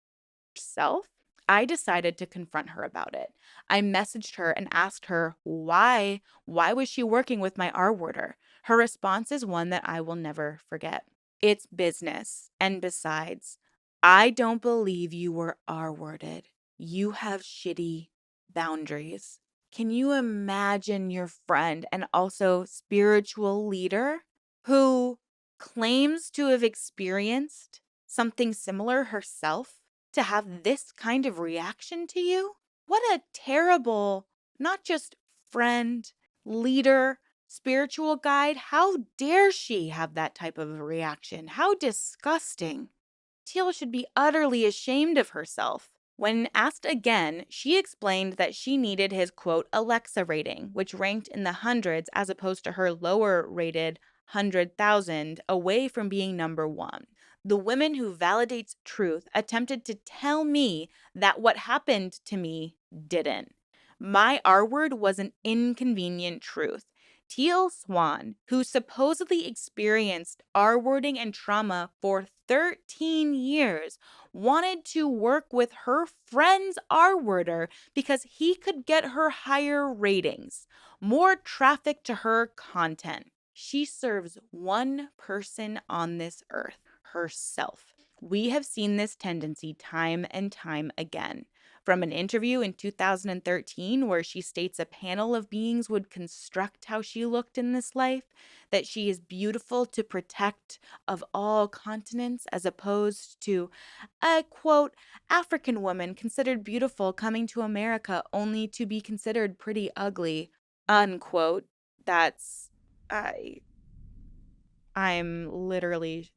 [SPEAKER 1] herself? I decided to confront her about it. I messaged her and asked her why. Why was she working with my R-worder? Her response is one that I will never forget. It's business. And besides, I don't believe you were R-worded. You have shitty boundaries. Can you imagine your friend and also spiritual leader who claims to have experienced something similar herself to have this kind of reaction to you? What a terrible, not just friend, leader, spiritual guide. How dare she have that type of a reaction? How disgusting. Teal should be utterly ashamed of herself. When asked again, she explained that she needed his quote Alexa rating, which ranked in the hundreds as opposed to her lower rated 100,000, away from being number one. The woman who validates truth attempted to tell me that what happened to me didn't. My R word was an inconvenient truth. Teal Swan, who supposedly experienced R wording and trauma for 13 years, wanted to work with her friend's R worder because he could get her higher ratings, more traffic to her content. She serves one person on this earth, herself. We have seen this tendency time and time again. From an interview in 2013 where she states a panel of beings would construct how she looked in this life, that she is beautiful to protect of all continents, as opposed to a quote African woman considered beautiful coming to America only to be considered pretty ugly, unquote. That's I I'm literally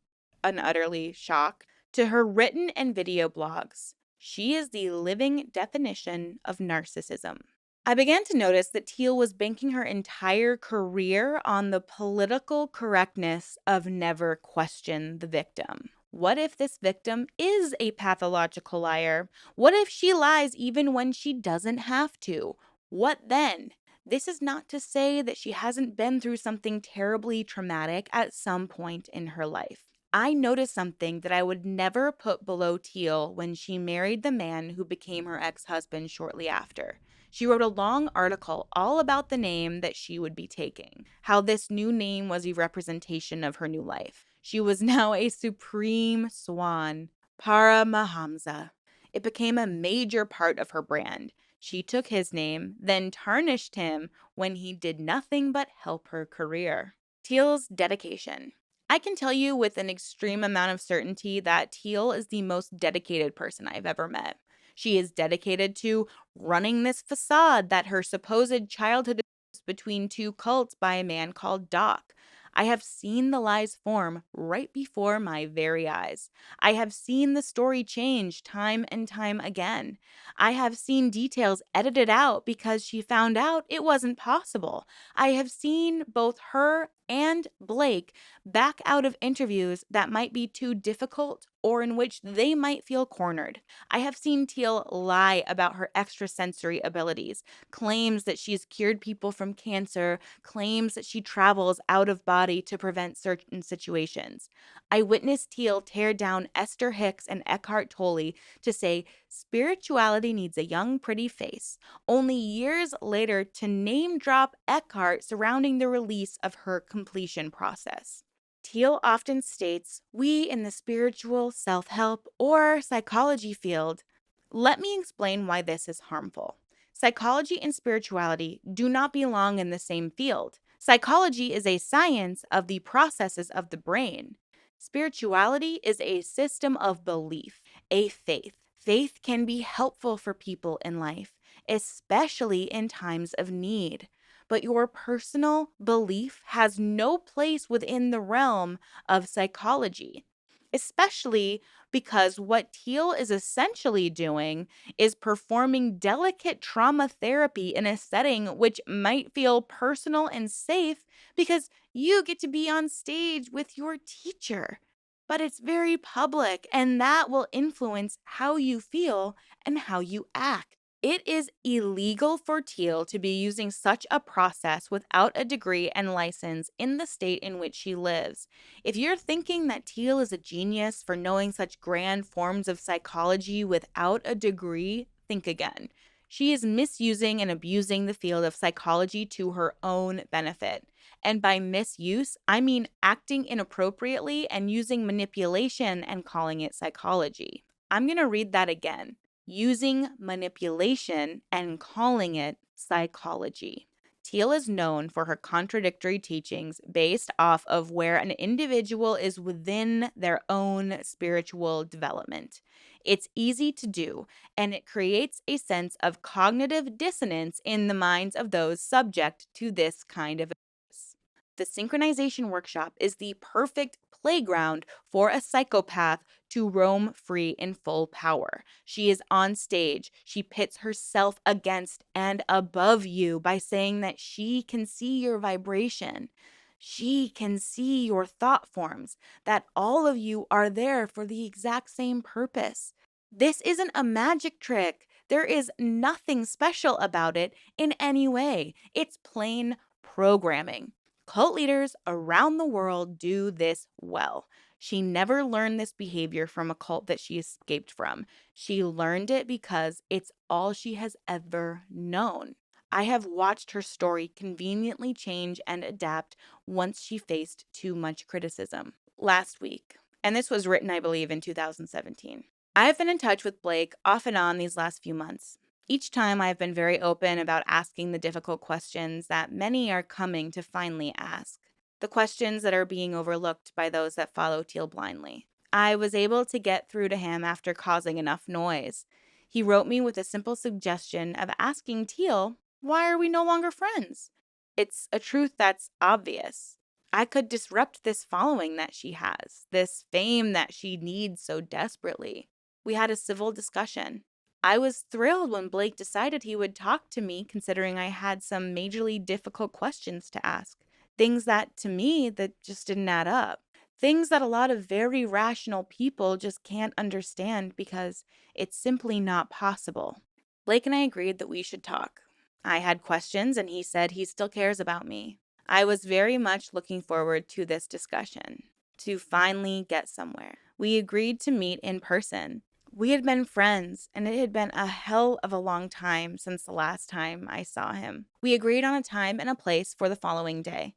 [SPEAKER 1] and utterly shocked. To her written and video blogs, she is the living definition of narcissism. I began to notice that Teal was banking her entire career on the political correctness of never question the victim. What if this victim is a pathological liar? What if she lies even when she doesn't have to? What then? This is not to say that she hasn't been through something terribly traumatic at some point in her life. I noticed something that I would never put below Teal when she married the man who became her ex-husband shortly after. She wrote a long article all about the name that she would be taking, how this new name was a representation of her new life. She was now a supreme swan, Paramahamsa. It became a major part of her brand. She took his name, then tarnished him when he did nothing but help her career. Teal's dedication. I can tell you with an extreme amount of certainty that Teal is the most dedicated person I've ever met. She is dedicated to running this facade that her supposed childhood is between two cults by a man called Doc. I have seen the lies form right before my very eyes. I have seen the story change time and time again. I have seen details edited out because she found out it wasn't possible. I have seen both her and Blake back out of interviews that might be too difficult or in which they might feel cornered. I have seen Teal lie about her extrasensory abilities, claims that she's cured people from cancer, claims that she travels out of body to prevent certain situations. I witnessed Teal tear down Esther Hicks and Eckhart Tolle to say spirituality needs a young, pretty face, only years later to name drop Eckhart surrounding the release of her completion process. Teal often states, we in the spiritual, self-help, or psychology field. Let me explain why this is harmful. Psychology and spirituality do not belong in the same field. Psychology is a science of the processes of the brain. Spirituality is a system of belief, a faith. Faith can be helpful for people in life, especially in times of need. But your personal belief has no place within the realm of psychology, especially because what Teal is essentially doing is performing delicate trauma therapy in a setting which might feel personal and safe because you get to be on stage with your teacher. But it's very public, and that will influence how you feel and how you act. It is illegal for Teal to be using such a process without a degree and license in the state in which she lives. If you're thinking that Teal is a genius for knowing such grand forms of psychology without a degree, think again. She is misusing and abusing the field of psychology to her own benefit. And by misuse, I mean acting inappropriately and using manipulation and calling it psychology. I'm going to read that again. Using manipulation and calling it psychology. Teal is known for her contradictory teachings based off of where an individual is within their own spiritual development. It's easy to do, and it creates a sense of cognitive dissonance in the minds of those subject to this kind of abuse. The synchronization workshop is the perfect playground for a psychopath to roam free in full power. She is on stage. She pits herself against and above you by saying that she can see your vibration. She can see your thought forms, that all of you are there for the exact same purpose. This isn't a magic trick. There is nothing special about it in any way. It's plain programming. Cult leaders around the world do this well. She never learned this behavior from a cult that she escaped from. She learned it because it's all she has ever known. I have watched her story conveniently change and adapt once she faced too much criticism. Last week, and this was written, I believe, in 2017. I have been in touch with Blake off and on these last few months. Each time I have been very open about asking the difficult questions that many are coming to finally ask. The questions that are being overlooked by those that follow Teal blindly. I was able to get through to him after causing enough noise. He wrote me with a simple suggestion of asking Teal, why are we no longer friends? It's a truth that's obvious. I could disrupt this following that she has, this fame that she needs so desperately. We had a civil discussion. I was thrilled when Blake decided he would talk to me, considering I had some majorly difficult questions to ask. Things that, to me, that just didn't add up. Things that a lot of very rational people just can't understand because it's simply not possible. Blake and I agreed that we should talk. I had questions and he said he still cares about me. I was very much looking forward to this discussion, to finally get somewhere. We agreed to meet in person. We had been friends, and it had been a hell of a long time since the last time I saw him. We agreed on a time and a place for the following day.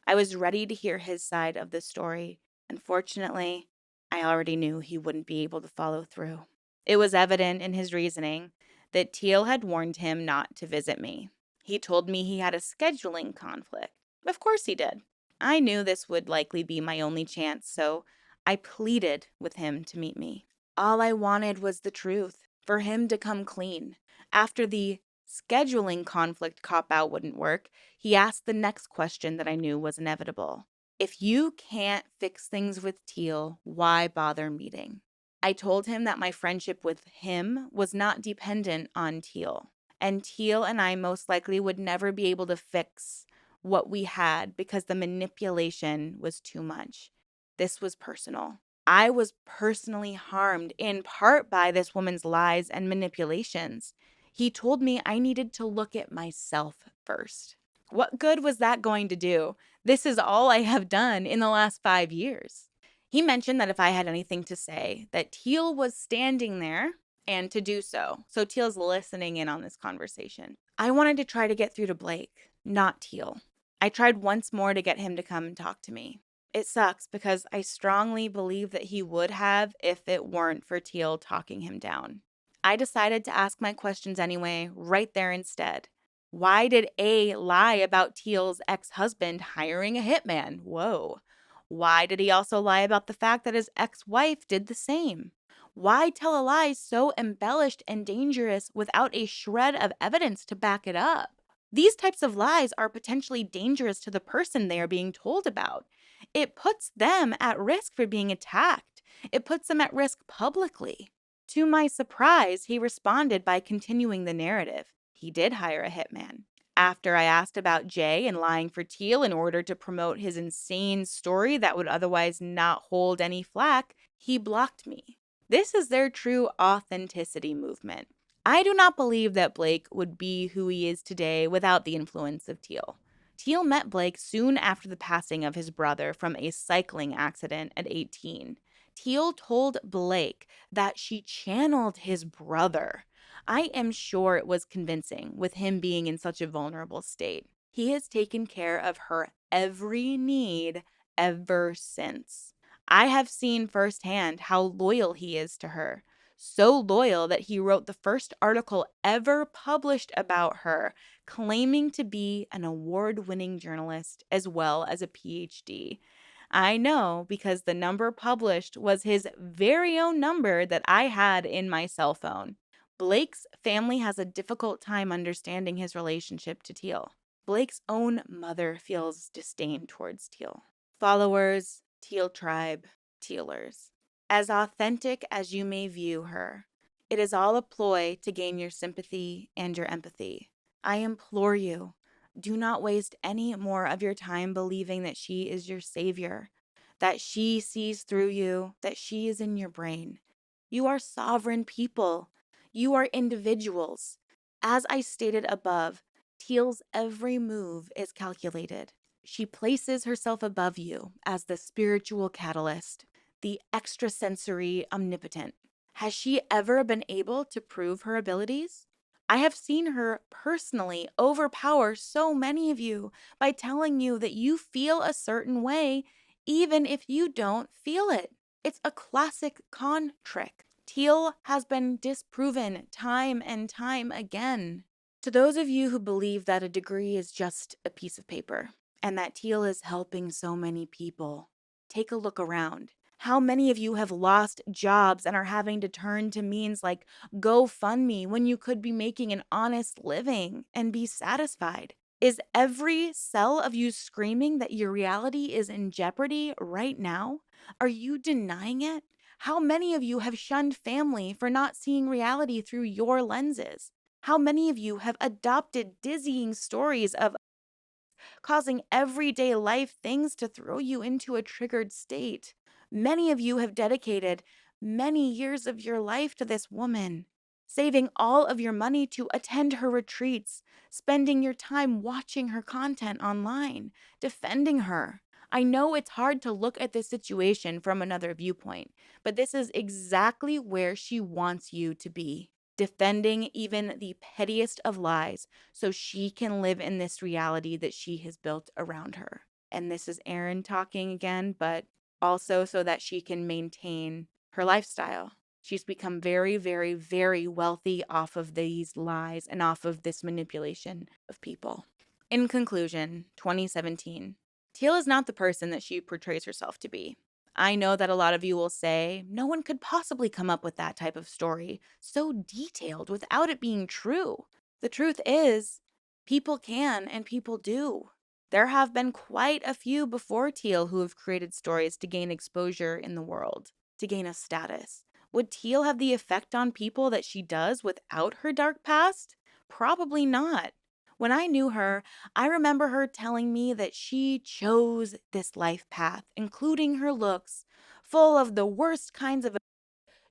[SPEAKER 1] I was ready to hear his side of the story. Unfortunately, I already knew he wouldn't be able to follow through. It was evident in his reasoning that Teal had warned him not to visit me. He told me he had a scheduling conflict. Of course he did. I knew this would likely be my only chance, so I pleaded with him to meet me. All I wanted was the truth, for him to come clean. After the scheduling conflict cop-out wouldn't work, he asked the next question that I knew was inevitable. If you can't fix things with Teal, why bother meeting? I told him that my friendship with him was not dependent on Teal, and Teal and I most likely would never be able to fix what we had because the manipulation was too much. This was personal. I was personally harmed in part by this woman's lies and manipulations. He told me I needed to look at myself first. What good was that going to do? This is all I have done in the last 5 years. He mentioned that if I had anything to say, that Teal was standing there and to do so. So Teal's listening in on this conversation. I wanted to try to get through to Blake, not Teal. I tried once more to get him to come and talk to me. It sucks because I strongly believe that he would have if it weren't for Teal talking him down. I decided to ask my questions anyway, right there instead. Why did A lie about Teal's ex-husband hiring a hitman? Whoa. Why did he also lie about the fact that his ex-wife did the same? Why tell a lie so embellished and dangerous without a shred of evidence to back it up? These types of lies are potentially dangerous to the person they are being told about. It puts them at risk for being attacked. It puts them at risk publicly. To my surprise, he responded by continuing the narrative. He did hire a hitman. After I asked about Jay and lying for Teal in order to promote his insane story that would otherwise not hold any flack, he blocked me. This is their true authenticity movement. I do not believe that Blake would be who he is today without the influence of Teal. Teal met Blake soon after the passing of his brother from a cycling accident at 18. Teal told Blake that she channeled his brother. I am sure it was convincing with him being in such a vulnerable state. He has taken care of her every need ever since. I have seen firsthand how loyal he is to her. So loyal that he wrote the first article ever published about her, claiming to be an award winning journalist as well as a PhD. I know because the number published was his very own number that I had in my cell phone. Blake's family has a difficult time understanding his relationship to Teal. Blake's own mother feels disdain towards Teal. Followers, Teal tribe, Tealers. As authentic as you may view her, it is all a ploy to gain your sympathy and your empathy. I implore you, do not waste any more of your time believing that she is your savior, that she sees through you, that she is in your brain. You are sovereign people. You are individuals. As I stated above, Teal's every move is calculated. She places herself above you as the spiritual catalyst, the extrasensory omnipotent. Has she ever been able to prove her abilities? I have seen her personally overpower so many of you by telling you that you feel a certain way, even if you don't feel it. It's a classic con trick. Teal has been disproven time and time again. To those of you who believe that a degree is just a piece of paper and that Teal is helping so many people, take a look around. How many of you have lost jobs and are having to turn to means like GoFundMe when you could be making an honest living and be satisfied? Is every cell of you screaming that your reality is in jeopardy right now? Are you denying it? How many of you have shunned family for not seeing reality through your lenses? How many of you have adopted dizzying stories of causing everyday life things to throw you into a triggered state? Many of you have dedicated many years of your life to this woman, saving all of your money to attend her retreats, spending your time watching her content online, defending her. I know it's hard to look at this situation from another viewpoint, but this is exactly where she wants you to be, defending even the pettiest of lies so she can live in this reality that she has built around her. And this is Erin talking again, but also so that she can maintain her lifestyle. She's become very, very, very wealthy off of these lies and off of this manipulation of people. In conclusion, 2017. Teal is not the person that she portrays herself to be. I know that a lot of you will say, no one could possibly come up with that type of story, so detailed without it being true. The truth is, people can and people do. There have been quite a few before Teal who have created stories to gain exposure in the world, to gain a status. Would Teal have the effect on people that she does without her dark past? Probably not. When I knew her, I remember her telling me that she chose this life path, including her looks, full of the worst kinds of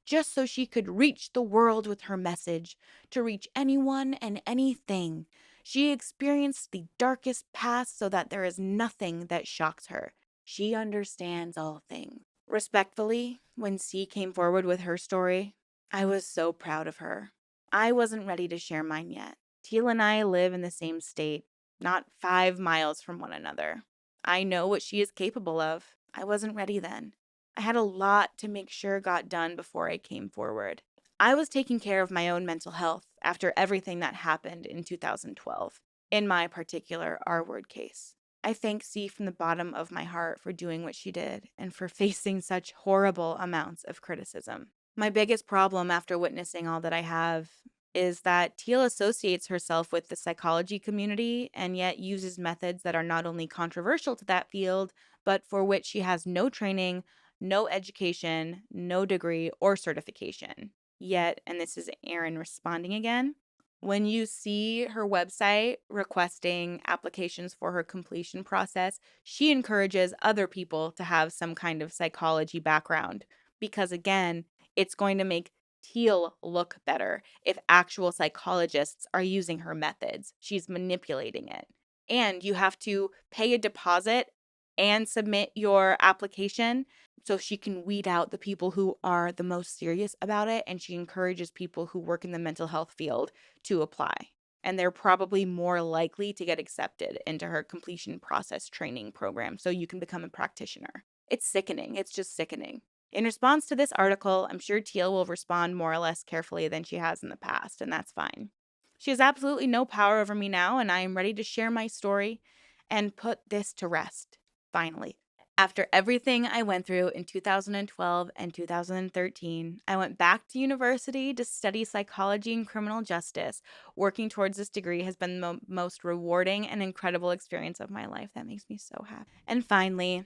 [SPEAKER 1] just so she could reach the world with her message, to reach anyone and anything. She experienced the darkest past so that there is nothing that shocks her. She understands all things. Respectfully, when C came forward with her story, I was so proud of her. I wasn't ready to share mine yet. Teal and I live in the same state, not 5 miles from one another. I know what she is capable of. I wasn't ready then. I had a lot to make sure got done before I came forward. I was taking care of my own mental health after everything that happened in 2012, in my particular R word case. I thank C from the bottom of my heart for doing what she did and for facing such horrible amounts of criticism. My biggest problem after witnessing all that I have is that Teal associates herself with the psychology community and yet uses methods that are not only controversial to that field, but for which she has no training, no education, no degree, or certification. Yet, and this is Erin responding again, when you see her website requesting applications for her completion process, she encourages other people to have some kind of psychology background because, again, it's going to make Teal look better if actual psychologists are using her methods. She's manipulating it. And you have to pay a deposit and submit your application so she can weed out the people who are the most serious about it. And she encourages people who work in the mental health field to apply. And they're probably more likely to get accepted into her completion process training program so you can become a practitioner. It's sickening. It's just sickening. In response to this article, I'm sure Teal will respond more or less carefully than she has in the past, and that's fine. She has absolutely no power over me now, and I am ready to share my story and put this to rest, finally. After everything I went through in 2012 and 2013, I went back to university to study psychology and criminal justice. Working towards this degree has been the most rewarding and incredible experience of my life. That makes me so happy. And finally,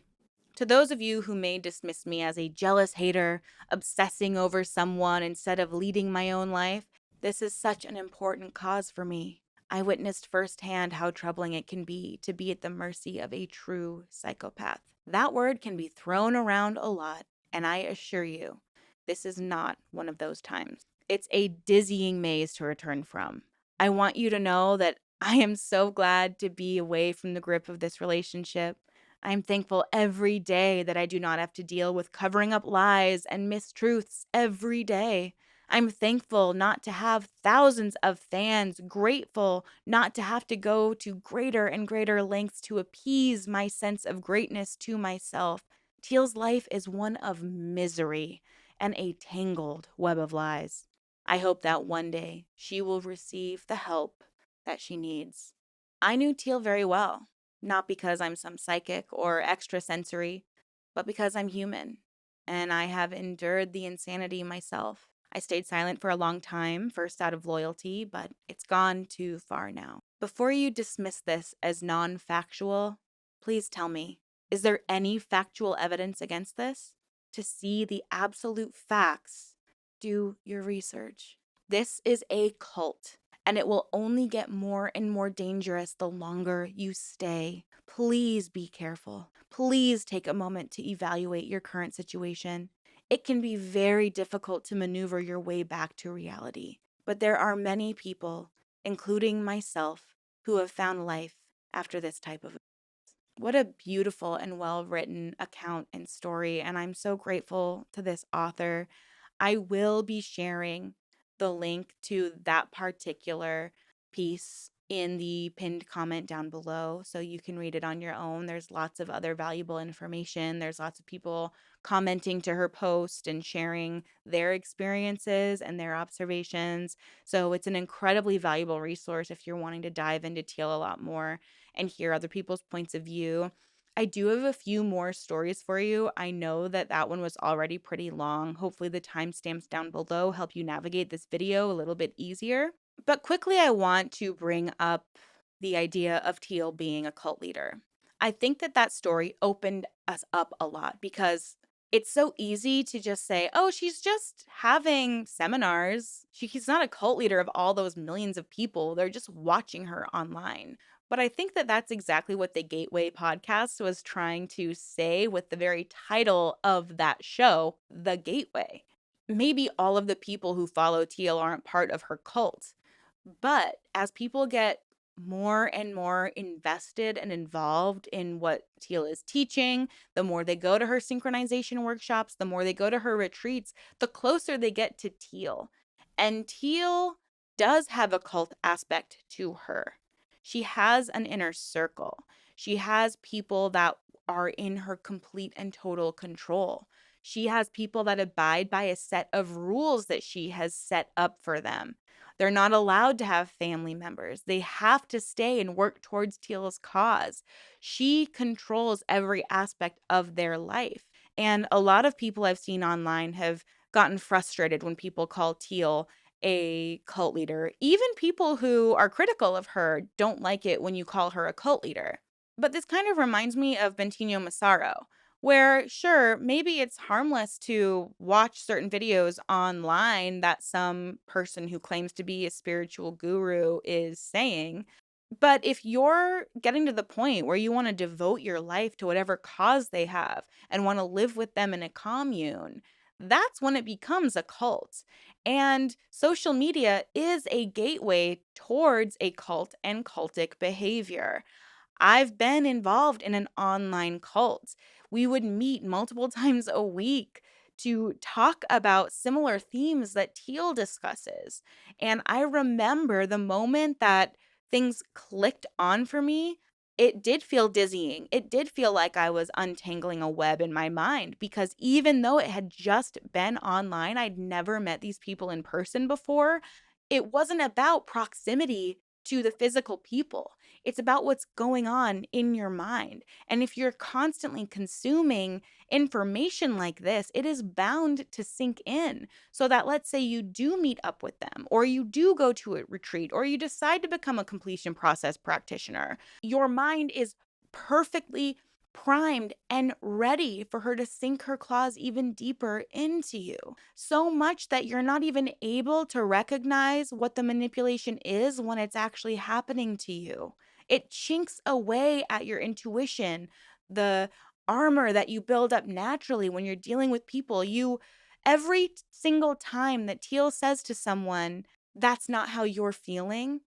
[SPEAKER 1] to those of you who may dismiss me as a jealous hater, obsessing over someone instead of leading my own life, this is such an important cause for me. I witnessed firsthand how troubling it can be to be at the mercy of a true psychopath. That word can be thrown around a lot, and I assure you, this is not one of those times. It's a dizzying maze to return from. I want you to know that I am so glad to be away from the grip of this relationship. I'm thankful every day that I do not have to deal with covering up lies and mistruths every day. I'm thankful not to have thousands of fans, grateful not to have to go to greater and greater lengths to appease my sense of greatness to myself. Teal's life is one of misery and a tangled web of lies. I hope that one day she will receive the help that she needs. I knew Teal very well. Not because I'm some psychic or extrasensory, but because I'm human and I have endured the insanity myself. I stayed silent for a long time, first out of loyalty, but it's gone too far now. Before you dismiss this as non factual, please tell me, is there any factual evidence against this? To see the absolute facts, do your research. This is a cult, and it will only get more and more dangerous the longer you stay. Please be careful. Please take a moment to evaluate your current situation. It can be very difficult to maneuver your way back to reality, but there are many people, including myself, who have found life after this type of. What a beautiful and well written account and story, and I'm so grateful to this author. I will be sharing the link to that particular piece in the pinned comment down below so you can read it on your own. There's lots of other valuable information. There's lots of people commenting to her post and sharing their experiences and their observations. So it's an incredibly valuable resource if you're wanting to dive into Teal a lot more and hear other people's points of view. I do have a few more stories for you. I know that that one was already pretty long. Hopefully the timestamps down below help you navigate this video a little bit easier. But quickly, I want to bring up the idea of Teal being a cult leader. I think that that story opened us up a lot because it's so easy to just say, oh, she's just having seminars. She's not a cult leader of all those millions of people. They're just watching her online. But I think that that's exactly what the Gateway podcast was trying to say with the very title of that show, The Gateway. Maybe all of the people who follow Teal aren't part of her cult, but as people get more and more invested and involved in what Teal is teaching, the more they go to her synchronization workshops, the more they go to her retreats, the closer they get to Teal. And Teal does have a cult aspect to her. She has an inner circle. She has people that are in her complete and total control. She has people that abide by a set of rules that she has set up for them. They're not allowed to have family members. They have to stay and work towards Teal's cause. She controls every aspect of their life. And a lot of people I've seen online have gotten frustrated when people call Teal a cult leader. Even people who are critical of her don't like it when you call her a cult leader. But this kind of reminds me of Bentinho Massaro, where sure, maybe it's harmless to watch certain videos online that some person who claims to be a spiritual guru is saying. But if you're getting to the point where you want to devote your life to whatever cause they have and want to live with them in a commune, that's when it becomes a cult. And social media is a gateway towards a cult and cultic behavior. I've been involved in an online cult. We would meet multiple times a week to talk about similar themes that Teal discusses. And I remember the moment that things clicked on for me, it did feel dizzying. It did feel like I was untangling a web in my mind because even though it had just been online, I'd never met these people in person before. It wasn't about proximity to the physical people. It's about what's going on in your mind. And if you're constantly consuming information like this, it is bound to sink in. So that let's say you do meet up with them, or you do go to a retreat, or you decide to become a completion process practitioner, your mind is perfectly primed and ready for her to sink her claws even deeper into you. So much that you're not even able to recognize what the manipulation is when it's actually happening to you. It chinks away at your intuition, the armor that you build up naturally when you're dealing with people. Every single time that Teal says to someone, that's not how you're feeling,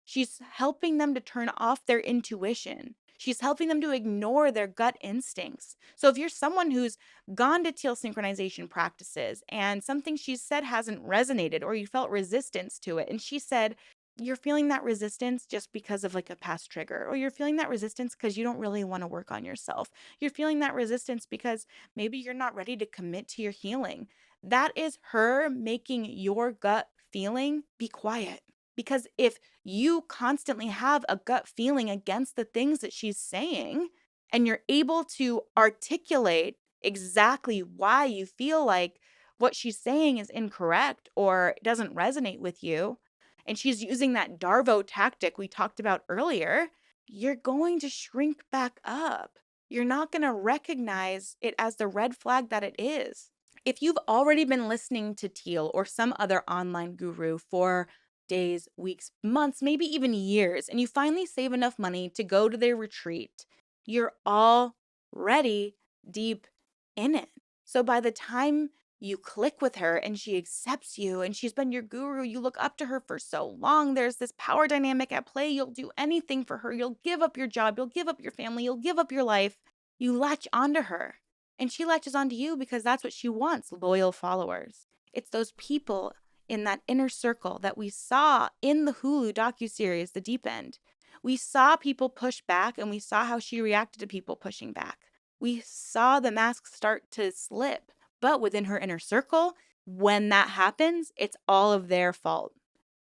[SPEAKER 1] she's helping them to turn off their intuition. She's helping them to ignore their gut instincts. So if you're someone who's gone to teal synchronization practices and something she said hasn't resonated or you felt resistance to it, and she said, you're feeling that resistance just because of like a past trigger, or you're feeling that resistance because you don't really want to work on yourself. You're feeling that resistance because maybe you're not ready to commit to your healing. That is her making your gut feeling be quiet. Because if you constantly have a gut feeling against the things that she's saying, and you're able to articulate exactly why you feel like what she's saying is incorrect or doesn't resonate with you, and she's using that Darvo tactic we talked about earlier, you're going to shrink back up. You're not going to recognize it as the red flag that it is. If you've already been listening to Teal or some other online guru for days, weeks, months, maybe even years, and you finally save enough money to go to their retreat, you're already deep in it. So by the time you click with her and she accepts you and she's been your guru, you look up to her for so long, there's this power dynamic at play. You'll do anything for her. You'll give up your job. You'll give up your family. You'll give up your life. You latch onto her. And she latches onto you because that's what she wants, loyal followers. It's those people in that inner circle that we saw in the Hulu docuseries, The Deep End. We saw people push back and we saw how she reacted to people pushing back. We saw the mask start to slip. But within her inner circle, when that happens, it's all of their fault.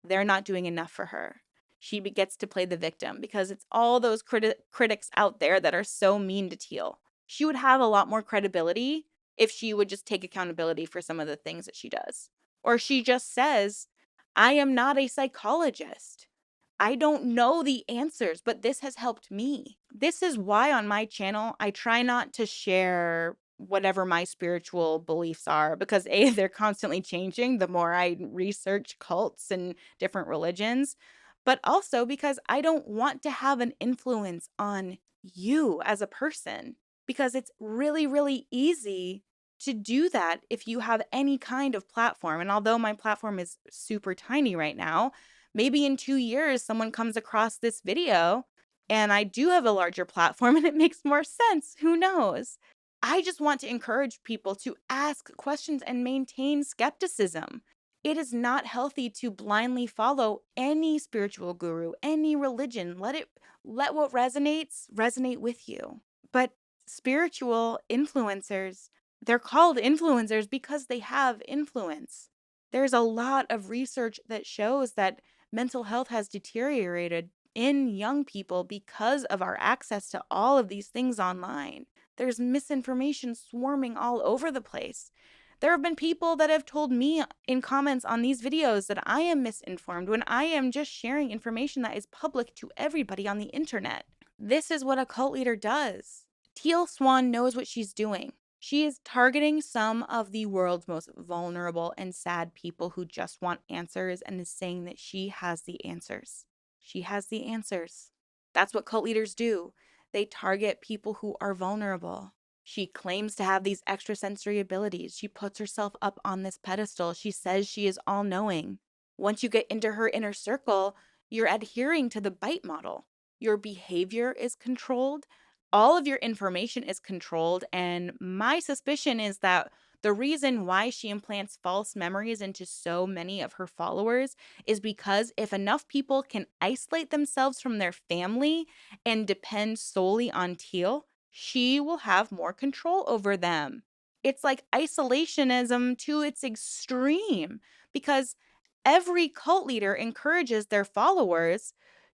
[SPEAKER 1] They're not doing enough for her. She gets to play the victim because it's all those critics out there that are so mean to Teal. She would have a lot more credibility if she would just take accountability for some of the things that she does. Or she just says, I am not a psychologist. I don't know the answers, but this has helped me. This is why on my channel, I try not to share whatever my spiritual beliefs are because A, they're constantly changing the more I research cults and different religions, but also because I don't want to have an influence on you as a person because it's really, really easy to do that if you have any kind of platform. And although my platform is super tiny right now, maybe in 2 years, someone comes across this video and I do have a larger platform and it makes more sense. Who knows? I just want to encourage people to ask questions and maintain skepticism. It is not healthy to blindly follow any spiritual guru, any religion. Let what resonates resonate with you. But spiritual influencers, they're called influencers because they have influence. There's a lot of research that shows that mental health has deteriorated in young people because of our access to all of these things online. There's misinformation swarming all over the place. There have been people that have told me in comments on these videos that I am misinformed when I am just sharing information that is public to everybody on the internet. This is what a cult leader does. Teal Swan knows what she's doing. She is targeting some of the world's most vulnerable and sad people who just want answers and is saying that she has the answers. She has the answers. That's what cult leaders do. They target people who are vulnerable. She claims to have these extrasensory abilities. She puts herself up on this pedestal. She says she is all knowing. Once you get into her inner circle, you're adhering to the bite model. Your behavior is controlled. All of your information is controlled. And my suspicion is that the reason why she implants false memories into so many of her followers is because if enough people can isolate themselves from their family and depend solely on Teal, she will have more control over them. It's like isolationism to its extreme because every cult leader encourages their followers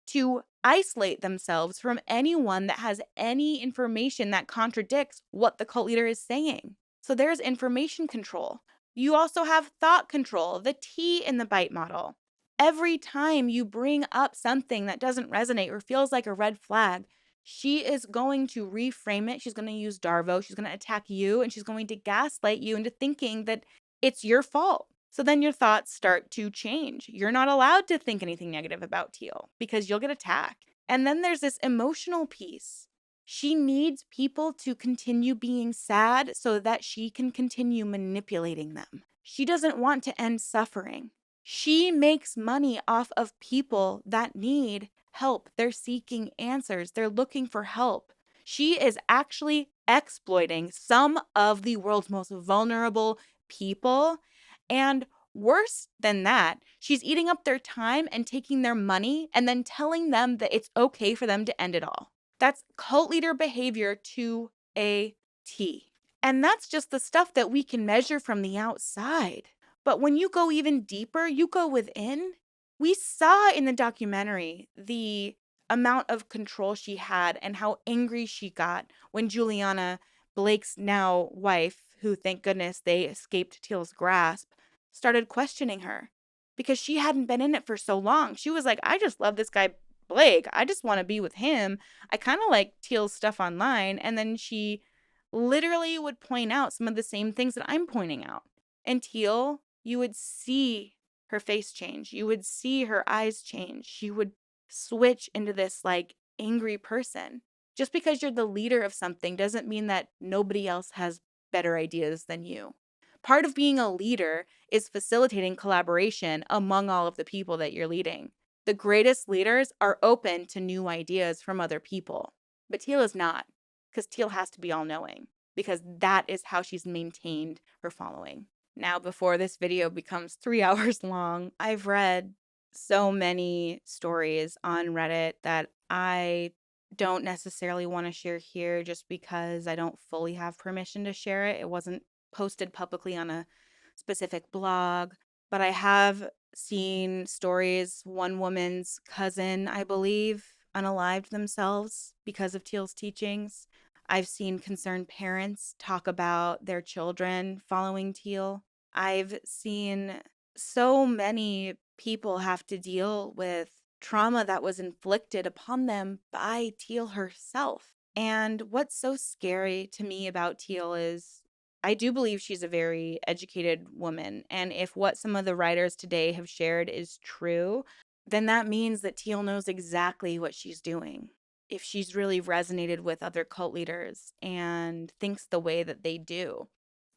[SPEAKER 1] to isolate themselves from anyone that has any information that contradicts what the cult leader is saying. So there's information control. You also have thought control, the T in the bite model. Every time you bring up something that doesn't resonate or feels like a red flag, she is going to reframe it. She's going to use Darvo. She's going to attack you and she's going to gaslight you into thinking that it's your fault. So then your thoughts start to change. You're not allowed to think anything negative about Teal because you'll get attacked. And then there's this emotional piece. She needs people to continue being sad so that she can continue manipulating them. She doesn't want to end suffering. She makes money off of people that need help. They're seeking answers. They're looking for help. She is actually exploiting some of the world's most vulnerable people. And worse than that, she's eating up their time and taking their money and then telling them that it's okay for them to end it all. That's cult leader behavior to a T. And that's just the stuff that we can measure from the outside. But when you go even deeper, you go within. We saw in the documentary the amount of control she had and how angry she got when Juliana, Blake's now wife, who thank goodness they escaped Teal's grasp, started questioning her because she hadn't been in it for so long. She was like, I just love this guy, Blake. I just want to be with him. I kind of like Teal's stuff online. And then she literally would point out some of the same things that I'm pointing out. And Teal, you would see her face change. You would see her eyes change. She would switch into this like angry person. Just because you're the leader of something doesn't mean that nobody else has better ideas than you. Part of being a leader is facilitating collaboration among all of the people that you're leading. The greatest leaders are open to new ideas from other people. But Teal is not, because Teal has to be all-knowing, because that is how she's maintained her following. Now, before this video becomes 3 hours long, I've read so many stories on Reddit that I don't necessarily want to share here just because I don't fully have permission to share it. It wasn't posted publicly on a specific blog, but I have seen stories. One woman's cousin, I believe, unalived themselves because of Teal's teachings. I've seen concerned parents talk about their children following Teal. I've seen so many people have to deal with trauma that was inflicted upon them by Teal herself. And what's so scary to me about Teal is I do believe she's a very educated woman. And if what some of the writers today have shared is true, then that means that Teal knows exactly what she's doing. If she's really resonated with other cult leaders and thinks the way that they do.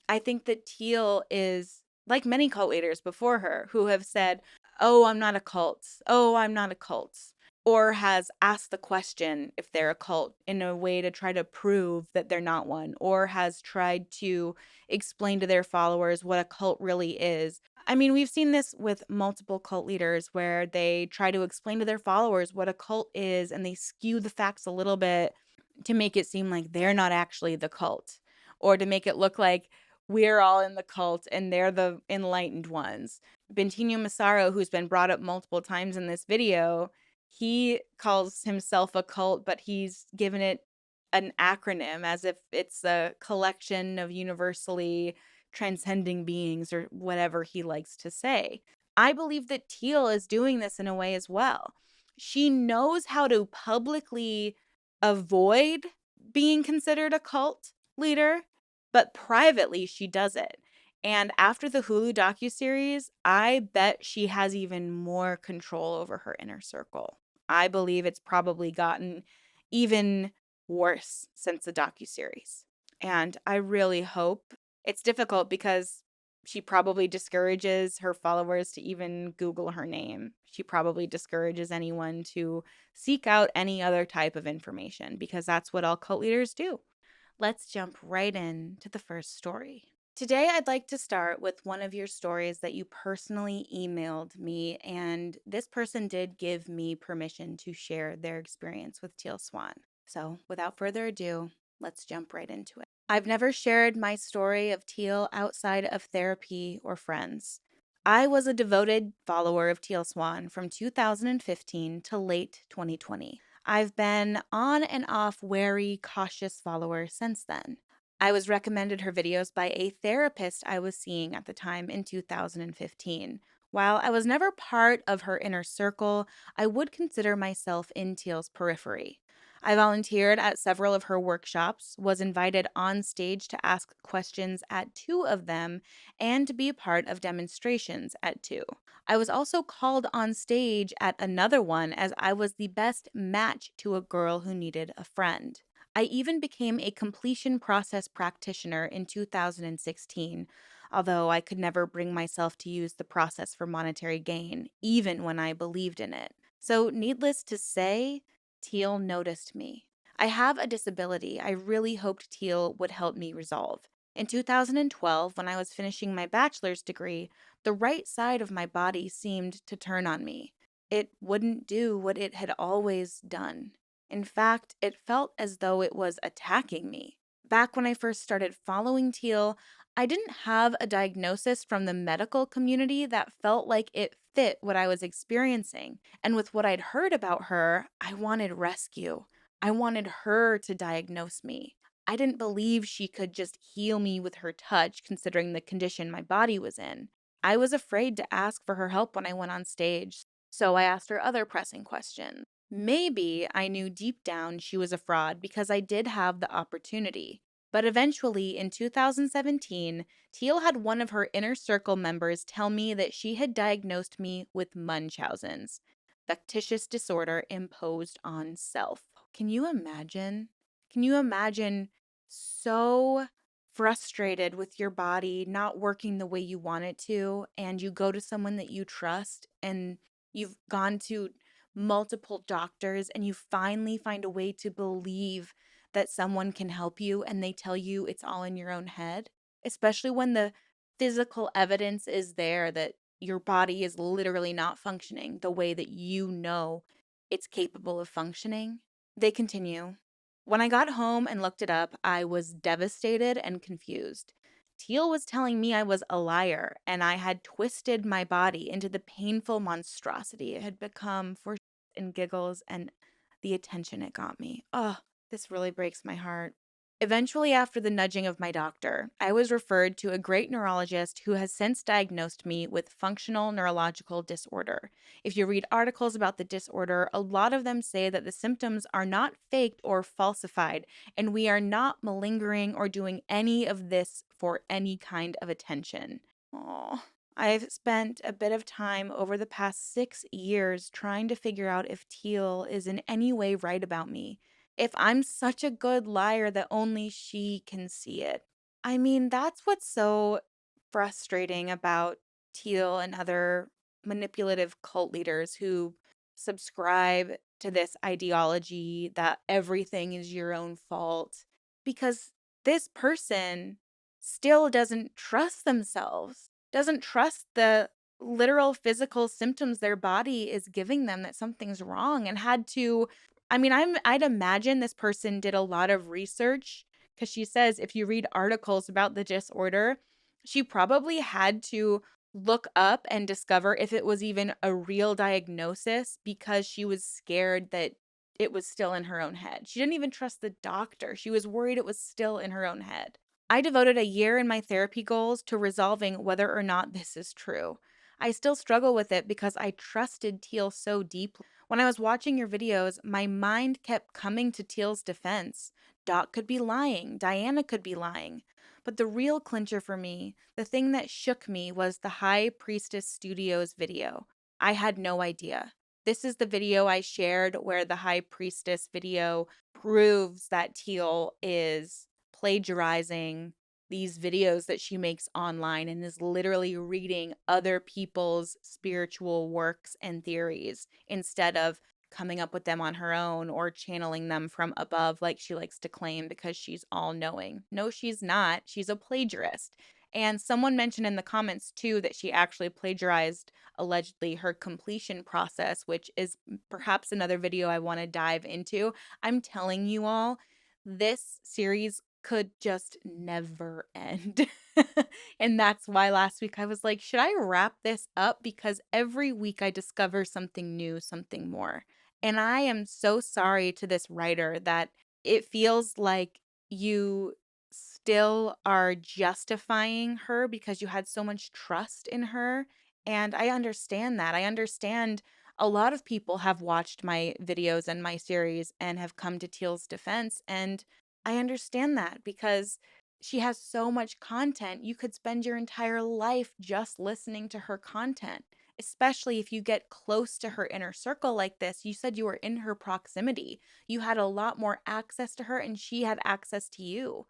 [SPEAKER 1] I think that Teal is like many cult leaders before her who have said, oh, I'm not a cult. Oh, I'm not a cult. Or has asked the question if they're a cult in a way to try to prove that they're not one, or has tried to explain to their followers what a cult really is. I mean, we've seen this with multiple cult leaders where they try to explain to their followers what a cult is and they skew the facts a little bit to make it seem like they're not actually the cult, or to make it look like we're all in the cult and they're the enlightened ones. Bentinho Massaro, who's been brought up multiple times in this video, he calls himself a cult, but he's given it an acronym as if it's a collection of universally transcending beings or whatever he likes to say. I believe that Teal is doing this in a way as well. She knows how to publicly avoid being considered a cult leader, but privately she does it. And after the Hulu docuseries, I bet she has even more control over her inner circle. I believe it's probably gotten even worse since the docuseries. And I really hope it's difficult because she probably discourages her followers to even Google her name. She probably discourages anyone to seek out any other type of information because that's what all cult leaders do. Let's jump right in to the first story. Today, I'd like to start with one of your stories that you personally emailed me, and this person did give me permission to share their experience with Teal Swan. So, without further ado, let's jump right into it. I've never shared my story of Teal outside of therapy or friends. I was a devoted follower of Teal Swan from 2015 to late 2020. I've been on and off wary, cautious follower since then. I was recommended her videos by a therapist I was seeing at the time in 2015. While I was never part of her inner circle, I would consider myself in Teal's periphery. I volunteered at several of her workshops, was invited on stage to ask questions at two of them, and to be a part of demonstrations at two. I was also called on stage at another one as I was the best match to a girl who needed a friend. I even became a completion process practitioner in 2016, although I could never bring myself to use the process for monetary gain, even when I believed in it. So, needless to say, Teal noticed me. I have a disability I really hoped Teal would help me resolve. In 2012, when I was finishing my bachelor's degree, the right side of my body seemed to turn on me. It wouldn't do what it had always done. In fact, it felt as though it was attacking me. Back when I first started following Teal, I didn't have a diagnosis from the medical community that felt like it fit what I was experiencing. And with what I'd heard about her, I wanted rescue. I wanted her to diagnose me. I didn't believe she could just heal me with her touch, considering the condition my body was in. I was afraid to ask for her help when I went on stage, so I asked her other pressing questions. Maybe I knew deep down she was a fraud because I did have the opportunity. But eventually, in 2017, Teal had one of her inner circle members tell me that she had diagnosed me with Munchausen's, factitious disorder imposed on self. Can you imagine? Can you imagine so frustrated with your body not working the way you want it to, and you go to someone that you trust, and you've gone to multiple doctors, and you finally find a way to believe that someone can help you, and they tell you it's all in your own head, especially when the physical evidence is there that your body is literally not functioning the way that you know it's capable of functioning. They continue. When I got home and looked it up, I was devastated and confused. Teal was telling me I was a liar and I had twisted my body into the painful monstrosity it had become for and giggles and the attention it got me. Oh, this really breaks my heart. Eventually, after the nudging of my doctor, I was referred to a great neurologist who has since diagnosed me with functional neurological disorder. If you read articles about the disorder, a lot of them say that the symptoms are not faked or falsified, and we are not malingering or doing any of this for any kind of attention. Oh, I've spent a bit of time over the past 6 years trying to figure out if Teal is in any way right about me, if I'm such a good liar that only she can see it. I mean, that's what's so frustrating about Teal and other manipulative cult leaders who subscribe to this ideology that everything is your own fault, because this person still doesn't trust themselves, doesn't trust the literal physical symptoms their body is giving them that something's wrong, and had to, I mean, I'd imagine this person did a lot of research, because she says if you read articles about the disorder, she probably had to look up and discover if it was even a real diagnosis because she was scared that it was still in her own head. She didn't even trust the doctor. She was worried it was still in her own head. I devoted a year in my therapy goals to resolving whether or not this is true. I still struggle with it because I trusted Teal so deeply. When I was watching your videos, my mind kept coming to Teal's defense. Doc could be lying, Diana could be lying. But the real clincher for me, the thing that shook me, was the High Priestess Studios video. I had no idea. This is the video I shared where the High Priestess video proves that Teal is plagiarizing these videos that she makes online and is literally reading other people's spiritual works and theories instead of coming up with them on her own or channeling them from above like she likes to claim because she's all-knowing. No, she's not. She's a plagiarist. And someone mentioned in the comments too that she actually plagiarized allegedly her completion process, which is perhaps another video I want to dive into. I'm telling you all, this series could just never end. And that's why last week I was like, should I wrap this up? Because every week I discover something new, something more. And I am so sorry to this writer that it feels like you still are justifying her because you had so much trust in her. And I understand that. I understand a lot of people have watched my videos and my series and have come to Teal's defense. And I understand that because she has so much content. You could spend your entire life just listening to her content, especially if you get close to her inner circle like this. You said you were in her proximity. You had a lot more access to her, and she had access to you.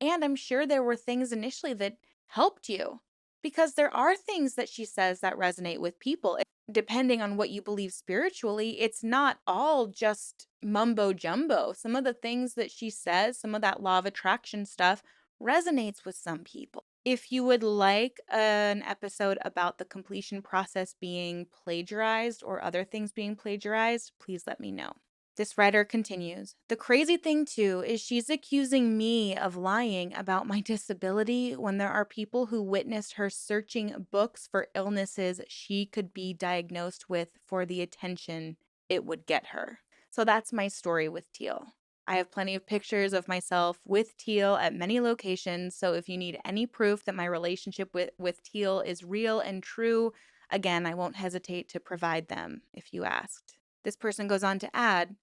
[SPEAKER 1] And I'm sure there were things initially that helped you because there are things that she says that resonate with people. Depending on what you believe spiritually, it's not all just mumbo jumbo. Some of the things that she says, some of that law of attraction stuff resonates with some people. If you would like an episode about the completion process being plagiarized or other things being plagiarized, please let me know. This writer continues, the crazy thing too is she's accusing me of lying about my disability when there are people who witnessed her searching books for illnesses she could be diagnosed with for the attention it would get her. So that's my story with Teal. I have plenty of pictures of myself with Teal at many locations, so if you need any proof that my relationship with Teal is real and true, again, I won't hesitate to provide them if you asked. This person goes on to add,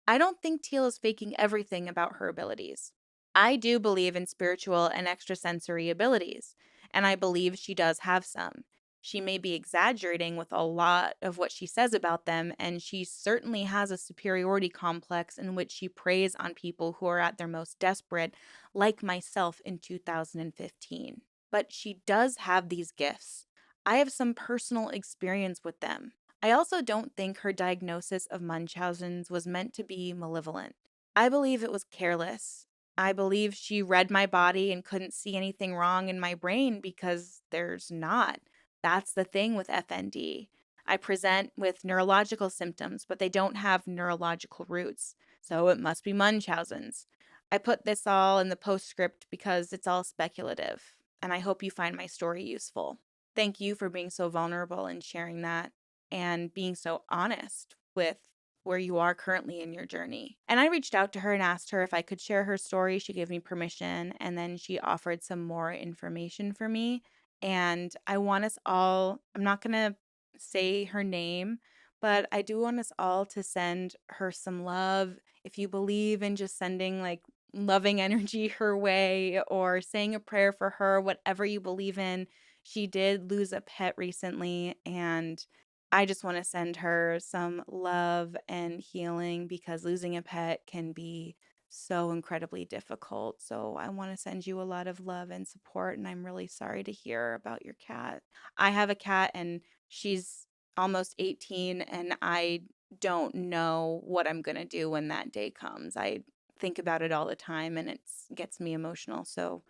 [SPEAKER 1] I don't think Teal is faking everything about her abilities. I do believe in spiritual and extrasensory abilities, and I believe she does have some. She may be exaggerating with a lot of what she says about them, and she certainly has a superiority complex in which she preys on people who are at their most desperate, like myself in 2015. But she does have these gifts. I have some personal experience with them. I also don't think her diagnosis of Munchausen's was meant to be malevolent. I believe it was careless. I believe she read my body and couldn't see anything wrong in my brain because there's not. That's the thing with FND. I present with neurological symptoms, but they don't have neurological roots, so it must be Munchausen's. I put this all in the postscript because it's all speculative, and I hope you find my story useful. Thank you for being so vulnerable and sharing that and being so honest with where you are currently in your journey. And I reached out to her and asked her if I could share her story. She gave me permission, and then she offered some more information for me. And I want us all, I'm not going to say her name, but I do want us all to send her some love. If you believe in just sending like loving energy her way or saying a prayer for her, whatever you believe in, she did lose a pet recently, and I just want to send her some love and healing because losing a pet can be so incredibly difficult. So I want to send you a lot of love and support, and I'm really sorry to hear about your cat. I have a cat, and she's almost 18, and I don't know what I'm going to do when that day comes. I think about it all the time, and it gets me emotional. So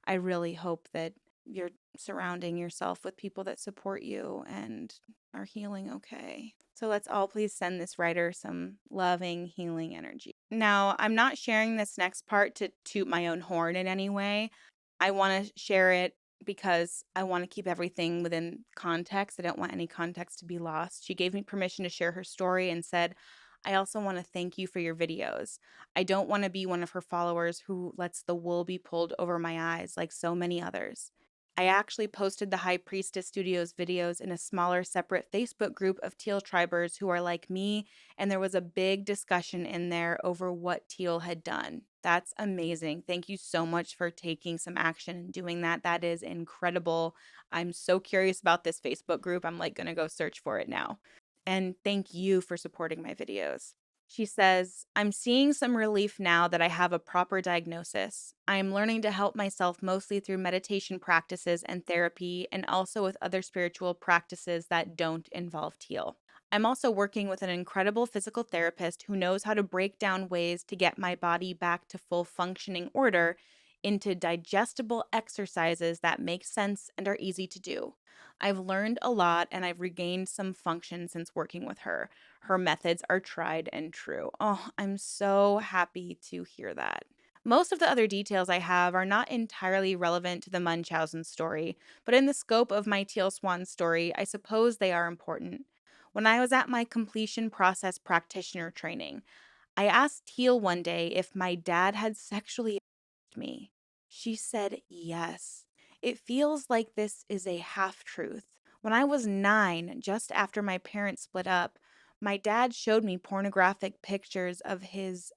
[SPEAKER 1] I really hope that you're surrounding yourself with people that support you and are healing okay. So let's all please send this writer some loving, healing energy. Now, I'm not sharing this next part to toot my own horn in any way. I want to share it because I want to keep everything within context. I don't want any context to be lost. She gave me permission to share her story and said, I also want to thank you for your videos. I don't want to be one of her followers who lets the wool be pulled over my eyes like so many others. I actually posted the High Priestess Studios videos in a smaller, separate Facebook group of Teal Tribers who are like me, and there was a big discussion in there over what Teal had done. That's amazing. Thank you so much for taking some action and doing that. That is incredible. I'm so curious about this Facebook group. I'm like going to go search for it now. And thank you for supporting my videos. She says, I'm seeing some relief now that I have a proper diagnosis. I am learning to help myself mostly through meditation practices and therapy, and also with other spiritual practices that don't involve teal. I'm also working with an incredible physical therapist who knows how to break down ways to get my body back to full functioning order into digestible exercises that make sense and are easy to do. I've learned a lot and I've regained some function since working with her. Her methods are tried and true. Oh, I'm so happy to hear that. Most of the other details I have are not entirely relevant to the Munchausen story, but in the scope of my Teal Swan story, I suppose they are important. When I was at my completion process practitioner training, I asked Teal one day if my dad had sexually me. She said yes. It feels like this is a half truth. When I was 9, just after my parents split up, my dad showed me pornographic pictures of his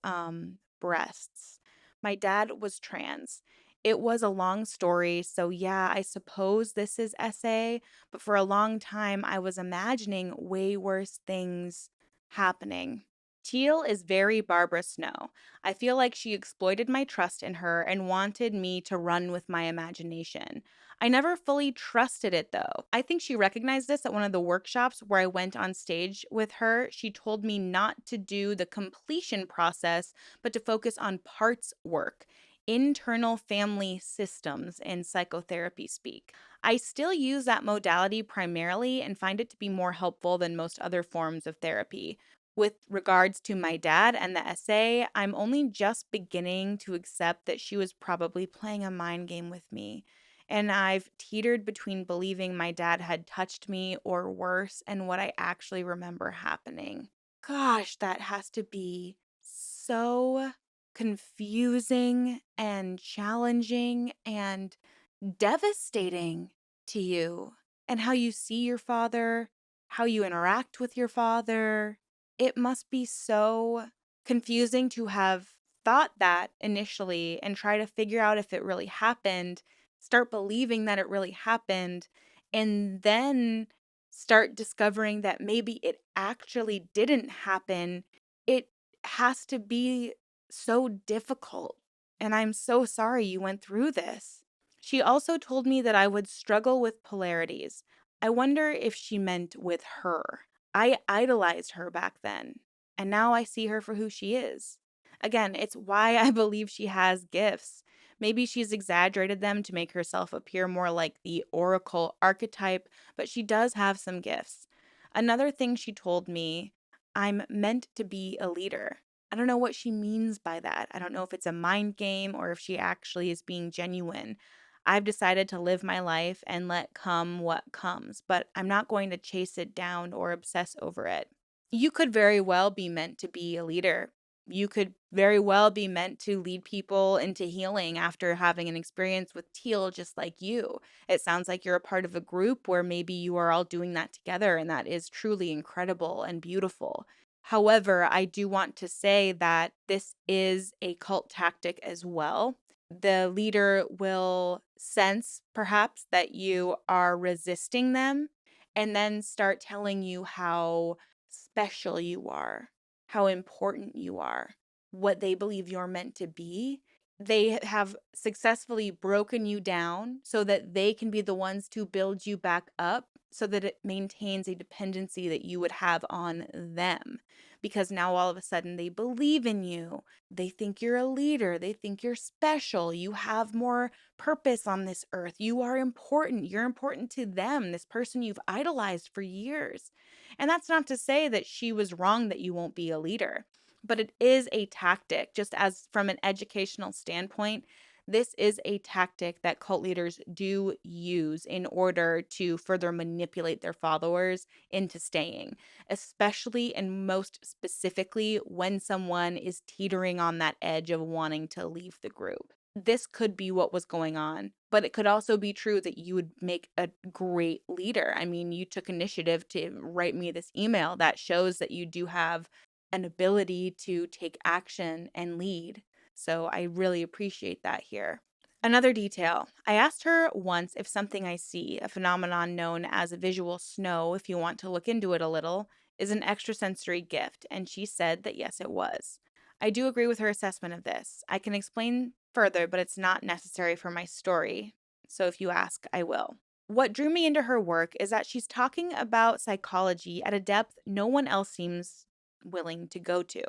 [SPEAKER 1] breasts. My dad was trans. It was a long story, so yeah, I suppose this is SA, but for a long time I was imagining way worse things happening. Teal is very Barbara Snow. I feel like she exploited my trust in her and wanted me to run with my imagination. I never fully trusted it though. I think she recognized this at one of the workshops where I went on stage with her. She told me not to do the completion process, but to focus on parts work, internal family systems in psychotherapy speak. I still use that modality primarily and find it to be more helpful than most other forms of therapy. With regards to my dad and the essay, I'm only just beginning to accept that she was probably playing a mind game with me. And I've teetered between believing my dad had touched me or worse and what I actually remember happening. Gosh, that has to be so confusing and challenging and devastating to you, and how you see your father, how you interact with your father. It must be so confusing to have thought that initially and try to figure out if it really happened, start believing that it really happened, and then start discovering that maybe it actually didn't happen. It has to be so difficult. And I'm so sorry you went through this. She also told me that I would struggle with polarities. I wonder if she meant with her. I idolized her back then, and now I see her for who she is. Again, it's why I believe she has gifts. Maybe she's exaggerated them to make herself appear more like the oracle archetype, but she does have some gifts. Another thing she told me, I'm meant to be a leader. I don't know what she means by that. I don't know if it's a mind game or if she actually is being genuine. I've decided to live my life and let come what comes, but I'm not going to chase it down or obsess over it. You could very well be meant to be a leader. You could very well be meant to lead people into healing after having an experience with Teal, just like you. It sounds like you're a part of a group where maybe you are all doing that together, and that is truly incredible and beautiful. However, I do want to say that this is a cult tactic as well. The leader will sense perhaps that you are resisting them and then start telling you how special you are, how important you are, what they believe you're meant to be. They have successfully broken you down so that they can be the ones to build you back up so that it maintains a dependency that you would have on them. Because now all of a sudden they believe in you. They think you're a leader. They think you're special. You have more purpose on this earth. You are important. You're important to them, this person you've idolized for years. And that's not to say that she was wrong that you won't be a leader, but it is a tactic. Just as from an educational standpoint, this is a tactic that cult leaders do use in order to further manipulate their followers into staying, especially and most specifically when someone is teetering on that edge of wanting to leave the group. This could be what was going on, but it could also be true that you would make a great leader. I mean, you took initiative to write me this email that shows that you do have an ability to take action and lead. So I really appreciate that here. Another detail, I asked her once if something I see, a phenomenon known as visual snow, if you want to look into it a little, is an extrasensory gift, and she said that yes, it was. I do agree with her assessment of this. I can explain further, but it's not necessary for my story. So if you ask, I will. What drew me into her work is that she's talking about psychology at a depth no one else seems willing to go to.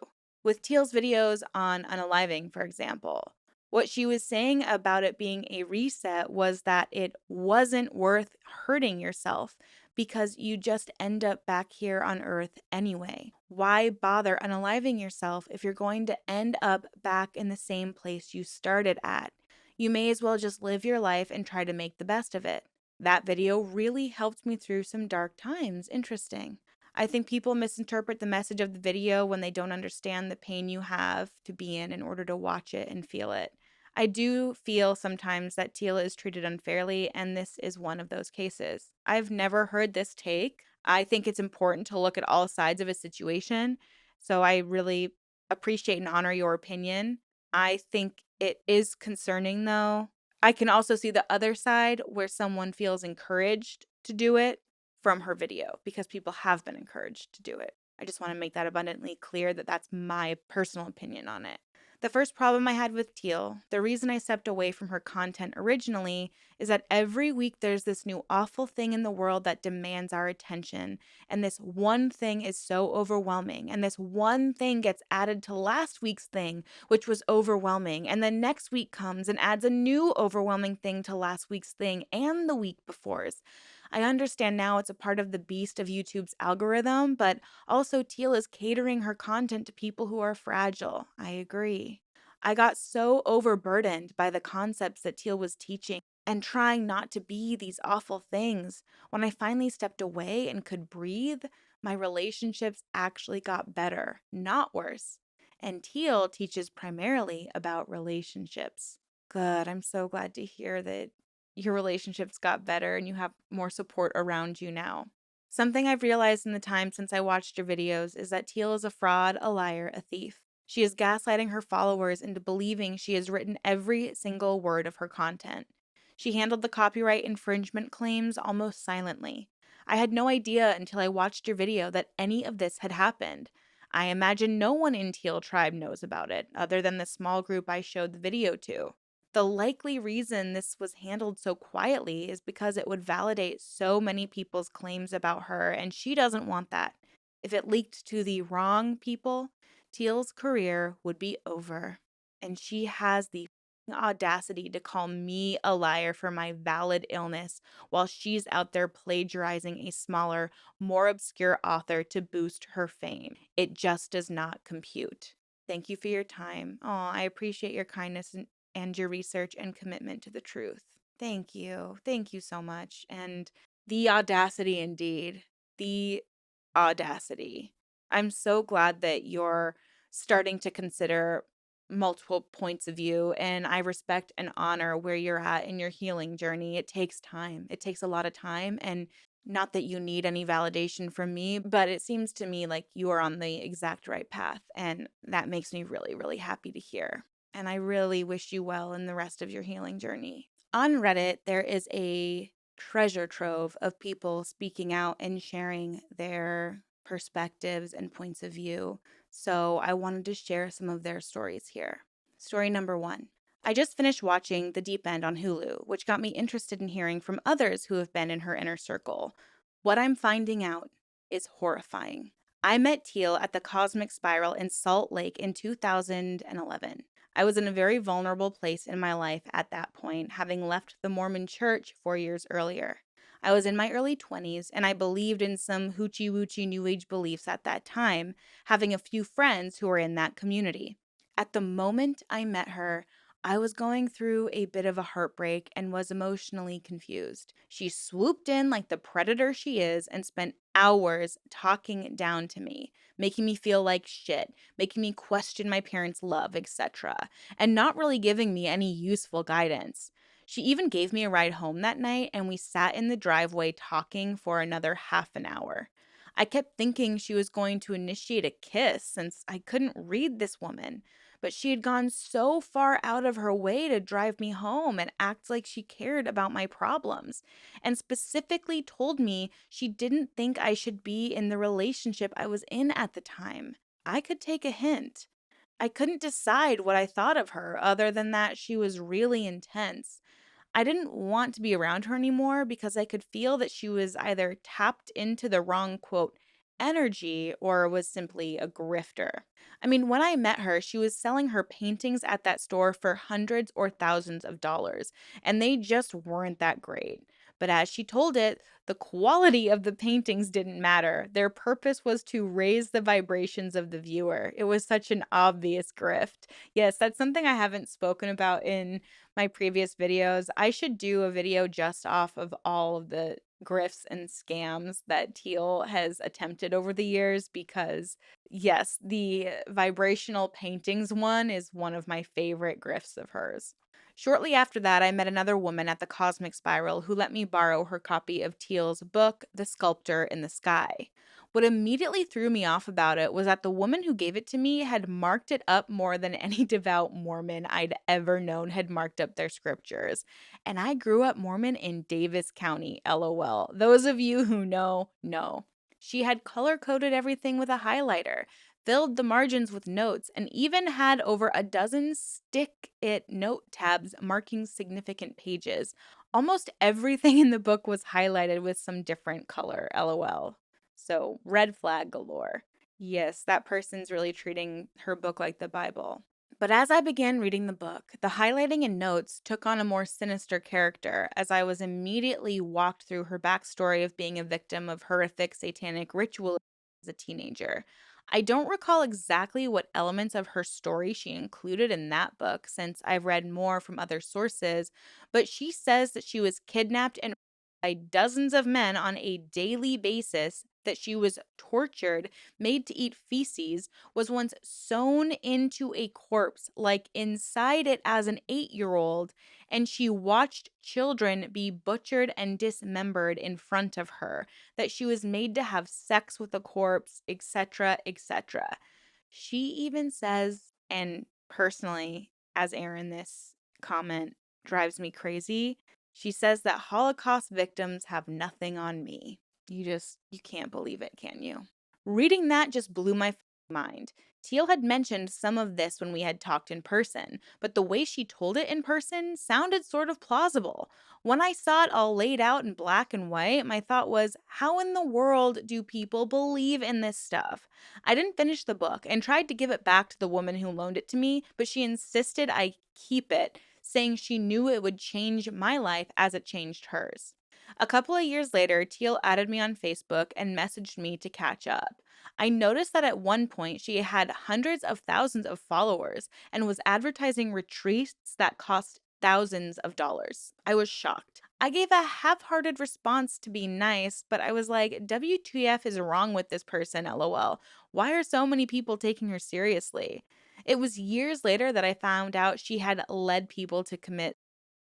[SPEAKER 1] With Teal's videos on unaliving, for example, what she was saying about it being a reset was that it wasn't worth hurting yourself because you just end up back here on Earth anyway. Why bother unaliving yourself if you're going to end up back in the same place you started at? You may as well just live your life and try to make the best of it. That video really helped me through some dark times. Interesting. I think people misinterpret the message of the video when they don't understand the pain you have to be in order to watch it and feel it. I do feel sometimes that Teal is treated unfairly, and this is one of those cases. I've never heard this take. I think it's important to look at all sides of a situation, so I really appreciate and honor your opinion. I think it is concerning, though. I can also see the other side where someone feels encouraged to do it from her video because people have been encouraged to do it. I just want to make that abundantly clear that that's my personal opinion on it. The first problem I had with Teal, the reason I stepped away from her content originally, is that every week there's this new awful thing in the world that demands our attention. And this one thing is so overwhelming. And this one thing gets added to last week's thing, which was overwhelming. And then next week comes and adds a new overwhelming thing to last week's thing and the week before's. I understand now it's a part of the beast of YouTube's algorithm, but also Teal is catering her content to people who are fragile. I agree. I got so overburdened by the concepts that Teal was teaching and trying not to be these awful things. When I finally stepped away and could breathe, my relationships actually got better, not worse. And Teal teaches primarily about relationships. Good. I'm so glad to hear that your relationships got better and you have more support around you now. Something I've realized in the time since I watched your videos is that Teal is a fraud, a liar, a thief. She is gaslighting her followers into believing she has written every single word of her content. She handled the copyright infringement claims almost silently. I had no idea until I watched your video that any of this had happened. I imagine no one in Teal Tribe knows about it, other than the small group I showed the video to. The likely reason this was handled so quietly is because it would validate so many people's claims about her, and she doesn't want that. If it leaked to the wrong people, Teal's career would be over. And she has the audacity to call me a liar for my valid illness while she's out there plagiarizing a smaller, more obscure author to boost her fame. It just does not compute. Thank you for your time. Oh, I appreciate your kindness and your research and commitment to the truth. Thank you. Thank you so much. And the audacity, indeed. The audacity. I'm so glad that you're starting to consider multiple points of view, and I respect and honor where you're at in your healing journey. It takes time. It takes a lot of time, and not that you need any validation from me, but it seems to me like you are on the exact right path, and that makes me really, really happy to hear. And I really wish you well in the rest of your healing journey. On Reddit, there is a treasure trove of people speaking out and sharing their perspectives and points of view. So I wanted to share some of their stories here. Story number 1. I just finished watching The Deep End on Hulu, which got me interested in hearing from others who have been in her inner circle. What I'm finding out is horrifying. I met Teal at the Cosmic Spiral in Salt Lake in 2011. I was in a very vulnerable place in my life at that point, having left the Mormon church 4 years earlier. I was in my early 20s, and I believed in some hoochie-woochie New Age beliefs at that time, having a few friends who were in that community. At the moment I met her, I was going through a bit of a heartbreak and was emotionally confused. She swooped in like the predator she is and spent hours talking down to me, making me feel like shit, making me question my parents' love, etc., and not really giving me any useful guidance. She even gave me a ride home that night, and we sat in the driveway talking for another half an hour. I kept thinking she was going to initiate a kiss since I couldn't read this woman, but she had gone so far out of her way to drive me home and act like she cared about my problems, and specifically told me she didn't think I should be in the relationship I was in at the time. I could take a hint. I couldn't decide what I thought of her other than that she was really intense. I didn't want to be around her anymore because I could feel that she was either tapped into the wrong, quote, energy or was simply a grifter. I mean, when I met her, she was selling her paintings at that store for hundreds or thousands of dollars, and they just weren't that great. But as she told it, the quality of the paintings didn't matter. Their purpose was to raise the vibrations of the viewer. It was such an obvious grift. Yes, that's something I haven't spoken about in my previous videos. I should do a video just off of all of the grifts and scams that Teal has attempted over the years because, yes, the vibrational paintings one is one of my favorite grifts of hers. Shortly after that, I met another woman at the Cosmic Spiral who let me borrow her copy of Teal's book, The Sculptor in the Sky. What immediately threw me off about it was that the woman who gave it to me had marked it up more than any devout Mormon I'd ever known had marked up their scriptures. And I grew up Mormon in Davis County, lol. Those of you who know. She had color coded everything with a highlighter, filled the margins with notes, and even had over a dozen stick it note tabs marking significant pages. Almost everything in the book was highlighted with some different color, lol. So, red flag galore. Yes, that person's really treating her book like the Bible. But as I began reading the book, the highlighting and notes took on a more sinister character as I was immediately walked through her backstory of being a victim of horrific satanic ritual as a teenager. I don't recall exactly what elements of her story she included in that book since I've read more from other sources, but she says that she was kidnapped and by dozens of men on a daily basis, that she was tortured, made to eat feces, was once sewn into a corpse, like inside it as an 8-year-old, and she watched children be butchered and dismembered in front of her, that she was made to have sex with a corpse, etc., etc. She even says, and personally, as Erin, this comment drives me crazy. She says that Holocaust victims have nothing on me. You can't believe it, can you? Reading that just blew my mind. Teal had mentioned some of this when we had talked in person, but the way she told it in person sounded sort of plausible. When I saw it all laid out in black and white, my thought was, how in the world do people believe in this stuff? I didn't finish the book and tried to give it back to the woman who loaned it to me, but she insisted I keep it, saying she knew it would change my life as it changed hers. A couple of years later, Teal added me on Facebook and messaged me to catch up. I noticed that at one point she had hundreds of thousands of followers and was advertising retreats that cost thousands of dollars. I was shocked. I gave a half hearted response to be nice, but I was like, WTF is wrong with this person, lol. Why are so many people taking her seriously? It was years later that I found out she had led people to commit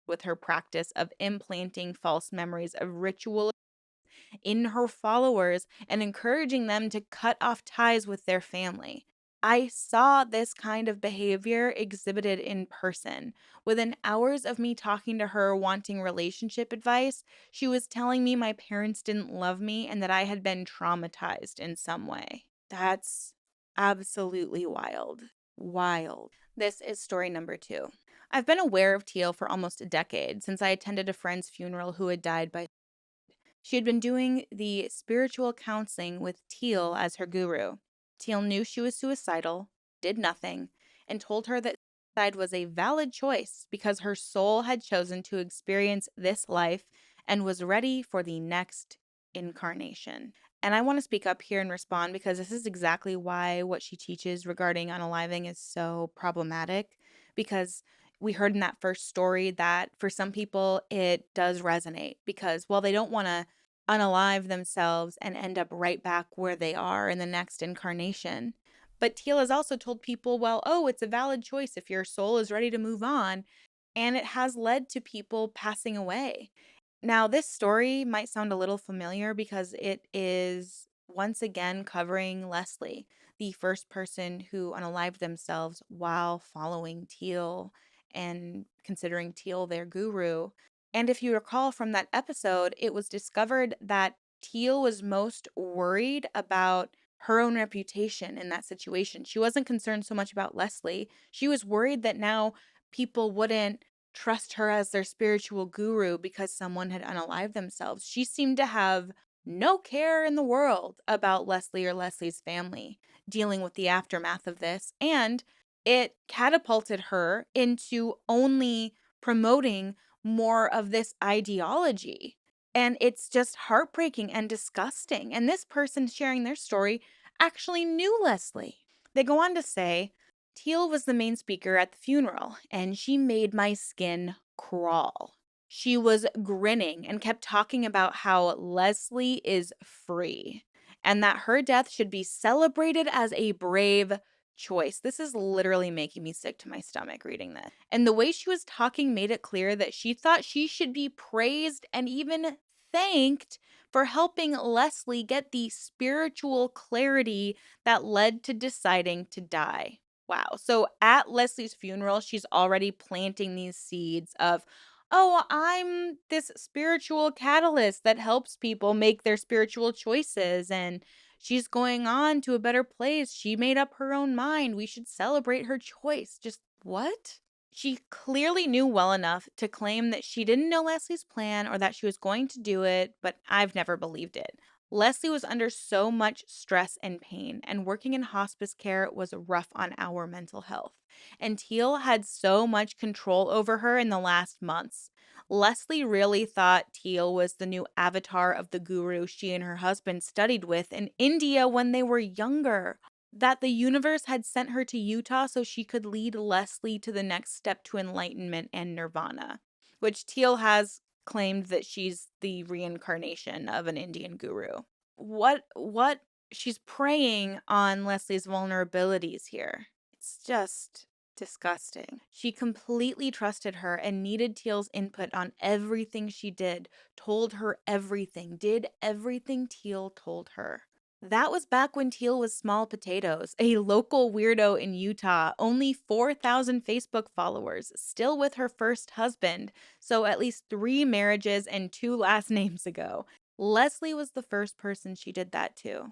[SPEAKER 1] with her practice of implanting false memories of ritual in her followers and encouraging them to cut off ties with their family. I saw this kind of behavior exhibited in person. Within hours of me talking to her wanting relationship advice, she was telling me my parents didn't love me and that I had been traumatized in some way. That's absolutely wild. Wild. This is story number 2. I've been aware of Teal for almost a decade since I attended a friend's funeral who had died by. She had been doing the spiritual counseling with Teal as her guru. Teal knew she was suicidal, did nothing, and told her that suicide was a valid choice because her soul had chosen to experience this life and was ready for the next incarnation. And I want to speak up here and respond because this is exactly why what she teaches regarding unaliving is so problematic. Because we heard in that first story that for some people it does resonate because while they don't want to unalive themselves and end up right back where they are in the next incarnation. But Teal has also told people, well, oh, it's a valid choice if your soul is ready to move on. And it has led to people passing away. Now, this story might sound a little familiar because it is once again covering Leslie, the first person who unalived themselves while following Teal and considering Teal their guru. And if you recall from that episode, it was discovered that Teal was most worried about her own reputation in that situation. She wasn't concerned so much about Leslie. She was worried that now people wouldn't trust her as their spiritual guru because someone had unalived themselves. She seemed to have no care in the world about Leslie or Leslie's family dealing with the aftermath of this. And it catapulted her into only promoting more of this ideology. And it's just heartbreaking and disgusting. And this person sharing their story actually knew Leslie. They go on to say, Teal was the main speaker at the funeral, and she made my skin crawl. She was grinning and kept talking about how Leslie is free and that her death should be celebrated as a brave choice. This is literally making me sick to my stomach reading this. And the way she was talking made it clear that she thought she should be praised and even thanked for helping Leslie get the spiritual clarity that led to deciding to die. Wow. So at Leslie's funeral, she's already planting these seeds of, oh, I'm this spiritual catalyst that helps people make their spiritual choices. And she's going on to a better place. She made up her own mind. We should celebrate her choice. Just what? She clearly knew well enough to claim that she didn't know Leslie's plan or that she was going to do it, but I've never believed it. Leslie was under so much stress and pain, and working in hospice care was rough on our mental health. And Teal had so much control over her in the last months. Leslie really thought Teal was the new avatar of the guru she and her husband studied with in India when they were younger. That the universe had sent her to Utah so she could lead Leslie to the next step to enlightenment and nirvana, which Teal has claimed that she's the reincarnation of an Indian guru. What she's preying on Leslie's vulnerabilities here. It's just disgusting. She completely trusted her and needed Teal's input on everything she did, told her everything, did everything Teal told her. That was back when Teal was small potatoes, a local weirdo in Utah, only 4,000 Facebook followers, still with her first husband, so at least 3 marriages and 2 last names ago. Leslie was the first person she did that to,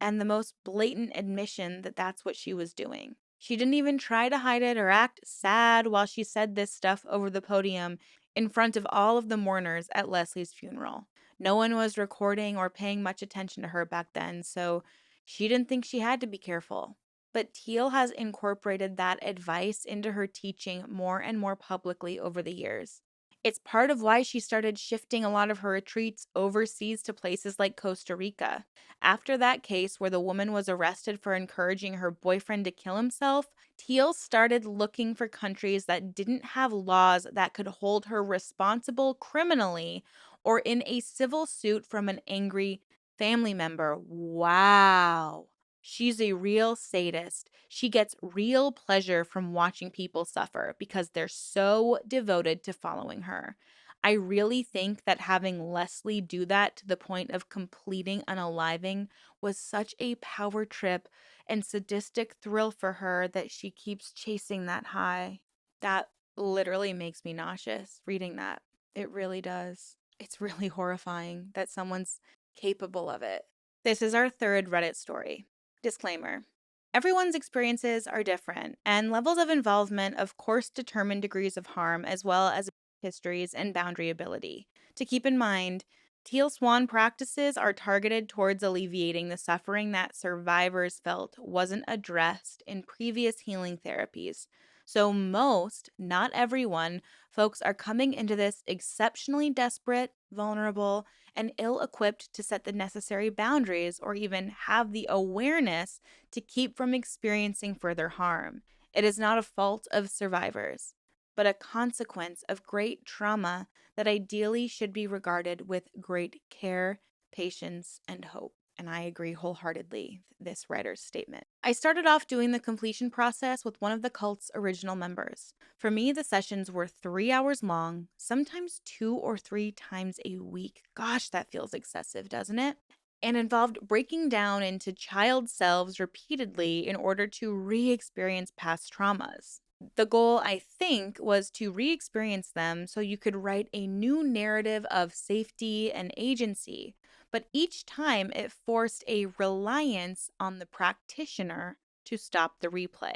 [SPEAKER 1] and the most blatant admission that that's what she was doing. She didn't even try to hide it or act sad while she said this stuff over the podium in front of all of the mourners at Leslie's funeral. No one was recording or paying much attention to her back then, so she didn't think she had to be careful. But Teal has incorporated that advice into her teaching more and more publicly over the years. It's part of why she started shifting a lot of her retreats overseas to places like Costa Rica. After that case where the woman was arrested for encouraging her boyfriend to kill himself, Teal started looking for countries that didn't have laws that could hold her responsible criminally or in a civil suit from an angry family member. Wow. She's a real sadist. She gets real pleasure from watching people suffer because they're so devoted to following her. I really think that having Leslie do that to the point of completing unaliving was such a power trip and sadistic thrill for her that she keeps chasing that high. That literally makes me nauseous reading that. It really does. It's really horrifying that someone's capable of it. This is our third Reddit story. Disclaimer. Everyone's experiences are different, and levels of involvement, of course, determine degrees of harm as well as histories and boundary ability. To keep in mind, Teal Swan practices are targeted towards alleviating the suffering that survivors felt wasn't addressed in previous healing therapies. So, most, not everyone, folks are coming into this exceptionally desperate, vulnerable, and ill equipped to set the necessary boundaries or even have the awareness to keep from experiencing further harm. It is not a fault of survivors, but a consequence of great trauma that ideally should be regarded with great care, patience, and hope. And I agree wholeheartedly with this writer's statement. I started off doing the completion process with one of the cult's original members. For me, the sessions were 3 hours long, sometimes 2 or 3 times a week. Gosh, that feels excessive, doesn't it? and involved breaking down into child selves repeatedly in order to re experience past traumas. The goal, I think, was to re experience them so you could write a new narrative of safety and agency. But each time it forced a reliance on the practitioner to stop the replay.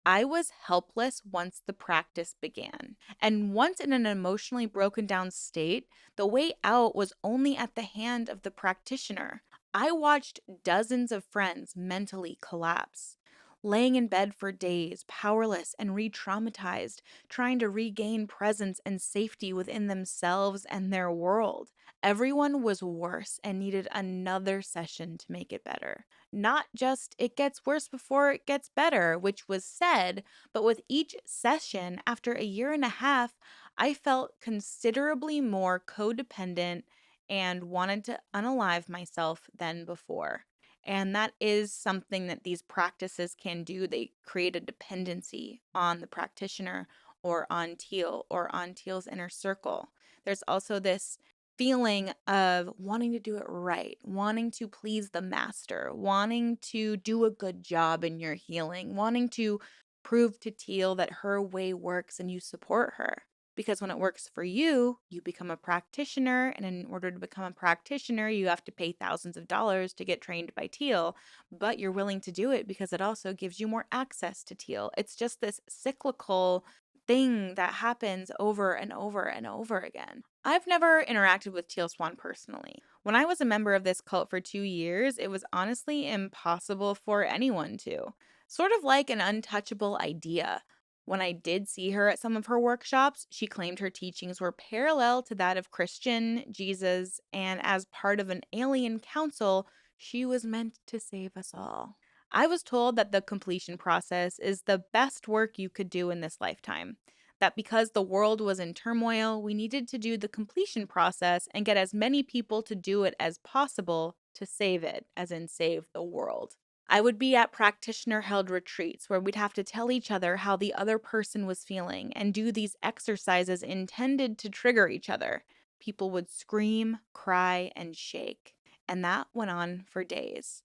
[SPEAKER 1] I was helpless once the practice began. And once in an emotionally broken down state, the way out was only at the hand of the practitioner. I watched dozens of friends mentally collapse, laying in bed for days, powerless and re traumatized, trying to regain presence and safety within themselves and their world. Everyone was worse and needed another session to make it better. Not just it gets worse before it gets better, which was said, but with each session, after a year and a half, I felt considerably more codependent and wanted to unalive myself than before. And that is something that these practices can do. They create a dependency on the practitioner or on Teal or on Teal's inner circle. There's also this feeling of wanting to do it right, wanting to please the master, wanting to do a good job in your healing, wanting to prove to Teal that her way works and you support her. Because when it works for you, you become a practitioner. And in order to become a practitioner, you have to pay thousands of dollars to get trained by Teal. But you're willing to do it because it also gives you more access to Teal. It's just this cyclical thing that happens over and over and over again. I've never interacted with Teal Swan personally. When I was a member of this cult for 2 years, it was honestly impossible for anyone to. Sort of like an untouchable idea. When I did see her at some of her workshops, she claimed her teachings were parallel to that of Christian, Jesus, and as part of an alien council, she was meant to save us all. I was told that the completion process is the best work you could do in this lifetime. That because the world was in turmoil, we needed to do the completion process and get as many people to do it as possible to save it, as in save the world. I would be at practitioner held retreats where we'd have to tell each other how the other person was feeling and do these exercises intended to trigger each other. People would scream, cry, and shake. And that went on for days.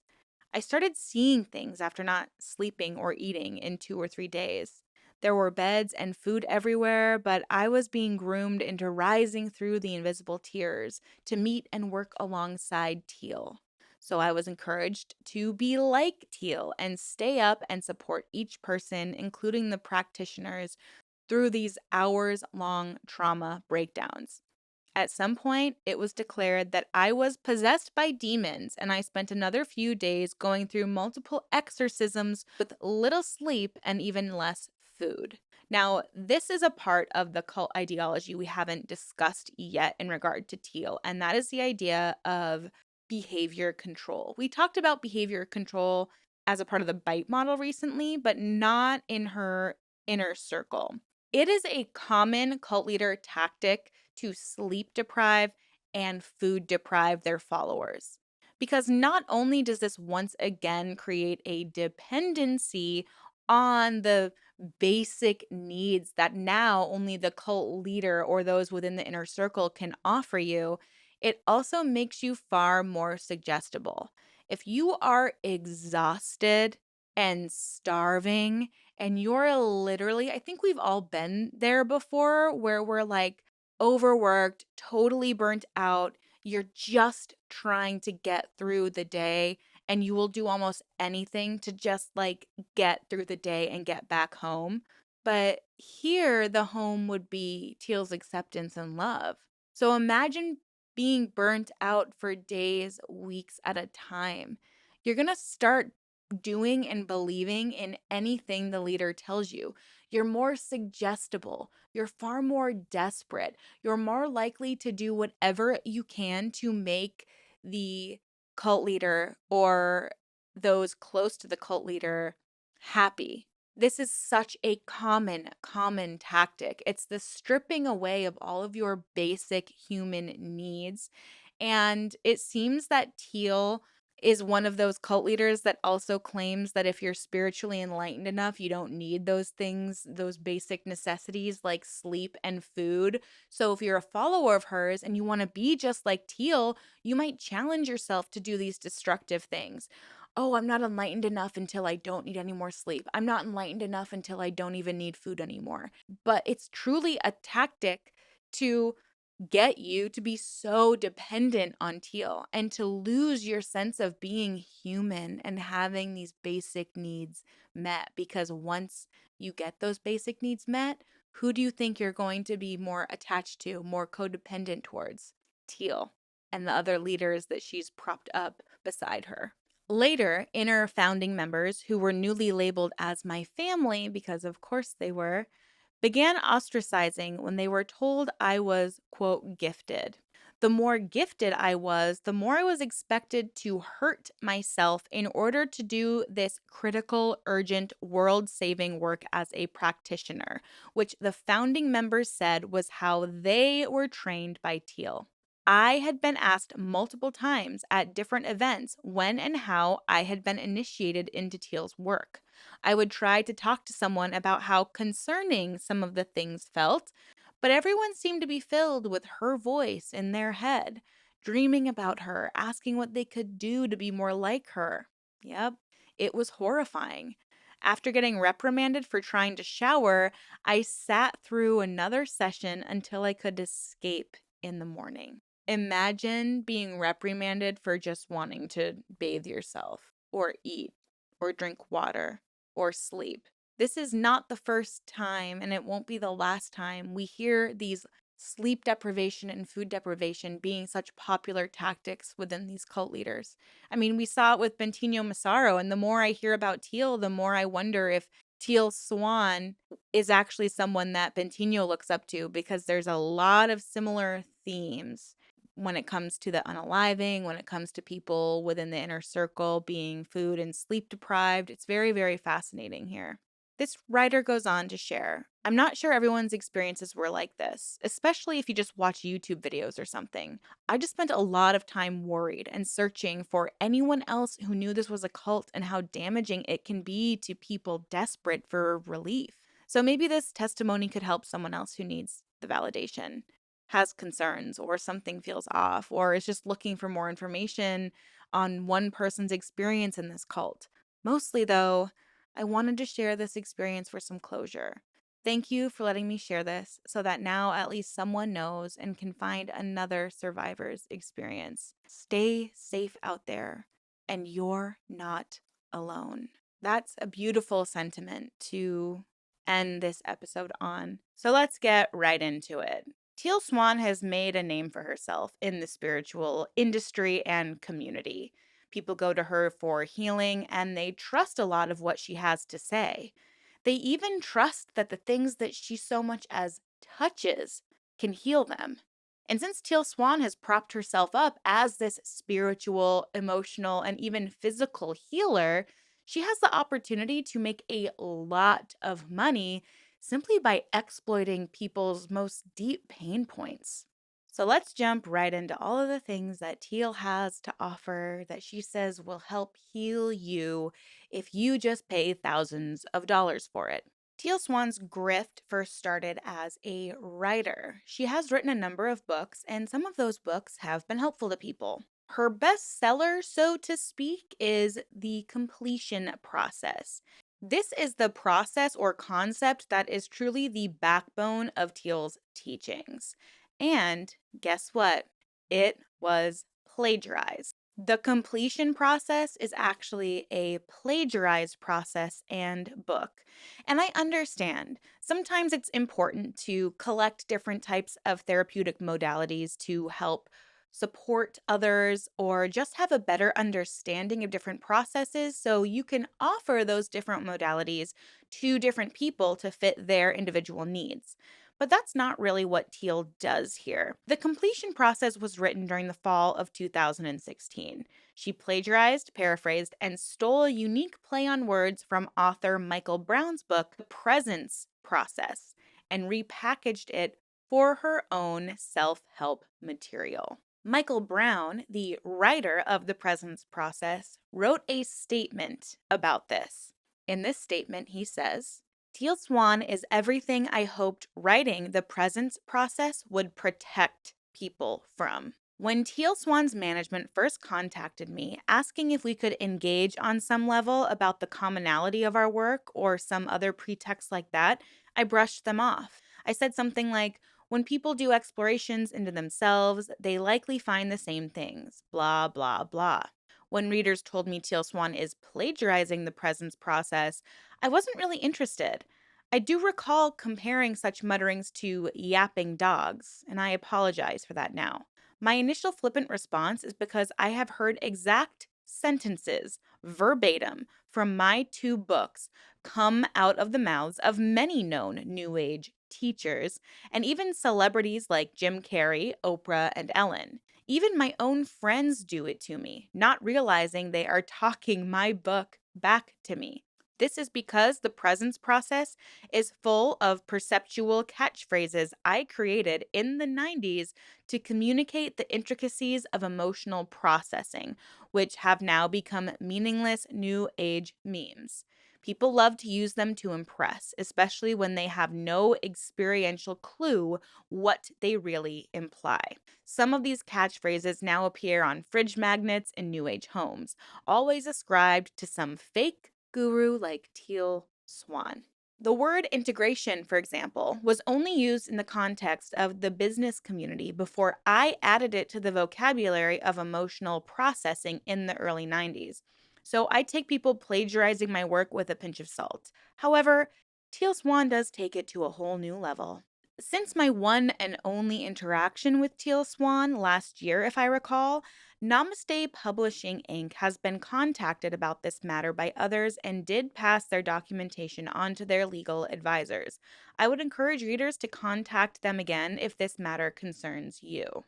[SPEAKER 1] I started seeing things after not sleeping or eating in 2 or 3 days. There were beds and food everywhere, but I was being groomed into rising through the invisible tears to meet and work alongside Teal. So I was encouraged to be like Teal and stay up and support each person, including the practitioners, through these hours long trauma breakdowns. At some point, it was declared that I was possessed by demons, and I spent another few days going through multiple exorcisms with little sleep and even less food. Now, this is a part of the cult ideology we haven't discussed yet in regard to Teal, and that is the idea of behavior control. We talked about behavior control as a part of the bite model recently, but not in her inner circle. It is a common cult leader tactic to sleep deprive and food deprive their followers. Because not only does this once again create a dependency on the basic needs that now only the cult leader or those within the inner circle can offer you, it also makes you far more suggestible. If you are exhausted and starving and you're literally, I think we've all been there before where we're like overworked, totally burnt out. You're just trying to get through the day, and you will do almost anything to just like get through the day and get back home. But here, the home would be Teal's acceptance and love. So imagine being burnt out for days, weeks at a time. You're going to start doing and believing in anything the leader tells you. You're more suggestible. You're far more desperate. You're more likely to do whatever you can to make the cult leader or those close to the cult leader happy. This is such a common tactic. It's the stripping away of all of your basic human needs. And it seems that Teal is one of those cult leaders that also claims that if you're spiritually enlightened enough, you don't need those things, those basic necessities like sleep and food. So if you're a follower of hers and you want to be just like Teal, you might challenge yourself to do these destructive things. Oh, I'm not enlightened enough until I don't need any more sleep. I'm not enlightened enough until I don't even need food anymore. But it's truly a tactic to get you to be so dependent on Teal and to lose your sense of being human and having these basic needs met. Because once you get those basic needs met, who do you think you're going to be more attached to, more codependent towards? Teal and the other leaders that she's propped up beside her. Later, inner founding members, who were newly labeled as my family, because of course they were, began ostracizing when they were told I was, quote, gifted. The more gifted I was, the more I was expected to hurt myself in order to do this critical, urgent, world saving work as a practitioner, which the founding members said was how they were trained by Teal. I had been asked multiple times at different events when and how I had been initiated into Teal's work. I would try to talk to someone about how concerning some of the things felt, but everyone seemed to be filled with her voice in their head, dreaming about her, asking what they could do to be more like her. Yep, it was horrifying. After getting reprimanded for trying to shower, I sat through another session until I could escape in the morning. Imagine being reprimanded for just wanting to bathe yourself, or eat, or drink water, or sleep. This is not the first time, and it won't be the last time, we hear these sleep deprivation and food deprivation being such popular tactics within these cult leaders. I mean, we saw it with Bentinho Massaro, and the more I hear about Teal, the more I wonder if Teal Swan is actually someone that Bentinho looks up to, because there's a lot of similar themes when it comes to the unaliving, when it comes to people within the inner circle being food and sleep deprived. It's very, very fascinating here. This writer goes on to share, I'm not sure everyone's experiences were like this, especially if you just watch YouTube videos or something. I just spent a lot of time worried and searching for anyone else who knew this was a cult and how damaging it can be to people desperate for relief. So maybe this testimony could help someone else who needs the validation, has concerns, or something feels off, or is just looking for more information on one person's experience in this cult. Mostly, though, I wanted to share this experience for some closure. Thank you for letting me share this so that now at least someone knows and can find another survivor's experience. Stay safe out there, and you're not alone. That's a beautiful sentiment to end this episode on. So let's get right into it. Teal Swan has made a name for herself in the spiritual industry and community. People go to her for healing and they trust a lot of what she has to say. They even trust that the things that she so much as touches can heal them. And since Teal Swan has propped herself up as this spiritual, emotional, and even physical healer, she has the opportunity to make a lot of money simply by exploiting people's most deep pain points. So let's jump right into all of the things that Teal has to offer that she says will help heal you if you just pay thousands of dollars for it. Teal Swan's grift first started as a writer. She has written a number of books, and some of those books have been helpful to people. Her bestseller, so to speak, is The Completion Process. This is the process or concept that is truly the backbone of Teal's teachings. And guess what? It was plagiarized. The completion process is actually a plagiarized process and book. And I understand sometimes it's important to collect different types of therapeutic modalities to help support others or just have a better understanding of different processes so you can offer those different modalities to different people to fit their individual needs. But that's not really what Teal does here. The completion process was written during the fall of 2016. She plagiarized, paraphrased, and stole a unique play on words from author Michael Brown's book, The Presence Process, and repackaged it for her own self help material. Michael Brown, the writer of The Presence Process, wrote a statement about this. In this statement, he says, Teal Swan is everything I hoped writing The Presence Process would protect people from. When Teal Swan's management first contacted me asking if we could engage on some level about the commonality of our work or some other pretext like that, I brushed them off. I said something like, when people do explorations into themselves, they likely find the same things, blah, blah, blah. When readers told me Teal Swan is plagiarizing the presence process, I wasn't really interested. I do recall comparing such mutterings to yapping dogs, and I apologize for that now. My initial flippant response is because I have heard exact sentences, verbatim, from my two books come out of the mouths of many known New Age teachers and even celebrities like Jim Carrey, Oprah, and Ellen. Even my own friends do it to me, not realizing they are talking my book back to me. This is because the presence process is full of perceptual catchphrases I created in the 90s to communicate the intricacies of emotional processing, which have now become meaningless new age memes. People love to use them to impress, especially when they have no experiential clue what they really imply. Some of these catchphrases now appear on fridge magnets in New Age homes, always ascribed to some fake guru like Teal Swan. The word integration, for example, was only used in the context of the business community before I added it to the vocabulary of emotional processing in the early 90s. So I take people plagiarizing my work with a pinch of salt. However, Teal Swan does take it to a whole new level. Since my one and only interaction with Teal Swan last year, if I recall, Namaste Publishing Inc. has been contacted about this matter by others and did pass their documentation on to their legal advisors. I would encourage readers to contact them again if this matter concerns you.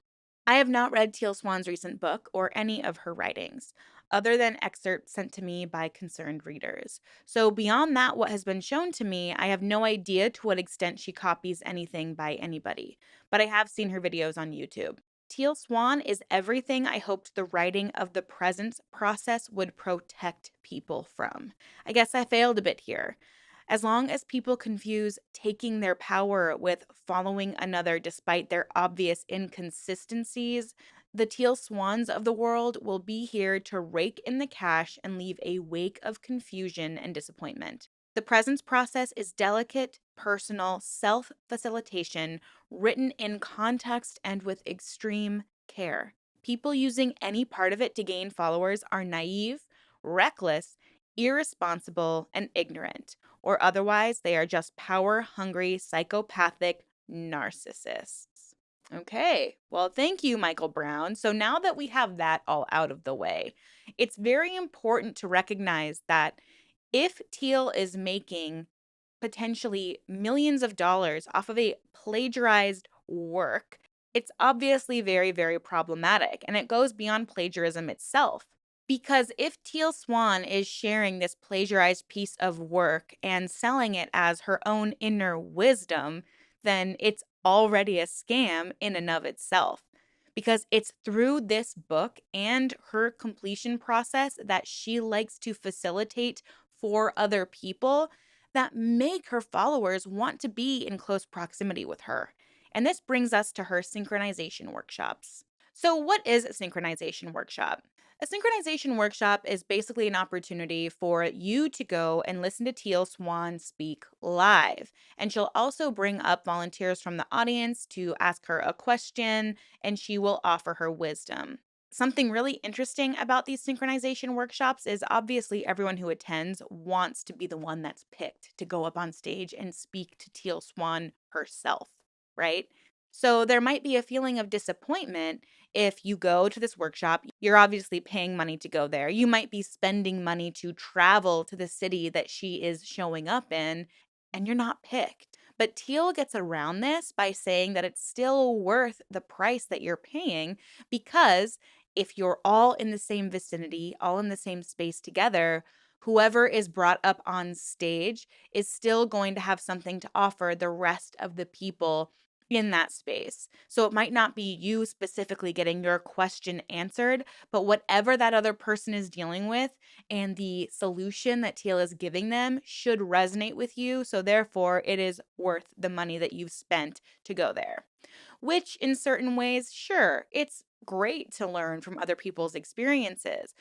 [SPEAKER 1] I have not read Teal Swan's recent book or any of her writings, other than excerpts sent to me by concerned readers. So, beyond that, what has been shown to me, I have no idea to what extent she copies anything by anybody, but I have seen her videos on YouTube. Teal Swan is everything I hoped the writing of the presence process would protect people from. I guess I failed a bit here. As long as people confuse taking their power with following another despite their obvious inconsistencies, the Teal Swans of the world will be here to rake in the cash and leave a wake of confusion and disappointment. The presence process is delicate, personal, self facilitation, written in context and with extreme care. People using any part of it to gain followers are naive, reckless, irresponsible, and ignorant, or otherwise they are just power hungry, psychopathic narcissists. Okay, well, thank you, Michael Brown. So now that we have that all out of the way, it's very important to recognize that if Teal is making potentially millions of dollars off of a plagiarized work, it's obviously very, very problematic. And it goes beyond plagiarism itself. Because if Teal Swan is sharing this plagiarized piece of work and selling it as her own inner wisdom, then it's already a scam in and of itself. Because it's through this book and her completion process that she likes to facilitate for other people that make her followers want to be in close proximity with her. And this brings us to her synchronization workshops. So, what is a synchronization workshop? A synchronization workshop is basically an opportunity for you to go and listen to Teal Swan speak live. And she'll also bring up volunteers from the audience to ask her a question, and she will offer her wisdom. Something really interesting about these synchronization workshops is obviously everyone who attends wants to be the one that's picked to go up on stage and speak to Teal Swan herself, right? So there might be a feeling of disappointment if you go to this workshop. You're obviously paying money to go there. You might be spending money to travel to the city that she is showing up in, and you're not picked. But Teal gets around this by saying that it's still worth the price that you're paying because if you're all in the same vicinity, all in the same space together, whoever is brought up on stage is still going to have something to offer the rest of the people in that space. So it might not be you specifically getting your question answered, but whatever that other person is dealing with and the solution that Teal is giving them should resonate with you. So therefore, it is worth the money that you've spent to go there. Which, in certain ways, sure, it's great to learn from other people's experiences,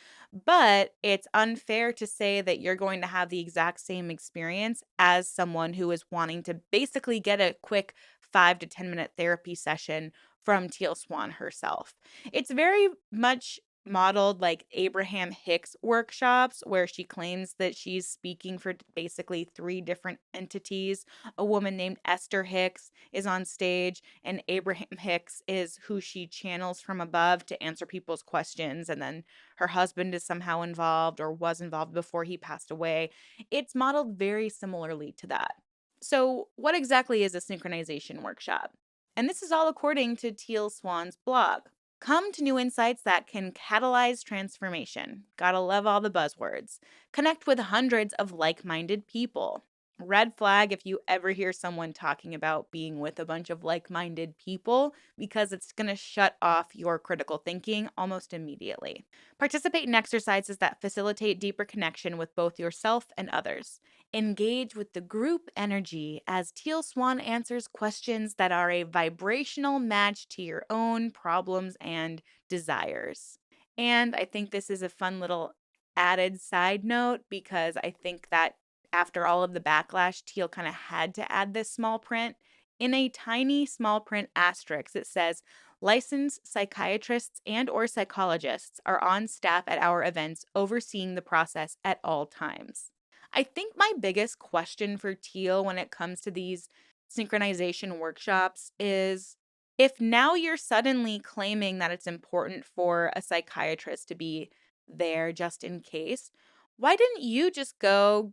[SPEAKER 1] but it's unfair to say that you're going to have the exact same experience as someone who is wanting to basically get a quick 5 to 10 minute therapy session from Teal Swan herself. It's very much modeled like Abraham Hicks workshops, where she claims that she's speaking for basically three different entities. A woman named Esther Hicks is on stage, and Abraham Hicks is who she channels from above to answer people's questions. And then her husband is somehow involved or was involved before he passed away. It's modeled very similarly to that. So, what exactly is a synchronization workshop? And this is all according to Teal Swan's blog. Come to new insights that can catalyze transformation. Gotta love all the buzzwords. Connect with hundreds of like minded people. Red flag if you ever hear someone talking about being with a bunch of like minded people, because it's gonna shut off your critical thinking almost immediately. Participate in exercises that facilitate deeper connection with both yourself and others. Engage with the group energy as Teal Swan answers questions that are a vibrational match to your own problems and desires. And I think this is a fun little added side note, because I think that after all of the backlash, Teal kind of had to add this small print. In a tiny small print asterisk, it says, licensed psychiatrists and or psychologists are on staff at our events overseeing the process at all times. I think my biggest question for Teal when it comes to these synchronization workshops is, if now you're suddenly claiming that it's important for a psychiatrist to be there just in case, why didn't you just go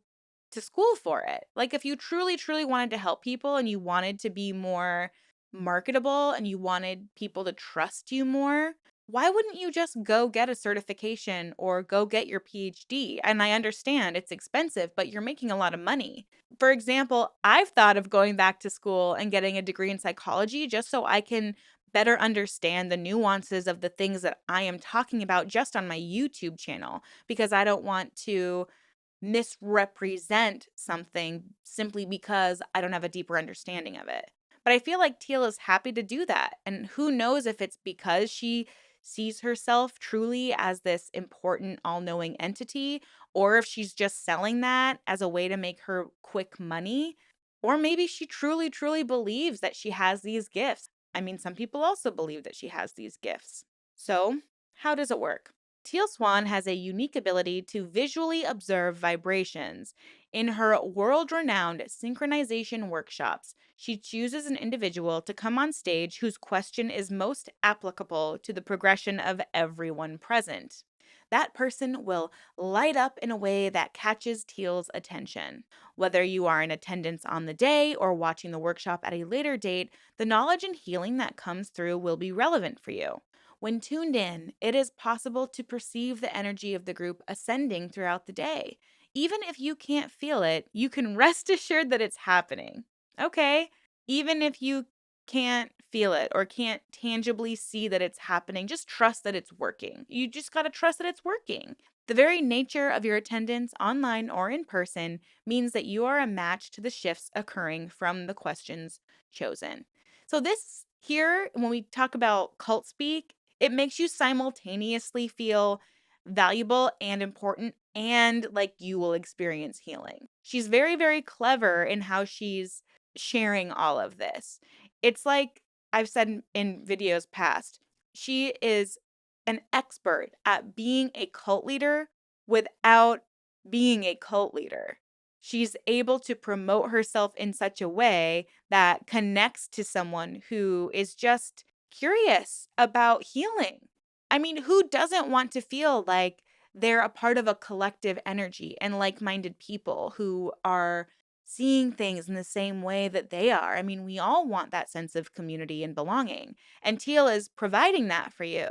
[SPEAKER 1] to school for it? Like, if you truly, truly wanted to help people and you wanted to be more marketable and you wanted people to trust you more, why wouldn't you just go get a certification or go get your PhD? And I understand it's expensive, but you're making a lot of money. For example, I've thought of going back to school and getting a degree in psychology just so I can better understand the nuances of the things that I am talking about just on my YouTube channel, because I don't want to misrepresent something simply because I don't have a deeper understanding of it. But I feel like Teal is happy to do that. And who knows if it's because she sees herself truly as this important, all knowing entity, or if she's just selling that as a way to make her quick money. Or maybe she truly, truly believes that she has these gifts. I mean, some people also believe that she has these gifts. So, how does it work? Teal Swan has a unique ability to visually observe vibrations. In her world renowned synchronization workshops, she chooses an individual to come on stage whose question is most applicable to the progression of everyone present. That person will light up in a way that catches Teal's attention. Whether you are in attendance on the day or watching the workshop at a later date, the knowledge and healing that comes through will be relevant for you. When tuned in, it is possible to perceive the energy of the group ascending throughout the day. Even if you can't feel it, you can rest assured that it's happening. Okay? Even if you can't feel it or can't tangibly see that it's happening, just trust that it's working. You just got to trust that it's working. The very nature of your attendance, online or in person, means that you are a match to the shifts occurring from the questions chosen. So, this here, when we talk about cult speak, it makes you simultaneously feel valuable and important, and like you will experience healing. She's very, very clever in how she's sharing all of this. It's like I've said in videos past, she is an expert at being a cult leader without being a cult leader. She's able to promote herself in such a way that connects to someone who is just curious about healing. I mean, who doesn't want to feel like they're a part of a collective energy and like minded people who are seeing things in the same way that they are? I mean, we all want that sense of community and belonging, and Teal is providing that for you.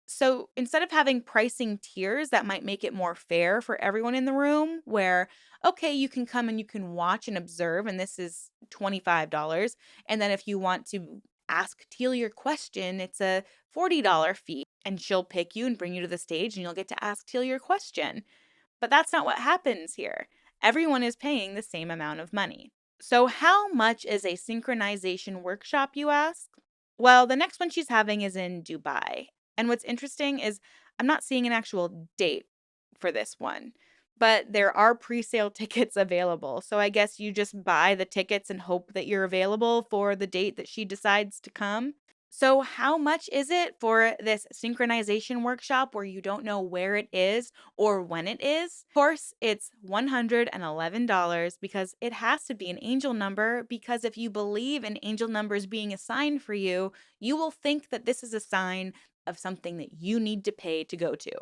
[SPEAKER 1] So instead of having pricing tiers that might make it more fair for everyone in the room, where, okay, you can come and you can watch and observe, and this is $25. And then if you want to ask Teal your question, it's a $40 fee, and she'll pick you and bring you to the stage, and you'll get to ask Teal your question. But that's not what happens here. Everyone is paying the same amount of money. So, how much is a synchronization workshop, you ask? Well, the next one she's having is in Dubai. And what's interesting is I'm not seeing an actual date for this one, but there are pre sale tickets available. So, I guess you just buy the tickets and hope that you're available for the date that she decides to come. So, how much is it for this synchronization workshop where you don't know where it is or when it is? Of course, it's $111 because it has to be an angel number. Because if you believe in angel numbers being assigned for you, you will think that this is a sign of something that you need to pay to go to.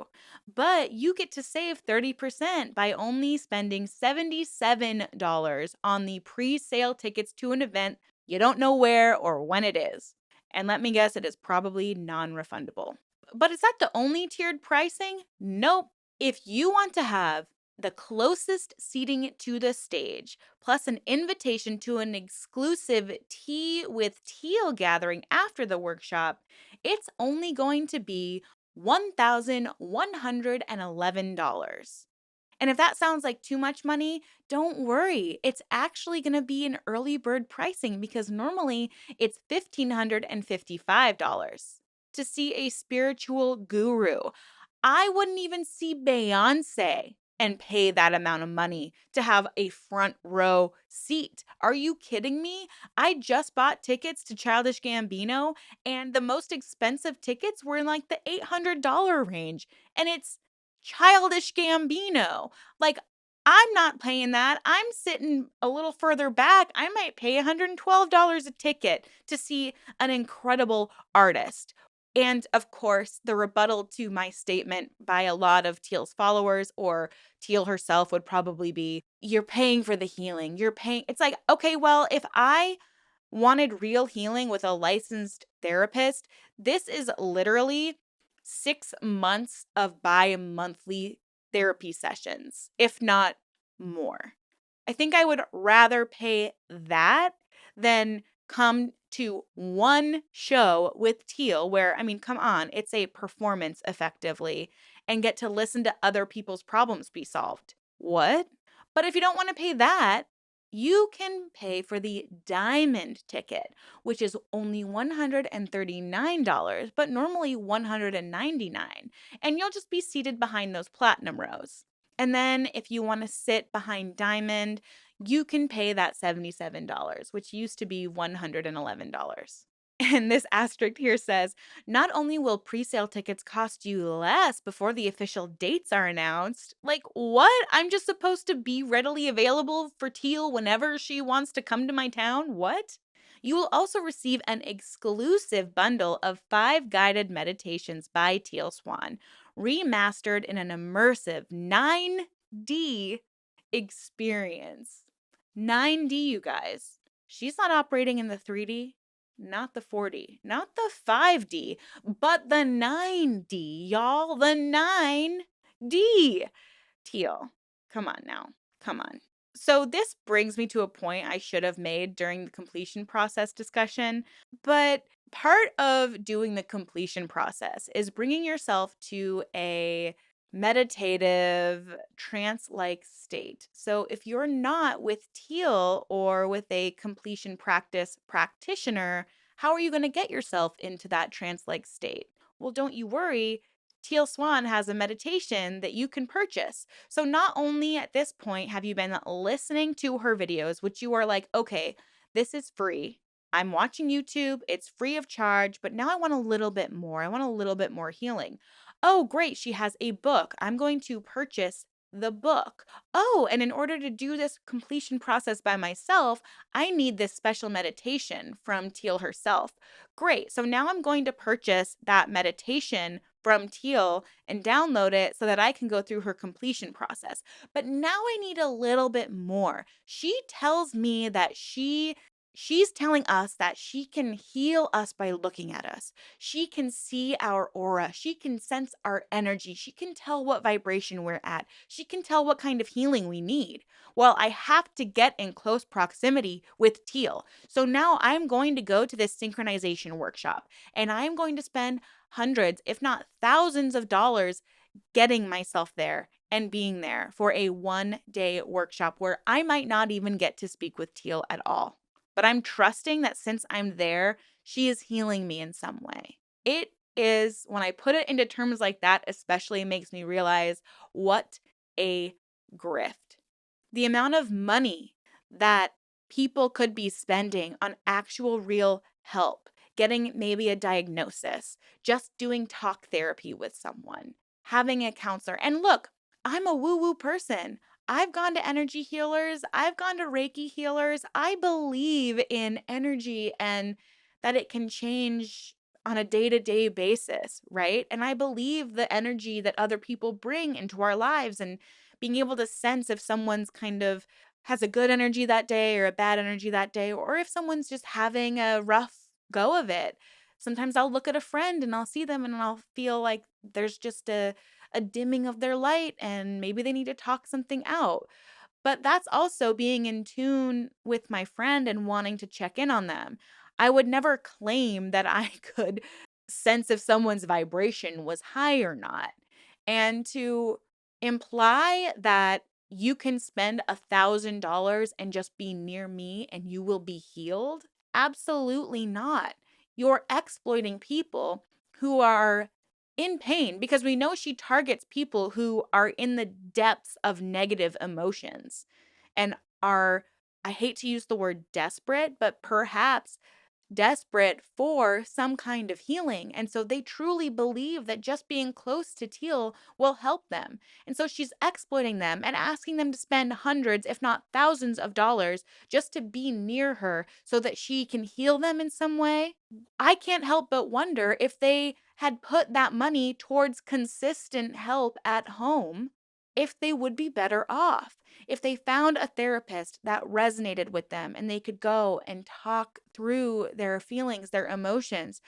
[SPEAKER 1] But you get to save 30% by only spending $77 on the pre sale tickets to an event you don't know where or when it is. And let me guess, it is probably non refundable. But is that the only tiered pricing? Nope. If you want to have the closest seating to the stage, plus an invitation to an exclusive Tea with Teal gathering after the workshop, it's only going to be $1,111. And if that sounds like too much money, don't worry. It's actually going to be an early bird pricing because normally it's $1,555 to see a spiritual guru. I wouldn't even see Beyonce and pay that amount of money to have a front row seat. Are you kidding me? I just bought tickets to Childish Gambino, and the most expensive tickets were in like the $800 range. And it's Childish Gambino. Like, I'm not paying that. I'm sitting a little further back. I might pay $112 a ticket to see an incredible artist. And of course, the rebuttal to my statement by a lot of Teal's followers or Teal herself would probably be, you're paying for the healing. You're paying. It's like, okay, well, if I wanted real healing with a licensed therapist, this is literally 6 months of bi-monthly therapy sessions, if not more. I think I would rather pay that than come to one show with Teal where, I mean, come on, it's a performance effectively, and get to listen to other people's problems be solved. What? But if you don't want to pay that, you can pay for the diamond ticket, which is only $139, but normally $199. And you'll just be seated behind those platinum rows. And then if you want to sit behind diamond, you can pay that $77, which used to be $111. And this asterisk here says, not only will presale tickets cost you less before the official dates are announced, like what? I'm just supposed to be readily available for Teal whenever she wants to come to my town? What? You will also receive an exclusive bundle of 5 guided meditations by Teal Swan, remastered in an immersive 9D experience. 9D, you guys. She's not operating in the 3D, not the 4D, not the 5D, but the 9D, y'all. The 9D. Teal, come on now. Come on. So, this brings me to a point I should have made during the completion process discussion, but part of doing the completion process is bringing yourself to a meditative, trance like state. So, if you're not with Teal or with a completion practice practitioner, how are you going to get yourself into that trance like state? Well, don't you worry. Teal Swan has a meditation that you can purchase. So, not only at this point have you been listening to her videos, which you are like, okay, this is free. I'm watching YouTube, it's free of charge, but now I want a little bit more. I want a little bit more healing. Oh, great, she has a book. I'm going to purchase the book. Oh, and in order to do this completion process by myself, I need this special meditation from Teal herself. Great. So now I'm going to purchase that meditation from Teal and download it so that I can go through her completion process. But now I need a little bit more. She tells me that she She's telling us that she can heal us by looking at us. She can see our aura. She can sense our energy. She can tell what vibration we're at. She can tell what kind of healing we need. Well, I have to get in close proximity with Teal. So now I'm going to go to this synchronization workshop and I'm going to spend hundreds, if not thousands of dollars getting myself there and being there for a 1-day workshop where I might not even get to speak with Teal at all. But I'm trusting that since I'm there, she is healing me in some way. It is, when I put it into terms like that, especially makes me realize what a grift. The amount of money that people could be spending on actual real help, getting maybe a diagnosis, just doing talk therapy with someone, having a counselor. And look, I'm a woo woo person. I've gone to energy healers, I've gone to Reiki healers. I believe in energy and that it can change on a day to day basis, right? And I believe the energy that other people bring into our lives and being able to sense if someone's kind of has a good energy that day or a bad energy that day, or if someone's just having a rough go of it. Sometimes I'll look at a friend and I'll see them and I'll feel like there's just a dimming of their light and maybe they need to talk something out. But that's also being in tune with my friend and wanting to check in on them. I would never claim that I could sense if someone's vibration was high or not. And to imply that you can spend $1,000 and just be near me and you will be healed, absolutely not. You're exploiting people who are in pain because we know she targets people who are in the depths of negative emotions and are, I hate to use the word desperate, but perhaps desperate for some kind of healing. And so they truly believe that just being close to Teal will help them. And so she's exploiting them and asking them to spend hundreds, if not thousands of dollars just to be near her so that she can heal them in some way. I can't help but wonder if they had put that money towards consistent help at home, if they would be better off. If they found a therapist that resonated with them and they could go and talk through their feelings, their emotions.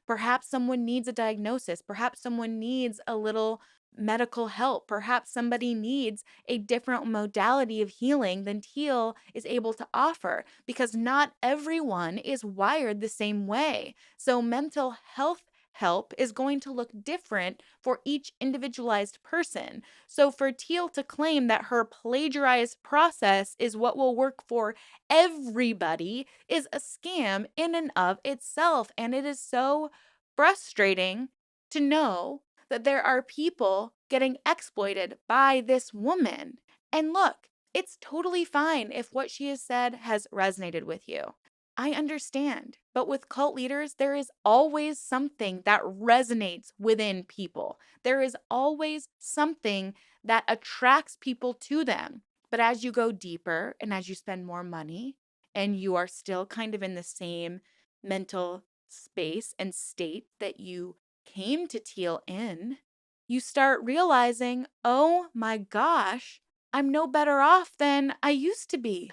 [SPEAKER 1] Perhaps someone needs a diagnosis. Perhaps someone needs a little medical help. Perhaps somebody needs a different modality of healing than Teal is able to offer because not everyone is wired the same way. So mental health help is going to look different for each individualized person. So for Teal to claim that her plagiarized process is what will work for everybody is a scam in and of itself. And it is so frustrating to know that there are people getting exploited by this woman. And look, it's totally fine if what she has said has resonated with you. I understand. But with cult leaders, there is always something that resonates within people. There is always something that attracts people to them. But as you go deeper and as you spend more money and you are still kind of in the same mental space and state that you came to Teal in, you start realizing, oh my gosh, I'm no better off than I used to be.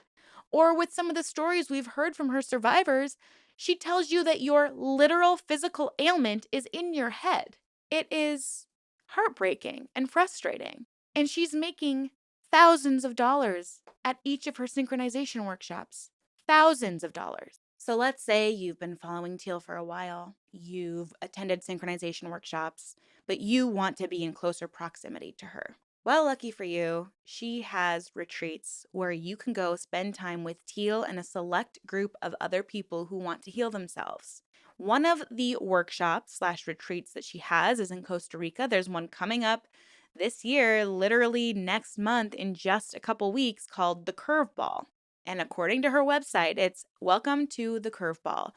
[SPEAKER 1] Or with some of the stories we've heard from her survivors, she tells you that your literal physical ailment is in your head. It is heartbreaking and frustrating. And she's making thousands of dollars at each of her synchronization workshops. Thousands of dollars. So let's say you've been following Teal for a while. You've attended synchronization workshops, but you want to be in closer proximity to her. Well, lucky for you, she has retreats where you can go spend time with Teal and a select group of other people who want to heal themselves. One of the workshops/retreats that she has is in Costa Rica. There's one coming up this year, literally next month in just a couple weeks, called The Curveball. And according to her website, it's Welcome to the Curveball,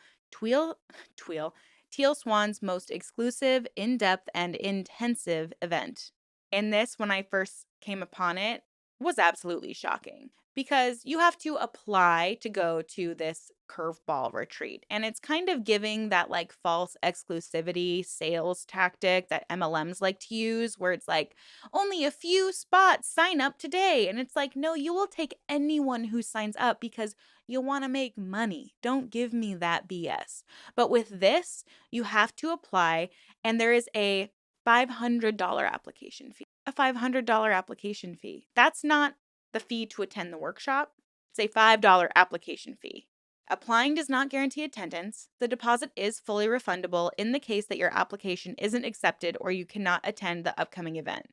[SPEAKER 1] Teal Swan's most exclusive, in-depth, and intensive event. In this, when I first came upon it, was absolutely shocking because you have to apply to go to this curveball retreat. And it's kind of giving that like false exclusivity sales tactic that MLMs like to use, where it's like, only a few spots, sign up today. And it's like, no, you will take anyone who signs up because you want to make money. Don't give me that BS. But with this, you have to apply, and there is a $500 application fee. A $500 application fee. That's not the fee to attend the workshop. It's a $5 application fee. Applying does not guarantee attendance. The deposit is fully refundable in the case that your application isn't accepted or you cannot attend the upcoming event,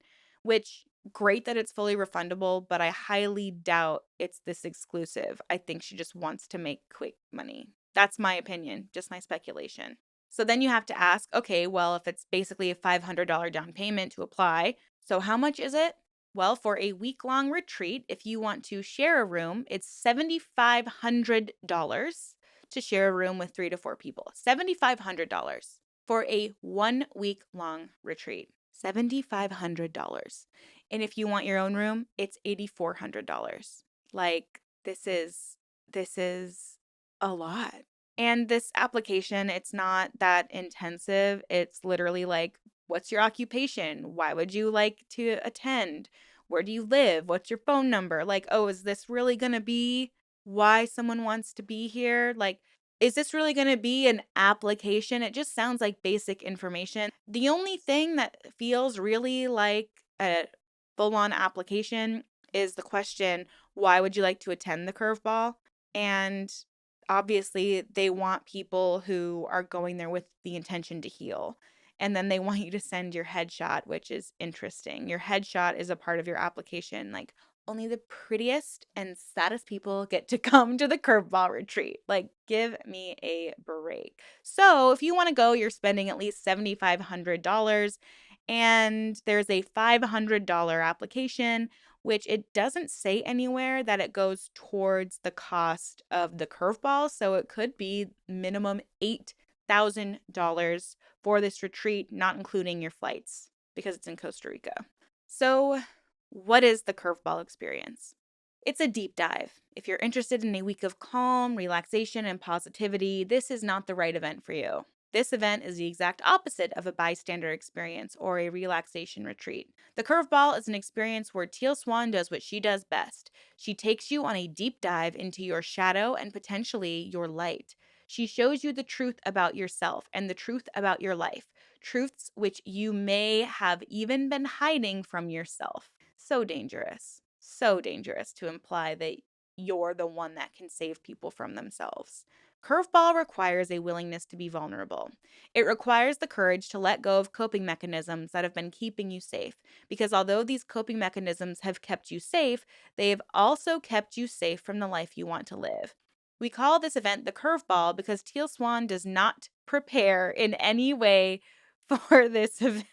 [SPEAKER 1] which great that it's fully refundable, but I highly doubt it's this exclusive. I think she just wants to make quick money. That's my opinion, just my speculation. So then you have to ask, okay, well, if it's basically a $500 down payment to apply, so how much is it? Well, for a week-long retreat, if you want to share a room, it's $7,500 to share a room with 3 to 4 people. $7,500 for a 1-week-long retreat. $7,500. And if you want your own room, it's $8,400. Like, this is a lot. And this application, it's not that intensive. It's literally like, what's your occupation? Why would you like to attend? Where do you live? What's your phone number? Like, oh, is this really going to be why someone wants to be here? Like, is this really going to be an application? It just sounds like basic information. The only thing that feels really like a full-on application is the question, why would you like to attend the curveball? And obviously they want people who are going there with the intention to heal. And then they want you to send your headshot, which is interesting. Your headshot is a part of your application. Like, only the prettiest and saddest people get to come to the curveball retreat. Like, give me a break. So if you want to go, you're spending at least $7,500. And there's a $500 application, which it doesn't say anywhere that it goes towards the cost of the curveball. So it could be minimum $8,000 for this retreat, not including your flights, because it's in Costa Rica. So what is the curveball experience? It's a deep dive. If you're interested in a week of calm, relaxation, and positivity, this is not the right event for you. This event is the exact opposite of a bystander experience or a relaxation retreat. The curveball is an experience where Teal Swan does what she does best. She takes you on a deep dive into your shadow and potentially your light. She shows you the truth about yourself and the truth about your life, truths which you may have even been hiding from yourself. So dangerous to imply that you're the one that can save people from themselves. Curveball requires a willingness to be vulnerable. It requires the courage to let go of coping mechanisms that have been keeping you safe, because although these coping mechanisms have kept you safe, they have also kept you safe from the life you want to live. We call this event the curveball because Teal Swan does not prepare in any way for this event.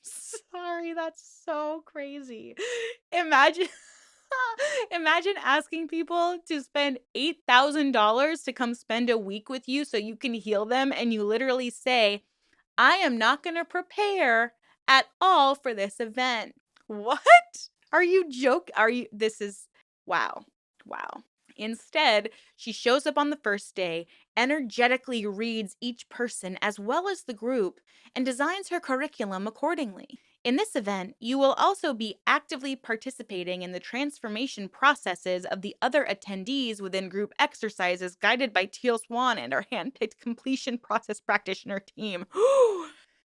[SPEAKER 1] Sorry, that's so crazy. Imagine imagine asking people to spend $8,000 to come spend a week with you so you can heal them, and you literally say, I am not going to prepare at all for this event. What? Are you joking? This is, wow. Wow. Instead, she shows up on the first day, energetically reads each person as well as the group, and designs her curriculum accordingly. In this event, you will also be actively participating in the transformation processes of the other attendees within group exercises guided by Teal Swan and our handpicked completion process practitioner team.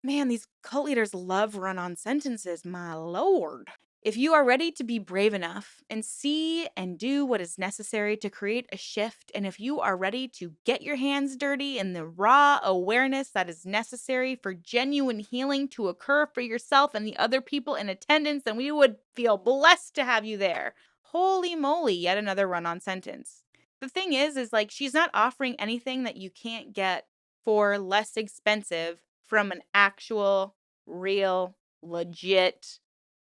[SPEAKER 1] Man, these cult leaders love run-on sentences, my lord. If you are ready to be brave enough and see and do what is necessary to create a shift, and if you are ready to get your hands dirty in the raw awareness that is necessary for genuine healing to occur for yourself and the other people in attendance, then we would feel blessed to have you there. Holy moly, yet another run-on sentence. The thing is like she's not offering anything that you can't get for less expensive from an actual, real, legit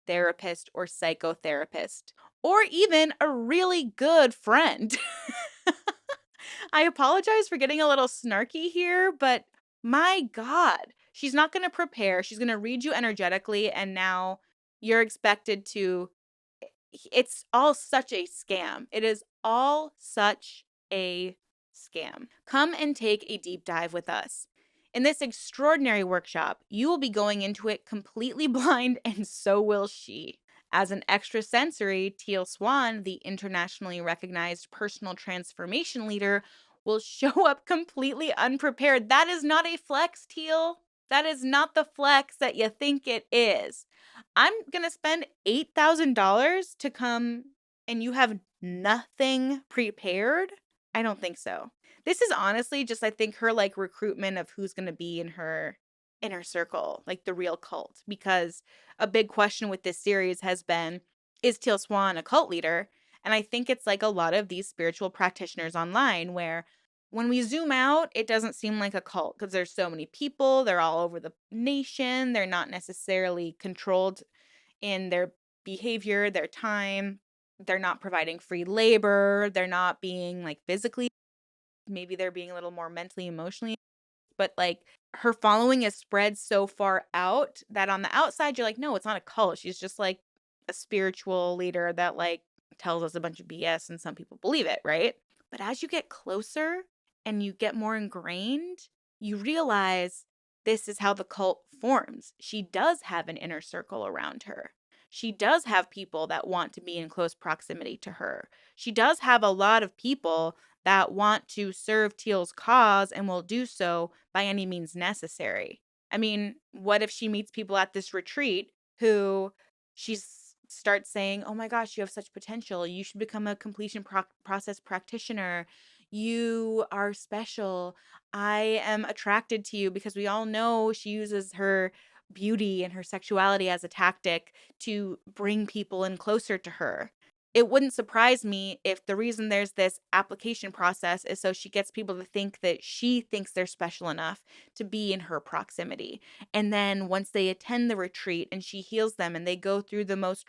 [SPEAKER 1] therapist or psychotherapist, or even a really good friend. I apologize for getting a little snarky here, but my God, she's not going to prepare. She's going to read you energetically, and now You're expected to it's all such a scam. It is all such a scam. Come and take a deep dive with us. In this extraordinary workshop, you will be going into it completely blind, and so will she. As an extrasensory, Teal Swan, the internationally recognized personal transformation leader, will show up completely unprepared. That is not a flex, Teal. That is not the flex that you think it is. I'm going to spend $8,000 to come and you have nothing prepared? I don't think so. This is honestly just, I think, her like recruitment of who's going to be in her inner circle, like the real cult, because a big question with this series has been, is Teal Swan a cult leader? And I think it's like a lot of these spiritual practitioners online where when we zoom out, it doesn't seem like a cult because there's so many people, they're all over the nation, they're not necessarily controlled in their behavior, their time, they're not providing free labor, they're not being like physically, maybe they're being a little more mentally, emotionally, but like her following is spread so far out that on the outside you're like, no, it's not a cult. She's just like a spiritual leader that like tells us a bunch of BS and some people believe it, right? But as you get closer and you get more ingrained, you realize this is how the cult forms. She does have an inner circle around her. She does have people that want to be in close proximity to her. She does have a lot of people that want to serve Teal's cause and will do so by any means necessary. I mean, what if she meets people at this retreat who she starts saying, "Oh my gosh, you have such potential. You should become a completion process practitioner. You are special. I am attracted to you," because we all know she uses her beauty and her sexuality as a tactic to bring people in closer to her. It wouldn't surprise me if the reason there's this application process is so she gets people to think that she thinks they're special enough to be in her proximity. And then once they attend the retreat and she heals them and they go through the most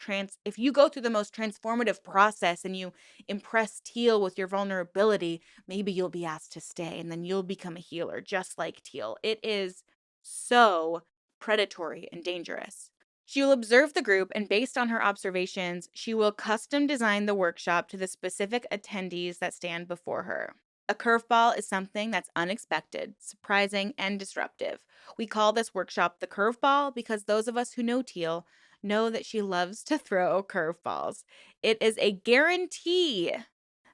[SPEAKER 1] if you go through the most transformative process and you impress Teal with your vulnerability, maybe you'll be asked to stay and then you'll become a healer just like Teal. It is so predatory and dangerous. She will observe the group, and based on her observations, she will custom design the workshop to the specific attendees that stand before her. A curveball is something that's unexpected, surprising, and disruptive. We call this workshop the curveball because those of us who know Teal know that she loves to throw curveballs. It is a guarantee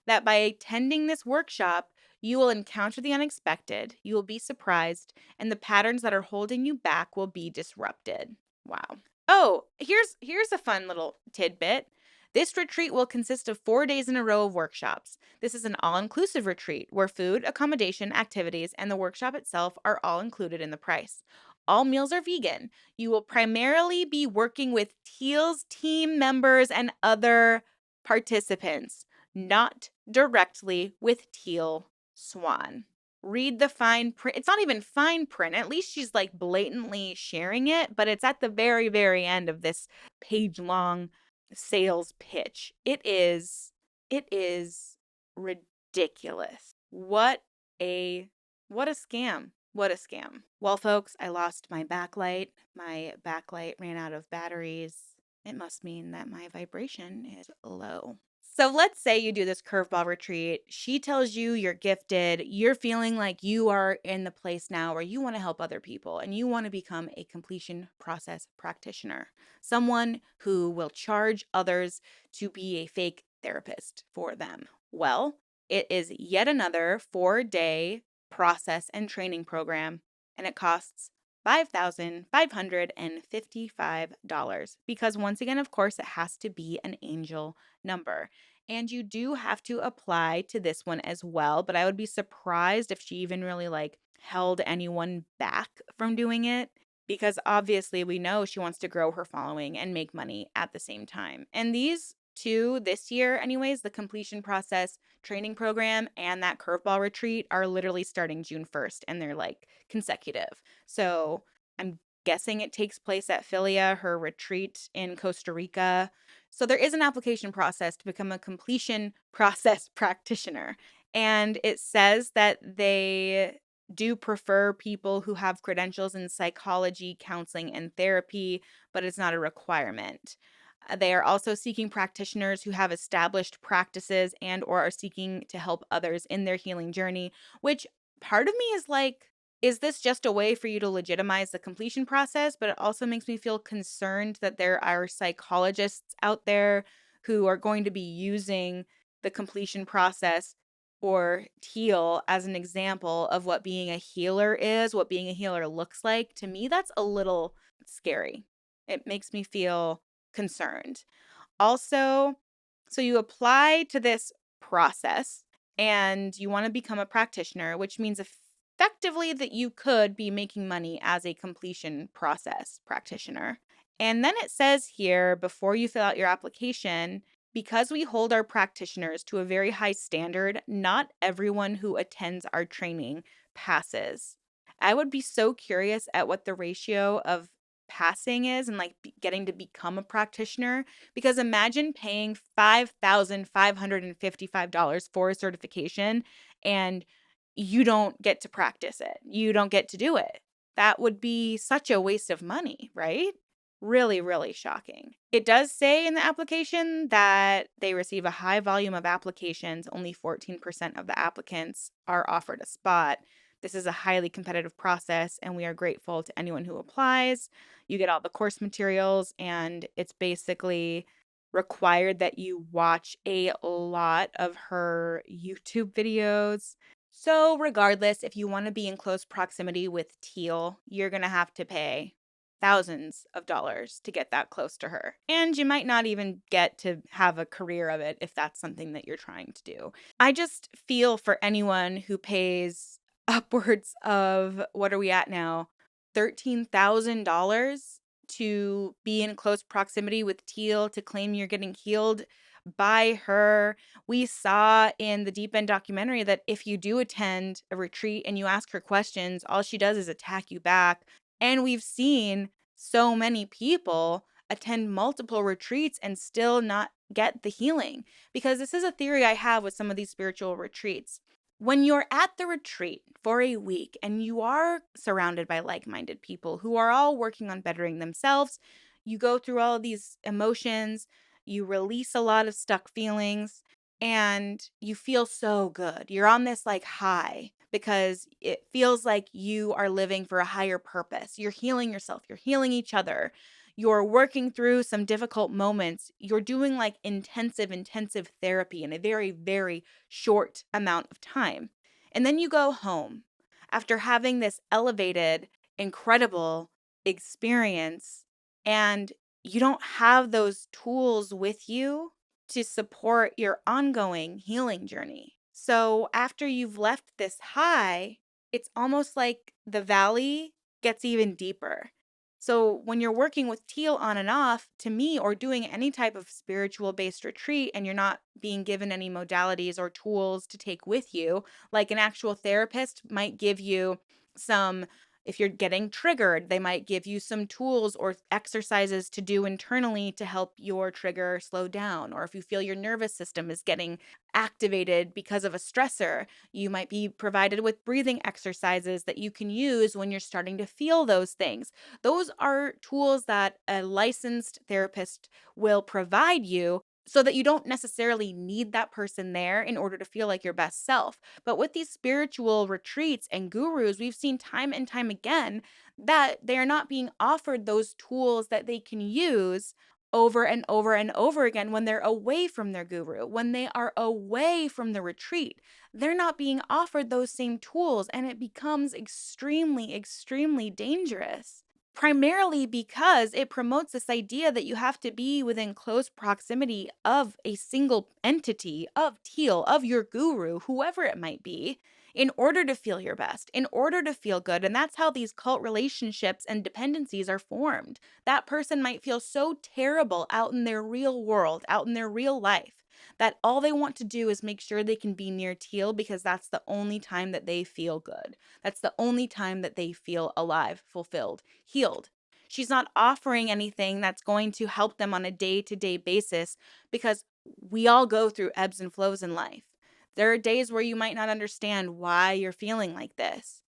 [SPEAKER 1] that by attending this workshop, you will encounter the unexpected, you will be surprised, and the patterns that are holding you back will be disrupted. Wow. Oh, here's a fun little tidbit. This retreat will consist of 4 days in a row of workshops. This is an all-inclusive retreat where food, accommodation, activities, and the workshop itself are all included in the price. All meals are vegan. You will primarily be working with Teal's team members and other participants, not directly with Teal Swan. Read the fine print. It's not even fine print. At least she's like blatantly sharing it, but it's at the very, very end of this page-long sales pitch. It is ridiculous. What a scam. What a scam. Well, folks, I lost my backlight. My backlight ran out of batteries. It must mean that my vibration is low. So let's say you do this curveball retreat. She tells you you're gifted. You're feeling like you are in the place now where you want to help other people and you want to become a completion process practitioner, someone who will charge others to be a fake therapist for them. Well, it is yet another 4-day process and training program, and it costs $5,555 because, once again, of course, it has to be an angel number. And you do have to apply to this one as well, but I would be surprised if she even really like held anyone back from doing it because obviously we know she wants to grow her following and make money at the same time. And these two this year anyways, the completion process training program and that curveball retreat are literally starting June 1st and they're like consecutive. So I'm guessing it takes place at Philia, her retreat in Costa Rica. So there is an application process to become a completion process practitioner. And it says that they do prefer people who have credentials in psychology, counseling, and therapy, but it's not a requirement. They are also seeking practitioners who have established practices and or are seeking to help others in their healing journey, which part of me is like, is this just a way for you to legitimize the completion process? But it also makes me feel concerned that there are psychologists out there who are going to be using the completion process or Teal as an example of what being a healer is, what being a healer looks like. To me, that's a little scary. It makes me feel concerned. Also, so you apply to this process and you want to become a practitioner, which means effectively that you could be making money as a completion process practitioner. And then it says here before you fill out your application, because we hold our practitioners to a very high standard, not everyone who attends our training passes. I would be so curious at what the ratio of passing is and like getting to become a practitioner, because imagine paying $5,555 for a certification and you don't get to practice it. You don't get to do it. That would be such a waste of money, right? Really, really shocking. It does say in the application that they receive a high volume of applications. Only 14% of the applicants are offered a spot. This is a highly competitive process, and we are grateful to anyone who applies. You get all the course materials, and it's basically required that you watch a lot of her YouTube videos. So, regardless, if you want to be in close proximity with Teal, you're going to have to pay thousands of dollars to get that close to her. And you might not even get to have a career of it if that's something that you're trying to do. I just feel for anyone who pays upwards of, what are we at now? $13,000 to be in close proximity with Teal, to claim you're getting healed by her. We saw in the Deep End documentary that if you do attend a retreat and you ask her questions, all she does is attack you back. And we've seen so many people attend multiple retreats and still not get the healing. Because this is a theory I have with some of these spiritual retreats. When you're at the retreat for a week and you are surrounded by like-minded people who are all working on bettering themselves, you go through all of these emotions, you release a lot of stuck feelings, and you feel so good. You're on this like high because it feels like you are living for a higher purpose. You're healing yourself, you're healing each other. You're working through some difficult moments. You're doing like intensive therapy in a very, very short amount of time. And then you go home after having this elevated, incredible experience, and you don't have those tools with you to support your ongoing healing journey. So after you've left this high, it's almost like the valley gets even deeper. So when you're working with Teal on and off, to me, or doing any type of spiritual based retreat and you're not being given any modalities or tools to take with you, like an actual therapist might give you some, if you're getting triggered, they might give you some tools or exercises to do internally to help your trigger slow down. Or if you feel your nervous system is getting activated because of a stressor, you might be provided with breathing exercises that you can use when you're starting to feel those things. Those are tools that a licensed therapist will provide you so that you don't necessarily need that person there in order to feel like your best self. But with these spiritual retreats and gurus, we've seen time and time again that they are not being offered those tools that they can use over and over and over again when they're away from their guru, when they are away from the retreat. They're not being offered those same tools, and it becomes extremely dangerous. Primarily because it promotes this idea that you have to be within close proximity of a single entity, of Teal, of your guru, whoever it might be, in order to feel your best, in order to feel good. And that's how these cult relationships and dependencies are formed. That person might feel so terrible out in their real world, out in their real life, that all they want to do is make sure they can be near Teal because that's the only time that they feel good. That's the only time that they feel alive, fulfilled, healed. She's not offering anything that's going to help them on a day-to-day basis because we all go through ebbs and flows in life. There are days where you might not understand why you're feeling like this.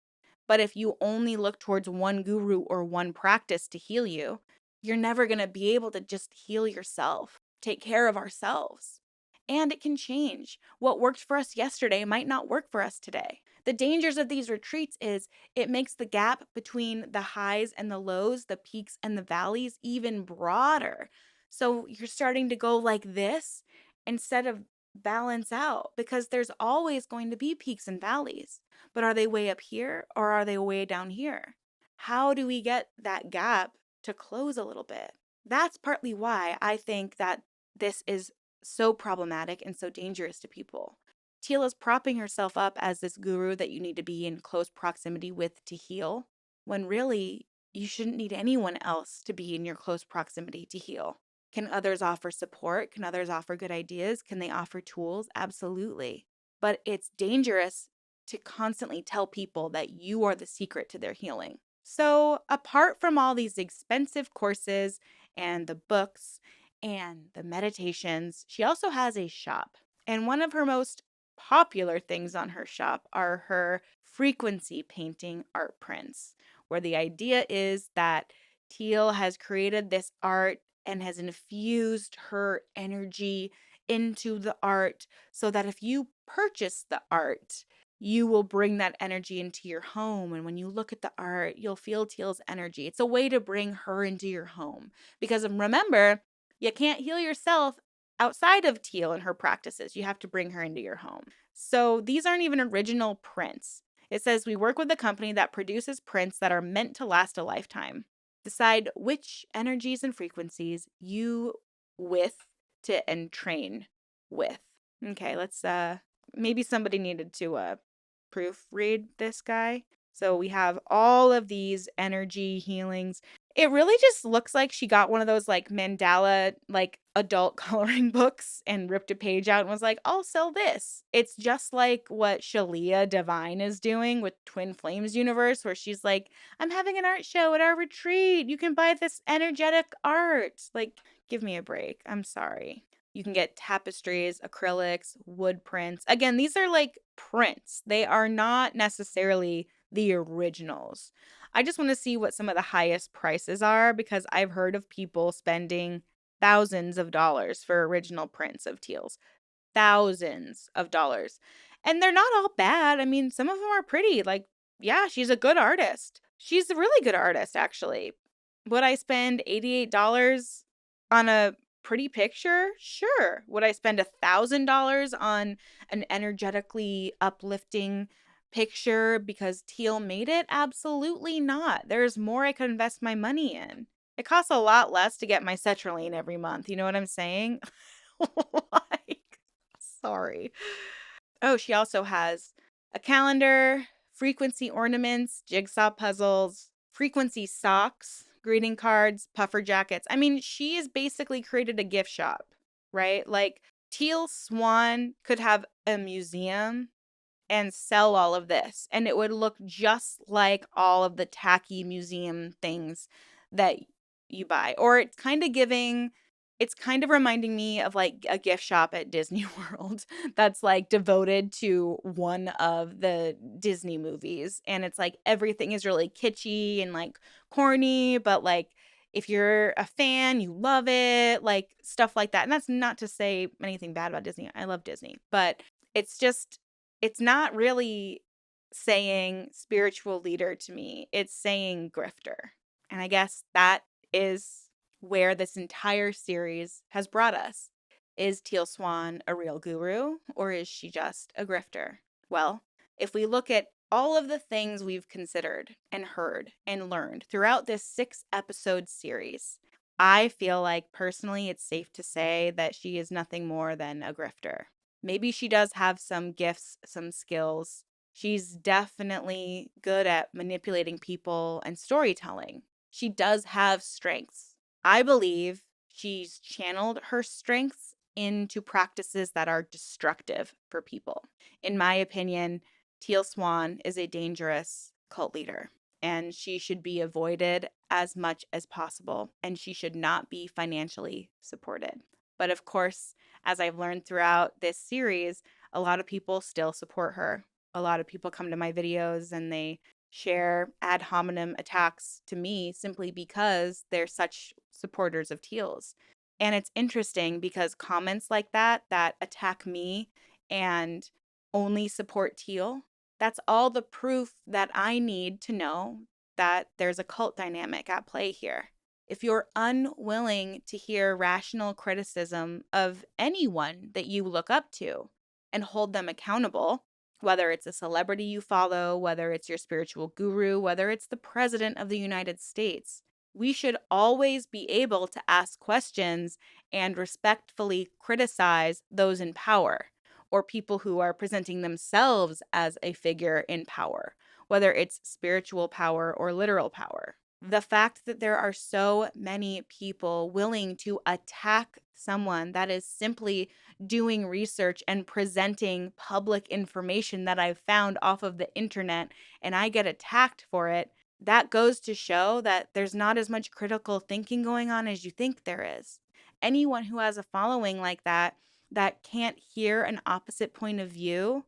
[SPEAKER 1] But if you only look towards one guru or one practice to heal you, you're never going to be able to just heal yourself, take care of ourselves. And it can change. What worked for us yesterday might not work for us today. The dangers of these retreats is it makes the gap between the highs and the lows, the peaks and the valleys, even broader. So you're starting to go like this instead of balance out, because there's always going to be peaks and valleys. But are they way up here or are they way down here? How do we get that gap to close a little bit? That's partly why I think that this is so problematic and so dangerous to people. Teal is propping herself up as this guru that you need to be in close proximity with to heal, when really you shouldn't need anyone else to be in your close proximity to heal. Can others offer support? Can others offer good ideas? Can they offer tools? Absolutely. But it's dangerous to constantly tell people that you are the secret to their healing. So, apart from all these expensive courses and the books and the meditations, she also has a shop. And one of her most popular things on her shop are her frequency painting art prints, where the idea is that Teal has created this art and has infused her energy into the art so that if you purchase the art, you will bring that energy into your home. And when you look at the art, you'll feel Teal's energy. It's a way to bring her into your home. Because remember, you can't heal yourself outside of Teal and her practices. You have to bring her into your home. So these aren't even original prints. It says we work with a company that produces prints that are meant to last a lifetime. Decide which energies and frequencies you with to and train with. Okay, let's maybe somebody needed to proofread this guy. So we have all of these energy healings. It really just looks like she got one of those like mandala, like adult coloring books and ripped a page out and was like, I'll sell this. It's just like what Shalia Divine is doing with Twin Flames Universe, where she's like, I'm having an art show at our retreat. You can buy this energetic art. Like, give me a break. I'm sorry. You can get tapestries, acrylics, wood prints. Again, these are like prints. They are not necessarily the originals. I just want to see what some of the highest prices are, because I've heard of people spending thousands of dollars for original prints of Teals. Thousands of dollars. And they're not all bad. I mean, some of them are pretty. Like, yeah, she's a good artist. She's a really good artist, actually. Would I spend $88 on a pretty picture? Sure. Would I spend $1,000 on an energetically uplifting picture because Teal made it? Absolutely not. There's more I could invest my money in. It costs a lot less to get my citrulline every month. You know what I'm saying? Like, sorry. Oh, she also has a calendar, frequency ornaments, jigsaw puzzles, frequency socks, greeting cards, puffer jackets. I mean, she has basically created a gift shop, right? Like, Teal Swan could have a museum and sell all of this, and it would look just like all of the tacky museum things that you buy. Or it's kind of reminding me of like a gift shop at Disney World that's like devoted to one of the Disney movies, and it's like everything is really kitschy and like corny, but like if you're a fan, you love it, like stuff like that. And that's not to say anything bad about Disney. I love Disney, but it's just it's not really saying spiritual leader to me. It's saying grifter. And I guess that is where this entire series has brought us. Is Teal Swan a real guru, or is she just a grifter? Well, if we look at all of the things we've considered and heard and learned throughout this 6-episode series, I feel like personally it's safe to say that she is nothing more than a grifter. Maybe she does have some gifts, some skills. She's definitely good at manipulating people and storytelling. She does have strengths. I believe she's channeled her strengths into practices that are destructive for people. In my opinion, Teal Swan is a dangerous cult leader, and she should be avoided as much as possible, and she should not be financially supported. But of course, as I've learned throughout this series, a lot of people still support her. A lot of people come to my videos and they share ad hominem attacks to me simply because they're such supporters of Teals. And it's interesting because comments like that attack me and only support Teal, that's all the proof that I need to know that there's a cult dynamic at play here. If you're unwilling to hear rational criticism of anyone that you look up to and hold them accountable, whether it's a celebrity you follow, whether it's your spiritual guru, whether it's the president of the United States, we should always be able to ask questions and respectfully criticize those in power or people who are presenting themselves as a figure in power, whether it's spiritual power or literal power. The fact that there are so many people willing to attack someone that is simply doing research and presenting public information that I've found off of the internet and I get attacked for it, that goes to show that there's not as much critical thinking going on as you think there is. Anyone who has a following like that can't hear an opposite point of view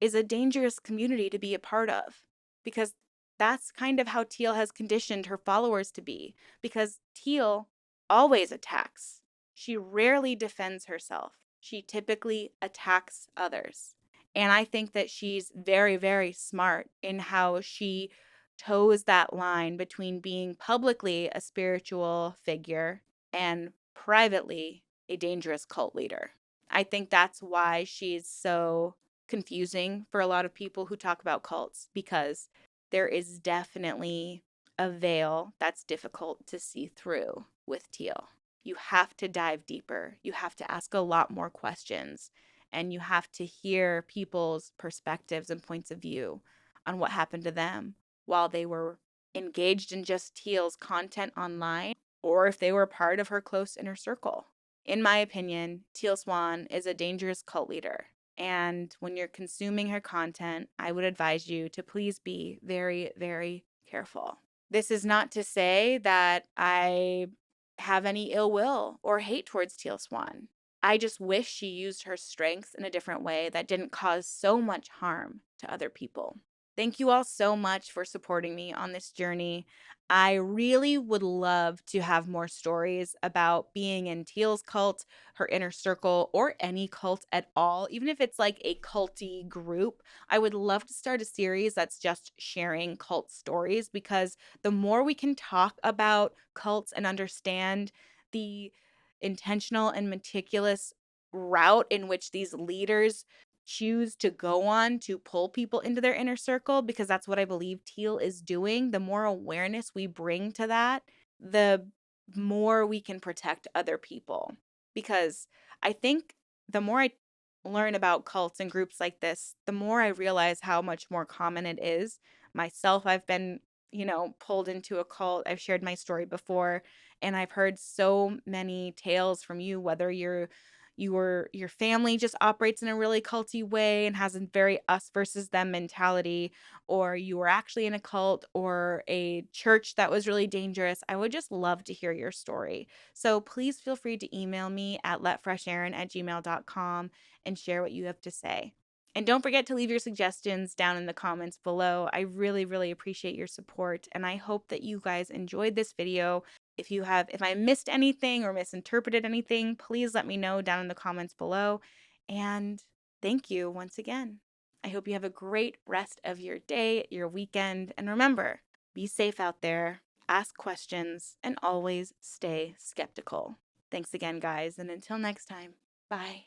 [SPEAKER 1] is a dangerous community to be a part of, because that's kind of how Teal has conditioned her followers to be, because Teal always attacks. She rarely defends herself. She typically attacks others. And I think that she's very, very smart in how she toes that line between being publicly a spiritual figure and privately a dangerous cult leader. I think that's why she's so confusing for a lot of people who talk about cults, because there is definitely a veil that's difficult to see through with Teal. You have to dive deeper. You have to ask a lot more questions, and you have to hear people's perspectives and points of view on what happened to them while they were engaged in just Teal's content online, or if they were part of her close inner circle. In my opinion, Teal Swan is a dangerous cult leader. And when you're consuming her content, I would advise you to please be very, very careful. This is not to say that I have any ill will or hate towards Teal Swan. I just wish she used her strengths in a different way that didn't cause so much harm to other people. Thank you all so much for supporting me on this journey. I really would love to have more stories about being in Teal's cult, her inner circle, or any cult at all, even if it's like a culty group. I would love to start a series that's just sharing cult stories, because the more we can talk about cults and understand the intentional and meticulous route in which these leaders choose to go on to pull people into their inner circle, because that's what I believe Teal is doing. The more awareness we bring to that, the more we can protect other people. Because I think the more I learn about cults and groups like this, the more I realize how much more common it is. Myself, I've been, pulled into a cult. I've shared my story before, and I've heard so many tales from you, whether your family just operates in a really culty way and has a very us versus them mentality, or you were actually in a cult or a church that was really dangerous. I would just love to hear your story. So please feel free to email me at letfresherin@gmail.com and share what you have to say. And don't forget to leave your suggestions down in the comments below. I really, really appreciate your support, and I hope that you guys enjoyed this video. If I missed anything or misinterpreted anything, please let me know down in the comments below. And thank you once again. I hope you have a great rest of your day, your weekend, and remember, be safe out there, ask questions, and always stay skeptical. Thanks again, guys, and until next time, bye.